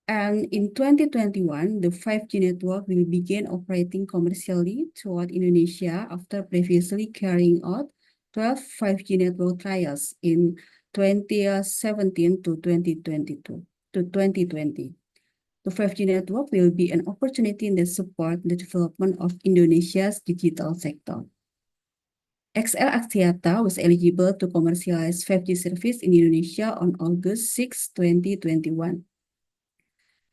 And in 2021, the 5G network will begin operating commercially throughout Indonesia after previously carrying out 12 5G network trials in 2017 to 2020. The 5G network will be an opportunity that support the development of Indonesia's digital sector. XL Axiata was eligible to commercialize 5G service in Indonesia on August 6, 2021.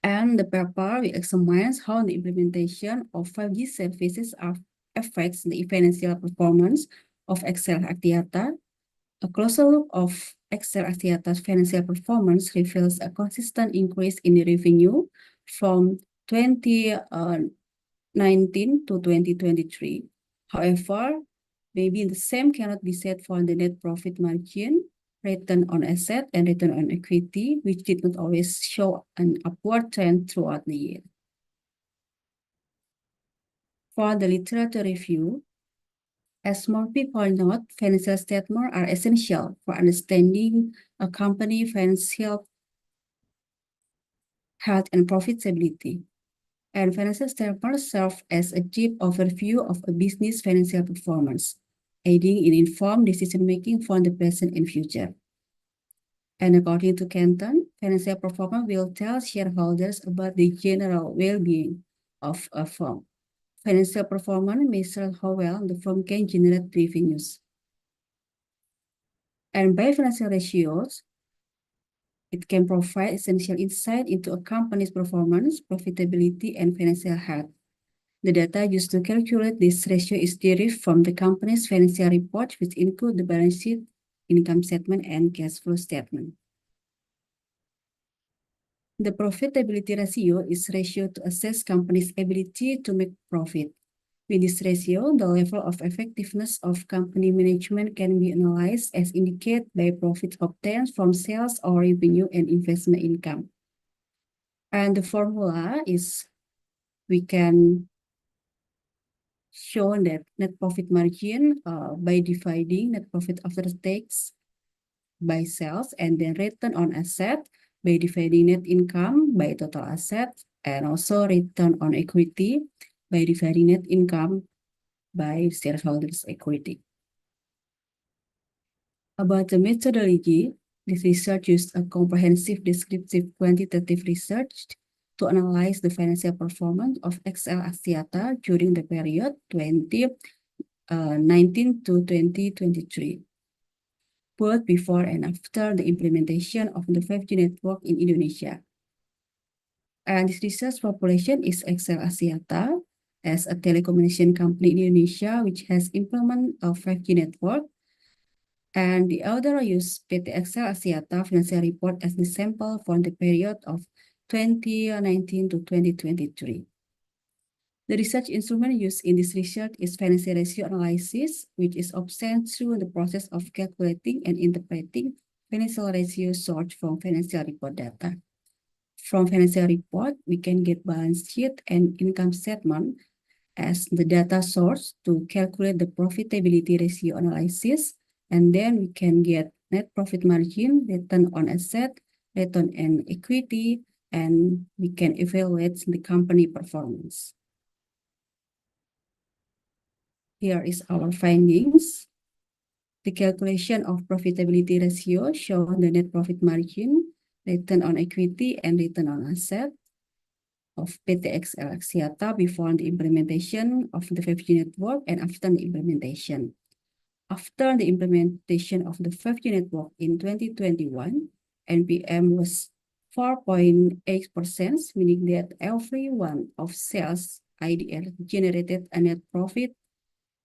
And the paper will examine how the implementation of 5G services affects the financial performance of XL Axiata. A closer look of XL Axiata's financial performance reveals a consistent increase in the revenue from 2019 to 2023. However, maybe the same cannot be said for the net profit margin, return on asset, and return on equity, which did not always show an upward trend throughout the year. For the literature review, as more people note, financial statements are essential for understanding a company's financial health and profitability. And financial statements serve as a deep overview of a business financial performance, aiding in informed decision-making for the present and future. And according to Canton, financial performance will tell shareholders about the general well-being of a firm. Financial performance measures how well the firm can generate revenues. And by financial ratios, it can provide essential insight into a company's performance, profitability, and financial health. The data used to calculate this ratio is derived from the company's financial report, which include the balance sheet, income statement, and cash flow statement. The profitability ratio is ratio to assess company's ability to make profit. With this ratio, the level of effectiveness of company management can be analyzed as indicated by profit obtained from sales or revenue and investment income. And the formula is, we can show that net profit margin by dividing net profit after tax by sales, and then return on asset by dividing net income by total assets, and also return on equity by dividing net income by shareholders' equity. About the methodology, this research used a comprehensive descriptive quantitative research to analyze the financial performance of XL Axiata during the period 2019 to 2023, both before and after the implementation of the 5G network in Indonesia. And this research population is XL Axiata as a telecommunication company in Indonesia, which has implemented a 5G network. And the other use PT XL Axiata financial report as the sample for the period of 2019 to 2023. The research instrument used in this research is financial ratio analysis, which is obtained through the process of calculating and interpreting financial ratio sourced from financial report data. From financial report, we can get balance sheet and income statement as the data source to calculate the profitability ratio analysis, and then we can get net profit margin, return on asset, return on equity, and we can evaluate the company performance. Here is our findings. The calculation of profitability ratio show the net profit margin, return on equity, and return on asset of PT XL Axiata before the implementation of the 5G network and after the implementation. After the implementation of the 5G network in 2021, NPM was 4.8%, meaning that every one of sales IDR generated a net profit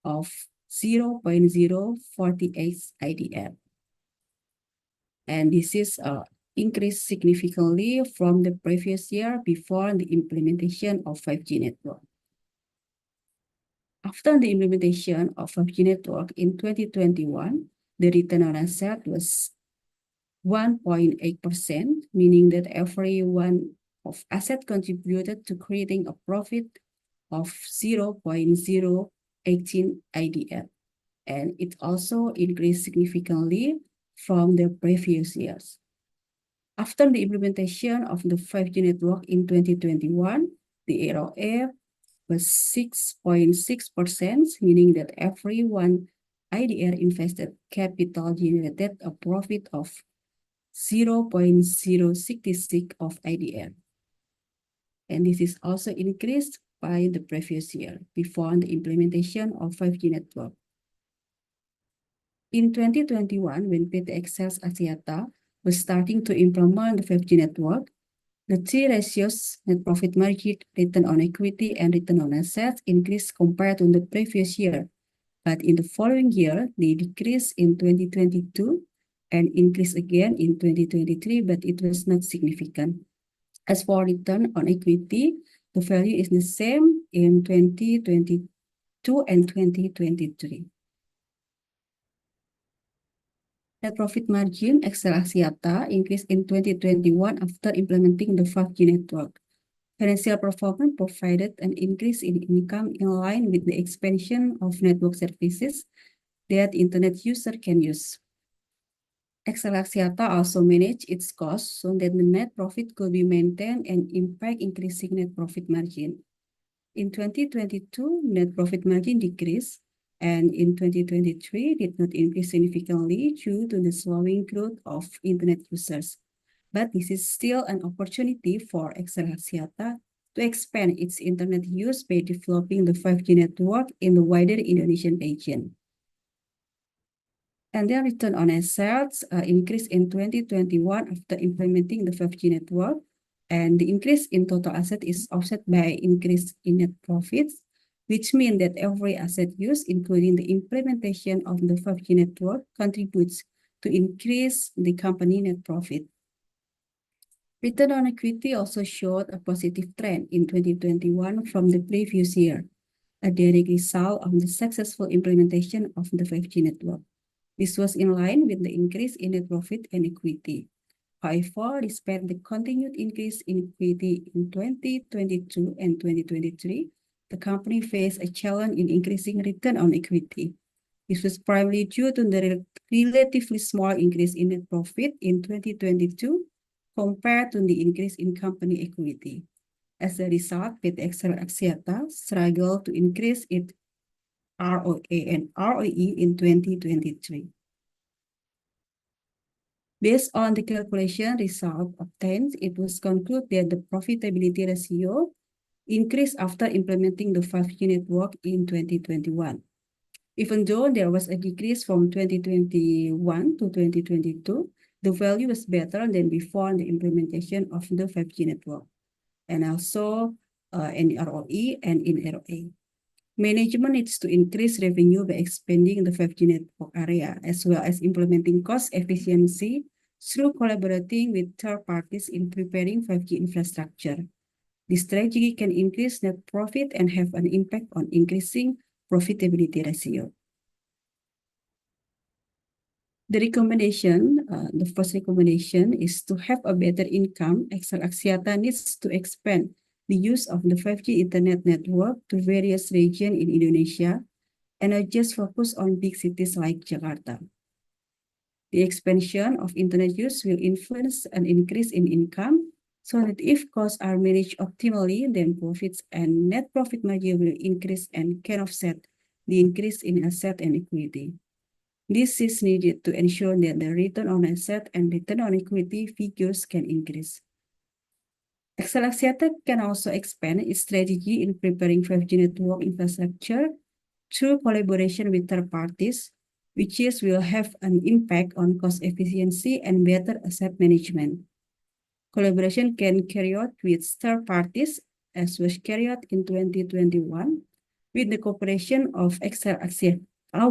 of 0.048 IDR. And this is increased significantly from the previous year before the implementation of 5G network. After the implementation of 5G network in 2021, the return on asset was 1.8%, meaning that every one of asset contributed to creating a profit of 0.018 IDR. And it also increased significantly from the previous years. After the implementation of the 5G network in 2021, the ROA was 6.6%, meaning that every one IDR invested capital generated a profit of 0.066 of IDR. And this is also increased by the previous year before the implementation of 5G network. In 2021, when PT XL Axiata was starting to implement the 5G network, the three ratios, net profit margin, return on equity, and return on assets increased compared to the previous year. But in the following year, they decreased in 2022 and increased again in 2023, but it was not significant. As for return on equity, the value is the same in 2022 and 2023. Net profit margin XL Axiata increased in 2021 after implementing the 5G network. Financial performance provided an increase in income in line with the expansion of network services that internet user can use. XL Axiata also managed its costs so that the net profit could be maintained and impact increasing net profit margin. In 2022, net profit margin decreased, and in 2023 did not increase significantly due to the slowing growth of internet users. But this is still an opportunity for XL Axiata to expand its internet use by developing the 5G network in the wider Indonesian region. And their return on assets increased in 2021 after implementing the 5G network, and the increase in total asset is offset by increase in net profits, which means that every asset used, including the implementation of the 5G network, contributes to increase the company net profit. Return on equity also showed a positive trend in 2021 from the previous year, a direct result of the successful implementation of the 5G network. This was in line with the increase in net profit and equity. However, despite the continued increase in equity in 2022 and 2023, the company faced a challenge in increasing return on equity. This was primarily due to the relatively small increase in net profit in 2022 compared to the increase in company equity. As a result, PT XL Axiata struggled to increase its ROA and ROE in 2023. Based on the calculation result obtained, it was concluded that the profitability ratio increased after implementing the 5G network in 2021. Even though there was a decrease from 2021 to 2022, the value was better than before the implementation of the 5G network. and also in ROE and in ROA. Management needs to increase revenue by expanding the 5G network area, as well as implementing cost efficiency through collaborating with third parties in preparing 5G infrastructure. This strategy can increase net profit and have an impact on increasing profitability ratio. The first recommendation is to have a better income. XL Axiata needs to expand the use of the 5G internet network to various regions in Indonesia and not just focus on big cities like Jakarta. The expansion of internet use will influence an increase in income, so that if costs are managed optimally, then profits and net profit margin will increase and can offset the increase in asset and equity. This is needed to ensure that the return on asset and return on equity figures can increase. XL Axiata can also expand its strategy in preparing 5G network infrastructure through collaboration with third parties, which will have an impact on cost efficiency and better asset management. Collaboration can carry out with third parties, as was carried out in 2021, with the cooperation of XL Axiata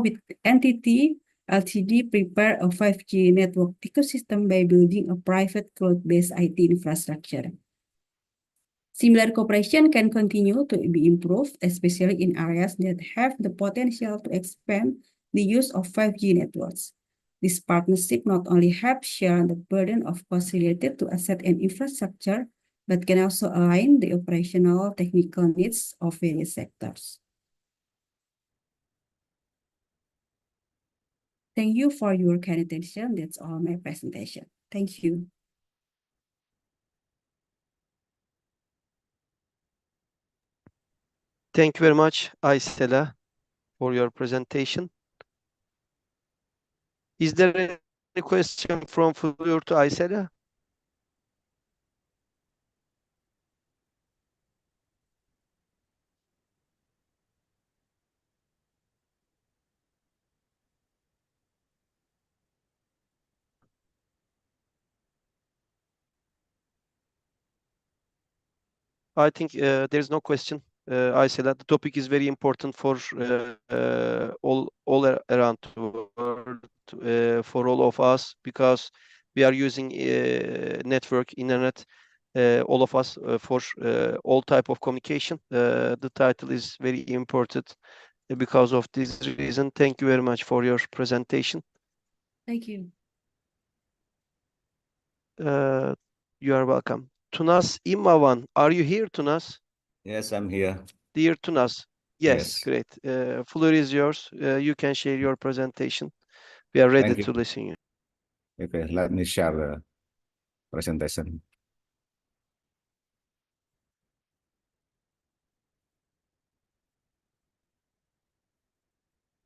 with NTT Ltd prepare a 5G network ecosystem by building a private cloud-based IT infrastructure. Similar cooperation can continue to be improved, especially in areas that have the potential to expand the use of 5G networks. This partnership not only helps share the burden of costs related to asset and infrastructure, but can also align the operational technical needs of various sectors. Thank you for your kind attention. That's all my presentation. Thank you. Thank you very much, Aysela, for your presentation. Is there any question from Fulur to Aysela? I think there's no question. Aysela, the topic is very important for all around the world, for all of us, because we are using network, internet, all of us for all type of communication. The title is very important because of this reason. Thank you very much for your presentation. Thank you. You are welcome. Tunas Imawan, are you here, Tunas? Yes, I'm here. Dear Tunas, yes. Great. Floor is yours. You can share your presentation. We are ready to listen to you. Okay, let me share the presentation.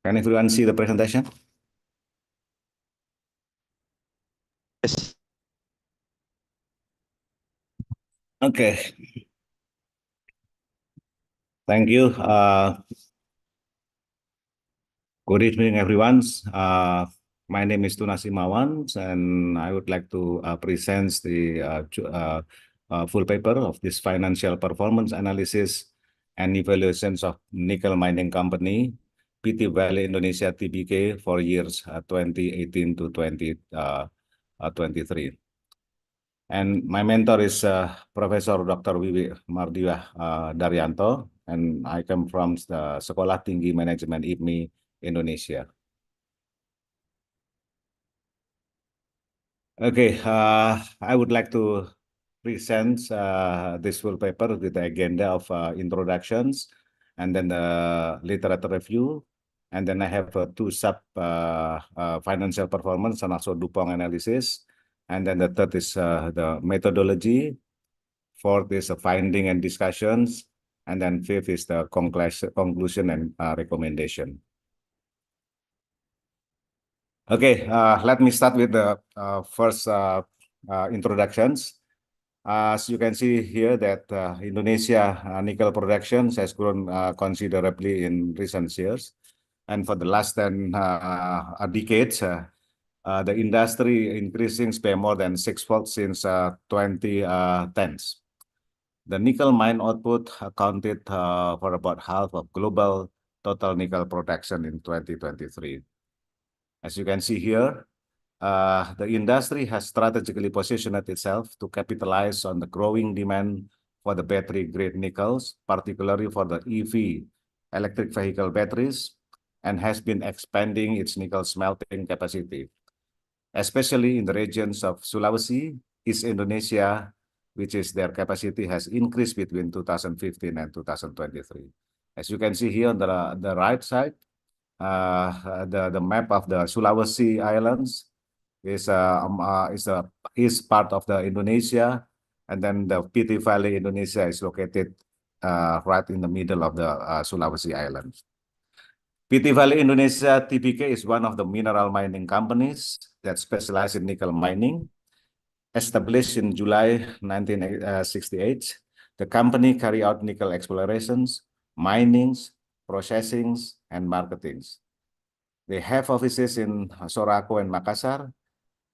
Can everyone see the presentation? Yes. Okay. Thank you. Good evening, everyone. My name is Tunas Imawan, and I would like to present the full paper of this financial performance analysis and evaluations of nickel mining company, PT Vale Indonesia Tbk, for years 2018 to 2023. And my mentor is Professor Dr. Wiwi Mardiah Daryanto, and I come from the Sekolah Tinggi Manajemen IPMI Indonesia. Okay, I would like to present this full paper with the agenda of introductions, and then the literature review, and then I have two sub financial performance and also Dupont analysis. And then the third is the methodology. Fourth is the finding and discussions. And then fifth is the conclusion and recommendation. Okay, let me start with the first introductions. As you can see here that Indonesia nickel production has grown considerably in recent years. And for the last 10 decades, the industry increasing by more than sixfold since 2010s. The nickel mine output accounted for about half of global total nickel production in 2023. As you can see here, the industry has strategically positioned itself to capitalize on the growing demand for the battery-grade nickels, particularly for the EV, electric vehicle batteries, and has been expanding its nickel smelting capacity, especially in the regions of Sulawesi, East Indonesia, which is their capacity has increased between 2015 and 2023. As you can see here on the right side, the map of the Sulawesi Islands is part of the Indonesia, and then the PT Valley Indonesia is located right in the middle of the Sulawesi Islands. PT Valley Indonesia TBK is one of the mineral mining companies that specialize in nickel mining. Established in July 1968, the company carry out nickel explorations, minings, processings, and marketings. They have offices in Sorako and Makassar,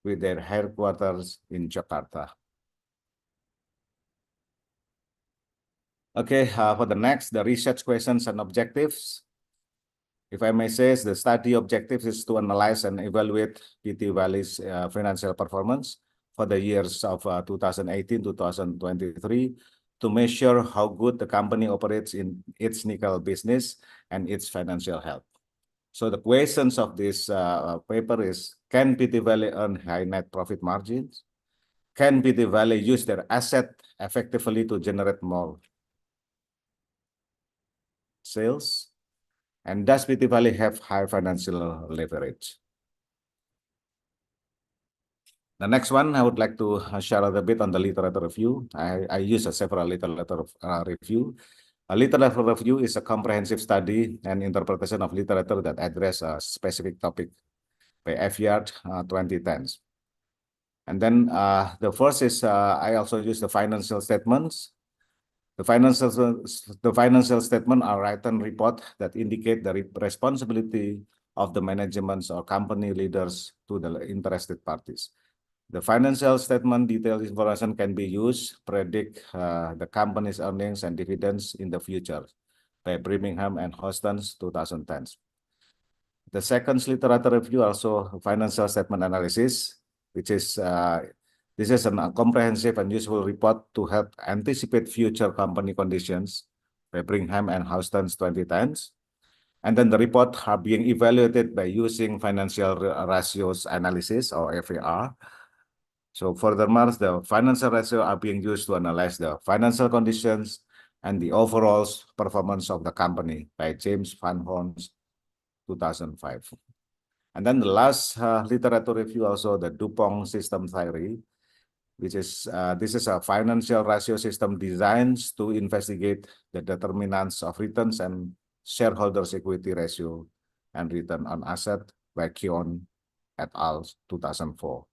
with their headquarters in Jakarta. Okay, for the next, the research questions and objectives. If I may say, the study objectives is to analyze and evaluate PT Valley's financial performance for the years of 2018-2023 to measure how good the company operates in its nickel business and its financial health. So the questions of this paper is, can PT Valley earn high net profit margins? Can PT Valley use their asset effectively to generate more sales? And does PT Valley have high financial leverage? The next one, I would like to share a bit on the literature review. I use several literature review. A literature review is a comprehensive study and interpretation of literature that address a specific topic by F-Yard 2010s. And then the first is I also use the financial statements. The financial statement are written report that indicate the responsibility of the managements or company leaders to the interested parties. The financial statement detailed information can be used to predict the company's earnings and dividends in the future by Birmingham and Houston's 2010s. The second literature review also financial statement analysis, which is this is a comprehensive and useful report to help anticipate future company conditions by Birmingham and Houston's 2010s. And then the report are being evaluated by using financial ratios analysis or FAR. So furthermore, the financial ratios are being used to analyze the financial conditions and the overall performance of the company by James Van Horn's 2005. And then the last literature review also the Dupont system theory, which is this is a financial ratio system designed to investigate the determinants of returns and shareholders' equity ratio and return on asset by Keown et al. 2004.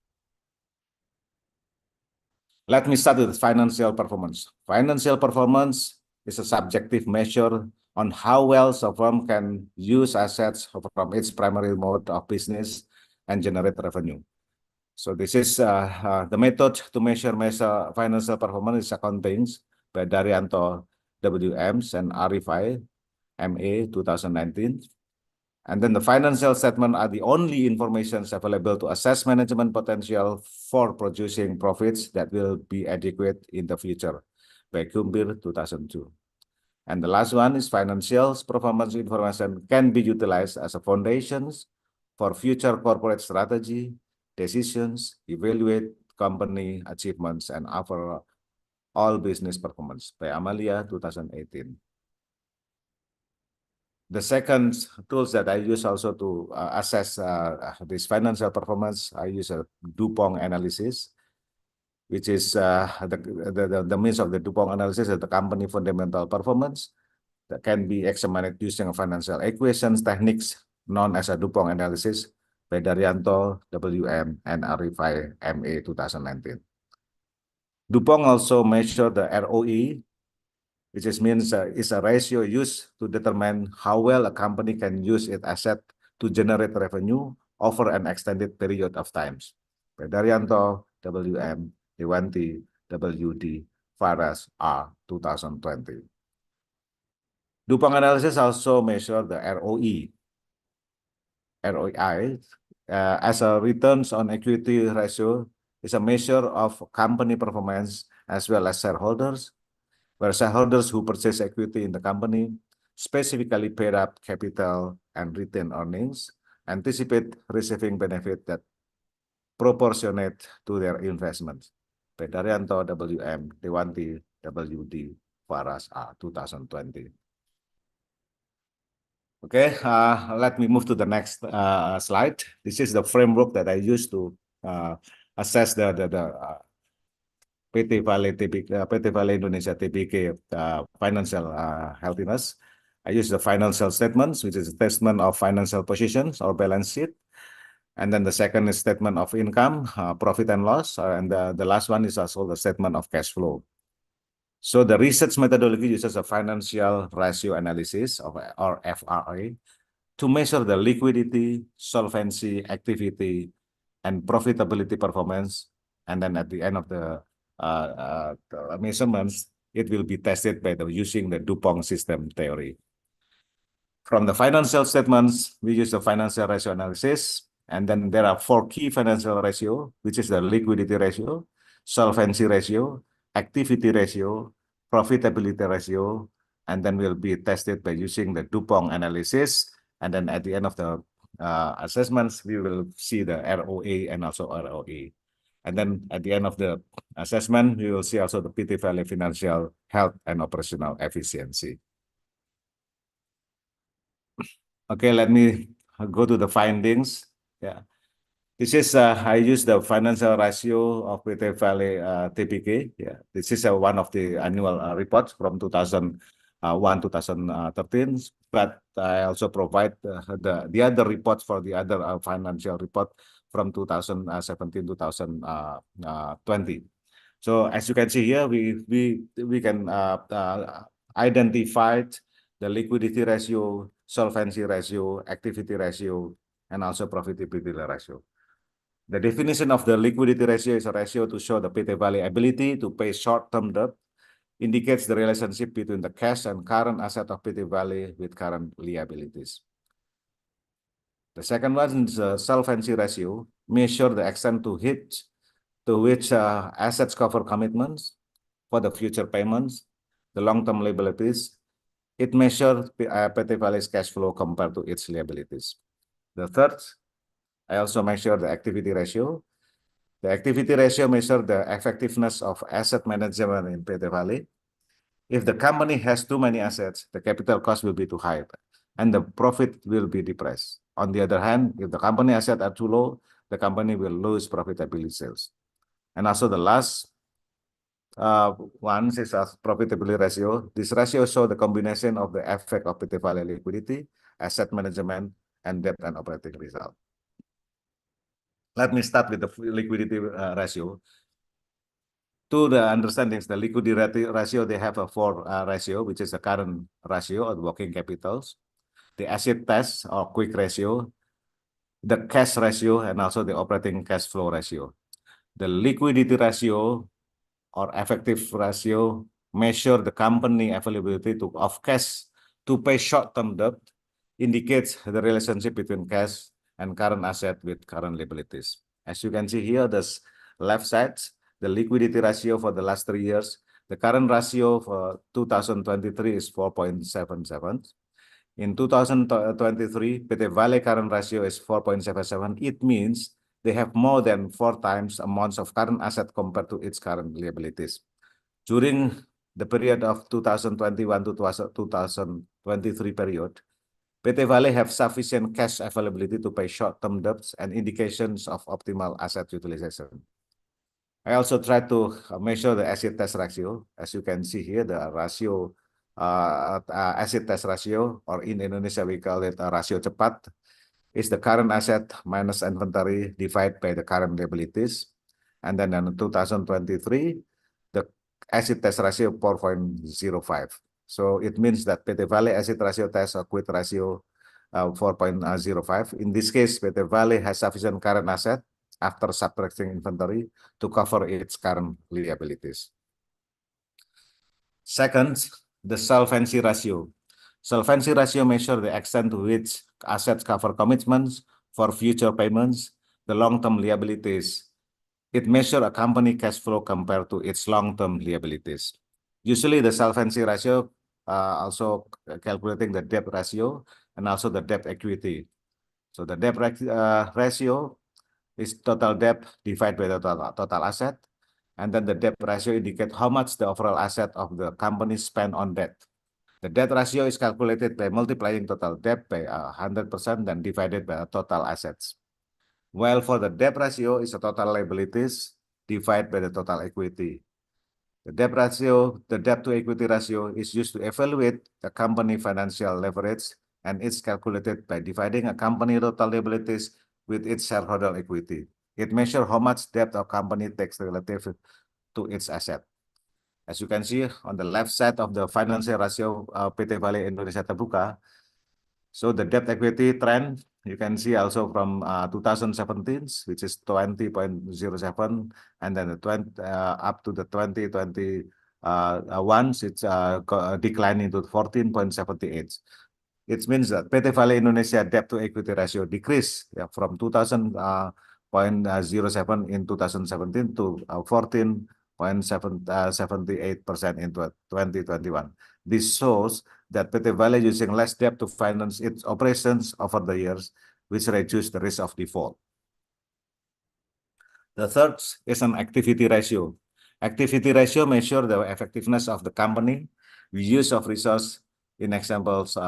Let me start with financial performance. Financial performance is a subjective measure on how well a firm can use assets from its primary mode of business and generate revenue. So this is the method to measure financial performance is accounting by Daryanto WMs and Arifai MA 2019. And then the financial statement are the only information available to assess management potential for producing profits that will be adequate in the future by Kumbir 2002. And the last one is financial performance information can be utilized as a foundation for future corporate strategy, decisions, evaluate company achievements, and overall business performance by Amalia 2018. The second tools that I use also to assess this financial performance, I use a Dupont analysis, which is the means of the Dupont analysis of the company fundamental performance that can be examined using financial equations techniques known as a Dupont analysis by Daryanto WM and Arifai MA 2019. Dupont also measured the ROE, which means is a ratio used to determine how well a company can use its asset to generate revenue over an extended period of time. By Daryanto WM, Dewanti WD FARAS R 2020. DuPont analysis also measure the ROE, ROI, as a returns on equity ratio is a measure of company performance as well as shareholders, where shareholders who purchase equity in the company specifically paid up capital and retain earnings, anticipate receiving benefit that proportionate to their investments. P. Daryanto, WM, Dewanti, WD, FARAS A 2020. Okay, let me move to the next slide. This is the framework that I use to assess the PT Vale Indonesia TBK financial healthiness. I use the financial statements, which is a statement of financial positions or balance sheet. And then the second is statement of income, profit and loss. And the last one is also the statement of cash flow. So the research methodology uses a financial ratio analysis or FRA to measure the liquidity, solvency, activity, and profitability performance. And then at the end of the measurements, it will be tested by using the DuPont system theory. From the financial statements, we use the financial ratio analysis. And then there are 4 key financial ratio, which is the liquidity ratio, solvency ratio, activity ratio, profitability ratio, and then will be tested by using the DuPont analysis. And then at the end of the assessments, we will see the ROA and also ROE. And then at the end of the assessment, we will see also the PT Vale financial health and operational efficiency. Okay, let me go to the findings. Yeah, this is I use the financial ratio of PT Vale TBK. Yeah, this is one of the annual reports from 2001-2013. But I also provide the other reports for the other financial report from 2017-2020. So as you can see here, we can identify the liquidity ratio, solvency ratio, activity ratio, and also profitability ratio. The definition of the liquidity ratio is a ratio to show the PT Vale ability to pay short-term debt, indicates the relationship between the cash and current asset of PT Vale with current liabilities. The second one is the solvency ratio, measure the extent to which assets cover commitments for the future payments, the long-term liabilities. It measures PT Vale's cash flow compared to its liabilities. The third, I also measure the activity ratio. The activity ratio measures the effectiveness of asset management in PT Vale. If the company has too many assets, the capital cost will be too high and the profit will be depressed. On the other hand, if the company assets are too low, the company will lose profitability sales. And also the last one is a profitability ratio. This ratio shows the combination of the effect of PT Vale liquidity, asset management, and debt and operating result. Let me start with the liquidity ratio. To the understandings, the liquidity ratio, they have a 4 ratio, which is the current ratio of working capitals, the acid test or quick ratio, the cash ratio, and also the operating cash flow ratio. The liquidity ratio or effective ratio measure the company availability of cash to pay short-term debt, indicates the relationship between cash and current asset with current liabilities. As you can see here, this left side, the liquidity ratio for the last 3 years, the current ratio for 2023 is 4.77. In 2023, PT Vale current ratio is 4.77. It means they have more than 4 times amounts of current asset compared to its current liabilities. During the period of 2021 to 2023 period, PT Vale have sufficient cash availability to pay short-term debts and indications of optimal asset utilization. I also try to measure the acid test ratio. As you can see here, the ratio, acid test ratio, or in Indonesia we call it a ratio cepat, is the current asset minus inventory divided by the current liabilities. And then in 2023, the acid test ratio 4.05. So it means that PT Vale acid ratio test or quit ratio 4.05. In this case, PT Vale has sufficient current asset after subtracting inventory to cover its current liabilities. Second, the solvency ratio. Solvency ratio measures the extent to which assets cover commitments for future payments, the long-term liabilities. It measures a company cash flow compared to its long-term liabilities. Usually the solvency ratio also calculating the debt ratio and also the debt equity. So the debt ratio is total debt divided by the total asset. And then the debt ratio indicates how much the overall asset of the company spent on debt. The debt ratio is calculated by multiplying total debt by 100% then divided by total assets. While for the debt ratio is the total liabilities divided by the total equity. The debt ratio, the debt to equity ratio is used to evaluate the company financial leverage, and it's calculated by dividing a company total liabilities with its shareholder equity. It measures how much debt a company takes relative to its asset. As you can see on the left side of the financial ratio PT Valle Indonesia Terbuka, so the debt equity trend, you can see also from 2017, which is 20.07, and then up to the 2021, it's declining to 14.78. It means that PT Valle Indonesia debt to equity ratio decreased from 2000.07 in 2017 to 14.78% in 2021. This shows that PT Valle using less debt to finance its operations over the years, which reduce the risk of default. The third is an activity ratio. Activity ratio measures the effectiveness of the company, the use of resource, in examples,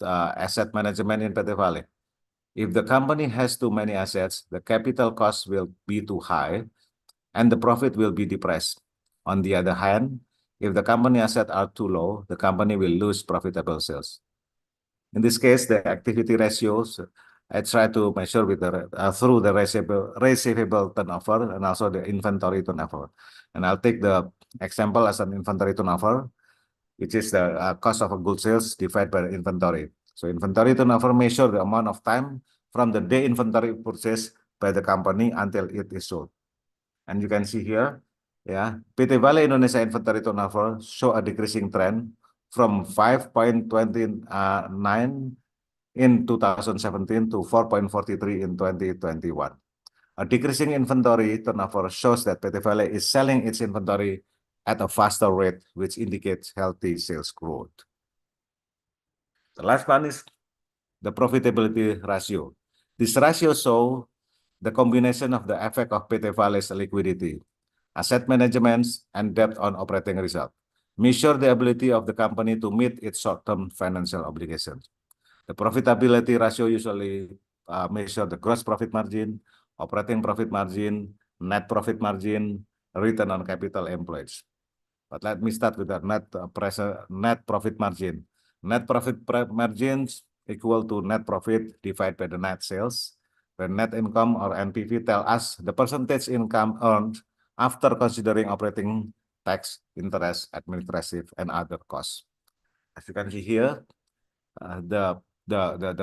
asset management in PT Valle. If the company has too many assets, the capital cost will be too high and the profit will be depressed. On the other hand, if the company assets are too low, the company will lose profitable sales. In this case, the activity ratios, I try to measure with the through the receivable turnover and also the inventory turnover. And I'll take the example as an inventory turnover, which is the cost of a good sales divided by the inventory. So inventory turnover measures the amount of time from the day inventory purchased by the company until it is sold. And you can see here, PT Valle Indonesia inventory turnover show a decreasing trend from 5.29 in 2017 to 4.43 in 2021. A decreasing inventory turnover shows that PT Valle is selling its inventory at a faster rate, which indicates healthy sales growth. The last one is the profitability ratio. This ratio shows the combination of the effect of PT Valle's liquidity, asset management, and debt on operating result. Measure the ability of the company to meet its short-term financial obligations. The profitability ratio usually measure the gross profit margin, operating profit margin, net profit margin, return on capital employed. But let me start with the net profit margin. Net profit margins equal to net profit divided by the net sales. The net income or NPV tell us the percentage income earned after considering operating tax, interest, administrative, and other costs. As you can see here, the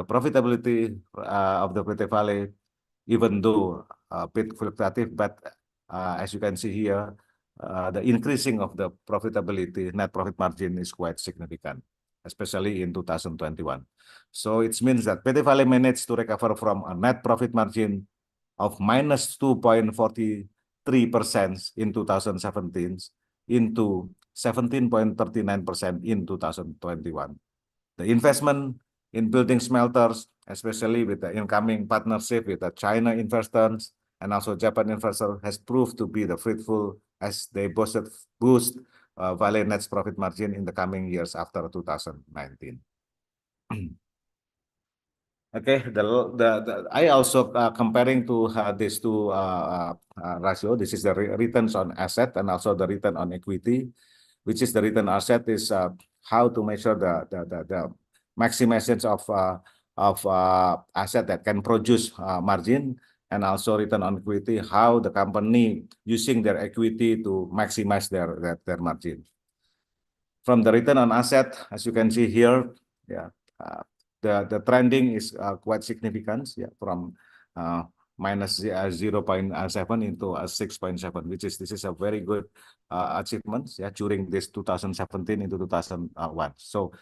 profitability of the PT Valle, even though a bit fluctuative, but as you can see here, the increasing of the profitability, net profit margin is quite significant, especially in 2021. So it means that PT Valle managed to recover from a net profit margin of minus 2.43% in 2017 into 17.39% in 2021. The investment in building smelters, especially with the incoming partnership with the China investors and also Japan investors, has proved to be the fruitful as they boost Valle net profit margin in the coming years after 2019. Okay, I also comparing to these two ratio. This is the returns on asset and also the return on equity, which is the return asset is how to measure the maximization of asset that can produce margin, and also return on equity, how the company using their equity to maximize their margin. From the return on asset, as you can see here, the trending is quite significant, from minus 0.7 into 6.7, which is this is a very good achievement during this 2017 into 2001. So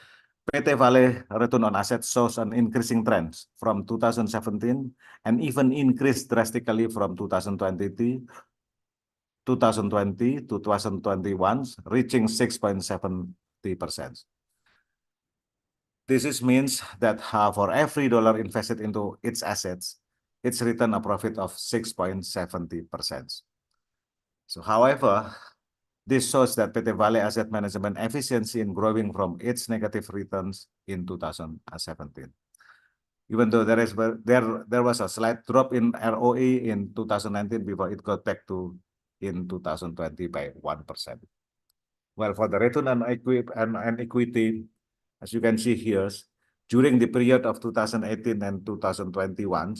PT Vale return on assets shows an increasing trend from 2017 and even increased drastically from 2020 to 2021, reaching 6.70%. This means that for every dollar invested into its assets, it's return a profit of 6.70%. So, however, this shows that PT Vale Asset Management efficiency in growing from its negative returns in 2017. Even though there was a slight drop in ROE in 2019 before it got back to in 2020 by 1%. Well, for the return on equity, as you can see here, during the period of 2018 and 2021,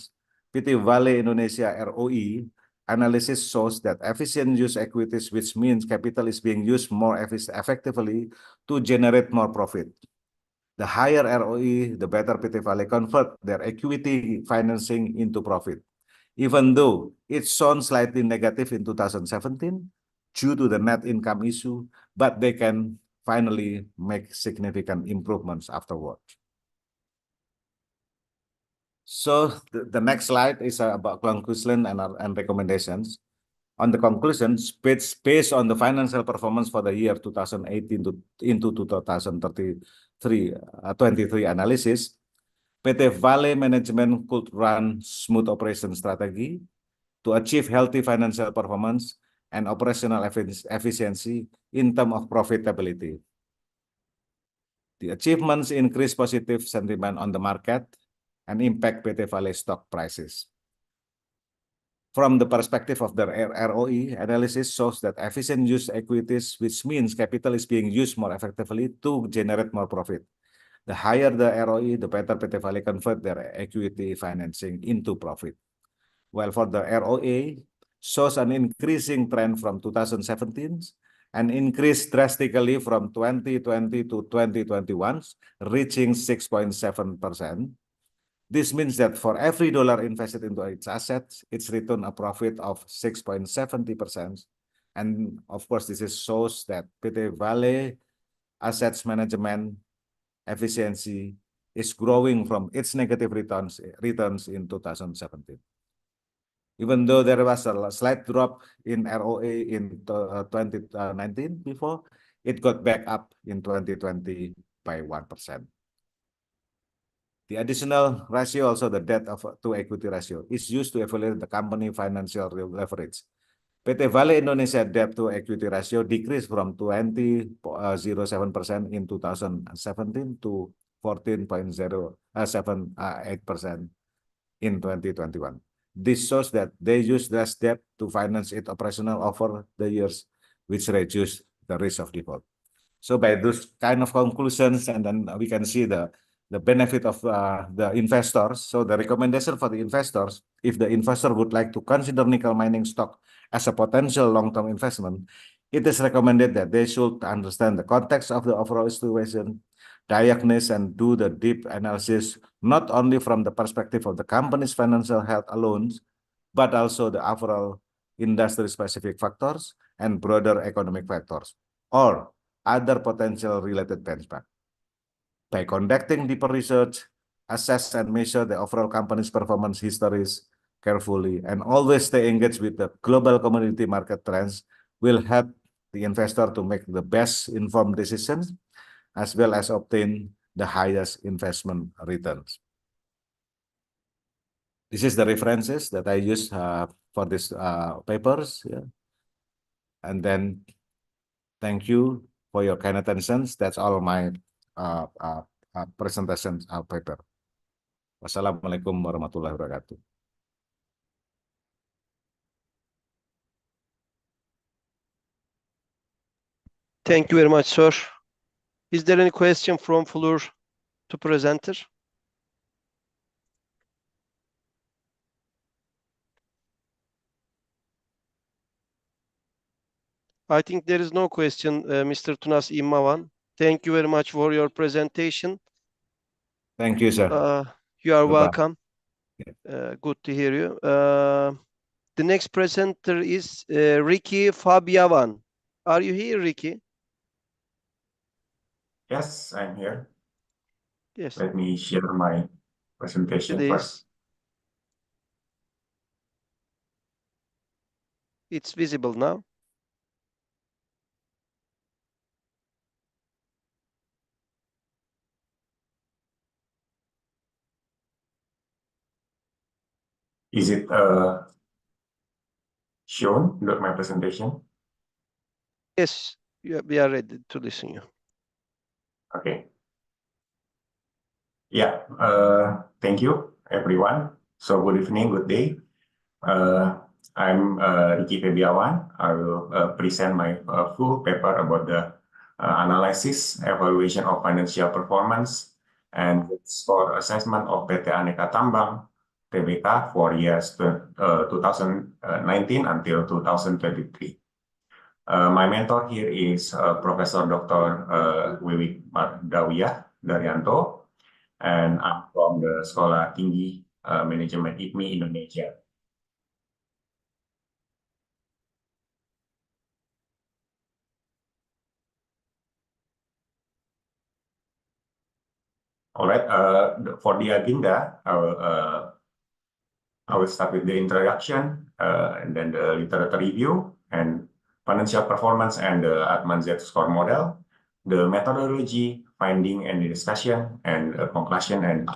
PT Vale Indonesia ROE analysis shows that efficient use equities, which means capital is being used more effectively to generate more profit. The higher ROE, the better PT Vale convert their equity financing into profit. Even though it's shown slightly negative in 2017 due to the net income issue, but they can finally make significant improvements afterwards. So the next slide is about conclusion and recommendations. On the conclusions, based on the financial performance for the year 2018 into 2023 analysis, PT Vale Management could run smooth operation strategy to achieve healthy financial performance and operational efficiency in terms of profitability. The achievements increase positive sentiment on the market and impact PT Vale stock prices. From the perspective of the ROE, analysis shows that efficient use equities, which means capital is being used more effectively to generate more profit. The higher the ROE, the better PT Vale convert their equity financing into profit. While for the ROA, shows an increasing trend from 2017 and increased drastically from 2020 to 2021, reaching 6.7%. This means that for every dollar invested into its assets, it's return a profit of 6.70%. And of course, this shows that PT Vale Assets Management efficiency is growing from its negative returns in 2017. Even though there was a slight drop in ROA in 2019 before, it got back up in 2020 by 1%. The additional ratio, also the debt to equity ratio, is used to evaluate the company financial leverage. PT Vale Indonesia debt to equity ratio decreased from 20.07% in 2017 to 14.078% in 2021. This shows that they use less debt to finance its operational over the years, which reduce the risk of default. So by those kind of conclusions, and then we can see the benefit of the investors. So the recommendation for the investors, if the investor would like to consider nickel mining stock as a potential long-term investment, it is recommended that they should understand the context of the overall situation, diagnose and do the deep analysis, not only from the perspective of the company's financial health alone, but also the overall industry-specific factors and broader economic factors, or other potential related benchmark. By conducting deeper research, assess and measure the overall company's performance histories carefully, and always stay engaged with the global commodity market trends will help the investor to make the best informed decisions, as well as obtain the highest investment returns. This is the references that I use for these papers. Yeah. And then thank you for your kind attention. That's all my presentation paper. Wassalamualaikum warahmatullahi wabarakatuh. Thank you very much, sir. Is there any question from floor to presenter? I think there is no question, Mr. Tunas Imawan. Thank you very much for your presentation. Thank you, sir. You are Goodbye. welcome. Good to hear you. The next presenter is Ricky Fabiawan. Are you here, Ricky? Yes, I'm here. Yes. Let me share my presentation Please. first. It's visible now. Is it shown, my presentation? Yes, we are ready to listen you. Okay. Yeah, thank you, everyone. So good evening, good day. I'm Ricky Fabiawan. I will present my full paper about the analysis, evaluation of financial performance, and score assessment of PT Aneka Tambang, TBK, for years 2019 until 2023. My mentor here is Professor Dr. Wiwik Mardawiyah Daryanto, and I'm from the Sekolah Tinggi Manajemen IPMI Indonesia. All right, for the agenda, I will start with the introduction, and then the literature review, and financial performance, and the Altman Z-score model, the methodology, finding and discussion, and conclusion and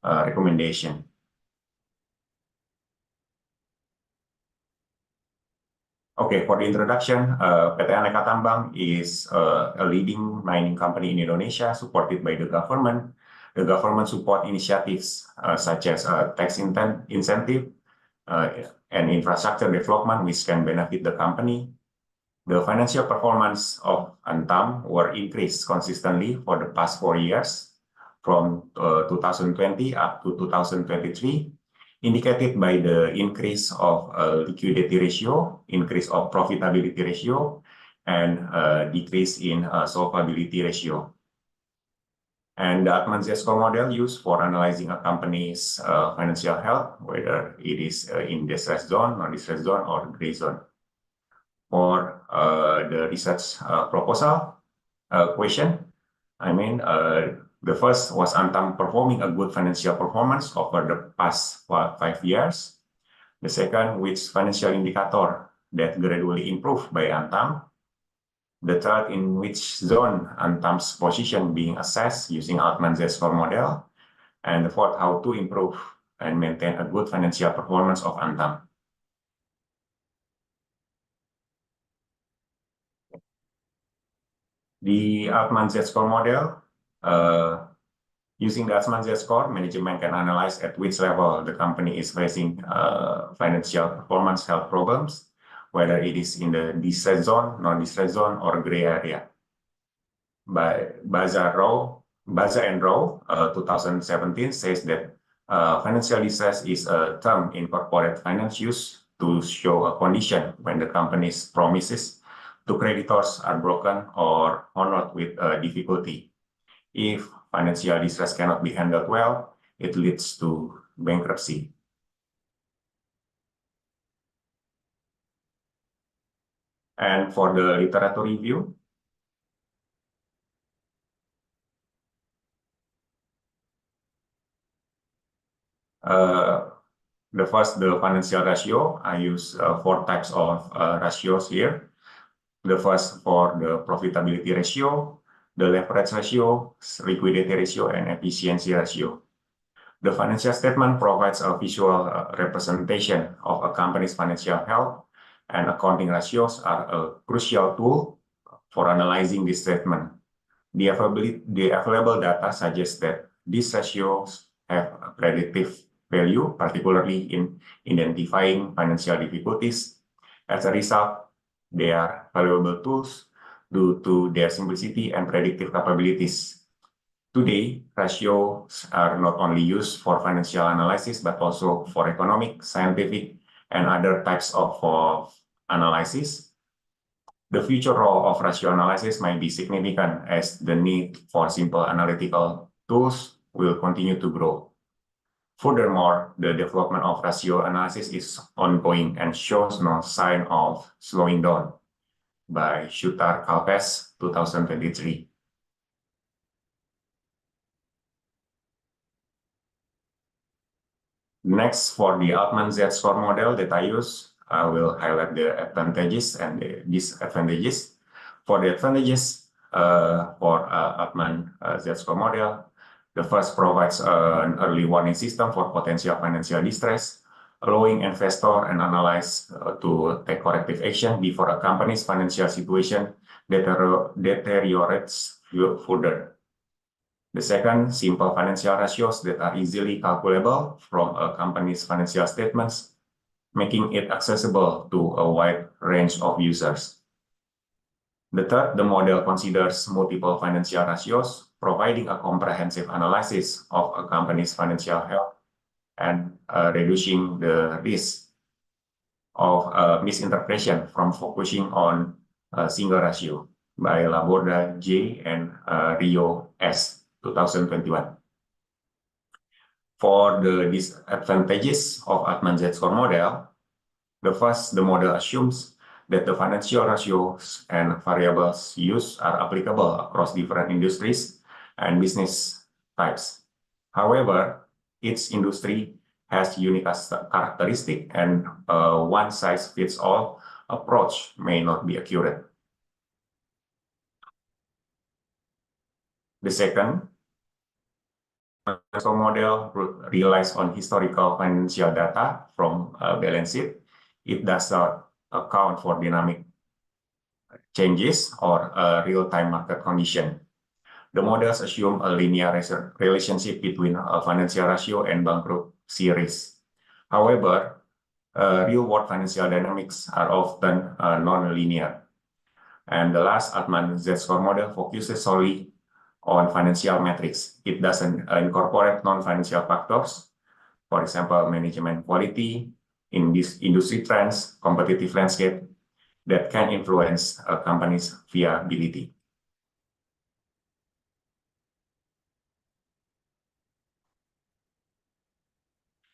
recommendation. Okay, for the introduction, PT Aneka Tambang is a leading mining company in Indonesia, supported by the government. The government support initiatives such as tax incentive and infrastructure development, which can benefit the company. The financial performance of Antam were increased consistently for the past 4 years, from 2020 up to 2023, indicated by the increase of liquidity ratio, increase of profitability ratio, and decrease in solvability ratio. And the Altman Z-score model used for analyzing a company's financial health, whether it is in distress zone, non-distress zone, or gray zone. For the research proposal question, the first was Antam performing a good financial performance over the past 5 years. The second, which financial indicator that gradually improved by Antam. The third, in which zone Antam's position being assessed using Altman Z-score model. And the fourth, how to improve and maintain a good financial performance of Antam. The Altman Z-score model, using the Altman Z-score, management can analyze at which level the company is facing financial performance health problems, whether it is in the distress zone, non-distress zone, or gray area. By Baza and Rao, 2017 says that financial distress is a term in corporate finance used to show a condition when the company's promises to creditors are broken or honored with difficulty. If financial distress cannot be handled well, it leads to bankruptcy. And for the literature review, the financial ratio, I use 4 types of ratios here. The first for the profitability ratio, the leverage ratio, liquidity ratio, and efficiency ratio. The financial statement provides a visual representation of a company's financial health, and accounting ratios are a crucial tool for analyzing this statement. The available data suggests that these ratios have a predictive value, particularly in identifying financial difficulties. As a result, they are valuable tools due to their simplicity and predictive capabilities. Today, ratios are not only used for financial analysis, but also for economic, scientific, and other types of analysis. The future role of ratio analysis might be significant as the need for simple analytical tools will continue to grow. Furthermore, the development of ratio analysis is ongoing and shows no sign of slowing down by Shutar Kalpes, 2023. Next, for the Altman Z-score model that I use, I will highlight the advantages and the disadvantages. For the advantages for Altman Z-score model, the first provides an early warning system for potential financial distress, allowing investor and analysts to take corrective action before a company's financial situation deteriorates further. The second, simple financial ratios that are easily calculable from a company's financial statements, making it accessible to a wide range of users. The third, the model considers multiple financial ratios, providing a comprehensive analysis of a company's financial health and reducing the risk of misinterpretation from focusing on a single ratio by Laborda J and Rio S. 2021. For the disadvantages of Altman Z-score model, the first, the model assumes that the financial ratios and variables used are applicable across different industries and business types. However, each industry has unique characteristics, and a one-size-fits-all approach may not be accurate. The second, the model relies on historical financial data from balance sheet. It does not account for dynamic changes or real-time market condition. The models assume a linear relationship between a financial ratio and bankruptcy risk. However, real-world financial dynamics are often non-linear. And the last, Altman Z-score model focuses solely on financial metrics. It doesn't incorporate non-financial factors, for example, management quality, in this industry trends, competitive landscape, that can influence a company's viability.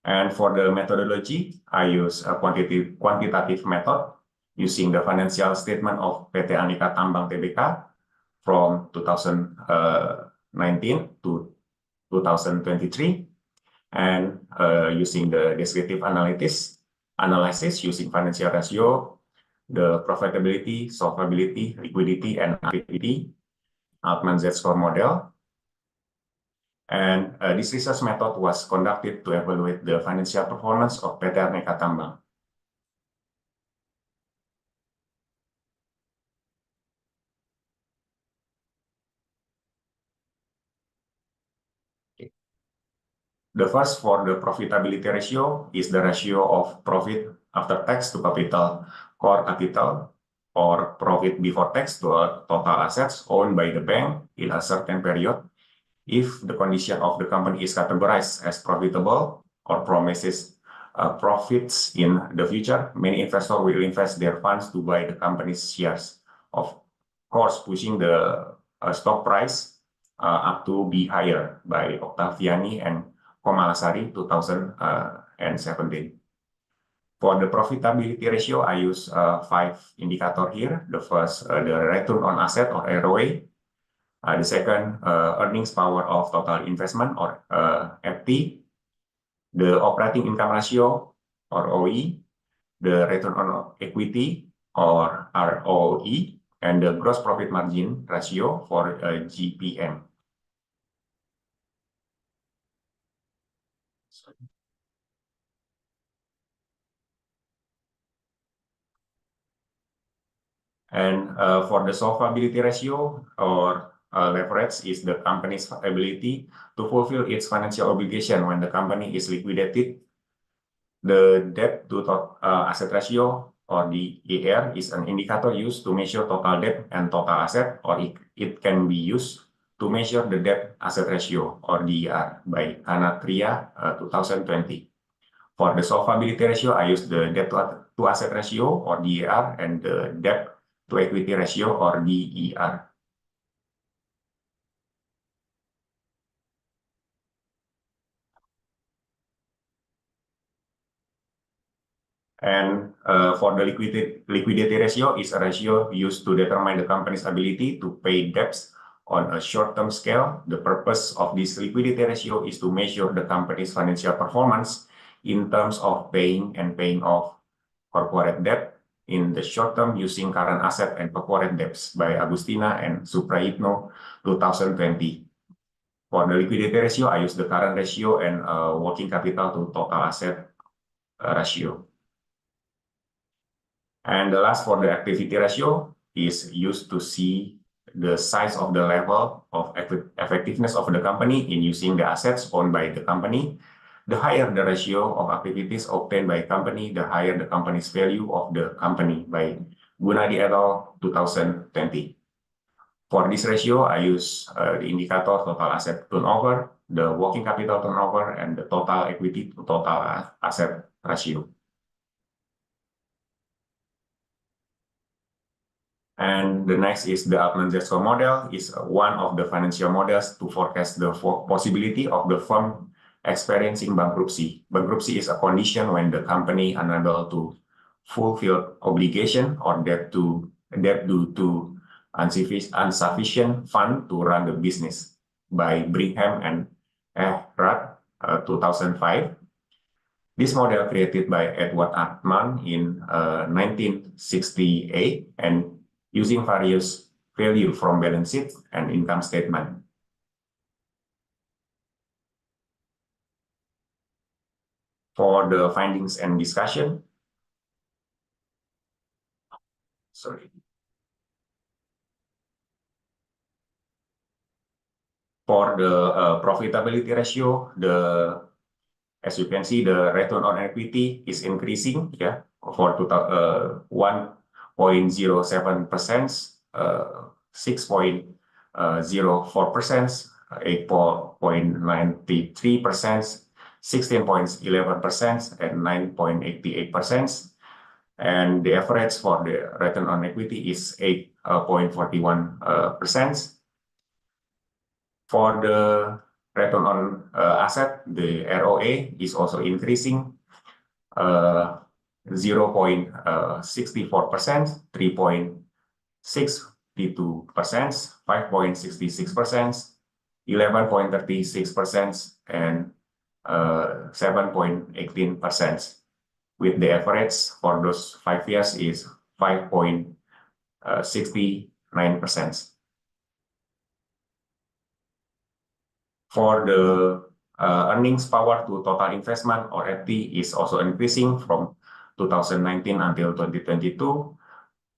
And for the methodology, I use a quantitative method using the financial statement of PT Aneka Tambang Tbk from 2019 to 2023, and using the descriptive analysis using financial ratio, the profitability, solvability, liquidity, and activity, Altman Z-score model. And this research method was conducted to evaluate the financial performance of PT Aneka Tambang. The first, for the profitability ratio, is the ratio of profit after tax to capital, core capital, or profit before tax to total assets owned by the bank in a certain period. If the condition of the company is categorized as profitable or promises profits in the future, many investors will invest their funds to buy the company's shares. Of course, pushing the stock price up to be higher by Octaviani and Komalasari, 2017. For the profitability ratio, I use 5 indicators here. The first, the return on asset or ROA. The second, earnings power of total investment or FT. The operating income ratio or OE. The return on equity or ROE. And the gross profit margin ratio for GPM. And for the solvability ratio or leverage is the company's ability to fulfill its financial obligation when the company is liquidated. The debt to asset ratio or the DER is an indicator used to measure total debt and total asset, or it can be used to measure the debt asset ratio or DER by Kanatria 2020. For the solvability ratio, I use the debt to asset ratio or DER and the debt to equity ratio or DER. And for the liquidity ratio is a ratio used to determine the company's ability to pay debts on a short-term scale. The purpose of this liquidity ratio is to measure the company's financial performance in terms of paying and paying off corporate debt in the short term using current asset and corporate debts by Agustina and Supraitno 2020. For the liquidity ratio, I use the current ratio and working capital to total asset ratio. And the last for the activity ratio is used to see the size of the level of effectiveness of the company in using the assets owned by the company. The higher the ratio of activities obtained by a company, the higher the company's value of the company by Gunadi et al. 2020. For this ratio, I use the indicator total asset turnover, the working capital turnover, and the total equity to total asset ratio. And the next is the Altman-Zetsko model, is one of the financial models to forecast the possibility of the firm experiencing bankruptcy. Bankruptcy is a condition when the company unable to fulfill obligation or debt due to insufficient fund to run the business by Brigham and Ehrat 2005. This model created by Edward Altman in 1968 and using various value from balance sheet and income statement. For the findings and discussion, for the profitability ratio, as you can see, the return on equity is increasing, yeah, for 1.07%, 6.04%, 8.93%, 16.11%, and 9.88%. And the average for the return on equity is 8.41%. For the return on asset, the ROA is also increasing, 0.64%, 3.62%, 5.66%, 11.36%, and 7.18%. With the average for those 5 years is 5.69%. For the earnings power to total investment or FT is also increasing from 2019 until 2022,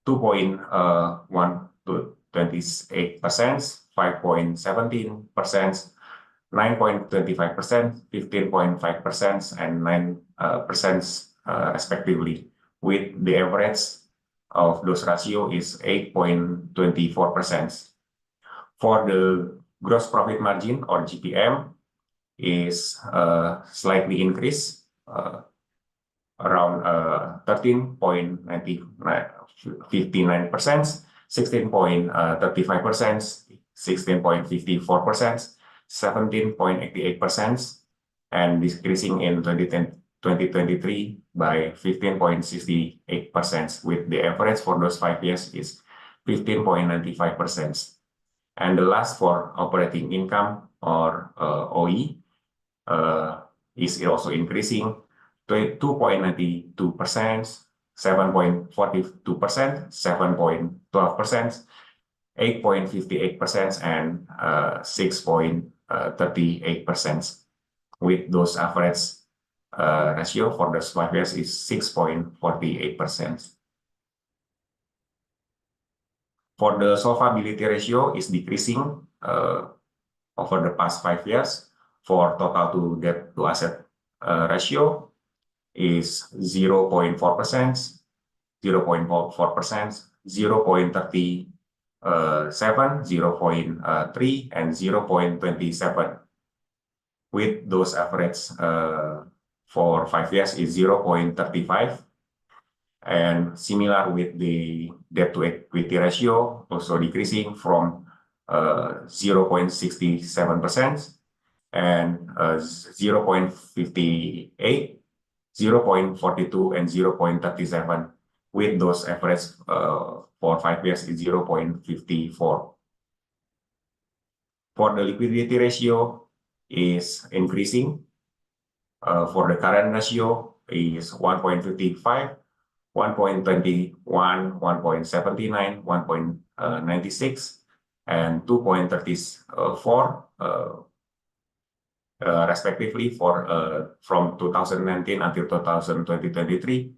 2.1 to 28%, 5.17%, 9.25%, 15.5%, and 9% respectively, with the average of those ratio is 8.24%. For the gross profit margin or GPM is slightly increased, around 13.59%, 16.35%, 16.54%, 17.88%, and decreasing in 2023 by 15.68%, with the average for those 5 years is 15.95%. And the last for operating income or OE is also increasing 2.92%, 7.42%, 7.12%, 8.58%, and 6.38%, with those average ratio for the 5 years is 6.48%. For the solvability ratio is decreasing over the past 5 years. For total to debt to asset ratio is 0.4%, 0.4%, 0.37, 0.3, and 0.27. With those average for 5 years is 0.35. And similar with the debt to equity ratio, also decreasing from 0.67% and 0.58, 0.42, and 0.37, with those average for 5 years is 0.54. For the liquidity ratio is increasing. For the current ratio is 1.55, 1.21, 1.79, 1.96, and 2.34 respectively for from 2019 until 2023.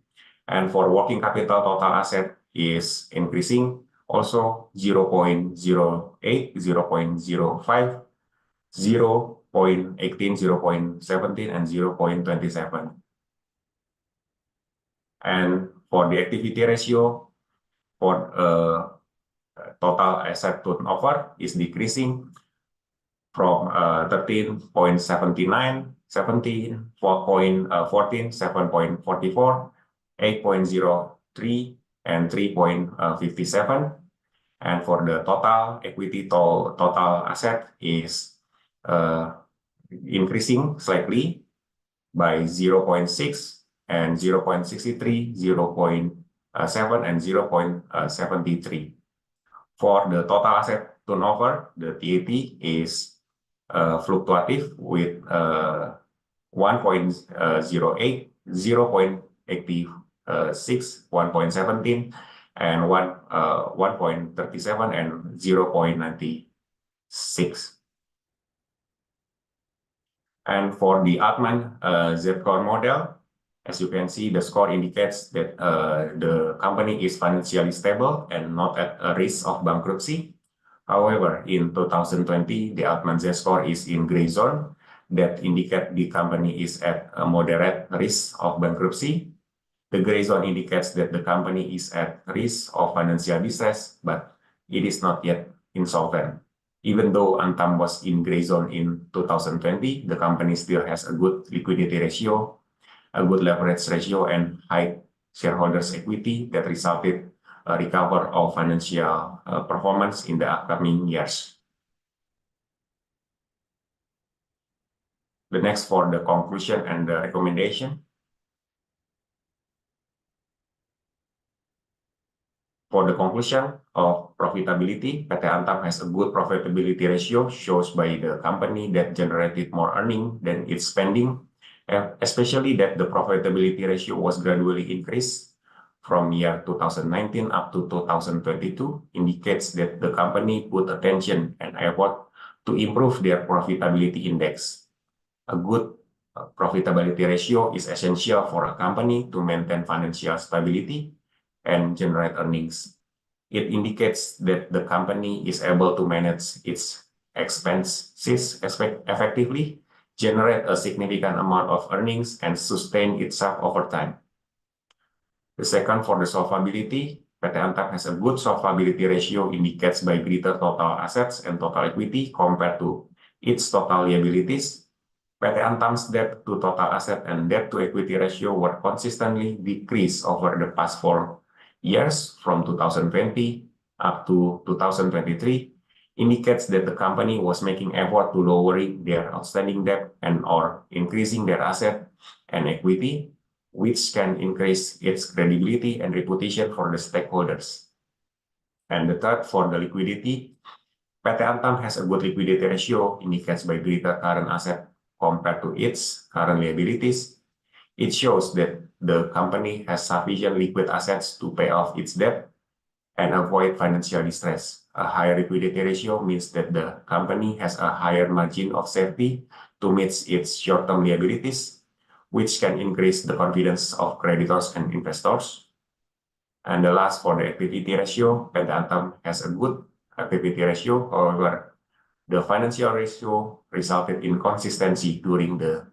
And for working capital, total asset is increasing also 0.08, 0.05, 0.18, 0.17, and 0.27. And for the activity ratio, for total asset turnover is decreasing from 13.79, 17, 4.14, 7.44, 8.03, and 3.57. And for the total equity total asset is increasing slightly by 0.6 and 0.63, 0.7, and 0.73. For the total asset turnover, the TAT is fluctuative with 1.08, 0.86, 1.17, and 1.37, and 0.96. And for the Altman Z-score model, as you can see, the score indicates that the company is financially stable and not at a risk of bankruptcy. However, in 2020, the Altman Z-score is in gray zone that indicate the company is at a moderate risk of bankruptcy. The gray zone indicates that the company is at risk of financial distress, but it is not yet insolvent. Even though Antam was in gray zone in 2020, the company still has a good liquidity ratio, a good leverage ratio, and high shareholders' equity that resulted a recovery of financial performance in the upcoming years. The next for the conclusion and the recommendation. For the conclusion of profitability, PT Antam has a good profitability ratio, shows by the company that generated more earning than its spending, especially that the profitability ratio was gradually increased from year 2019 up to 2022, indicates that the company put attention and effort to improve their profitability index. A good profitability ratio is essential for a company to maintain financial stability and generate earnings. It indicates that the company is able to manage its expenses effectively, generate a significant amount of earnings, and sustain itself over time. The second, for the solvability, PT Antam has a good solvability ratio, indicates by greater total assets and total equity compared to its total liabilities. PT Antam's debt to total asset and debt to equity ratio were consistently decreased over the past 4 years from 2020 up to 2023, indicates that the company was making effort to lowering their outstanding debt and or increasing their asset and equity, which can increase its credibility and reputation for the stakeholders. And the third, for the liquidity, PT Antam has a good liquidity ratio, indicates by greater current asset compared to its current liabilities. It shows that the company has sufficient liquid assets to pay off its debt and avoid financial distress. A higher liquidity ratio means that the company has a higher margin of safety to meet its short-term liabilities, which can increase the confidence of creditors and investors. And the last, for the activity ratio, PT Antam has a good activity ratio. However, the financial ratio resulted in consistency during the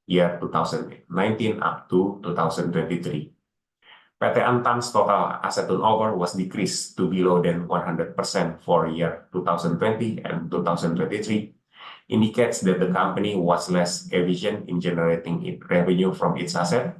year 2019 up to 2023. PT Antam's total asset turnover was decreased to below than 100% for year 2020 and 2023, indicates that the company was less efficient in generating revenue from its asset.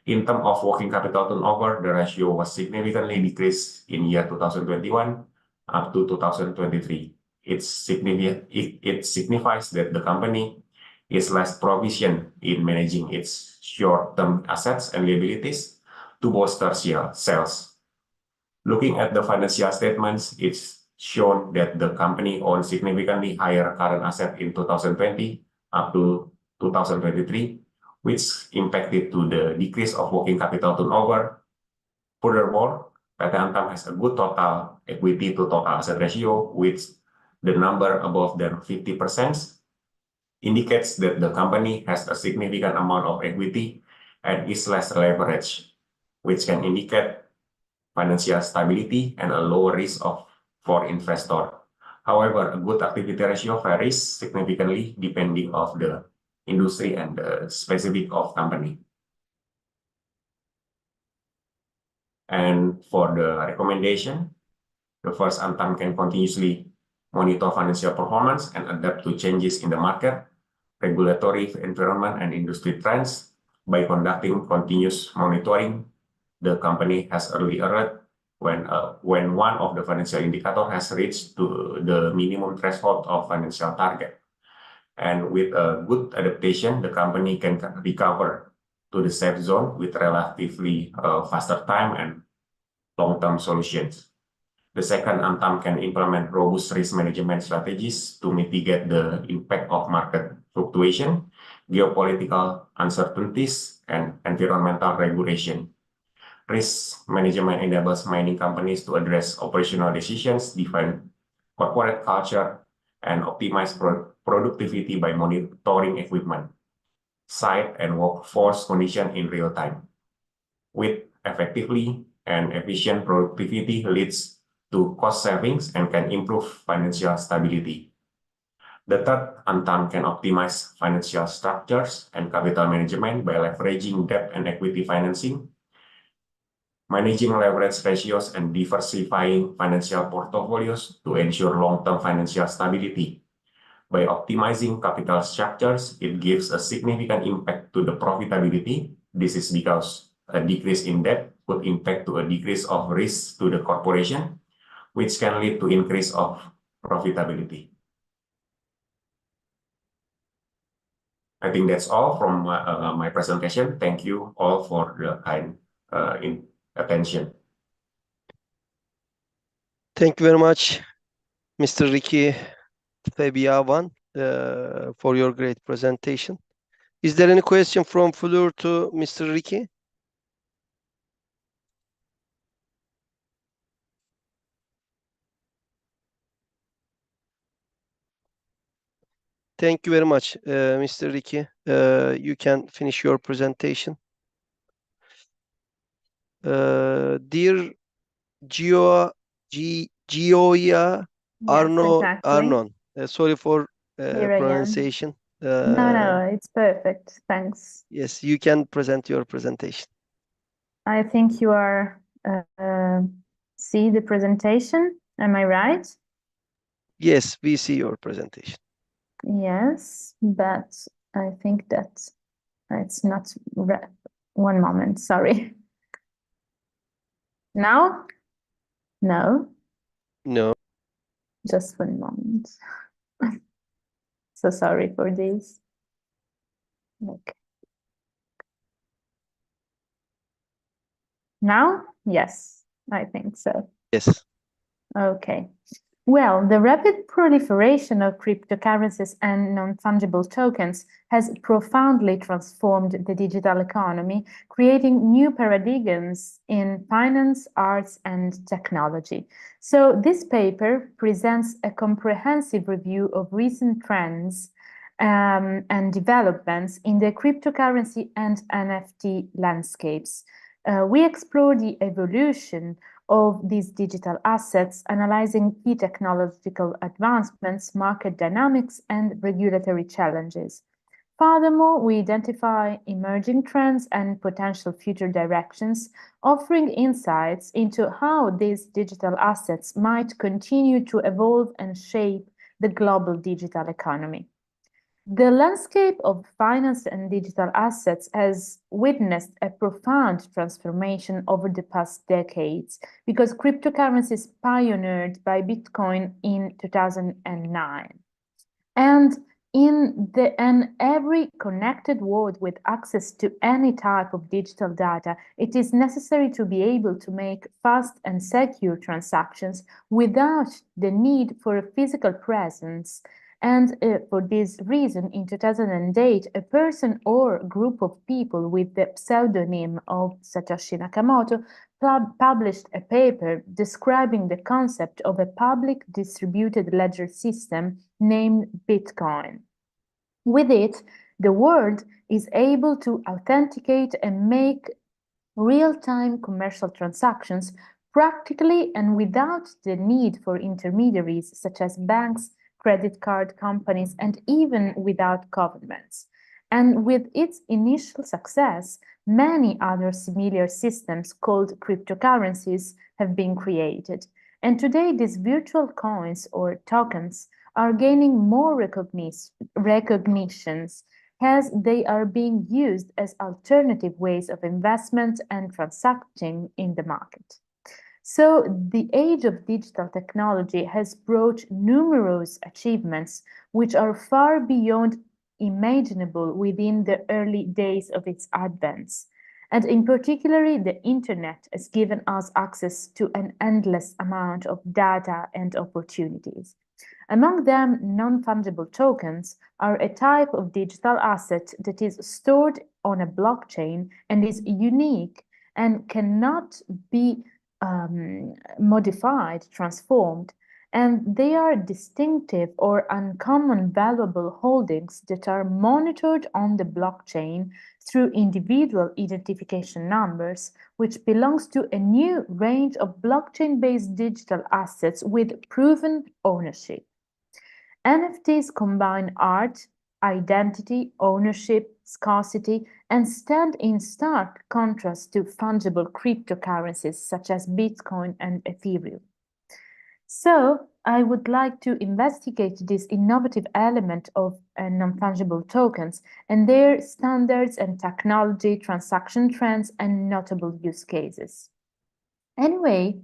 In terms of working capital turnover, the ratio was significantly decreased in year 2021 up to 2023. It signifies that the company is less proficient in managing its short-term assets and liabilities to bolster sales. Looking at the financial statements, it's shown that the company owns significantly higher current asset in 2020 up to 2023, which impacted to the decrease of working capital turnover. Furthermore, PT Antam has a good total equity to total asset ratio, which the number above than 50% indicates that the company has a significant amount of equity and is less leveraged, which can indicate financial stability and a lower risk for investor. However, a good activity ratio varies significantly depending on the industry and the specific of company. And for the recommendation, the first, Antam can continuously monitor financial performance and adapt to changes in the market, regulatory environment, and industry trends by conducting continuous monitoring. The company has early alert when one of the financial indicator has reached to the minimum threshold of financial target. And with a good adaptation, the company can recover to the safe zone with relatively faster time and long-term solutions. The second, Antam can implement robust risk management strategies to mitigate the impact of market fluctuation, geopolitical uncertainties, and environmental regulation. Risk management enables mining companies to address operational decisions, define corporate culture, and optimize productivity by monitoring equipment, site, and workforce condition in real time. With effectively and efficient productivity leads to cost savings and can improve financial stability. The third, Antam can optimize financial structures and capital management by leveraging debt and equity financing, managing leverage ratios, and diversifying financial portfolios to ensure long-term financial stability. By optimizing capital structures, it gives a significant impact to the profitability. This is because a decrease in debt could impact to a decrease of risk to the corporation, which can lead to increase of profitability. I think that's all from my presentation. Thank you all for the kind attention. Thank you very much, Mr. Ricky Fabiawan, for your great presentation. Is there any question from floor to Mr. Ricky? Thank you very much, Mr. Ricky. You can finish your presentation. Dear Gioia Arnon, sorry for pronunciation. No, it's perfect. Thanks. Yes, you can present your presentation. I think you are see the presentation. Am I right? Yes, we see your presentation. Yes, but I think that it's not one moment. Sorry. Now? No. No. Just 1 moment. So sorry for this. Okay. Now? Yes, I think so. Yes. Okay. Well, the rapid proliferation of cryptocurrencies and non-fungible tokens has profoundly transformed the digital economy, creating new paradigms in finance, arts, and technology. So this paper presents a comprehensive review of recent trends and developments in the cryptocurrency and NFT landscapes. We explore the evolution of these digital assets, analyzing key technological advancements, market dynamics, and regulatory challenges. Furthermore, we identify emerging trends and potential future directions, offering insights into how these digital assets might continue to evolve and shape the global digital economy. The landscape of finance and digital assets has witnessed a profound transformation over the past decades because cryptocurrencies pioneered by Bitcoin in 2009. And In every connected world with access to any type of digital data, it is necessary to be able to make fast and secure transactions without the need for a physical presence. And for this reason, in 2008, a person or group of people with the pseudonym of Satoshi Nakamoto published a paper describing the concept of a public distributed ledger system named Bitcoin. With it, the world is able to authenticate and make real-time commercial transactions practically and without the need for intermediaries such as banks, credit card companies, and even without governments. And with its initial success, many other similar systems called cryptocurrencies have been created. And today, these virtual coins or tokens are gaining more recognitions as they are being used as alternative ways of investment and transacting in the market. So the age of digital technology has brought numerous achievements which are far beyond imaginable within the early days of its advent. And in particular, the internet has given us access to an endless amount of data and opportunities. Among them, non-fungible tokens are a type of digital asset that is stored on a blockchain and is unique and cannot be modified, transformed, and they are distinctive or uncommon valuable holdings that are monitored on the blockchain through individual identification numbers, which belongs to a new range of blockchain-based digital assets with proven ownership. NFTs combine art, identity, ownership, scarcity, and stand in stark contrast to fungible cryptocurrencies such as Bitcoin and Ethereum. So, I would like to investigate this innovative element of non-fungible tokens and their standards and technology, transaction trends, and notable use cases. Anyway,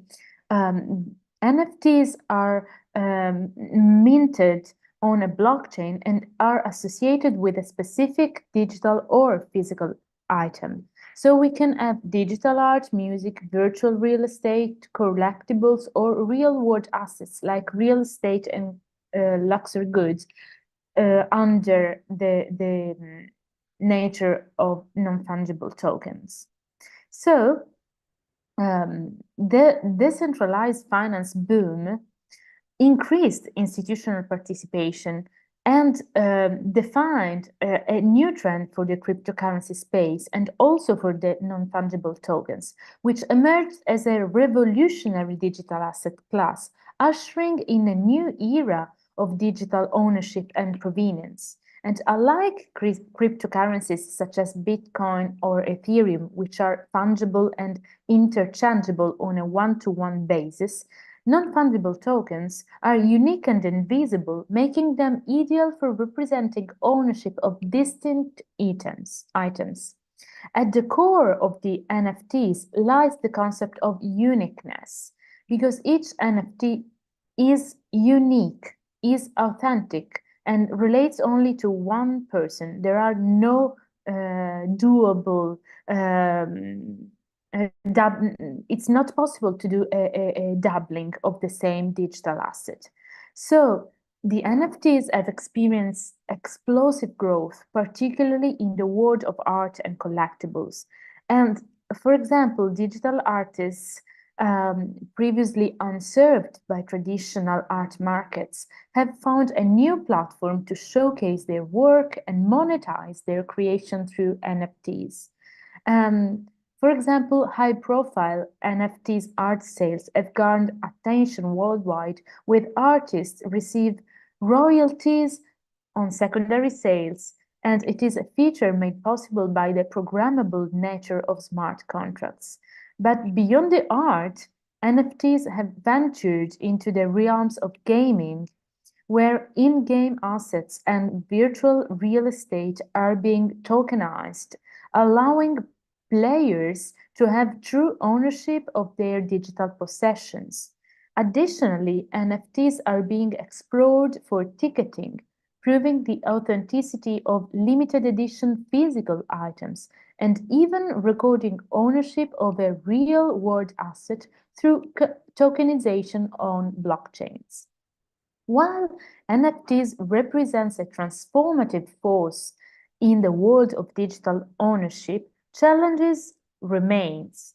NFTs are minted on a blockchain and are associated with a specific digital or physical item. So we can have digital art, music, virtual real estate, collectibles, or real-world assets like real estate and luxury goods under the nature of non-fungible tokens. So the decentralized finance boom increased institutional participation and defined a new trend for the cryptocurrency space and also for the non-fungible tokens, which emerged as a revolutionary digital asset class, ushering in a new era of digital ownership and provenance. And unlike cryptocurrencies such as Bitcoin or Ethereum, which are fungible and interchangeable on a one-to-one basis, non-fungible tokens are unique and invisible, making them ideal for representing ownership of distinct items. At the core of the NFTs lies the concept of uniqueness, because each NFT is unique, is authentic, and relates only to one person. There are no doable it's not possible to do a doubling of the same digital asset. So the NFTs have experienced explosive growth, particularly in the world of art and collectibles. And for example, digital artists previously unserved by traditional art markets have found a new platform to showcase their work and monetize their creation through NFTs. For example, high-profile NFTs art sales have garnered attention worldwide, with artists receive royalties on secondary sales, and it is a feature made possible by the programmable nature of smart contracts. But beyond the art, NFTs have ventured into the realms of gaming, where in-game assets and virtual real estate are being tokenized, allowing players to have true ownership of their digital possessions. Additionally, NFTs are being explored for ticketing, proving the authenticity of limited edition physical items, and even recording ownership of a real-world asset through tokenization on blockchains. While NFTs represents a transformative force in the world of digital ownership, challenges remains.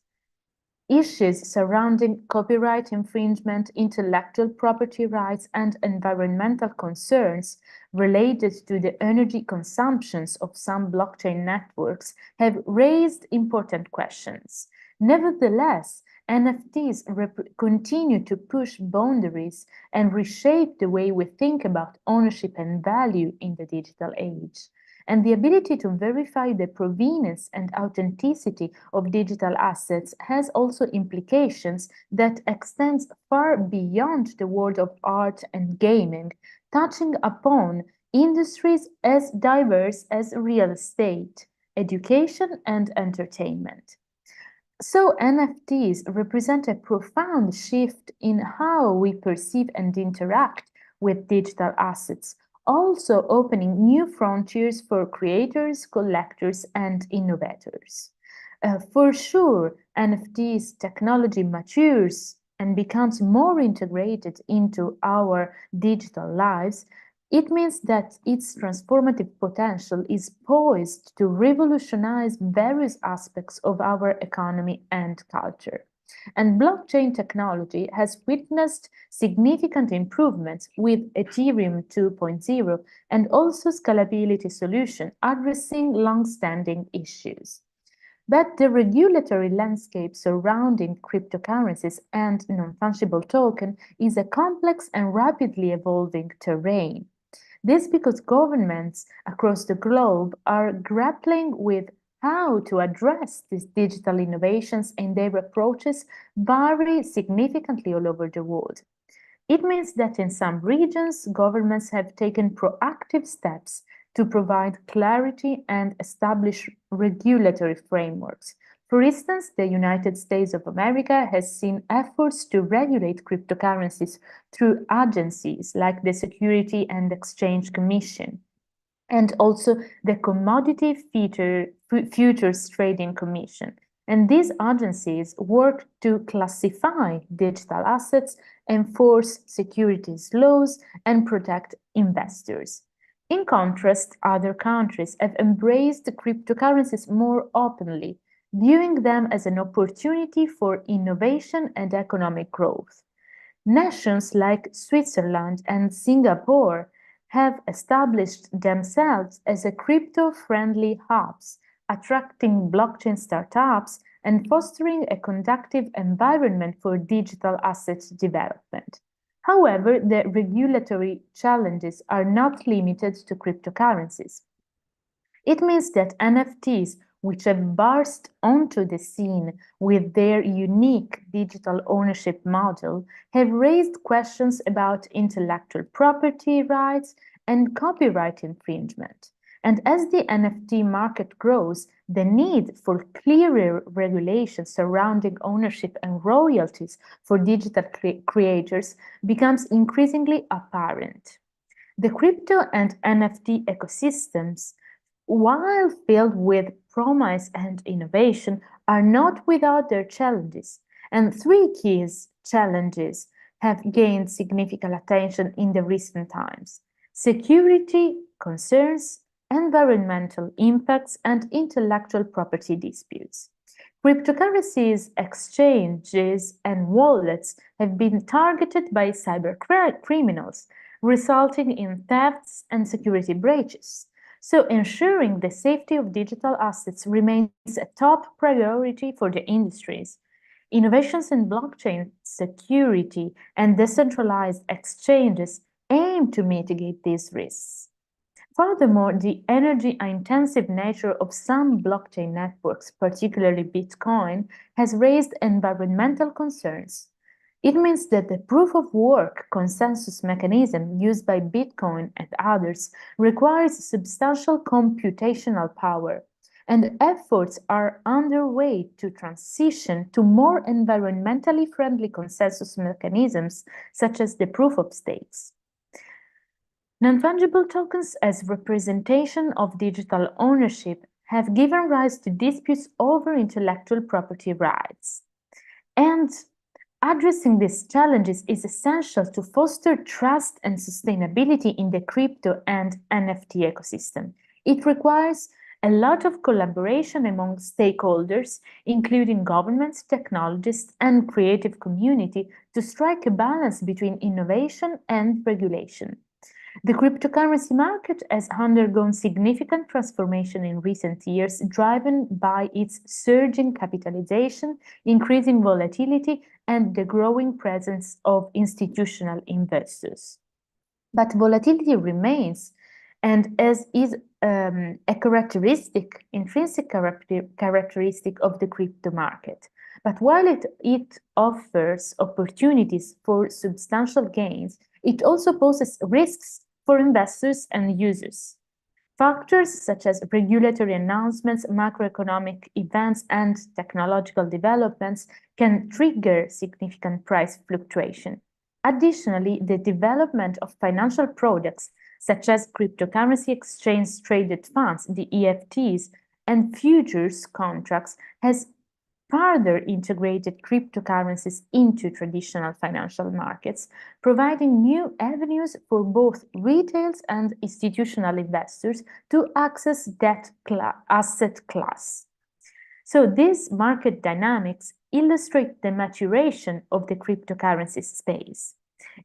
Issues surrounding copyright infringement, intellectual property rights, and environmental concerns related to the energy consumptions of some blockchain networks have raised important questions. Nevertheless, NFTs continue to push boundaries and reshape the way we think about ownership and value in the digital age. And the ability to verify the provenance and authenticity of digital assets has also implications that extend far beyond the world of art and gaming, touching upon industries as diverse as real estate, education, and entertainment. So NFTs represent a profound shift in how we perceive and interact with digital assets, also opening new frontiers for creators, collectors, and innovators. For sure, NFTs technology matures and becomes more integrated into our digital lives. It means that its transformative potential is poised to revolutionize various aspects of our economy and culture. And blockchain technology has witnessed significant improvements with Ethereum 2.0 and also scalability solution addressing long-standing issues. But the regulatory landscape surrounding cryptocurrencies and non-fungible token is a complex and rapidly evolving terrain. This because governments across the globe are grappling with how to address these digital innovations, and their approaches vary significantly all over the world. It means that in some regions, governments have taken proactive steps to provide clarity and establish regulatory frameworks. For instance, the United States of America has seen efforts to regulate cryptocurrencies through agencies like the Securities and Exchange Commission, and also the Commodity Futures Trading Commission. And these agencies work to classify digital assets, enforce securities laws, and protect investors. In contrast, other countries have embraced cryptocurrencies more openly, viewing them as an opportunity for innovation and economic growth. Nations like Switzerland and Singapore have established themselves as a crypto-friendly hubs, attracting blockchain startups and fostering a conducive environment for digital assets development. However, the regulatory challenges are not limited to cryptocurrencies. It means that NFTs, which have burst onto the scene with their unique digital ownership model, have raised questions about intellectual property rights and copyright infringement. And as the NFT market grows, the need for clearer regulations surrounding ownership and royalties for digital creators becomes increasingly apparent. The crypto and NFT ecosystems, while filled with promise and innovation, are not without their challenges. And three key challenges have gained significant attention in the recent times: security concerns, environmental impacts, and intellectual property disputes. Cryptocurrencies, exchanges, and wallets have been targeted by cyber criminals, resulting in thefts and security breaches. So ensuring the safety of digital assets remains a top priority for the industries. Innovations in blockchain security and decentralized exchanges aim to mitigate these risks. Furthermore, the energy-intensive nature of some blockchain networks, particularly Bitcoin, has raised environmental concerns. It means that the proof-of-work consensus mechanism used by Bitcoin and others requires substantial computational power, and efforts are underway to transition to more environmentally friendly consensus mechanisms, such as the proof of stakes. Non-fungible tokens as representation of digital ownership have given rise to disputes over intellectual property rights. And addressing these challenges is essential to foster trust and sustainability in the crypto and NFT ecosystem. It requires a lot of collaboration among stakeholders, including governments, technologists, and creative community, to strike a balance between innovation and regulation. The cryptocurrency market has undergone significant transformation in recent years, driven by its surging capitalization, increasing volatility, and the growing presence of institutional investors. But volatility remains, and as is a intrinsic characteristic of the crypto market. But while it offers opportunities for substantial gains, it also poses risks for investors and users. Factors such as regulatory announcements, macroeconomic events, and technological developments can trigger significant price fluctuation. Additionally, the development of financial products such as cryptocurrency exchange-traded funds, the EFTs, and futures contracts has further integrated cryptocurrencies into traditional financial markets, providing new avenues for both retail and institutional investors to access that asset class. So these market dynamics illustrate the maturation of the cryptocurrency space.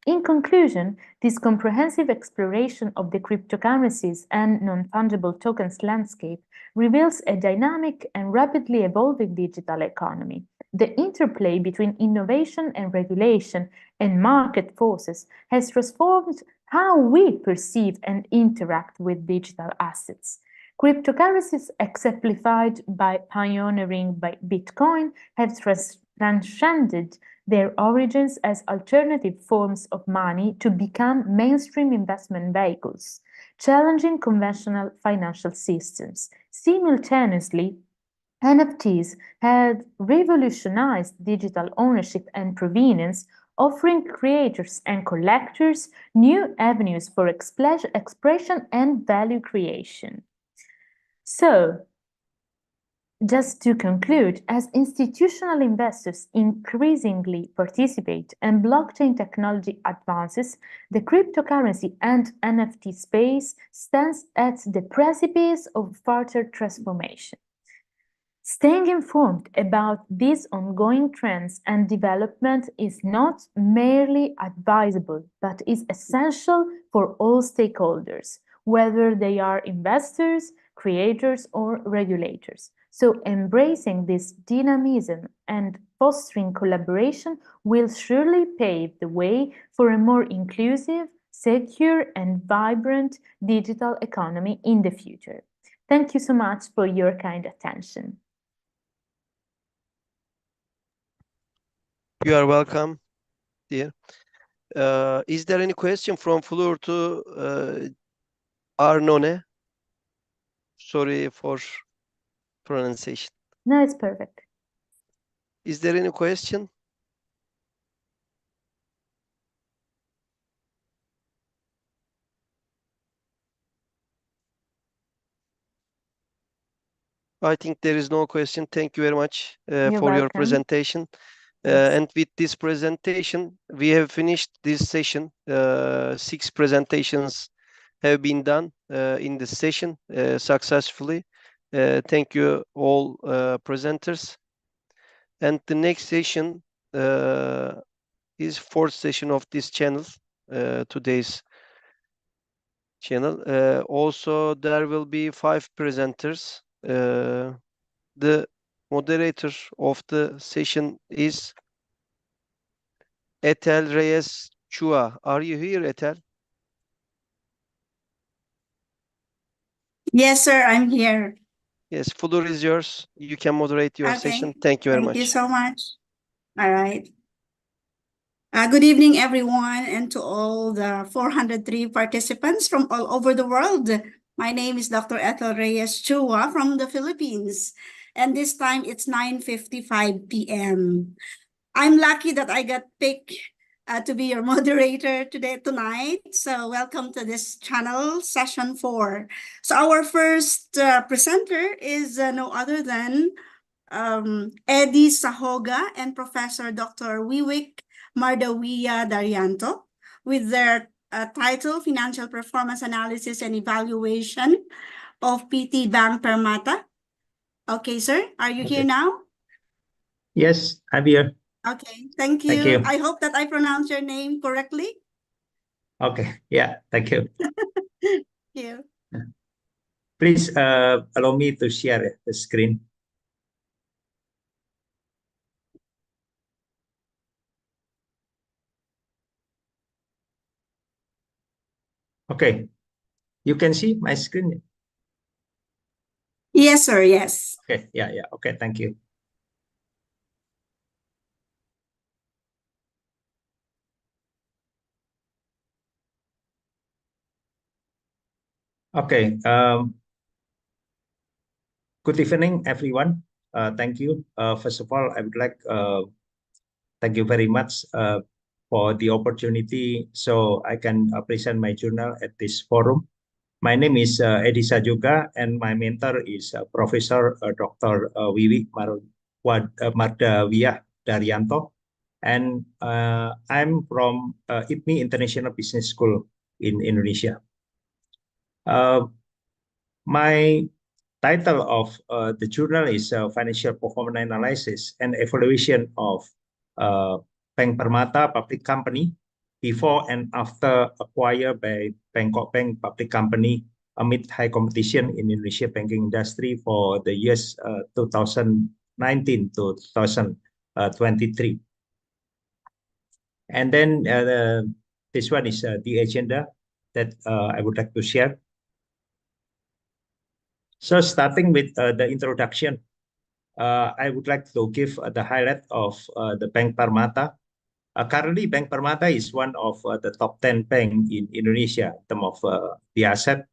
In conclusion, this comprehensive exploration of the cryptocurrencies and non-fungible tokens landscape reveals a dynamic and rapidly evolving digital economy. The interplay between innovation and regulation and market forces has transformed how we perceive and interact with digital assets. Cryptocurrencies, exemplified by pioneering by Bitcoin, have transcended their origins as alternative forms of money to become mainstream investment vehicles, challenging conventional financial systems. Simultaneously, NFTs have revolutionized digital ownership and provenance, offering creators and collectors new avenues for expression and value creation. So, just to conclude, as institutional investors increasingly participate and blockchain technology advances, the cryptocurrency and NFT space stands at the precipice of further transformation. Staying informed about these ongoing trends and development is not merely advisable, but is essential for all stakeholders, whether they are investors, creators, or regulators. So embracing this dynamism and fostering collaboration will surely pave the way for a more inclusive, secure, and vibrant digital economy in the future. Thank you so much for your kind attention. You are welcome, dear. Is there any question from floor to Arnone? Sorry for pronunciation. No, it's perfect. Is there any question? I think there is no question. Thank you very much for your welcome. presentation. Yes. And with this presentation, we have finished this session. 6 presentations have been done in this session successfully. Thank you all presenters. And the next session is 4th session of this channel, today's channel. Also, there will be 5 presenters. The moderator of the session is Ethel Reyes Chua. Are you here, Ethel? Yes, sir, I'm here. Yes, floor is yours. You can moderate your Okay. session. Thank you very much. Thank you so much. All right. Good evening, everyone, and to all the 403 participants from all over the world. My name is Dr. Ethel Reyes Chua from the Philippines, and this time it's 9:55 p.m. I'm lucky that I got picked to be your moderator tonight. So welcome to this channel, session 4. So our first presenter is no other than Eddie Sahoga and Professor Dr. Wiwik Mardawiya Daryanto with their title, Financial Performance Analysis and Evaluation of PT Bank Permata. Okay, sir, are you here now? Yes, I'm here. Okay, thank you. Thank you. I hope that I pronounced your name correctly. Okay, yeah, thank you. Thank you. Please allow me to share the screen. Okay, you can see my screen. Yes, sir, yes. Okay, yeah, okay, thank you. Okay, good evening, everyone. Thank you. First of all, I would like thank you very much for the opportunity so I can present my journal at this forum. My name is Eddie Sahoga, and my mentor is Professor Dr. Wiwik Mardawiya Daryanto. And I'm from IPMI International Business School in Indonesia. My title of the journal is Financial Performance Analysis and Evaluation of Bank Permata Public Company before and after acquired by Bangkok Bank Public Company amid high competition in Indonesia banking industry for the years 2019 to 2023. And then this one is the agenda that I would like to share. So starting with the introduction, I would like to give the highlight of the Bank Permata. Currently, Bank Permata is one of the top 10 banks in Indonesia in terms of the asset.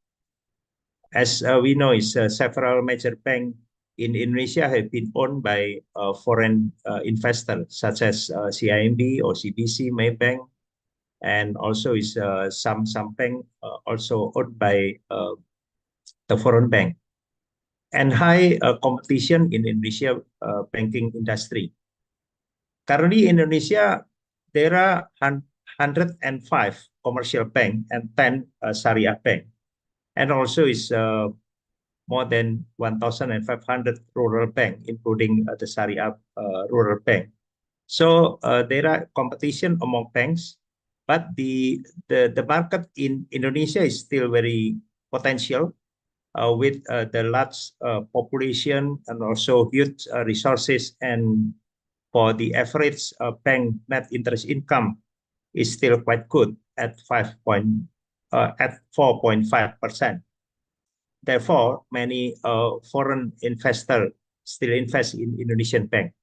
As we know, several major banks in Indonesia have been owned by foreign investors such as CIMB, OCBC, Maybank, and also some bank also owned by the foreign bank. And high competition in Indonesia banking industry. Currently in Indonesia, there are 105 commercial banks and 10 Syariah banks. And also more than 1,500 rural banks, including the Syariah rural bank. So there are competition among banks, but the market in Indonesia is still very potential. With the large population and also huge resources, and for the average bank net interest income is still quite good at 4.5%. Therefore, many foreign investors still invest in Indonesian bank.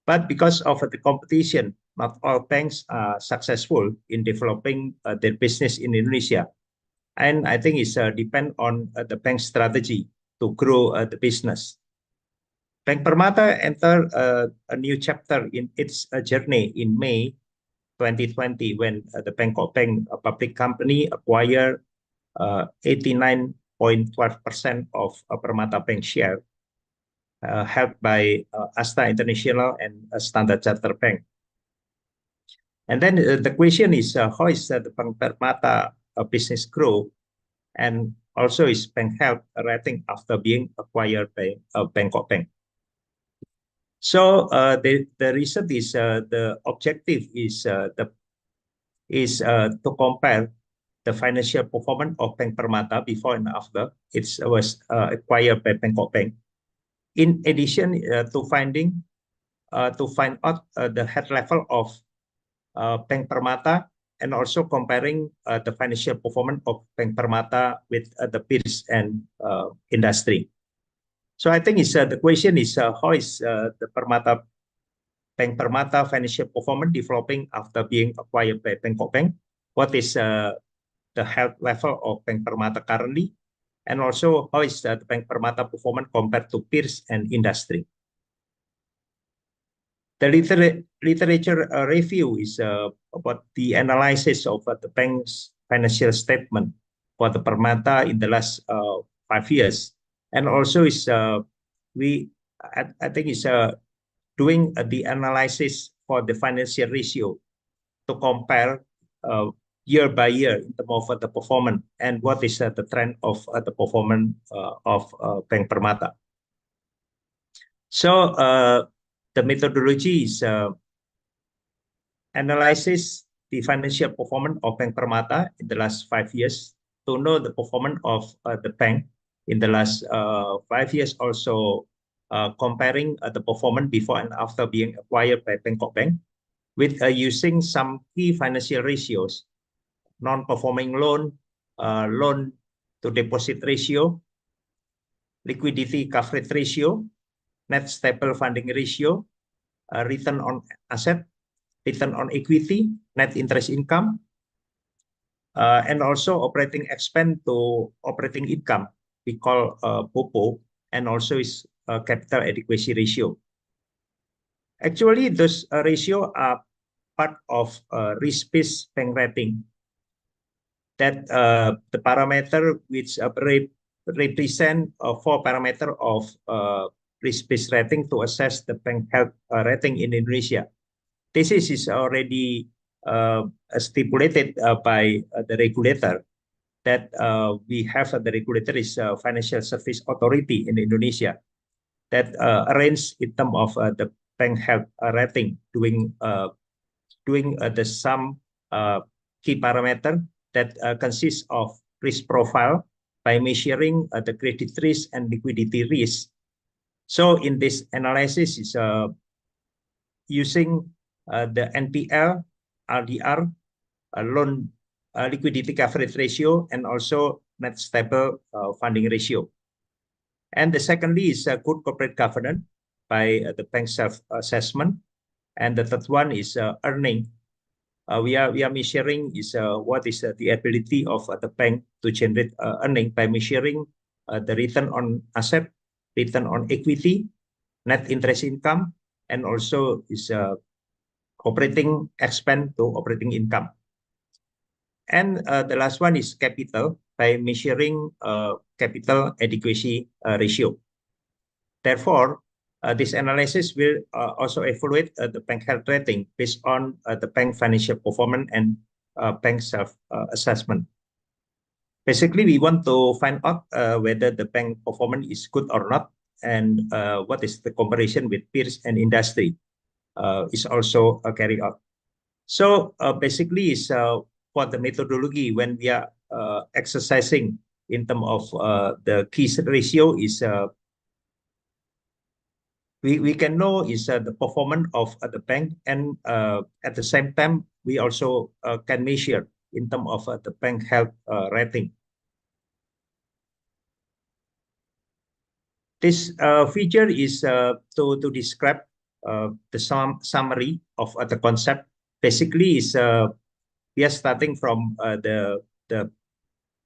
But because of the competition, not all banks are successful in developing their business in Indonesia. And I think it's depend on the bank strategy to grow the business. Bank Permata entered a new chapter in its journey in May 2020 when the Bangkok Bank Public Company acquired 89.12% of Permata Bank share held by Asta International and Standard Chartered Bank. And then the question is, how is the Bank Permata business grow, and also is bank health rating after being acquired by Bangkok Bank. So the reason is the objective is to compare the financial performance of Bank Permata before and after it was acquired by Bangkok Bank. In addition to find out the head level of Bank Permata, and also comparing the financial performance of Bank Permata with the peers and industry. So I think the question is how is the Bank Permata financial performance developing after being acquired by Bangkok Bank? What is the health level of Bank Permata currently? And also how is the Bank Permata performance compared to peers and industry? The literature review is about the analysis of the bank's financial statement for the Permata in the last 5 years, and also is I think is doing the analysis for the financial ratio to compare year by year in terms of the performance and what is the trend of the performance of Bank Permata. So the methodology is analyzes the financial performance of Bank Permata in the last 5 years to know the performance of the bank in the last 5 years. Also comparing the performance before and after being acquired by Bangkok Bank with using some key financial ratios: non-performing loan, loan to deposit ratio, liquidity coverage ratio, net stable funding ratio, return on asset, return on equity, net interest income, and also operating expense to operating income, we call POPO, and also is capital adequacy ratio. Actually, those ratio are part of risk-based bank rating, that the parameter which represent 4 parameter of risk-based rating to assess the bank health rating in Indonesia. This is already stipulated by the regulator, that we have the regulator is Financial Service Authority in Indonesia, that arrange in terms of the bank health rating, doing the some key parameter that consists of risk profile by measuring the credit risk and liquidity risk. So in this analysis is using the NPL, LDR, loan liquidity coverage ratio, and also net stable funding ratio. And the secondly is good corporate governance by the bank self-assessment. And the third one is earning. We are measuring is what is the ability of the bank to generate earning by measuring the return on asset, return on equity, net interest income, and also is operating expense to operating income. And the last one is capital by measuring capital adequacy ratio. Therefore, this analysis will also evaluate the bank health rating based on the bank financial performance and bank self-assessment. Basically, we want to find out whether the bank performance is good or not, and what is the comparison with peers and industry is also carried out. So basically, is for the methodology when we are exercising in terms of the key ratio is we can know is the performance of the bank, and at the same time we also can measure in terms of the bank health rating. This feature is to describe the summary of the concept. Basically, is we are starting from the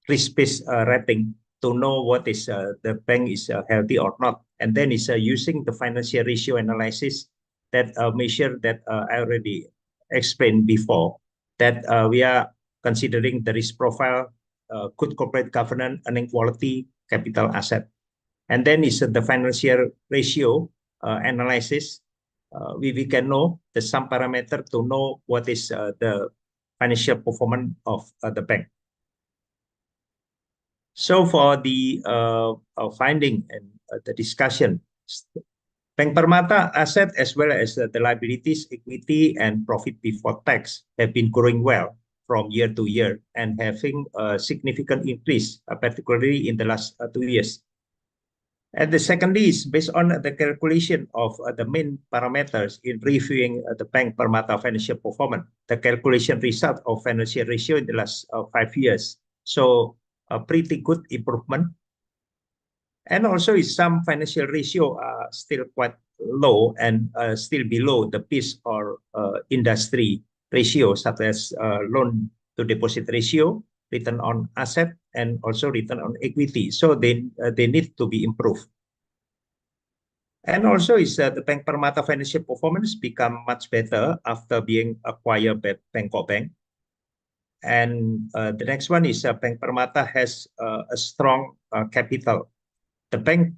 risk-based rating to know what is the bank is healthy or not, and then is using the financial ratio analysis that measure that I already explained before, that we are considering the risk profile, good corporate governance, earning quality, capital asset, and then is the financial ratio analysis. We can know the some parameter to know what is the financial performance of the bank. So for the finding and the discussion, Bank Permata asset as well as the liabilities, equity, and profit before tax have been growing well from year to year and having a significant increase, particularly in the last 2 years. And the secondly is based on the calculation of the main parameters in reviewing the Bank Permata financial performance, the calculation result of financial ratio in the last 5 years. So a pretty good improvement. And also is some financial ratio are still quite low and still below the peers or industry ratio, such as loan to deposit ratio, return on asset, and also return on equity. So they need to be improved. And also is the Bank Permata financial performance become much better after being acquired by Bangkok Bank. And the next one is Bank Permata has a strong capital. The Bank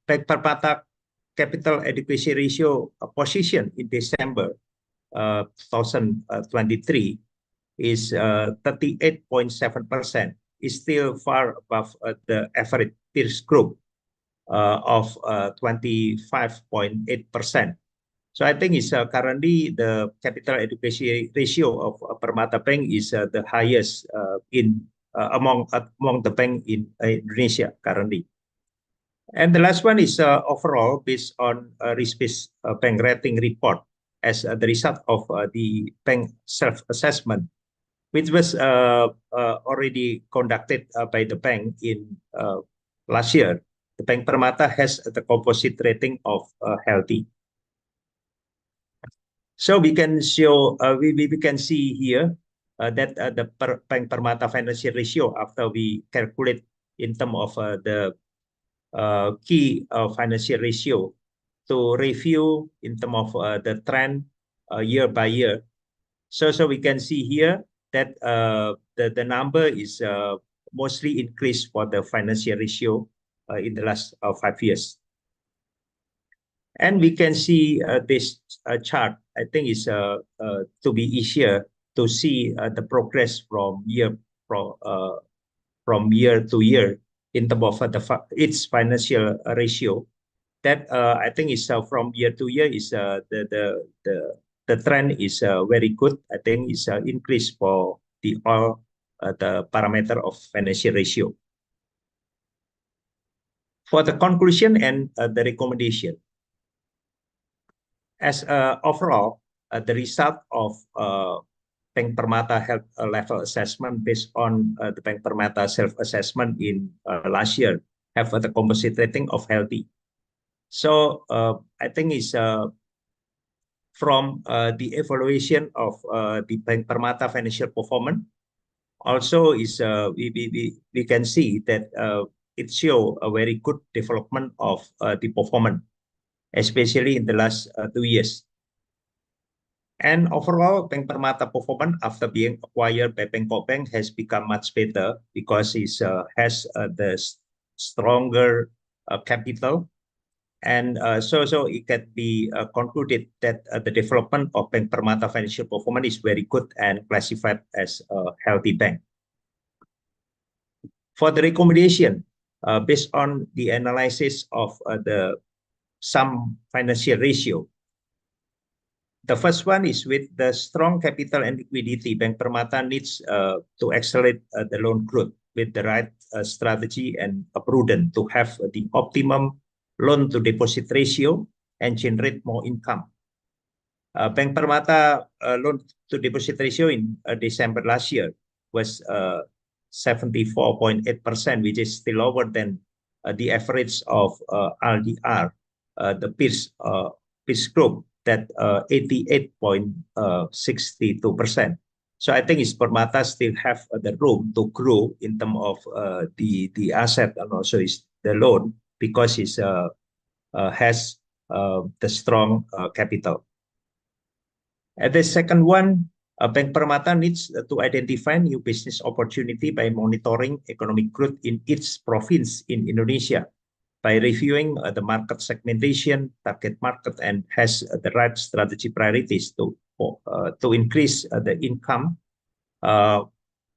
Permata capital adequacy ratio position in December 2023 is 38.7%, is still far above the average peers group of 25.8%. So I think it's currently the capital adequacy ratio of Permata Bank is the highest among the bank in Indonesia currently. And the last one is overall based on risk-based bank rating report as the result of the bank self-assessment, which was already conducted by the bank in last year. The Bank Permata has the composite rating of healthy. So we can show, we can see here that the Bank Permata financial ratio after we calculate in terms of the key financial ratio to review in terms of the trend year by year. So we can see here that the number is mostly increased for the financial ratio in the last 5 years. And we can see this chart, I think is to be easier to see the progress from year to year in terms of its financial ratio. That I think is from year to year is the trend is very good. I think it's increase for all the parameter of financial ratio. For the conclusion and the recommendation, as overall, the result of Bank Permata health level assessment based on the Bank Permata self-assessment in last year have the composite rating of healthy. So I think it's from the evaluation of the Bank Permata financial performance, also is we can see that it shows a very good development of the performance, especially in the last 2 years. And overall, Bank Permata performance after being acquired by Bangkok Bank has become much better because it has the stronger capital. And so it can be concluded that the development of Bank Permata financial performance is very good and classified as a healthy bank. For the recommendation, based on the analysis of some financial ratio, the first one is with the strong capital and liquidity, Bank Permata needs to accelerate the loan growth with the right strategy and prudent to have the optimum loan to deposit ratio and generate more income. Bank Permata loan to deposit ratio in December last year was 74.8%, which is still lower than the average of LDR, the peers group, that 88.62%. So I think Permata still have the room to grow in terms of the asset and also is the loan because it has the strong capital. And the second one, Bank Permata needs to identify new business opportunity by monitoring economic growth in each province in Indonesia, by reviewing the market segmentation, target market, and has the right strategy priorities to increase the income,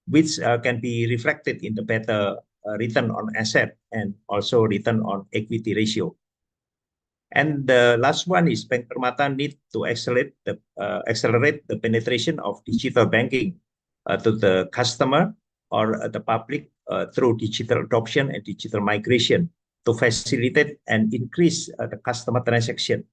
which can be reflected in the better return on asset and also return on equity ratio. And the last one is Bank Permata need to accelerate the penetration of digital banking to the customer or the public through digital adoption and digital migration to facilitate and increase the customer transaction.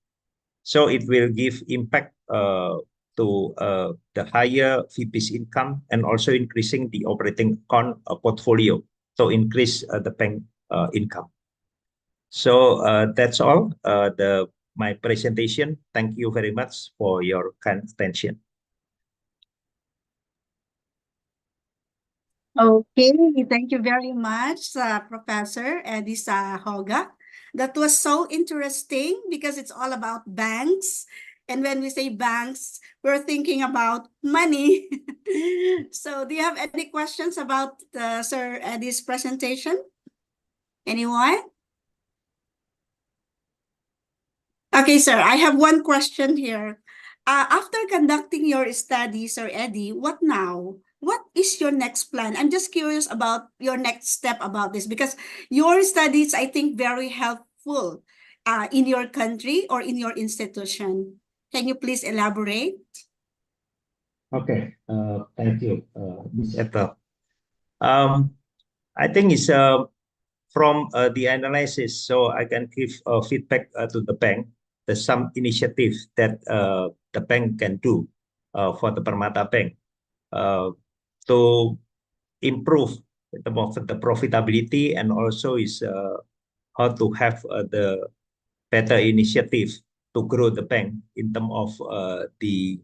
So it will give impact to the higher fee-based income and also increasing the operating account portfolio to increase the bank income. So that's all my presentation. Thank you very much for your kind attention. Okay, thank you very much, Professor Edi Sahoga. That was so interesting because it's all about banks. And when we say banks, we're thinking about money. So do you have any questions about Sir Eddie's presentation? Anyone? Okay, sir, I have one question here. After conducting your studies, Sir Eddie, what now? What is your next plan? I'm just curious about your next step about this because your studies, I think, very helpful in your country or in your institution. Can you please elaborate? Okay, thank you, Ms. Ethel. I think it's from the analysis, so I can give feedback to the bank. There's some initiatives that the bank can do for the Permata Bank to improve the profitability, and also is how to have the better initiative to grow the bank in terms of the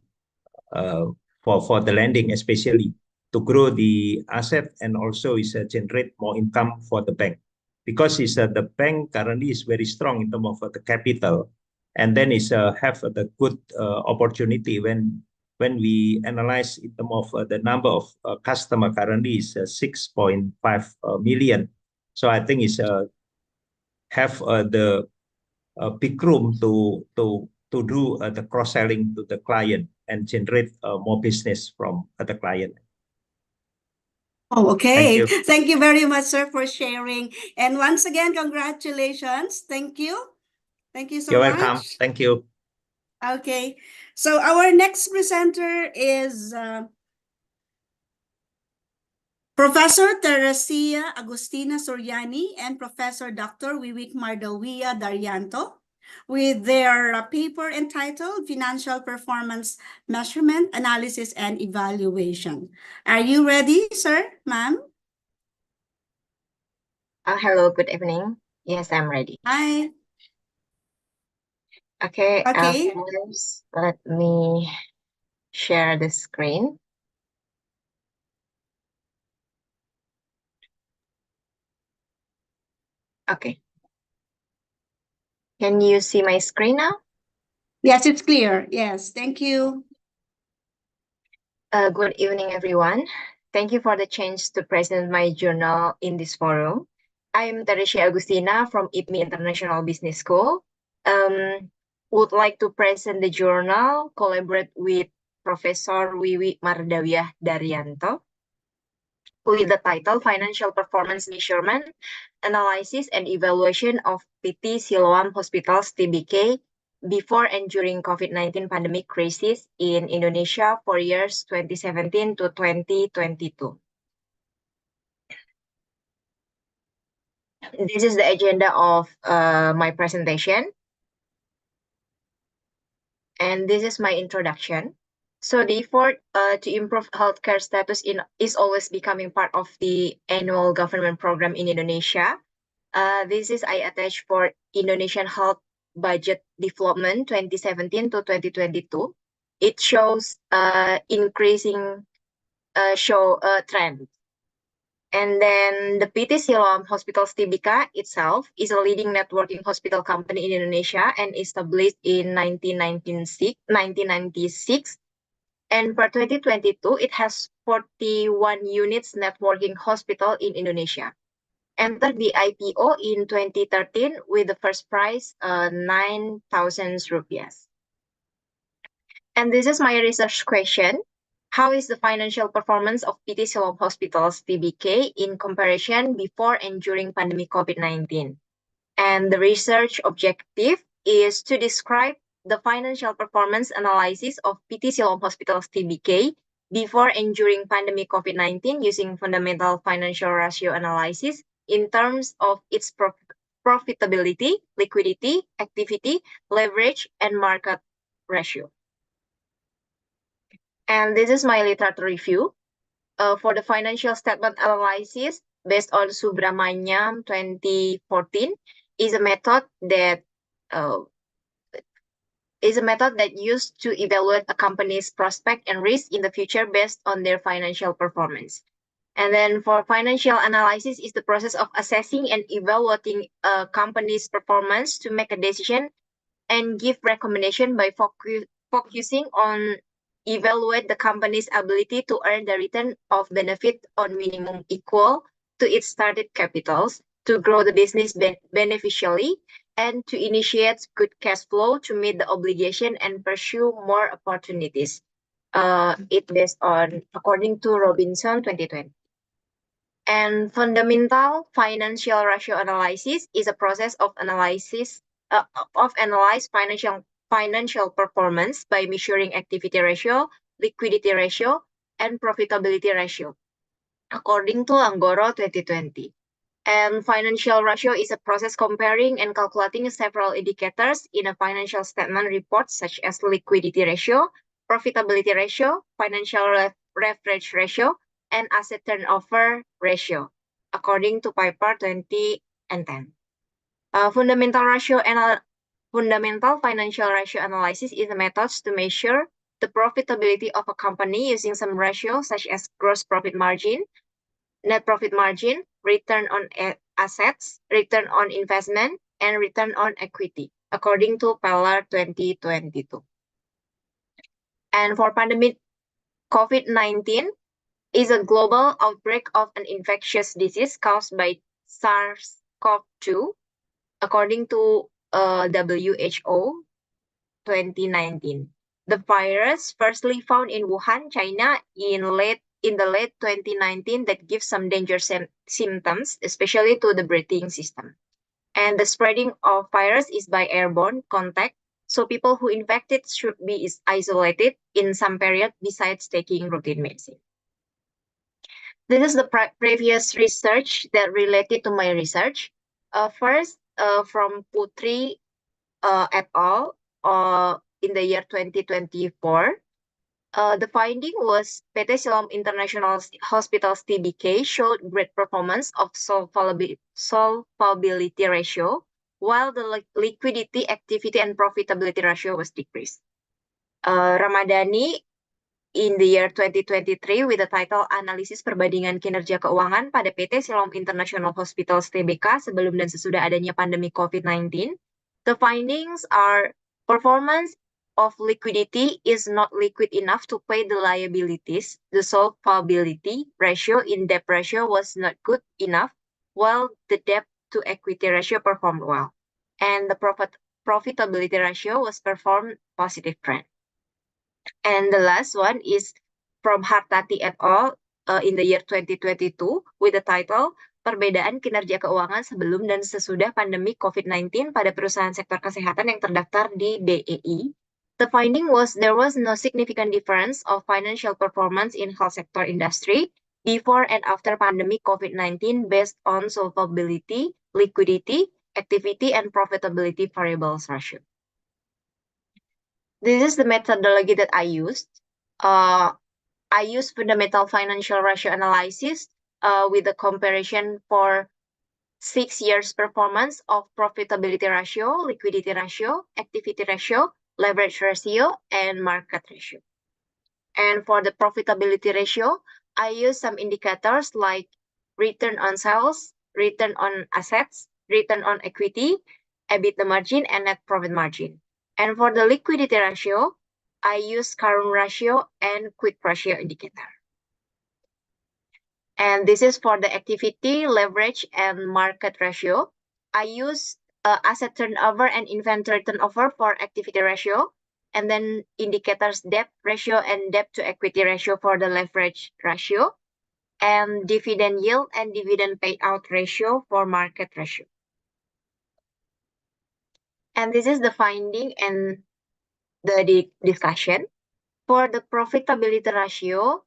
for the lending, especially to grow the asset, and also is generate more income for the bank, because is the bank currently is very strong in terms of the capital, and then is have the good opportunity when we analyze in terms of the number of customer currently is 6.5 million. So I think is have the big room to do the cross selling to the client and generate more business from the client. Oh, okay. Thank you. Thank you very much, sir, for sharing. And once again, congratulations. Thank you. Thank you so You're much. welcome. Thank you. Okay. So our next presenter is Professor Teresia Agustina Soriani and Professor Dr. Wiwik Mardawia Daryanto with their paper entitled Financial Performance Measurement, Analysis, and Evaluation. Are you ready, sir, ma'am? Hello, good evening. Yes, I'm ready. Hi. Okay, Okay. first, let me share the screen. Okay. Can you see my screen now? Yes, it's clear. Yes, thank you. Good evening, everyone. Thank you for the chance to present my journal in this forum. I am Teresia Agustina from IPMI International Business School. Would like to present the journal, collaborate with Professor Wiwik Mardawia Daryanto with the title Financial Performance Measurement, Analysis and Evaluation of PT Siloam Hospitals TBK before and during COVID-19 pandemic crisis in Indonesia for years 2017 to 2022. This is the agenda of my presentation. And this is my introduction. So the effort to improve healthcare status is always becoming part of the annual government program in Indonesia. This is I attached for Indonesian Health Budget Development 2017 to 2022. It shows increasing trend. And then the PT Siloam Hospitals Tbk itself is a leading networking hospital company in Indonesia and established in 1996. And for 2022, it has 41 units networking hospital in Indonesia. Entered the IPO in 2013 with the first price 9,000 rupiah. And this is my research question. How is the financial performance of PT Siloam Hospitals TBK in comparison before and during pandemic COVID-19? And the research objective is to describe the financial performance analysis of PT Siloam Hospitals TBK before and during pandemic COVID-19 using fundamental financial ratio analysis in terms of its profitability, liquidity, activity, leverage, and market ratio. And this is my literature review. For the financial statement analysis based on Subramaniam 2014 is a method that used to evaluate a company's prospect and risk in the future based on their financial performance. And then for financial analysis is the process of assessing and evaluating a company's performance to make a decision and give recommendation by focusing on evaluate the company's ability to earn the return of benefit on minimum equal to its started capitals, to grow the business beneficially, and to initiate good cash flow to meet the obligation and pursue more opportunities. It based on according to Robinson 2020. And fundamental financial ratio analysis is a process of analyze financial performance by measuring activity ratio, liquidity ratio, and profitability ratio, according to Anggoro 2020. And financial ratio is a process comparing and calculating several indicators in a financial statement report, such as liquidity ratio, profitability ratio, financial leverage ratio, and asset turnover ratio, according to Piper 2010. Fundamental financial ratio analysis is a method to measure the profitability of a company using some ratio such as gross profit margin, net profit margin, return on assets, return on investment, and return on equity, according to Peller 2022. And for pandemic, COVID-19 is a global outbreak of an infectious disease caused by SARS-CoV-2, according to WHO 2019. The virus firstly found in Wuhan, China, in the late 2019 that gives some danger symptoms, especially to the breathing system. And the spreading of virus is by airborne contact, so people who infected should be isolated in some period besides taking routine medicine. This is the previous research that related to my research. First, from Putri et al. In the year 2024. The finding was PT Siloam International Hospitals TBK showed great performance of solvability ratio, while the liquidity, activity, and profitability ratio was decreased. Ramadhani in the year 2023 with the title Analisis Perbandingan Kinerja Keuangan pada PT Siloam International Hospitals TBK sebelum dan sesudah adanya pandemi COVID-19. The findings are performance of liquidity is not liquid enough to pay the liabilities. The solvability ratio in debt ratio was not good enough, while the debt to equity ratio performed well. And the profitability ratio was performed positive trend. And the last one is from Hartati et al. In the year 2022 with the title Perbedaan Kinerja Keuangan Sebelum dan Sesudah Pandemi COVID-19 pada perusahaan sektor kesehatan yang terdaftar di DEI. The finding was there was no significant difference of financial performance in health sector industry before and after pandemic COVID-19 based on solvability, liquidity, activity, and profitability variables ratio. This is the methodology that I used. I used fundamental financial ratio analysis with a comparison for 6 years performance of profitability ratio, liquidity ratio, activity ratio, leverage ratio, and market ratio. And for the profitability ratio, I use some indicators like return on sales, return on assets, return on equity, EBITDA margin, and net profit margin. And for the liquidity ratio, I use current ratio and quick ratio indicator. And this is for the activity, leverage, and market ratio. I use asset turnover and inventory turnover for activity ratio, and then indicators debt ratio and debt to equity ratio for the leverage ratio, and dividend yield and dividend payout ratio for market ratio. And this is the finding and the discussion. For the profitability ratio,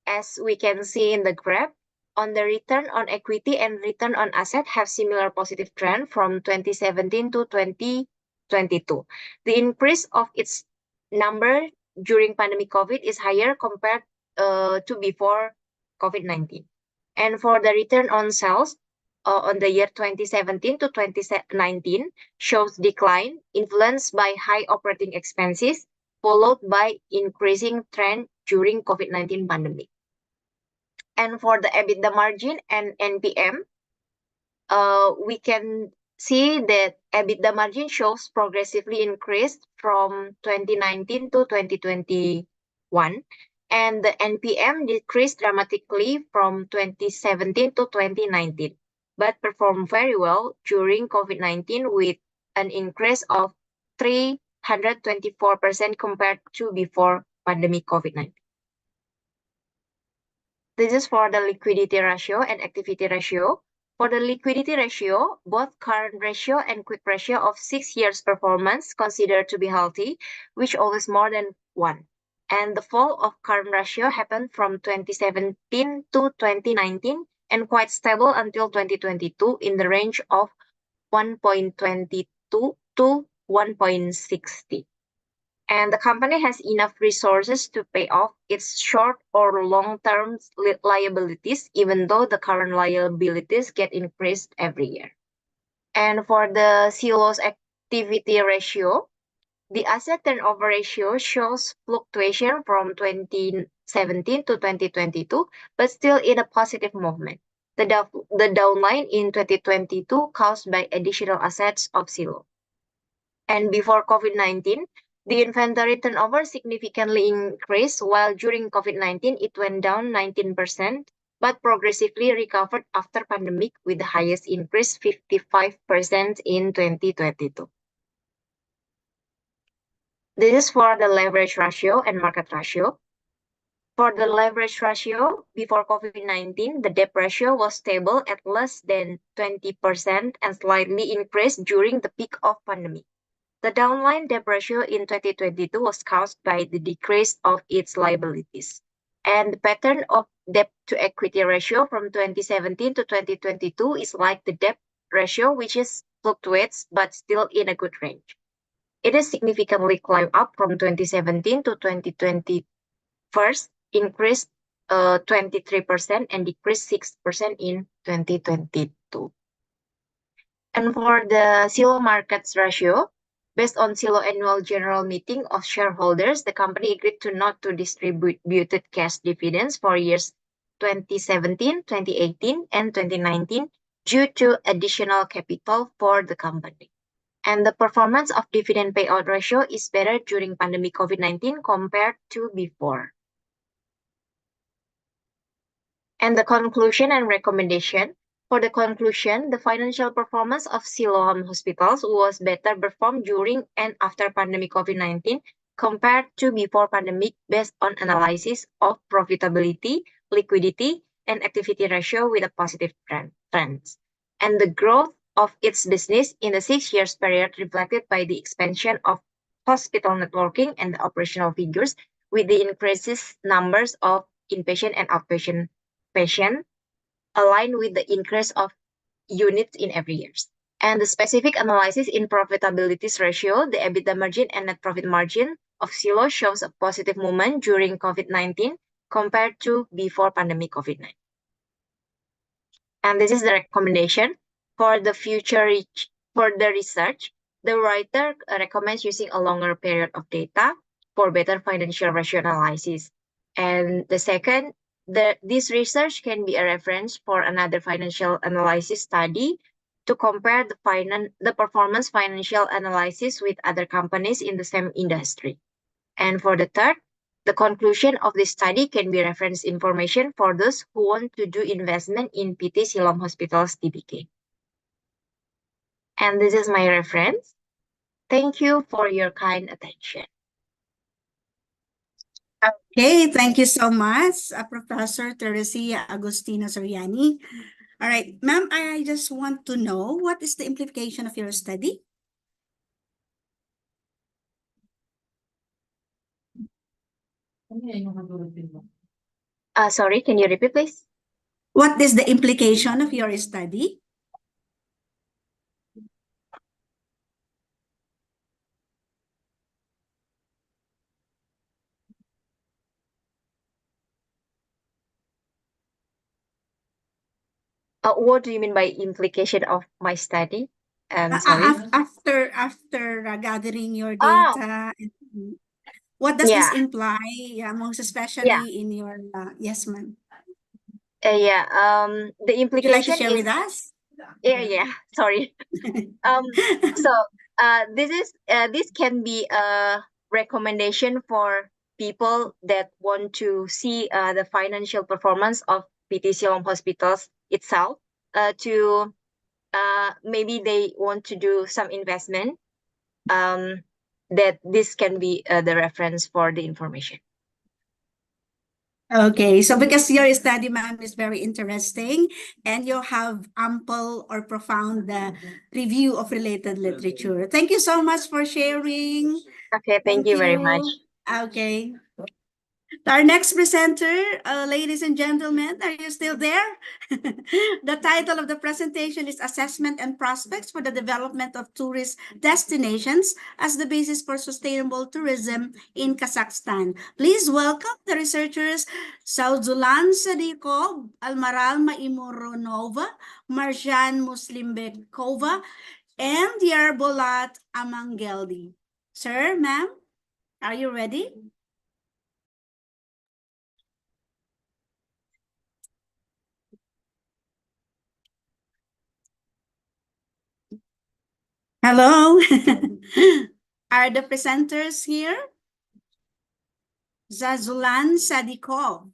as we can see in the graph, on the return on equity and return on asset have similar positive trend from 2017 to 2022. The increase of its number during pandemic COVID is higher compared to before COVID-19. And for the return on sales, on the year 2017 to 2019 shows decline influenced by high operating expenses, followed by increasing trend during COVID-19 pandemic. And for the EBITDA margin and NPM, we can see that EBITDA margin shows progressively increased from 2019 to 2021, and the NPM decreased dramatically from 2017 to 2019, but performed very well during COVID-19 with an increase of 324% compared to before pandemic COVID-19. This is for the liquidity ratio and activity ratio. For the liquidity ratio, both current ratio and quick ratio of 6 years performance considered to be healthy, which always more than 1. And the fall of current ratio happened from 2017 to 2019 and quite stable until 2022 in the range of 1.22 to 1.60. And the company has enough resources to pay off its short or long-term liabilities, even though the current liabilities get increased every year. And for the Silo's activity ratio, the asset turnover ratio shows fluctuation from 2017 to 2022, but still in a positive movement. The downline in 2022 caused by additional assets of Silo. And before COVID-19, the inventory turnover significantly increased, while during COVID-19, it went down 19%, but progressively recovered after pandemic with the highest increase, 55% in 2022. This is for the leverage ratio and market ratio. For the leverage ratio, before COVID-19, the debt ratio was stable at less than 20% and slightly increased during the peak of pandemic. The downline debt ratio in 2022 was caused by the decrease of its liabilities. And the pattern of debt to equity ratio from 2017 to 2022 is like the debt ratio, which fluctuates but still in a good range. It has significantly climbed up from 2017 to 2020. First, increased 23% and decreased 6% in 2022. And for the Silo markets ratio, based on Silo annual general meeting of shareholders, the company agreed to not to distribute cash dividends for years 2017, 2018, and 2019 due to additional capital for the company. And the performance of dividend payout ratio is better during pandemic COVID-19 compared to before. And the conclusion and recommendation. For the conclusion, the financial performance of Siloam Hospitals was better performed during and after pandemic COVID-19 compared to before pandemic based on analysis of profitability, liquidity, and activity ratio with a positive trends. And the growth of its business in the 6 years period reflected by the expansion of hospital networking and the operational figures with the increases numbers of inpatient and outpatient patients aligned with the increase of units in every year. And the specific analysis in profitability ratio, the EBITDA margin and net profit margin of Silo shows a positive movement during COVID-19 compared to before pandemic COVID-19. And this is the recommendation for the future for the research. The writer recommends using a longer period of data for better financial ratio analysis. And the second, this research can be a reference for another financial analysis study to compare the performance financial analysis with other companies in the same industry. And for the third, the conclusion of this study can be reference information for those who want to do investment in PT Siloam Hospitals Tbk. And this is my reference. Thank you for your kind attention. Okay, thank you so much, Professor Teresia Agustina Soriani. All right, ma'am, I just want to know what is the implication of your study? Sorry, can you repeat, please? What is the implication of your study? What do you mean by implication of my study? Sorry. After gathering your data, what does this imply? Yeah, most especially in your yes, ma'am. Yeah. The Would you like to implication share is with us? yeah. Sorry. So this can be a recommendation for people that want to see the financial performance of PT Siloam Hospitals itself. To maybe they want to do some investment. That this can be the reference for the information. Okay, so because your study, ma'am, is very interesting and you have ample or profound review of related literature. Thank you so much for sharing. Okay, thank you very much. Okay. Our next presenter, ladies and gentlemen, are you still there? The title of the presentation is Assessment and Prospects for the Development of Tourist Destinations as the Basis for Sustainable Tourism in Kazakhstan. Please welcome the researchers Sauzulan Sadikov, Almaral Maimuronova, Marjan Muslimbekova, and Yarbolat Amangeldi. Sir, ma'am, are you ready? Hello. Are the presenters here? Zazulan Sadikov.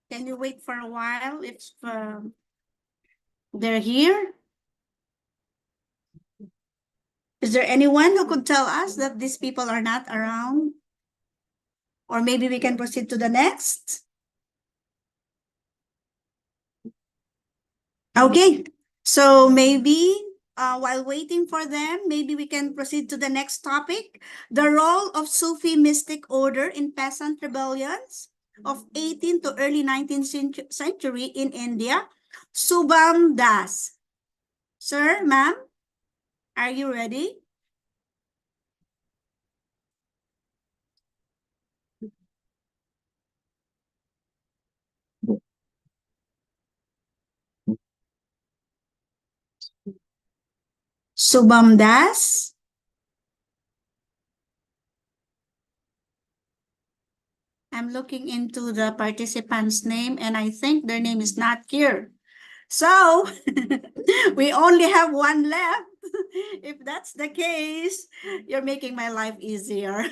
Can you wait for a while if they're here? Is there anyone who could tell us that these people are not around? Or maybe we can proceed to the next? Okay, so maybe while waiting for them, maybe we can proceed to the next topic. The role of Sufi mystic order in peasant rebellions of 18th to early 19th century in India. Subham Das. Sir, ma'am, are you ready? Subham Das. I'm looking into the participant's name and I think their name is not here. So we only have one left. If that's the case, you're making my life easier.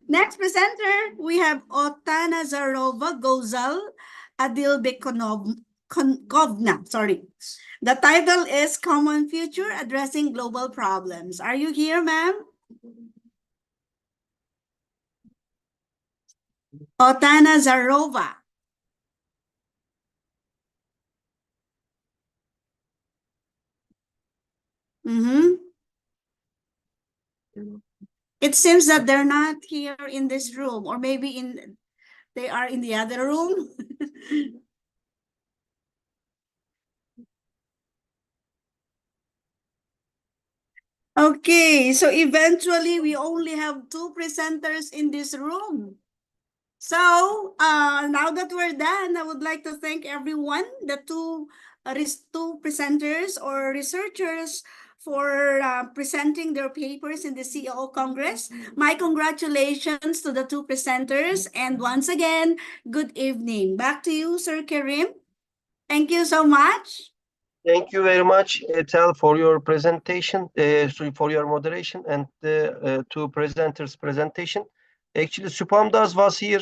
Next presenter, we have Otana Zarova Gozal Adilbekovna. Sorry. The title is Common Future Addressing Global Problems. Are you here, ma'am? Otana Zarova. It seems that they're not here in this room, or maybe they are in the other room. Okay, so eventually we only have two presenters in this room. So now that we're done, I would like to thank everyone, the two presenters or researchers for presenting their papers in the CEO Congress. My congratulations to the two presenters. And once again, good evening. Back to you, Sir Karim. Thank you so much. Thank you very much, Etel, for your presentation, for your moderation and the two presenters' presentation. Actually, Subham Das was here.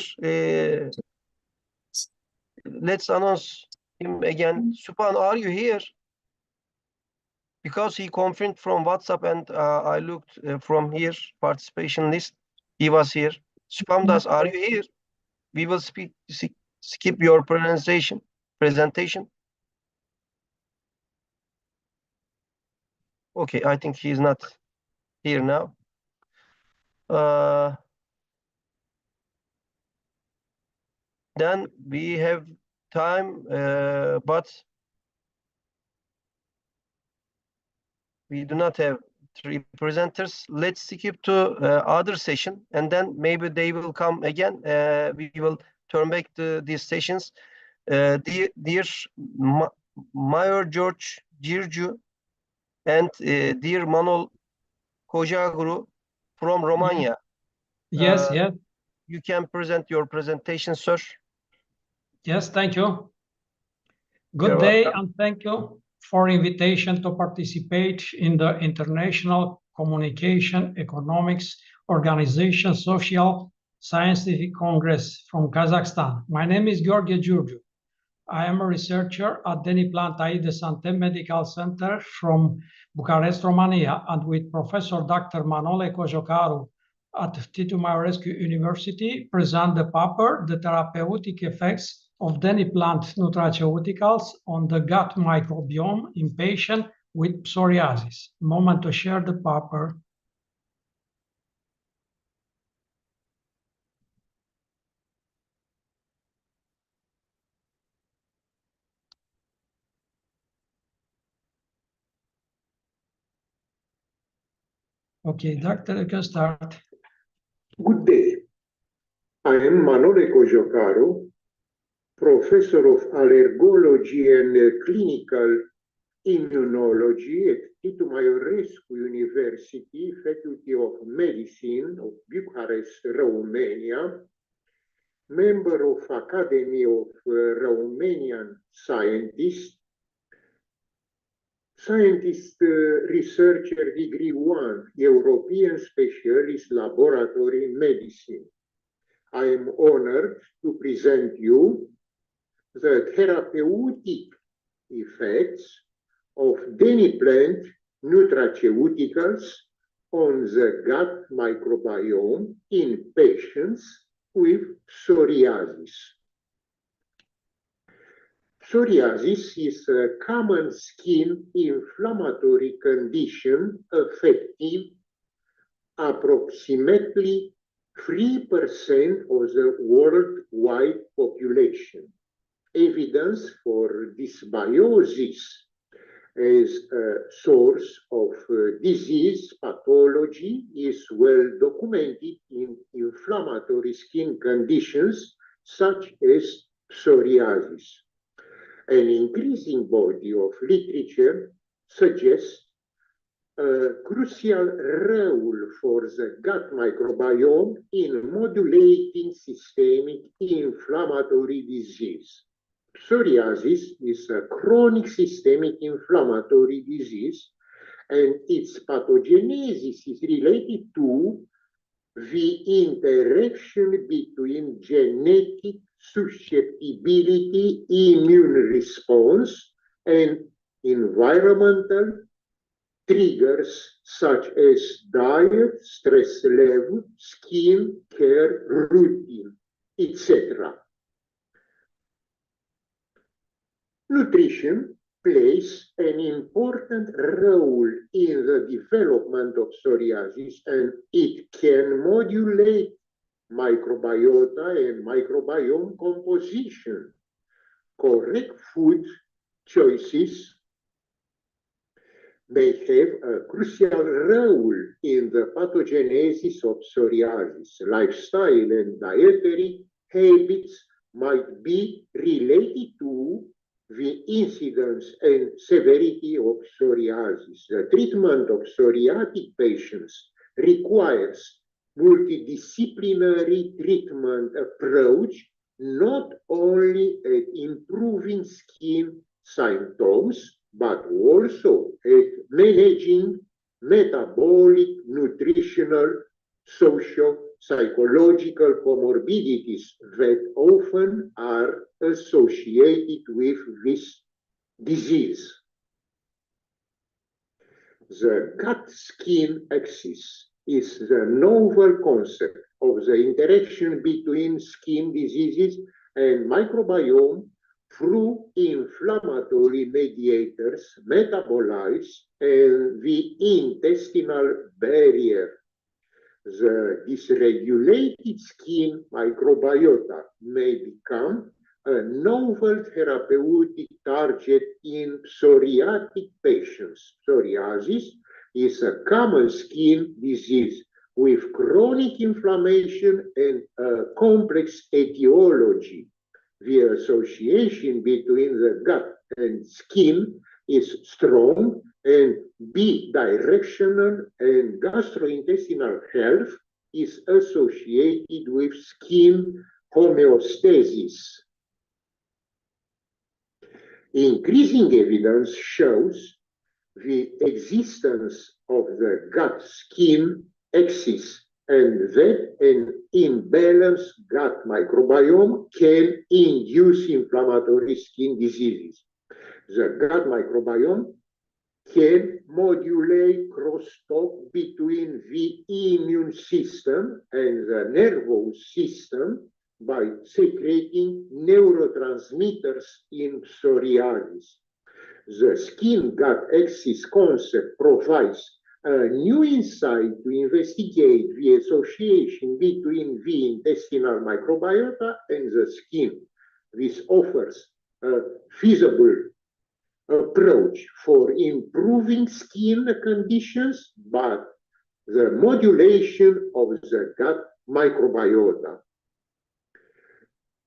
Let's announce him again. Subham, are you here? Because he confirmed from WhatsApp and I looked from here, participation list. He was here. Subham Das, are you here? We will skip your presentation. Okay, I think he's not here now. Then we have time, but we do not have three presenters. Let's skip to other session, and then maybe they will come again. We will turn back to these sessions. Dear Mayor George Girju and dear Manol Kojaguru from Romania. Yes, Uh, yes, You can present your presentation, sir. yes, thank you. You're Good day, welcome. and thank you for invitation to participate in the International Communication Economics Organization Social Scientific Congress from Kazakhstan. My name is Gheorghe Giurgiu. I am a researcher at Deniplan Tai de Sante Medical Center from Bucharest, Romania, and with Professor Dr. Manole Cojocaru at Titu Maiorescu University, present the paper, The Therapeutic Effects of Deniplant Nutraceuticals on the Gut Microbiome in Patients with Psoriasis. Moment to share the paper. Okay, doctor, you can start. Good day. I am Manole Cojocaru, professor of allergology and clinical immunology at Titu Maiorescu University, Faculty of Medicine of Bucharest, Romania, member of Academy of Romanian Scientists, researcher degree 1, European Specialist Laboratory Medicine. I am honored to present you the therapeutic effects of Deniplant nutraceuticals on the gut microbiome in patients with psoriasis. Psoriasis is a common skin inflammatory condition affecting approximately 3% of the worldwide population. Evidence for dysbiosis as a source of disease pathology is well documented in inflammatory skin conditions such as psoriasis. An increasing body of literature suggests a crucial role for the gut microbiome in modulating systemic inflammatory disease. Psoriasis is a chronic systemic inflammatory disease, and its pathogenesis is related to the interaction between genetic susceptibility, immune response, and environmental triggers such as diet, stress level, skin care routine, etc. Nutrition plays an important role in the development of psoriasis, and it can modulate microbiota and microbiome composition. Correct food choices may have a crucial role in the pathogenesis of psoriasis. Lifestyle and dietary habits might be related to the incidence and severity of psoriasis. The treatment of psoriatic patients requires multidisciplinary treatment approach, not only at improving skin symptoms, but also at managing metabolic, nutritional, social, psychological comorbidities that often are associated with this disease. The gut-skin axis is the novel concept of the interaction between skin diseases and microbiome through inflammatory mediators, metabolites, and the intestinal barrier. The dysregulated skin microbiota may become a novel therapeutic target in psoriatic patients. Psoriasis is a common skin disease with chronic inflammation and a complex etiology. The association between the gut and skin is strong, and bidirectional and gastrointestinal health is associated with skin homeostasis. Increasing evidence shows the existence of the gut-skin axis and that an imbalanced gut microbiome can induce inflammatory skin diseases. The gut microbiome can modulate crosstalk between the immune system and the nervous system by secreting neurotransmitters in psoriasis. The skin-gut axis concept provides a new insight to investigate the association between the intestinal microbiota and the skin. This offers a feasible approach for improving skin conditions, but the modulation of the gut microbiota.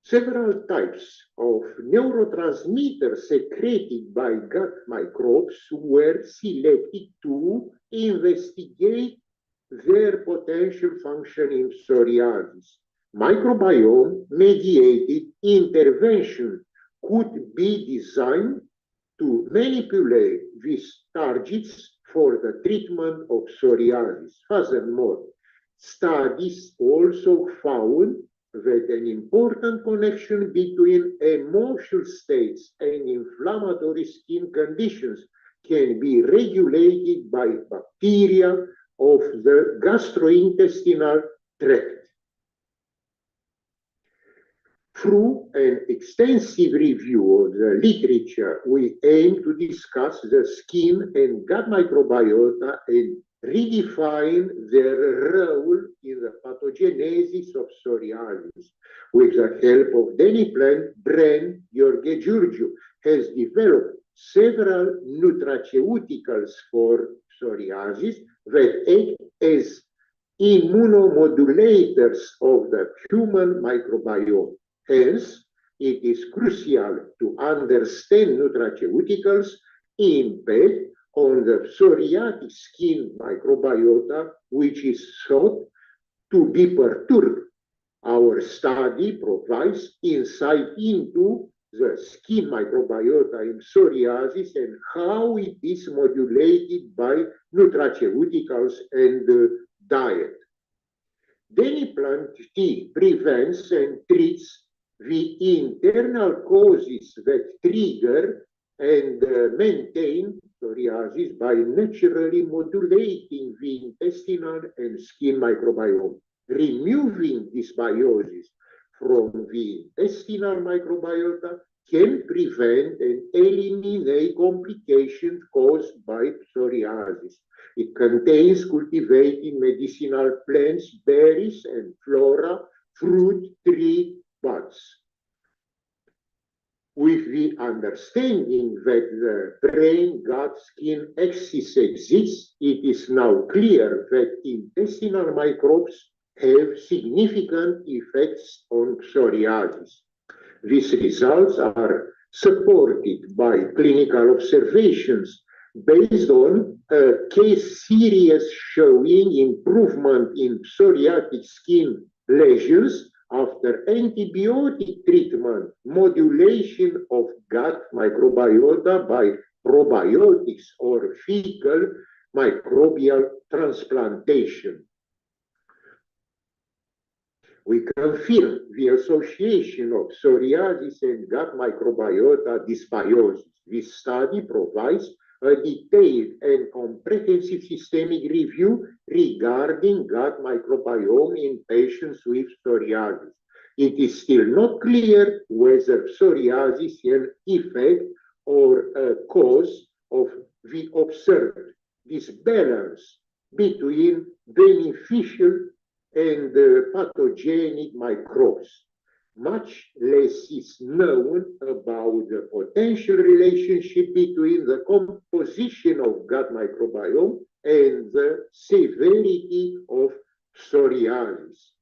Several types of neurotransmitters secreted by gut microbes were selected to investigate their potential function in psoriasis. Microbiome-mediated intervention could be designed to manipulate these targets for the treatment of psoriasis. Furthermore, studies also found that an important connection between emotional states and inflammatory skin conditions can be regulated by bacteria of the gastrointestinal tract. Through an extensive review of the literature, we aim to discuss the skin and gut microbiota and redefine their role in the pathogenesis of psoriasis. With the help of Deniplan, Bren Gheorghe-Giurgiu has developed several nutraceuticals for psoriasis that act as immunomodulators of the human microbiome. Hence, it is crucial to understand nutraceuticals' impact on the psoriatic skin microbiota, which is thought to be perturbed. Our study provides insight into the skin microbiota in psoriasis and how it is modulated by nutraceuticals and diet. Deniplan T prevents and treats the internal causes that trigger and maintain psoriasis by naturally modulating the intestinal and skin microbiome. Removing dysbiosis from the intestinal microbiota can prevent and eliminate complications caused by psoriasis. It contains cultivated medicinal plants, berries, and flora, fruit, tree, buds. With the understanding that the brain-gut-skin axis exists, it is now clear that intestinal microbes have significant effects on psoriasis. These results are supported by clinical observations based on a case series showing improvement in psoriatic skin lesions after antibiotic treatment, modulation of gut microbiota by probiotics or fecal microbial transplantation. We confirm the association of psoriasis and gut microbiota dysbiosis. This study provides a detailed and comprehensive systemic review regarding gut microbiome in patients with psoriasis. It is still not clear whether psoriasis is an effect or a cause of the observed disbalance between beneficial and pathogenic microbes. Much less is known about the potential relationship between the composition of gut microbiome and the severity of psoriasis.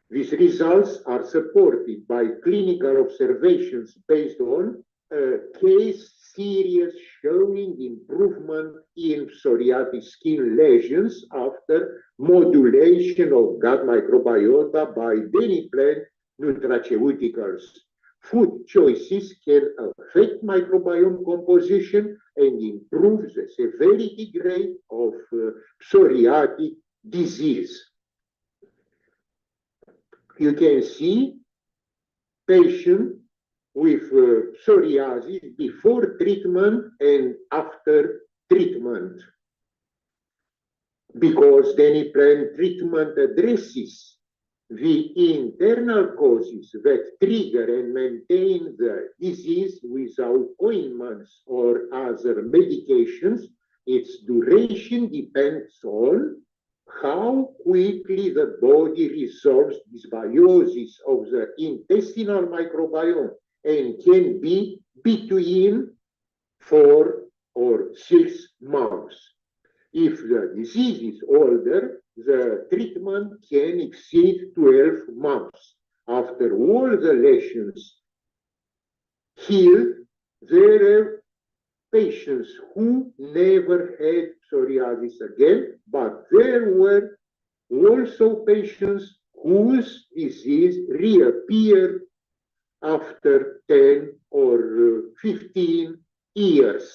These results are supported by clinical observations based on a case series showing improvement in psoriatic skin lesions after modulation of gut microbiota by Deniplen nutraceuticals. Food choices can affect microbiome composition and improve the severity grade of psoriatic disease. You can see patient with psoriasis before treatment and after treatment, because Deniplen treatment addresses the internal causes that trigger and maintain the disease without ointments or other medications. Its duration depends on how quickly the body resolves dysbiosis of the intestinal microbiome, and can be between 4 or 6 months. If the disease is older, the treatment can exceed 12 months. After all the lesions healed, there are patients who never had psoriasis again, but there were also patients whose disease reappeared after 10 or 15 years.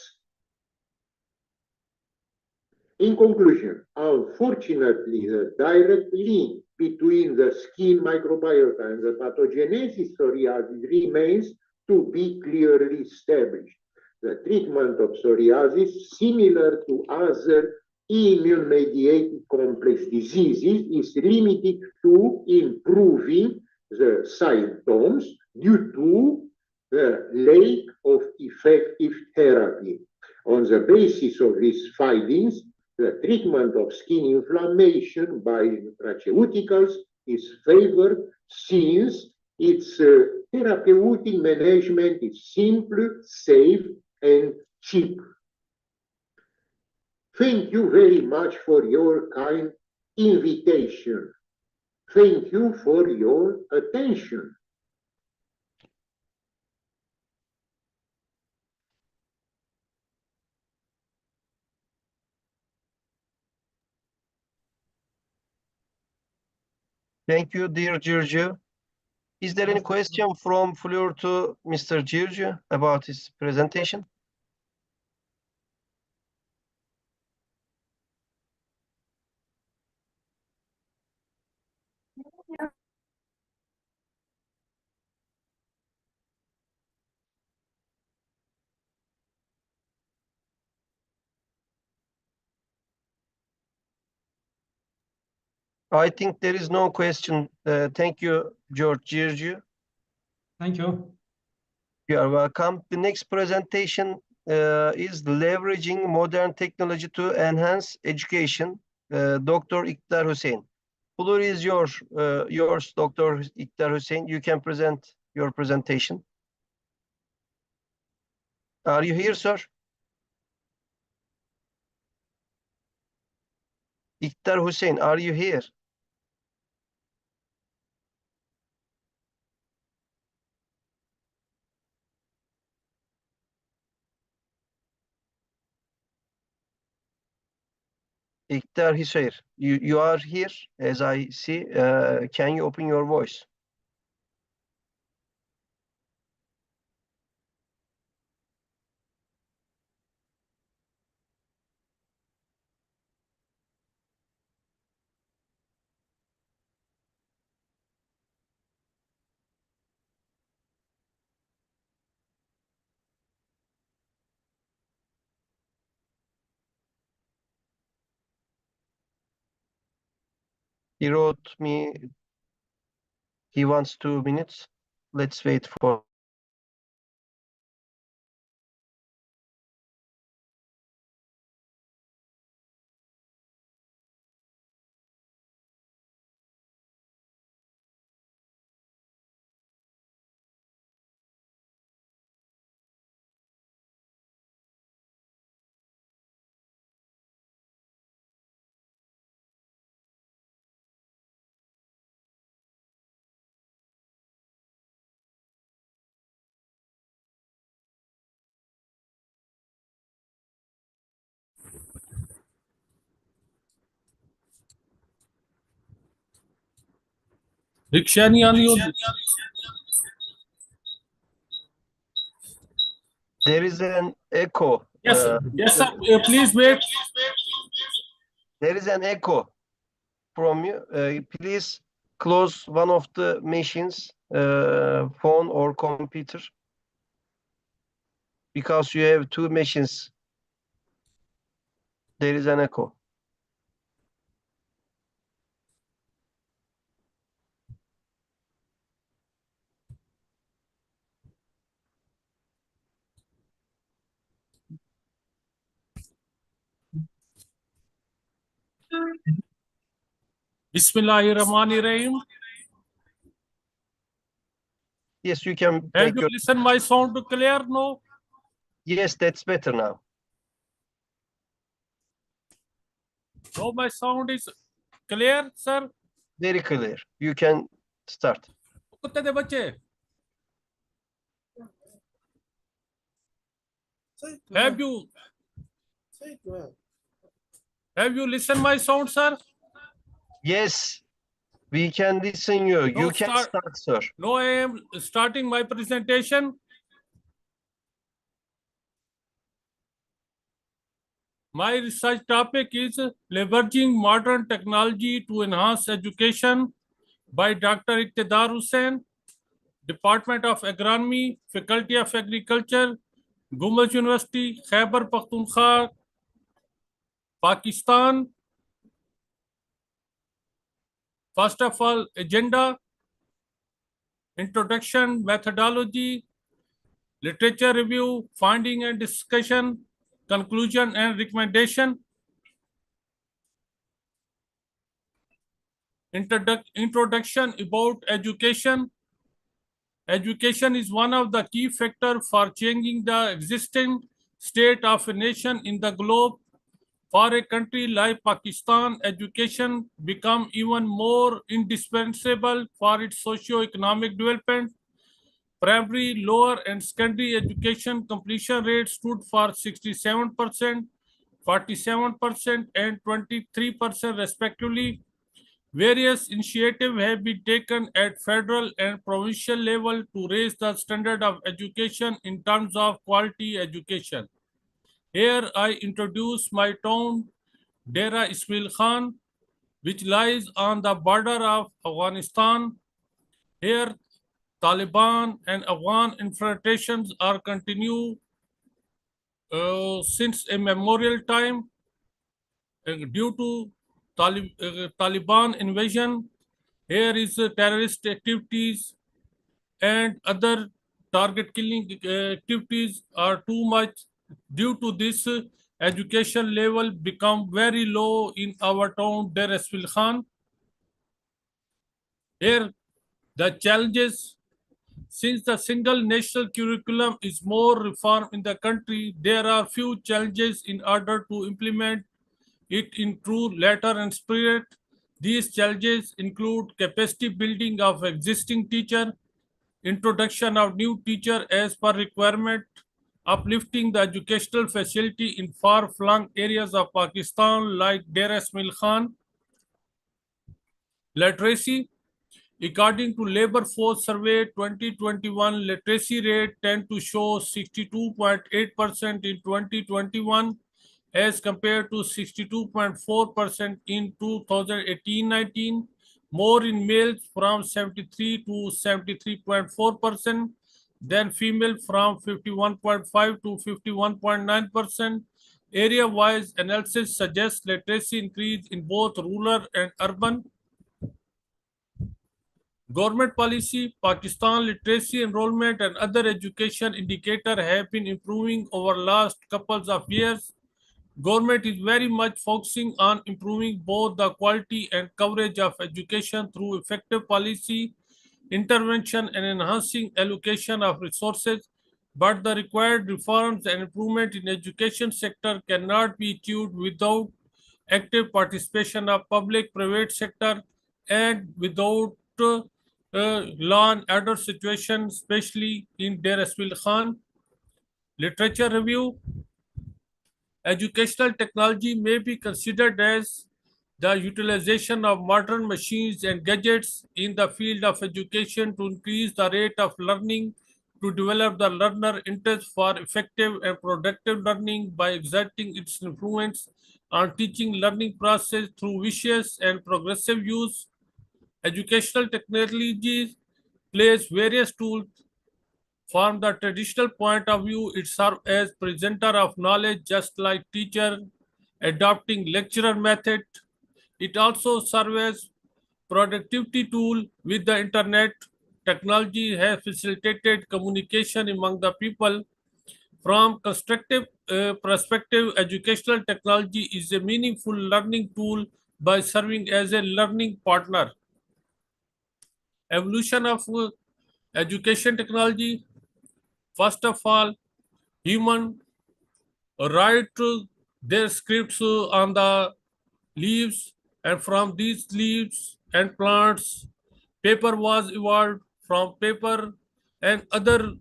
In conclusion, unfortunately, the direct link between the skin microbiota and the pathogenesis psoriasis remains to be clearly established. The treatment of psoriasis, similar to other immune-mediated complex diseases, is limited to improving the symptoms due to the lack of effective therapy. On the basis of these findings, the treatment of skin inflammation by nutraceuticals is favored, since its therapeutic management is simple, safe, and cheap. Thank you very much for your kind invitation. Thank you for your attention. Thank you, dear Giorgio. Is there any question from floor to Mr. Giorgio about his presentation? I think there is no question. Thank you, Giorgio. Thank you. You are welcome. The next presentation is leveraging modern technology to enhance education. Dr. Iktar Hussein. Floor is yours, Dr. Iktar Hussein. You can present your presentation. Are you here, sir? Iktar Hussein, are you here? Iktar Hussein, you are here, as I see. Can you open your voice? He wrote me, he wants 2 minutes. Let's wait for rickshaw नहीं आनी होती There is an echo. Yes, yes, sir. Please wait. There is an echo from you. Please close one of the machines, phone or computer, because you have two machines. There is an echo. Bismillahirrahmanirrahim. Yes, you can Have make you your. listened my sound clear? No. Yes, that's better now. No, my sound is clear, sir. Very clear. You can start. कुत्ते दे बच्चे have you listened my sound, sir? Yes, we can listen you. No, You can start, sir. No, I am starting my presentation. My research topic is leveraging modern technology to enhance education by Dr. Iqtidar Hussain, Department of Agronomy, Faculty of Agriculture, Gumbaz University, Khyber Pakhtunkhwa, Pakistan. First of all, agenda, introduction, methodology, literature review, finding and discussion, conclusion and recommendation. Introduction about education. Education is one of the key factors for changing the existing state of a nation in the globe. For a country like Pakistan, education becomes even more indispensable for its socio-economic development. Primary, lower, and secondary education completion rates stood for 67%, 47%, and 23% respectively. Various initiatives have been taken at federal and provincial level to raise the standard of education in terms of quality education. Here I introduce my town, Dera Ismail Khan, which lies on the border of Afghanistan. Here, Taliban and Afghan infiltrations are continued since a memorial time due to Taliban invasion. Here is terrorist activities and other target killing activities are too much. Due to this, education level become very low in our town, Dera Ismail Khan. Here, the challenges, since the single national curriculum is more reform in the country, there are few challenges in order to implement it in true letter and spirit. These challenges include capacity building of existing teacher, introduction of new teacher as per requirement, uplifting the educational facility in far-flung areas of Pakistan like Dera Ismail Khan. Literacy. According to Labor Force Survey 2021, literacy rate tend to show 62.8% in 2021 as compared to 62.4% in 2018-19, more in males from 73 to 73.4%, then female from 51.5 to 51.9%. Area-wise analysis suggests literacy increase in both rural and urban. Government policy, Pakistan literacy enrollment and other education indicators have been improving over last couple of years. Government is very much focusing on improving both the quality and coverage of education through effective policy, intervention and enhancing allocation of resources, but the required reforms and improvement in education sector cannot be achieved without active participation of public-private sector and without law and order situation, especially in Dera Ismail Khan. Literature review. Educational technology may be considered as the utilization of modern machines and gadgets in the field of education to increase the rate of learning, to develop the learner interest for effective and productive learning by exerting its influence on teaching learning process through vicious and progressive use. Educational technologies plays various tools. From the traditional point of view, it serves as presenter of knowledge, just like teacher adopting lecturer method. It also serves as productivity tool. With the internet, technology has facilitated communication among the people. From constructive perspective, educational technology is a meaningful learning tool by serving as a learning partner. Evolution of education technology. First of all, human write their scripts on the leaves, and from these leaves and plants, paper was evolved. From paper and other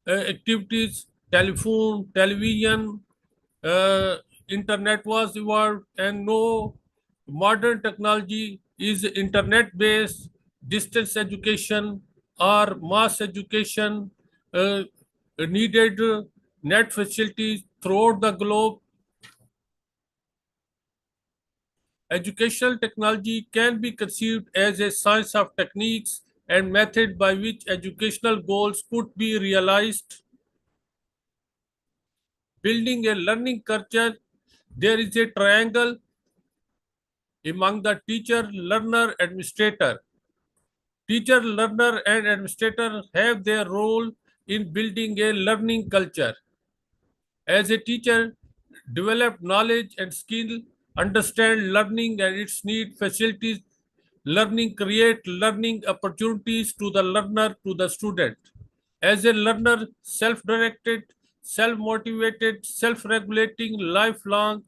activities, telephone, television, internet was evolved, and no modern technology is internet based. Distance education or mass education needed net facilities throughout the globe. Educational technology can be conceived as a science of techniques and method by which educational goals could be realized. Building a learning culture, there is a triangle among the teacher, learner, administrator. Teacher, learner, and administrator have their role in building a learning culture. As a teacher, develop knowledge and skill, understand learning and its need, facilities learning, create learning opportunities to the learner, to the student. As a learner, self-directed, self-motivated, self-regulating, lifelong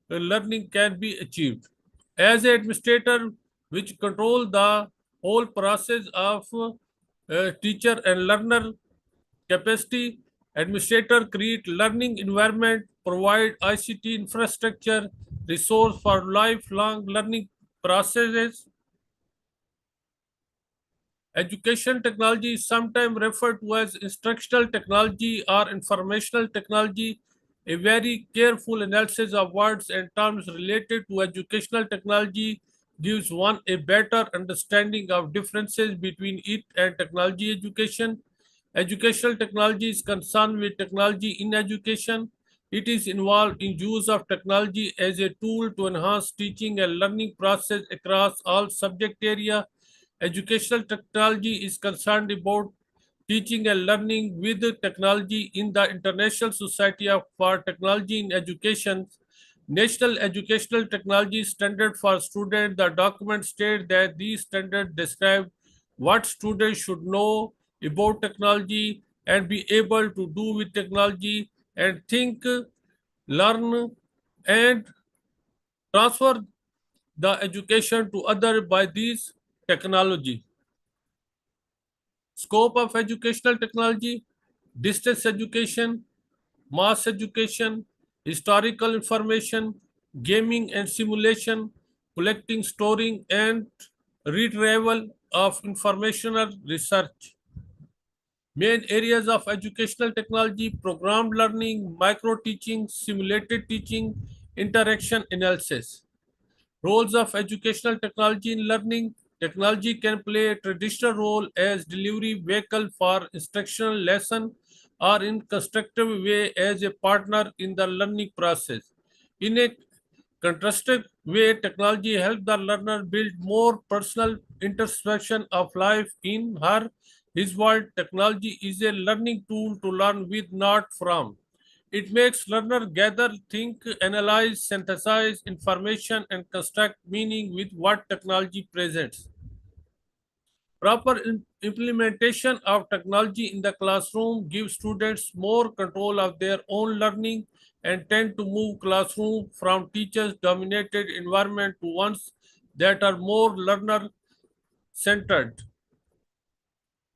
learning can be achieved. As an administrator, which control the whole process of teacher and learner capacity, administrator create learning environment, provide ICT infrastructure, resource for lifelong learning processes. Education technology is sometimes referred to as instructional technology or informational technology. A very careful analysis of words and terms related to educational technology gives one a better understanding of differences between it and technology education. Educational technology is concerned with technology in education. It is involved in use of technology as a tool to enhance teaching and learning process across all subject area. Educational technology is concerned about teaching and learning with technology in the International Society for Technology in Education. National Educational Technology Standard for Students. The document states that these standards describe what students should know about technology and be able to do with technology and think, learn, and transfer the education to others by these technology. Scope of educational technology: distance education, mass education, historical information, gaming and simulation, collecting, storing, and retrieval of informational research. Main areas of educational technology: programmed learning, micro-teaching, simulated teaching, interaction analysis. Roles of educational technology in learning: technology can play a traditional role as delivery vehicle for instructional lesson or in constructive way as a partner in the learning process. In a constructive way, technology helps the learner build more personal introspection of life in her, his world. Technology is a learning tool to learn with, not from. It makes learner gather, think, analyze, synthesize information, and construct meaning with what technology presents. Proper implementation of technology in the classroom gives students more control of their own learning and tend to move classroom from teachers-dominated environment to ones that are more learner-centered.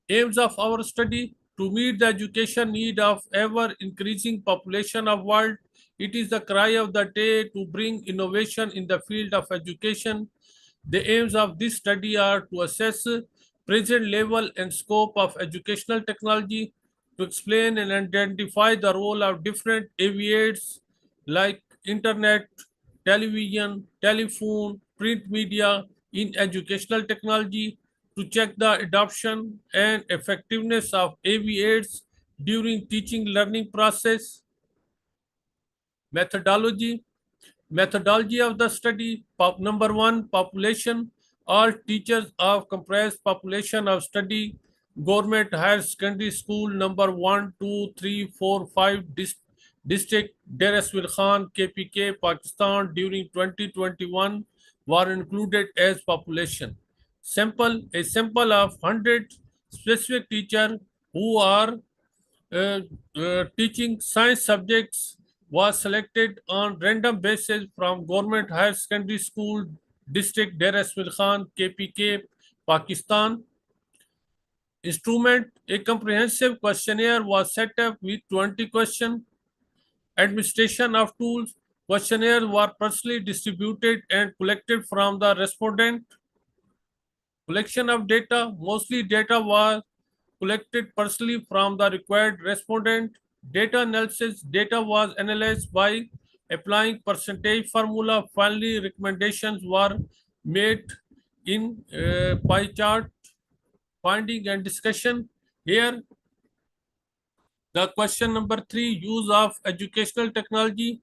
Aims of our study: to meet the education need of ever-increasing population of world, It is the cry of the day to bring innovation in the field of education. The aims of this study are to assess present level and scope of educational technology, to explain and identify the role of different aids like internet, television, telephone, print media in educational technology, to check the adoption and effectiveness of aids during teaching learning process. Methodology of the study. Number one, population. All teachers of compressed population of study government higher secondary school number 1, 2, 3, 4, 5 district Deir Eswil Khan KPK Pakistan during 2021 were included as population. A sample of 100 specific teachers who are teaching science subjects was selected on random basis from Government Higher Secondary School District Deir Eswil Khan KPK Pakistan. Instrument: a comprehensive questionnaire was set up with 20 questions. Administration of tools: questionnaires were personally distributed and collected from the respondent. Collection of data: mostly data was collected personally from the required respondent. Data analysis: data was analyzed by applying percentage formula. Finally, recommendations were made in pie chart. Finding and discussion. Here, the question number 3, use of educational technology.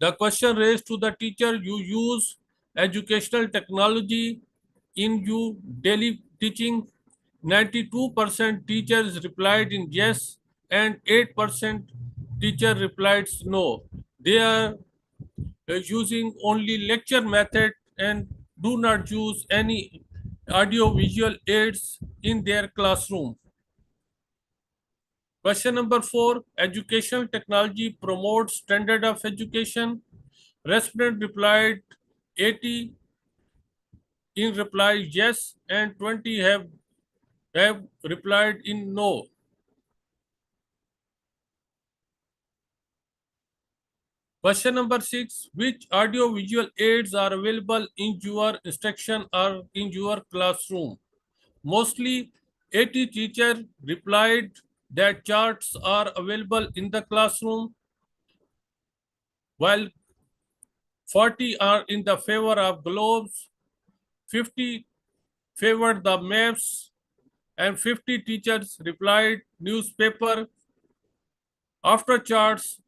The question raised to the teacher: you use educational technology in your daily teaching? 92% teachers replied in yes, and 8% teacher replied no. They are using only lecture method and do not use any audio visual aids in their classroom. Question number 4, educational technology promotes standard of education. Respondent replied 80 in reply yes, and 20 have replied in no. Question number 6, which audio visual aids are available in your instruction or in your classroom? Mostly 80 teachers replied that charts are available in the classroom, while 40 are in the favor of globes, 50 favored the maps, and 50 teachers replied newspaper. After charts,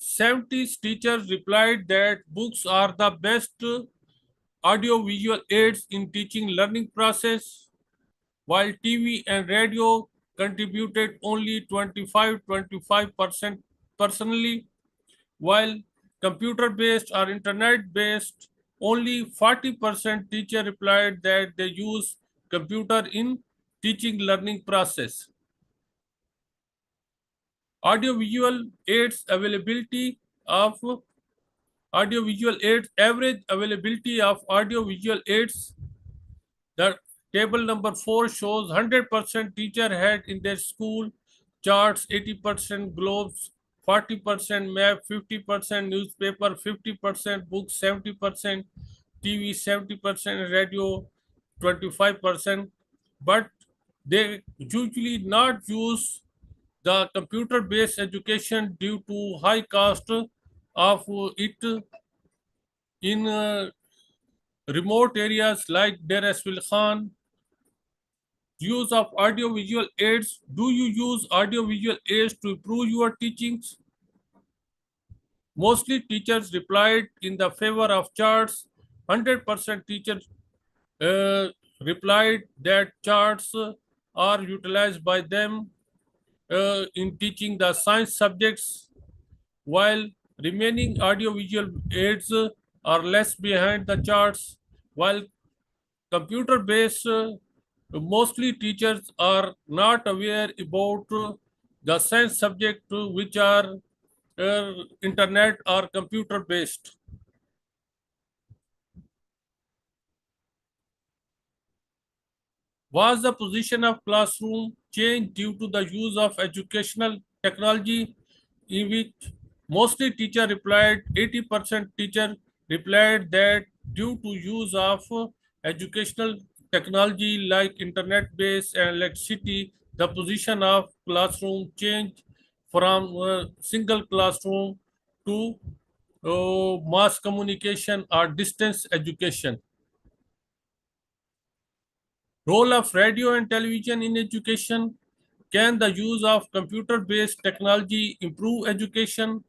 70 teachers replied that books are the best audio-visual aids in teaching learning process, while TV and radio contributed only 25% personally, while computer-based or internet-based, only 40% teacher replied that they use computer in teaching learning process. Audiovisual aids availability of audiovisual aids, average availability of audiovisual aids. The table number 4 shows 100% teacher had in their school charts, 80% globes, 40% map, 50% newspaper, 50% books, 70% TV, 70% radio, 25%. But they usually not use the computer-based education due to high cost of it in remote areas like Deir Eswil Khan. Use of audio-visual aids. Do you use audio-visual aids to improve your teachings? Mostly teachers replied in the favor of charts. 100% teachers replied that charts are utilized by them in teaching the science subjects, while remaining audiovisual aids are less behind the charts, while computer-based, mostly teachers are not aware about the science subject which are internet or computer-based. Was the position of classroom changed due to the use of educational technology? in which mostly teacher replied, 80% teacher replied that due to use of educational technology like internet-based and electricity, the position of classroom changed from single classroom to mass communication or distance education. Role of radio and television in education. Can the use of computer-based technology improve education?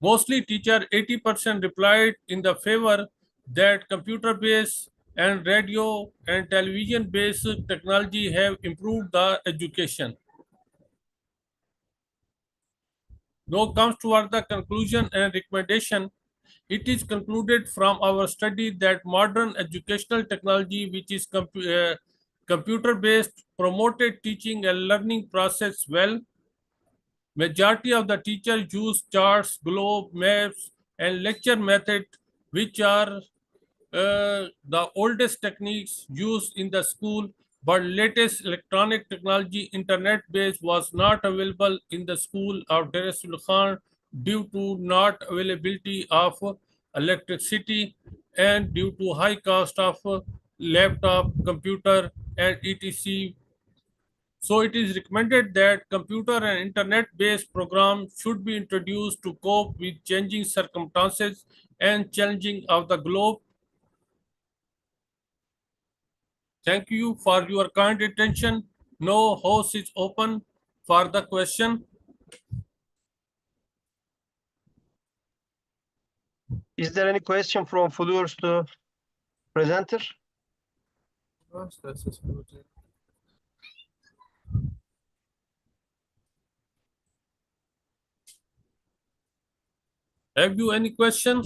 Mostly teacher 80% replied in the favor that computer-based and radio and television-based technology have improved the education. Now comes toward the conclusion and recommendation. It is concluded from our study that modern educational technology, which is computer-based, promoted teaching and learning process well. Majority of the teachers use charts, globe, maps, and lecture method, which are the oldest techniques used in the school, but latest electronic technology, internet-based, was not available in the school of Dar es Khan due to not availability of electricity and due to high cost of laptop, computer, and etc. So it is recommended that computer and internet-based programs should be introduced to cope with changing circumstances and challenging of the globe. Thank you for your kind attention. Now house is open for the question. Is there any question from followers to presenter? Have you any question?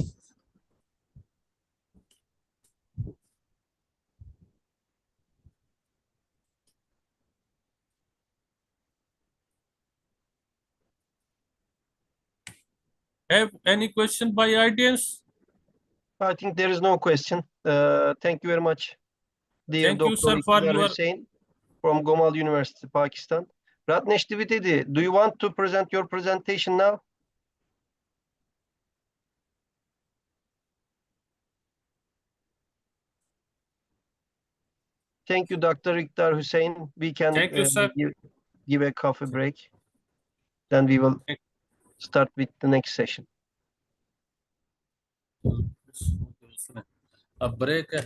Have any question by audience? I think there is no question. Thank you very much, dear Thank you, Dr. sir, for Iqbal your- Hussain from Gomal University, Pakistan. Ratnesh Dwivedi, do you want to present your presentation now? Thank you, Dr. Iqbal Hussain. We can Thank you, sir. give a coffee break. Then we will start with the next session. अब break है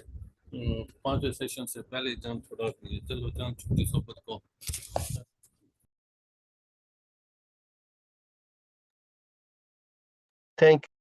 5 session से पहले जान थोड़ा चलो जान छुट्टी सोबत को Thank you.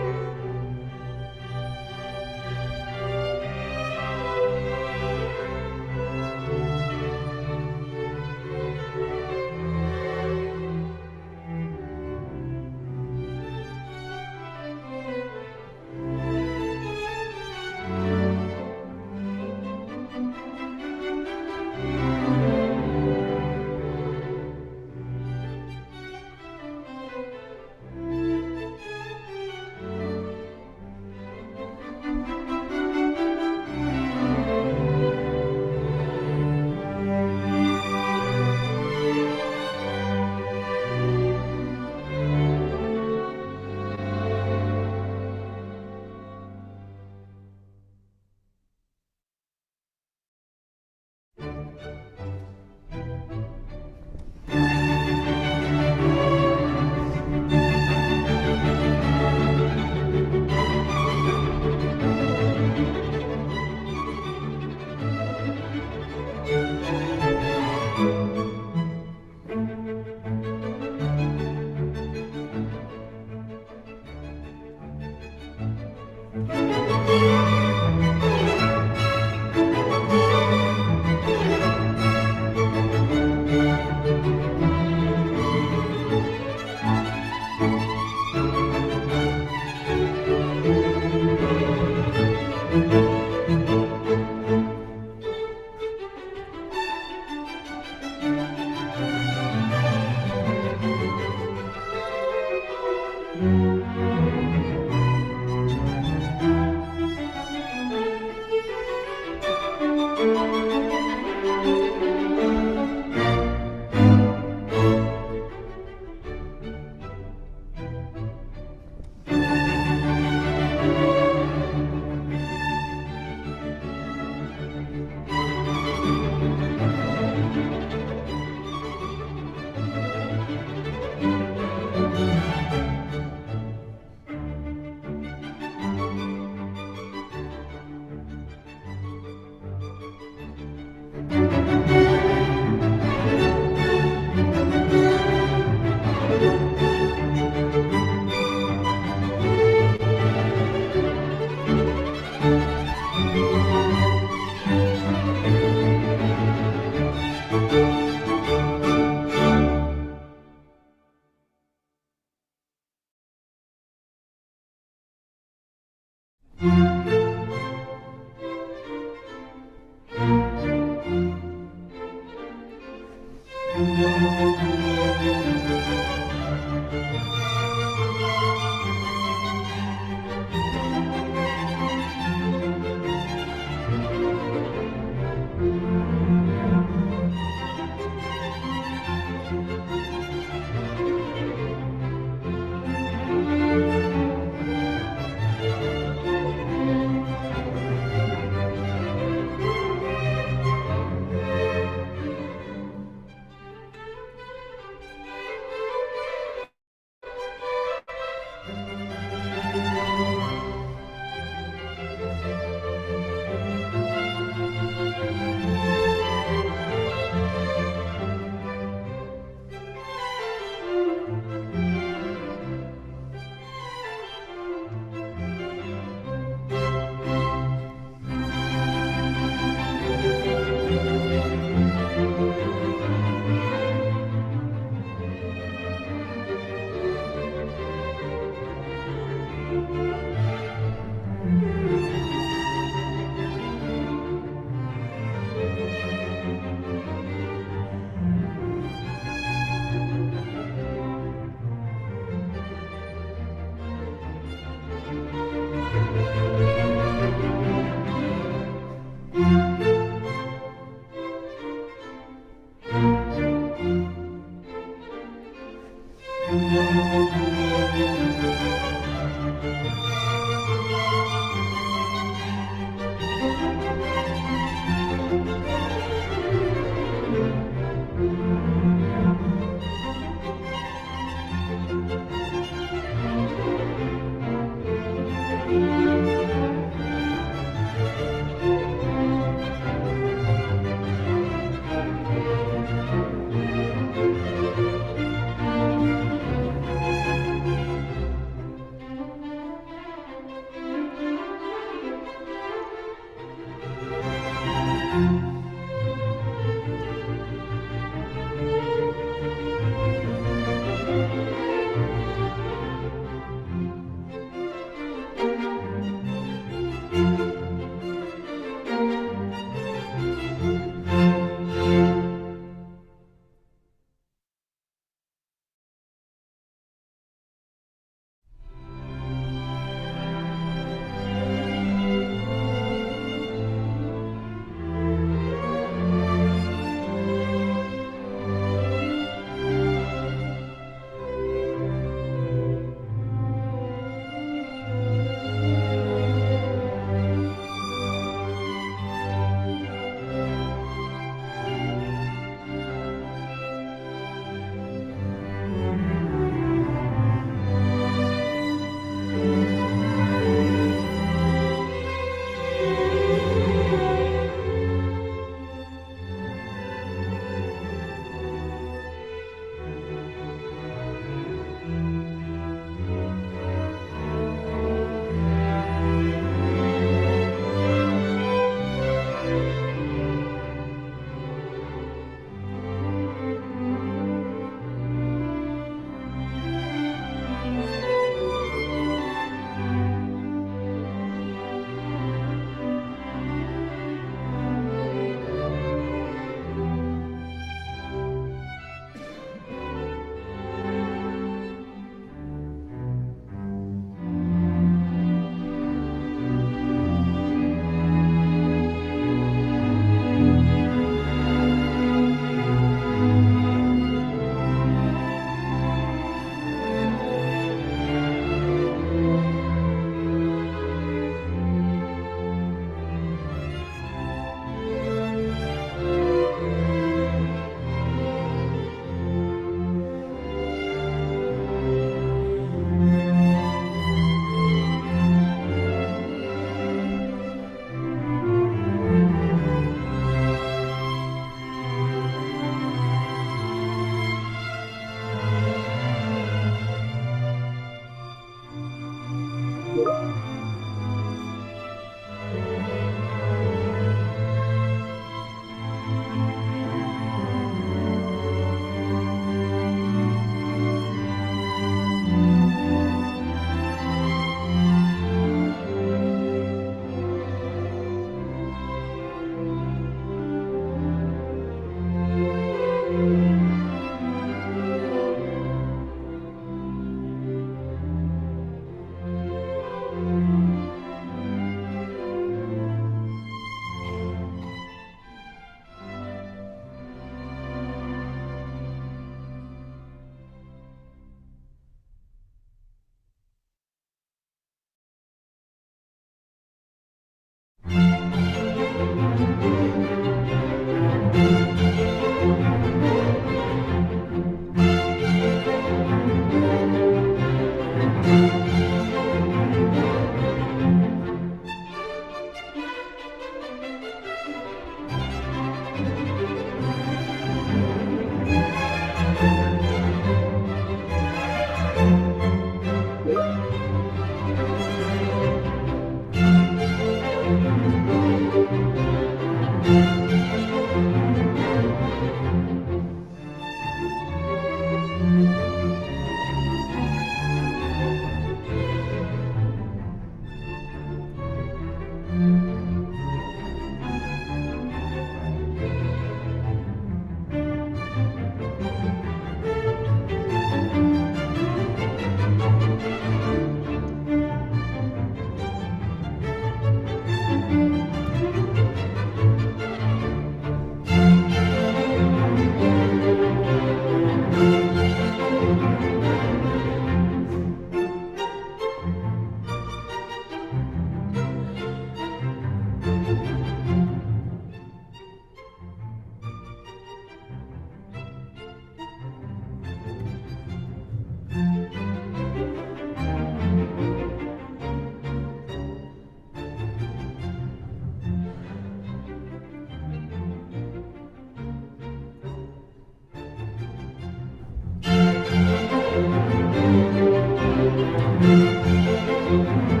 you.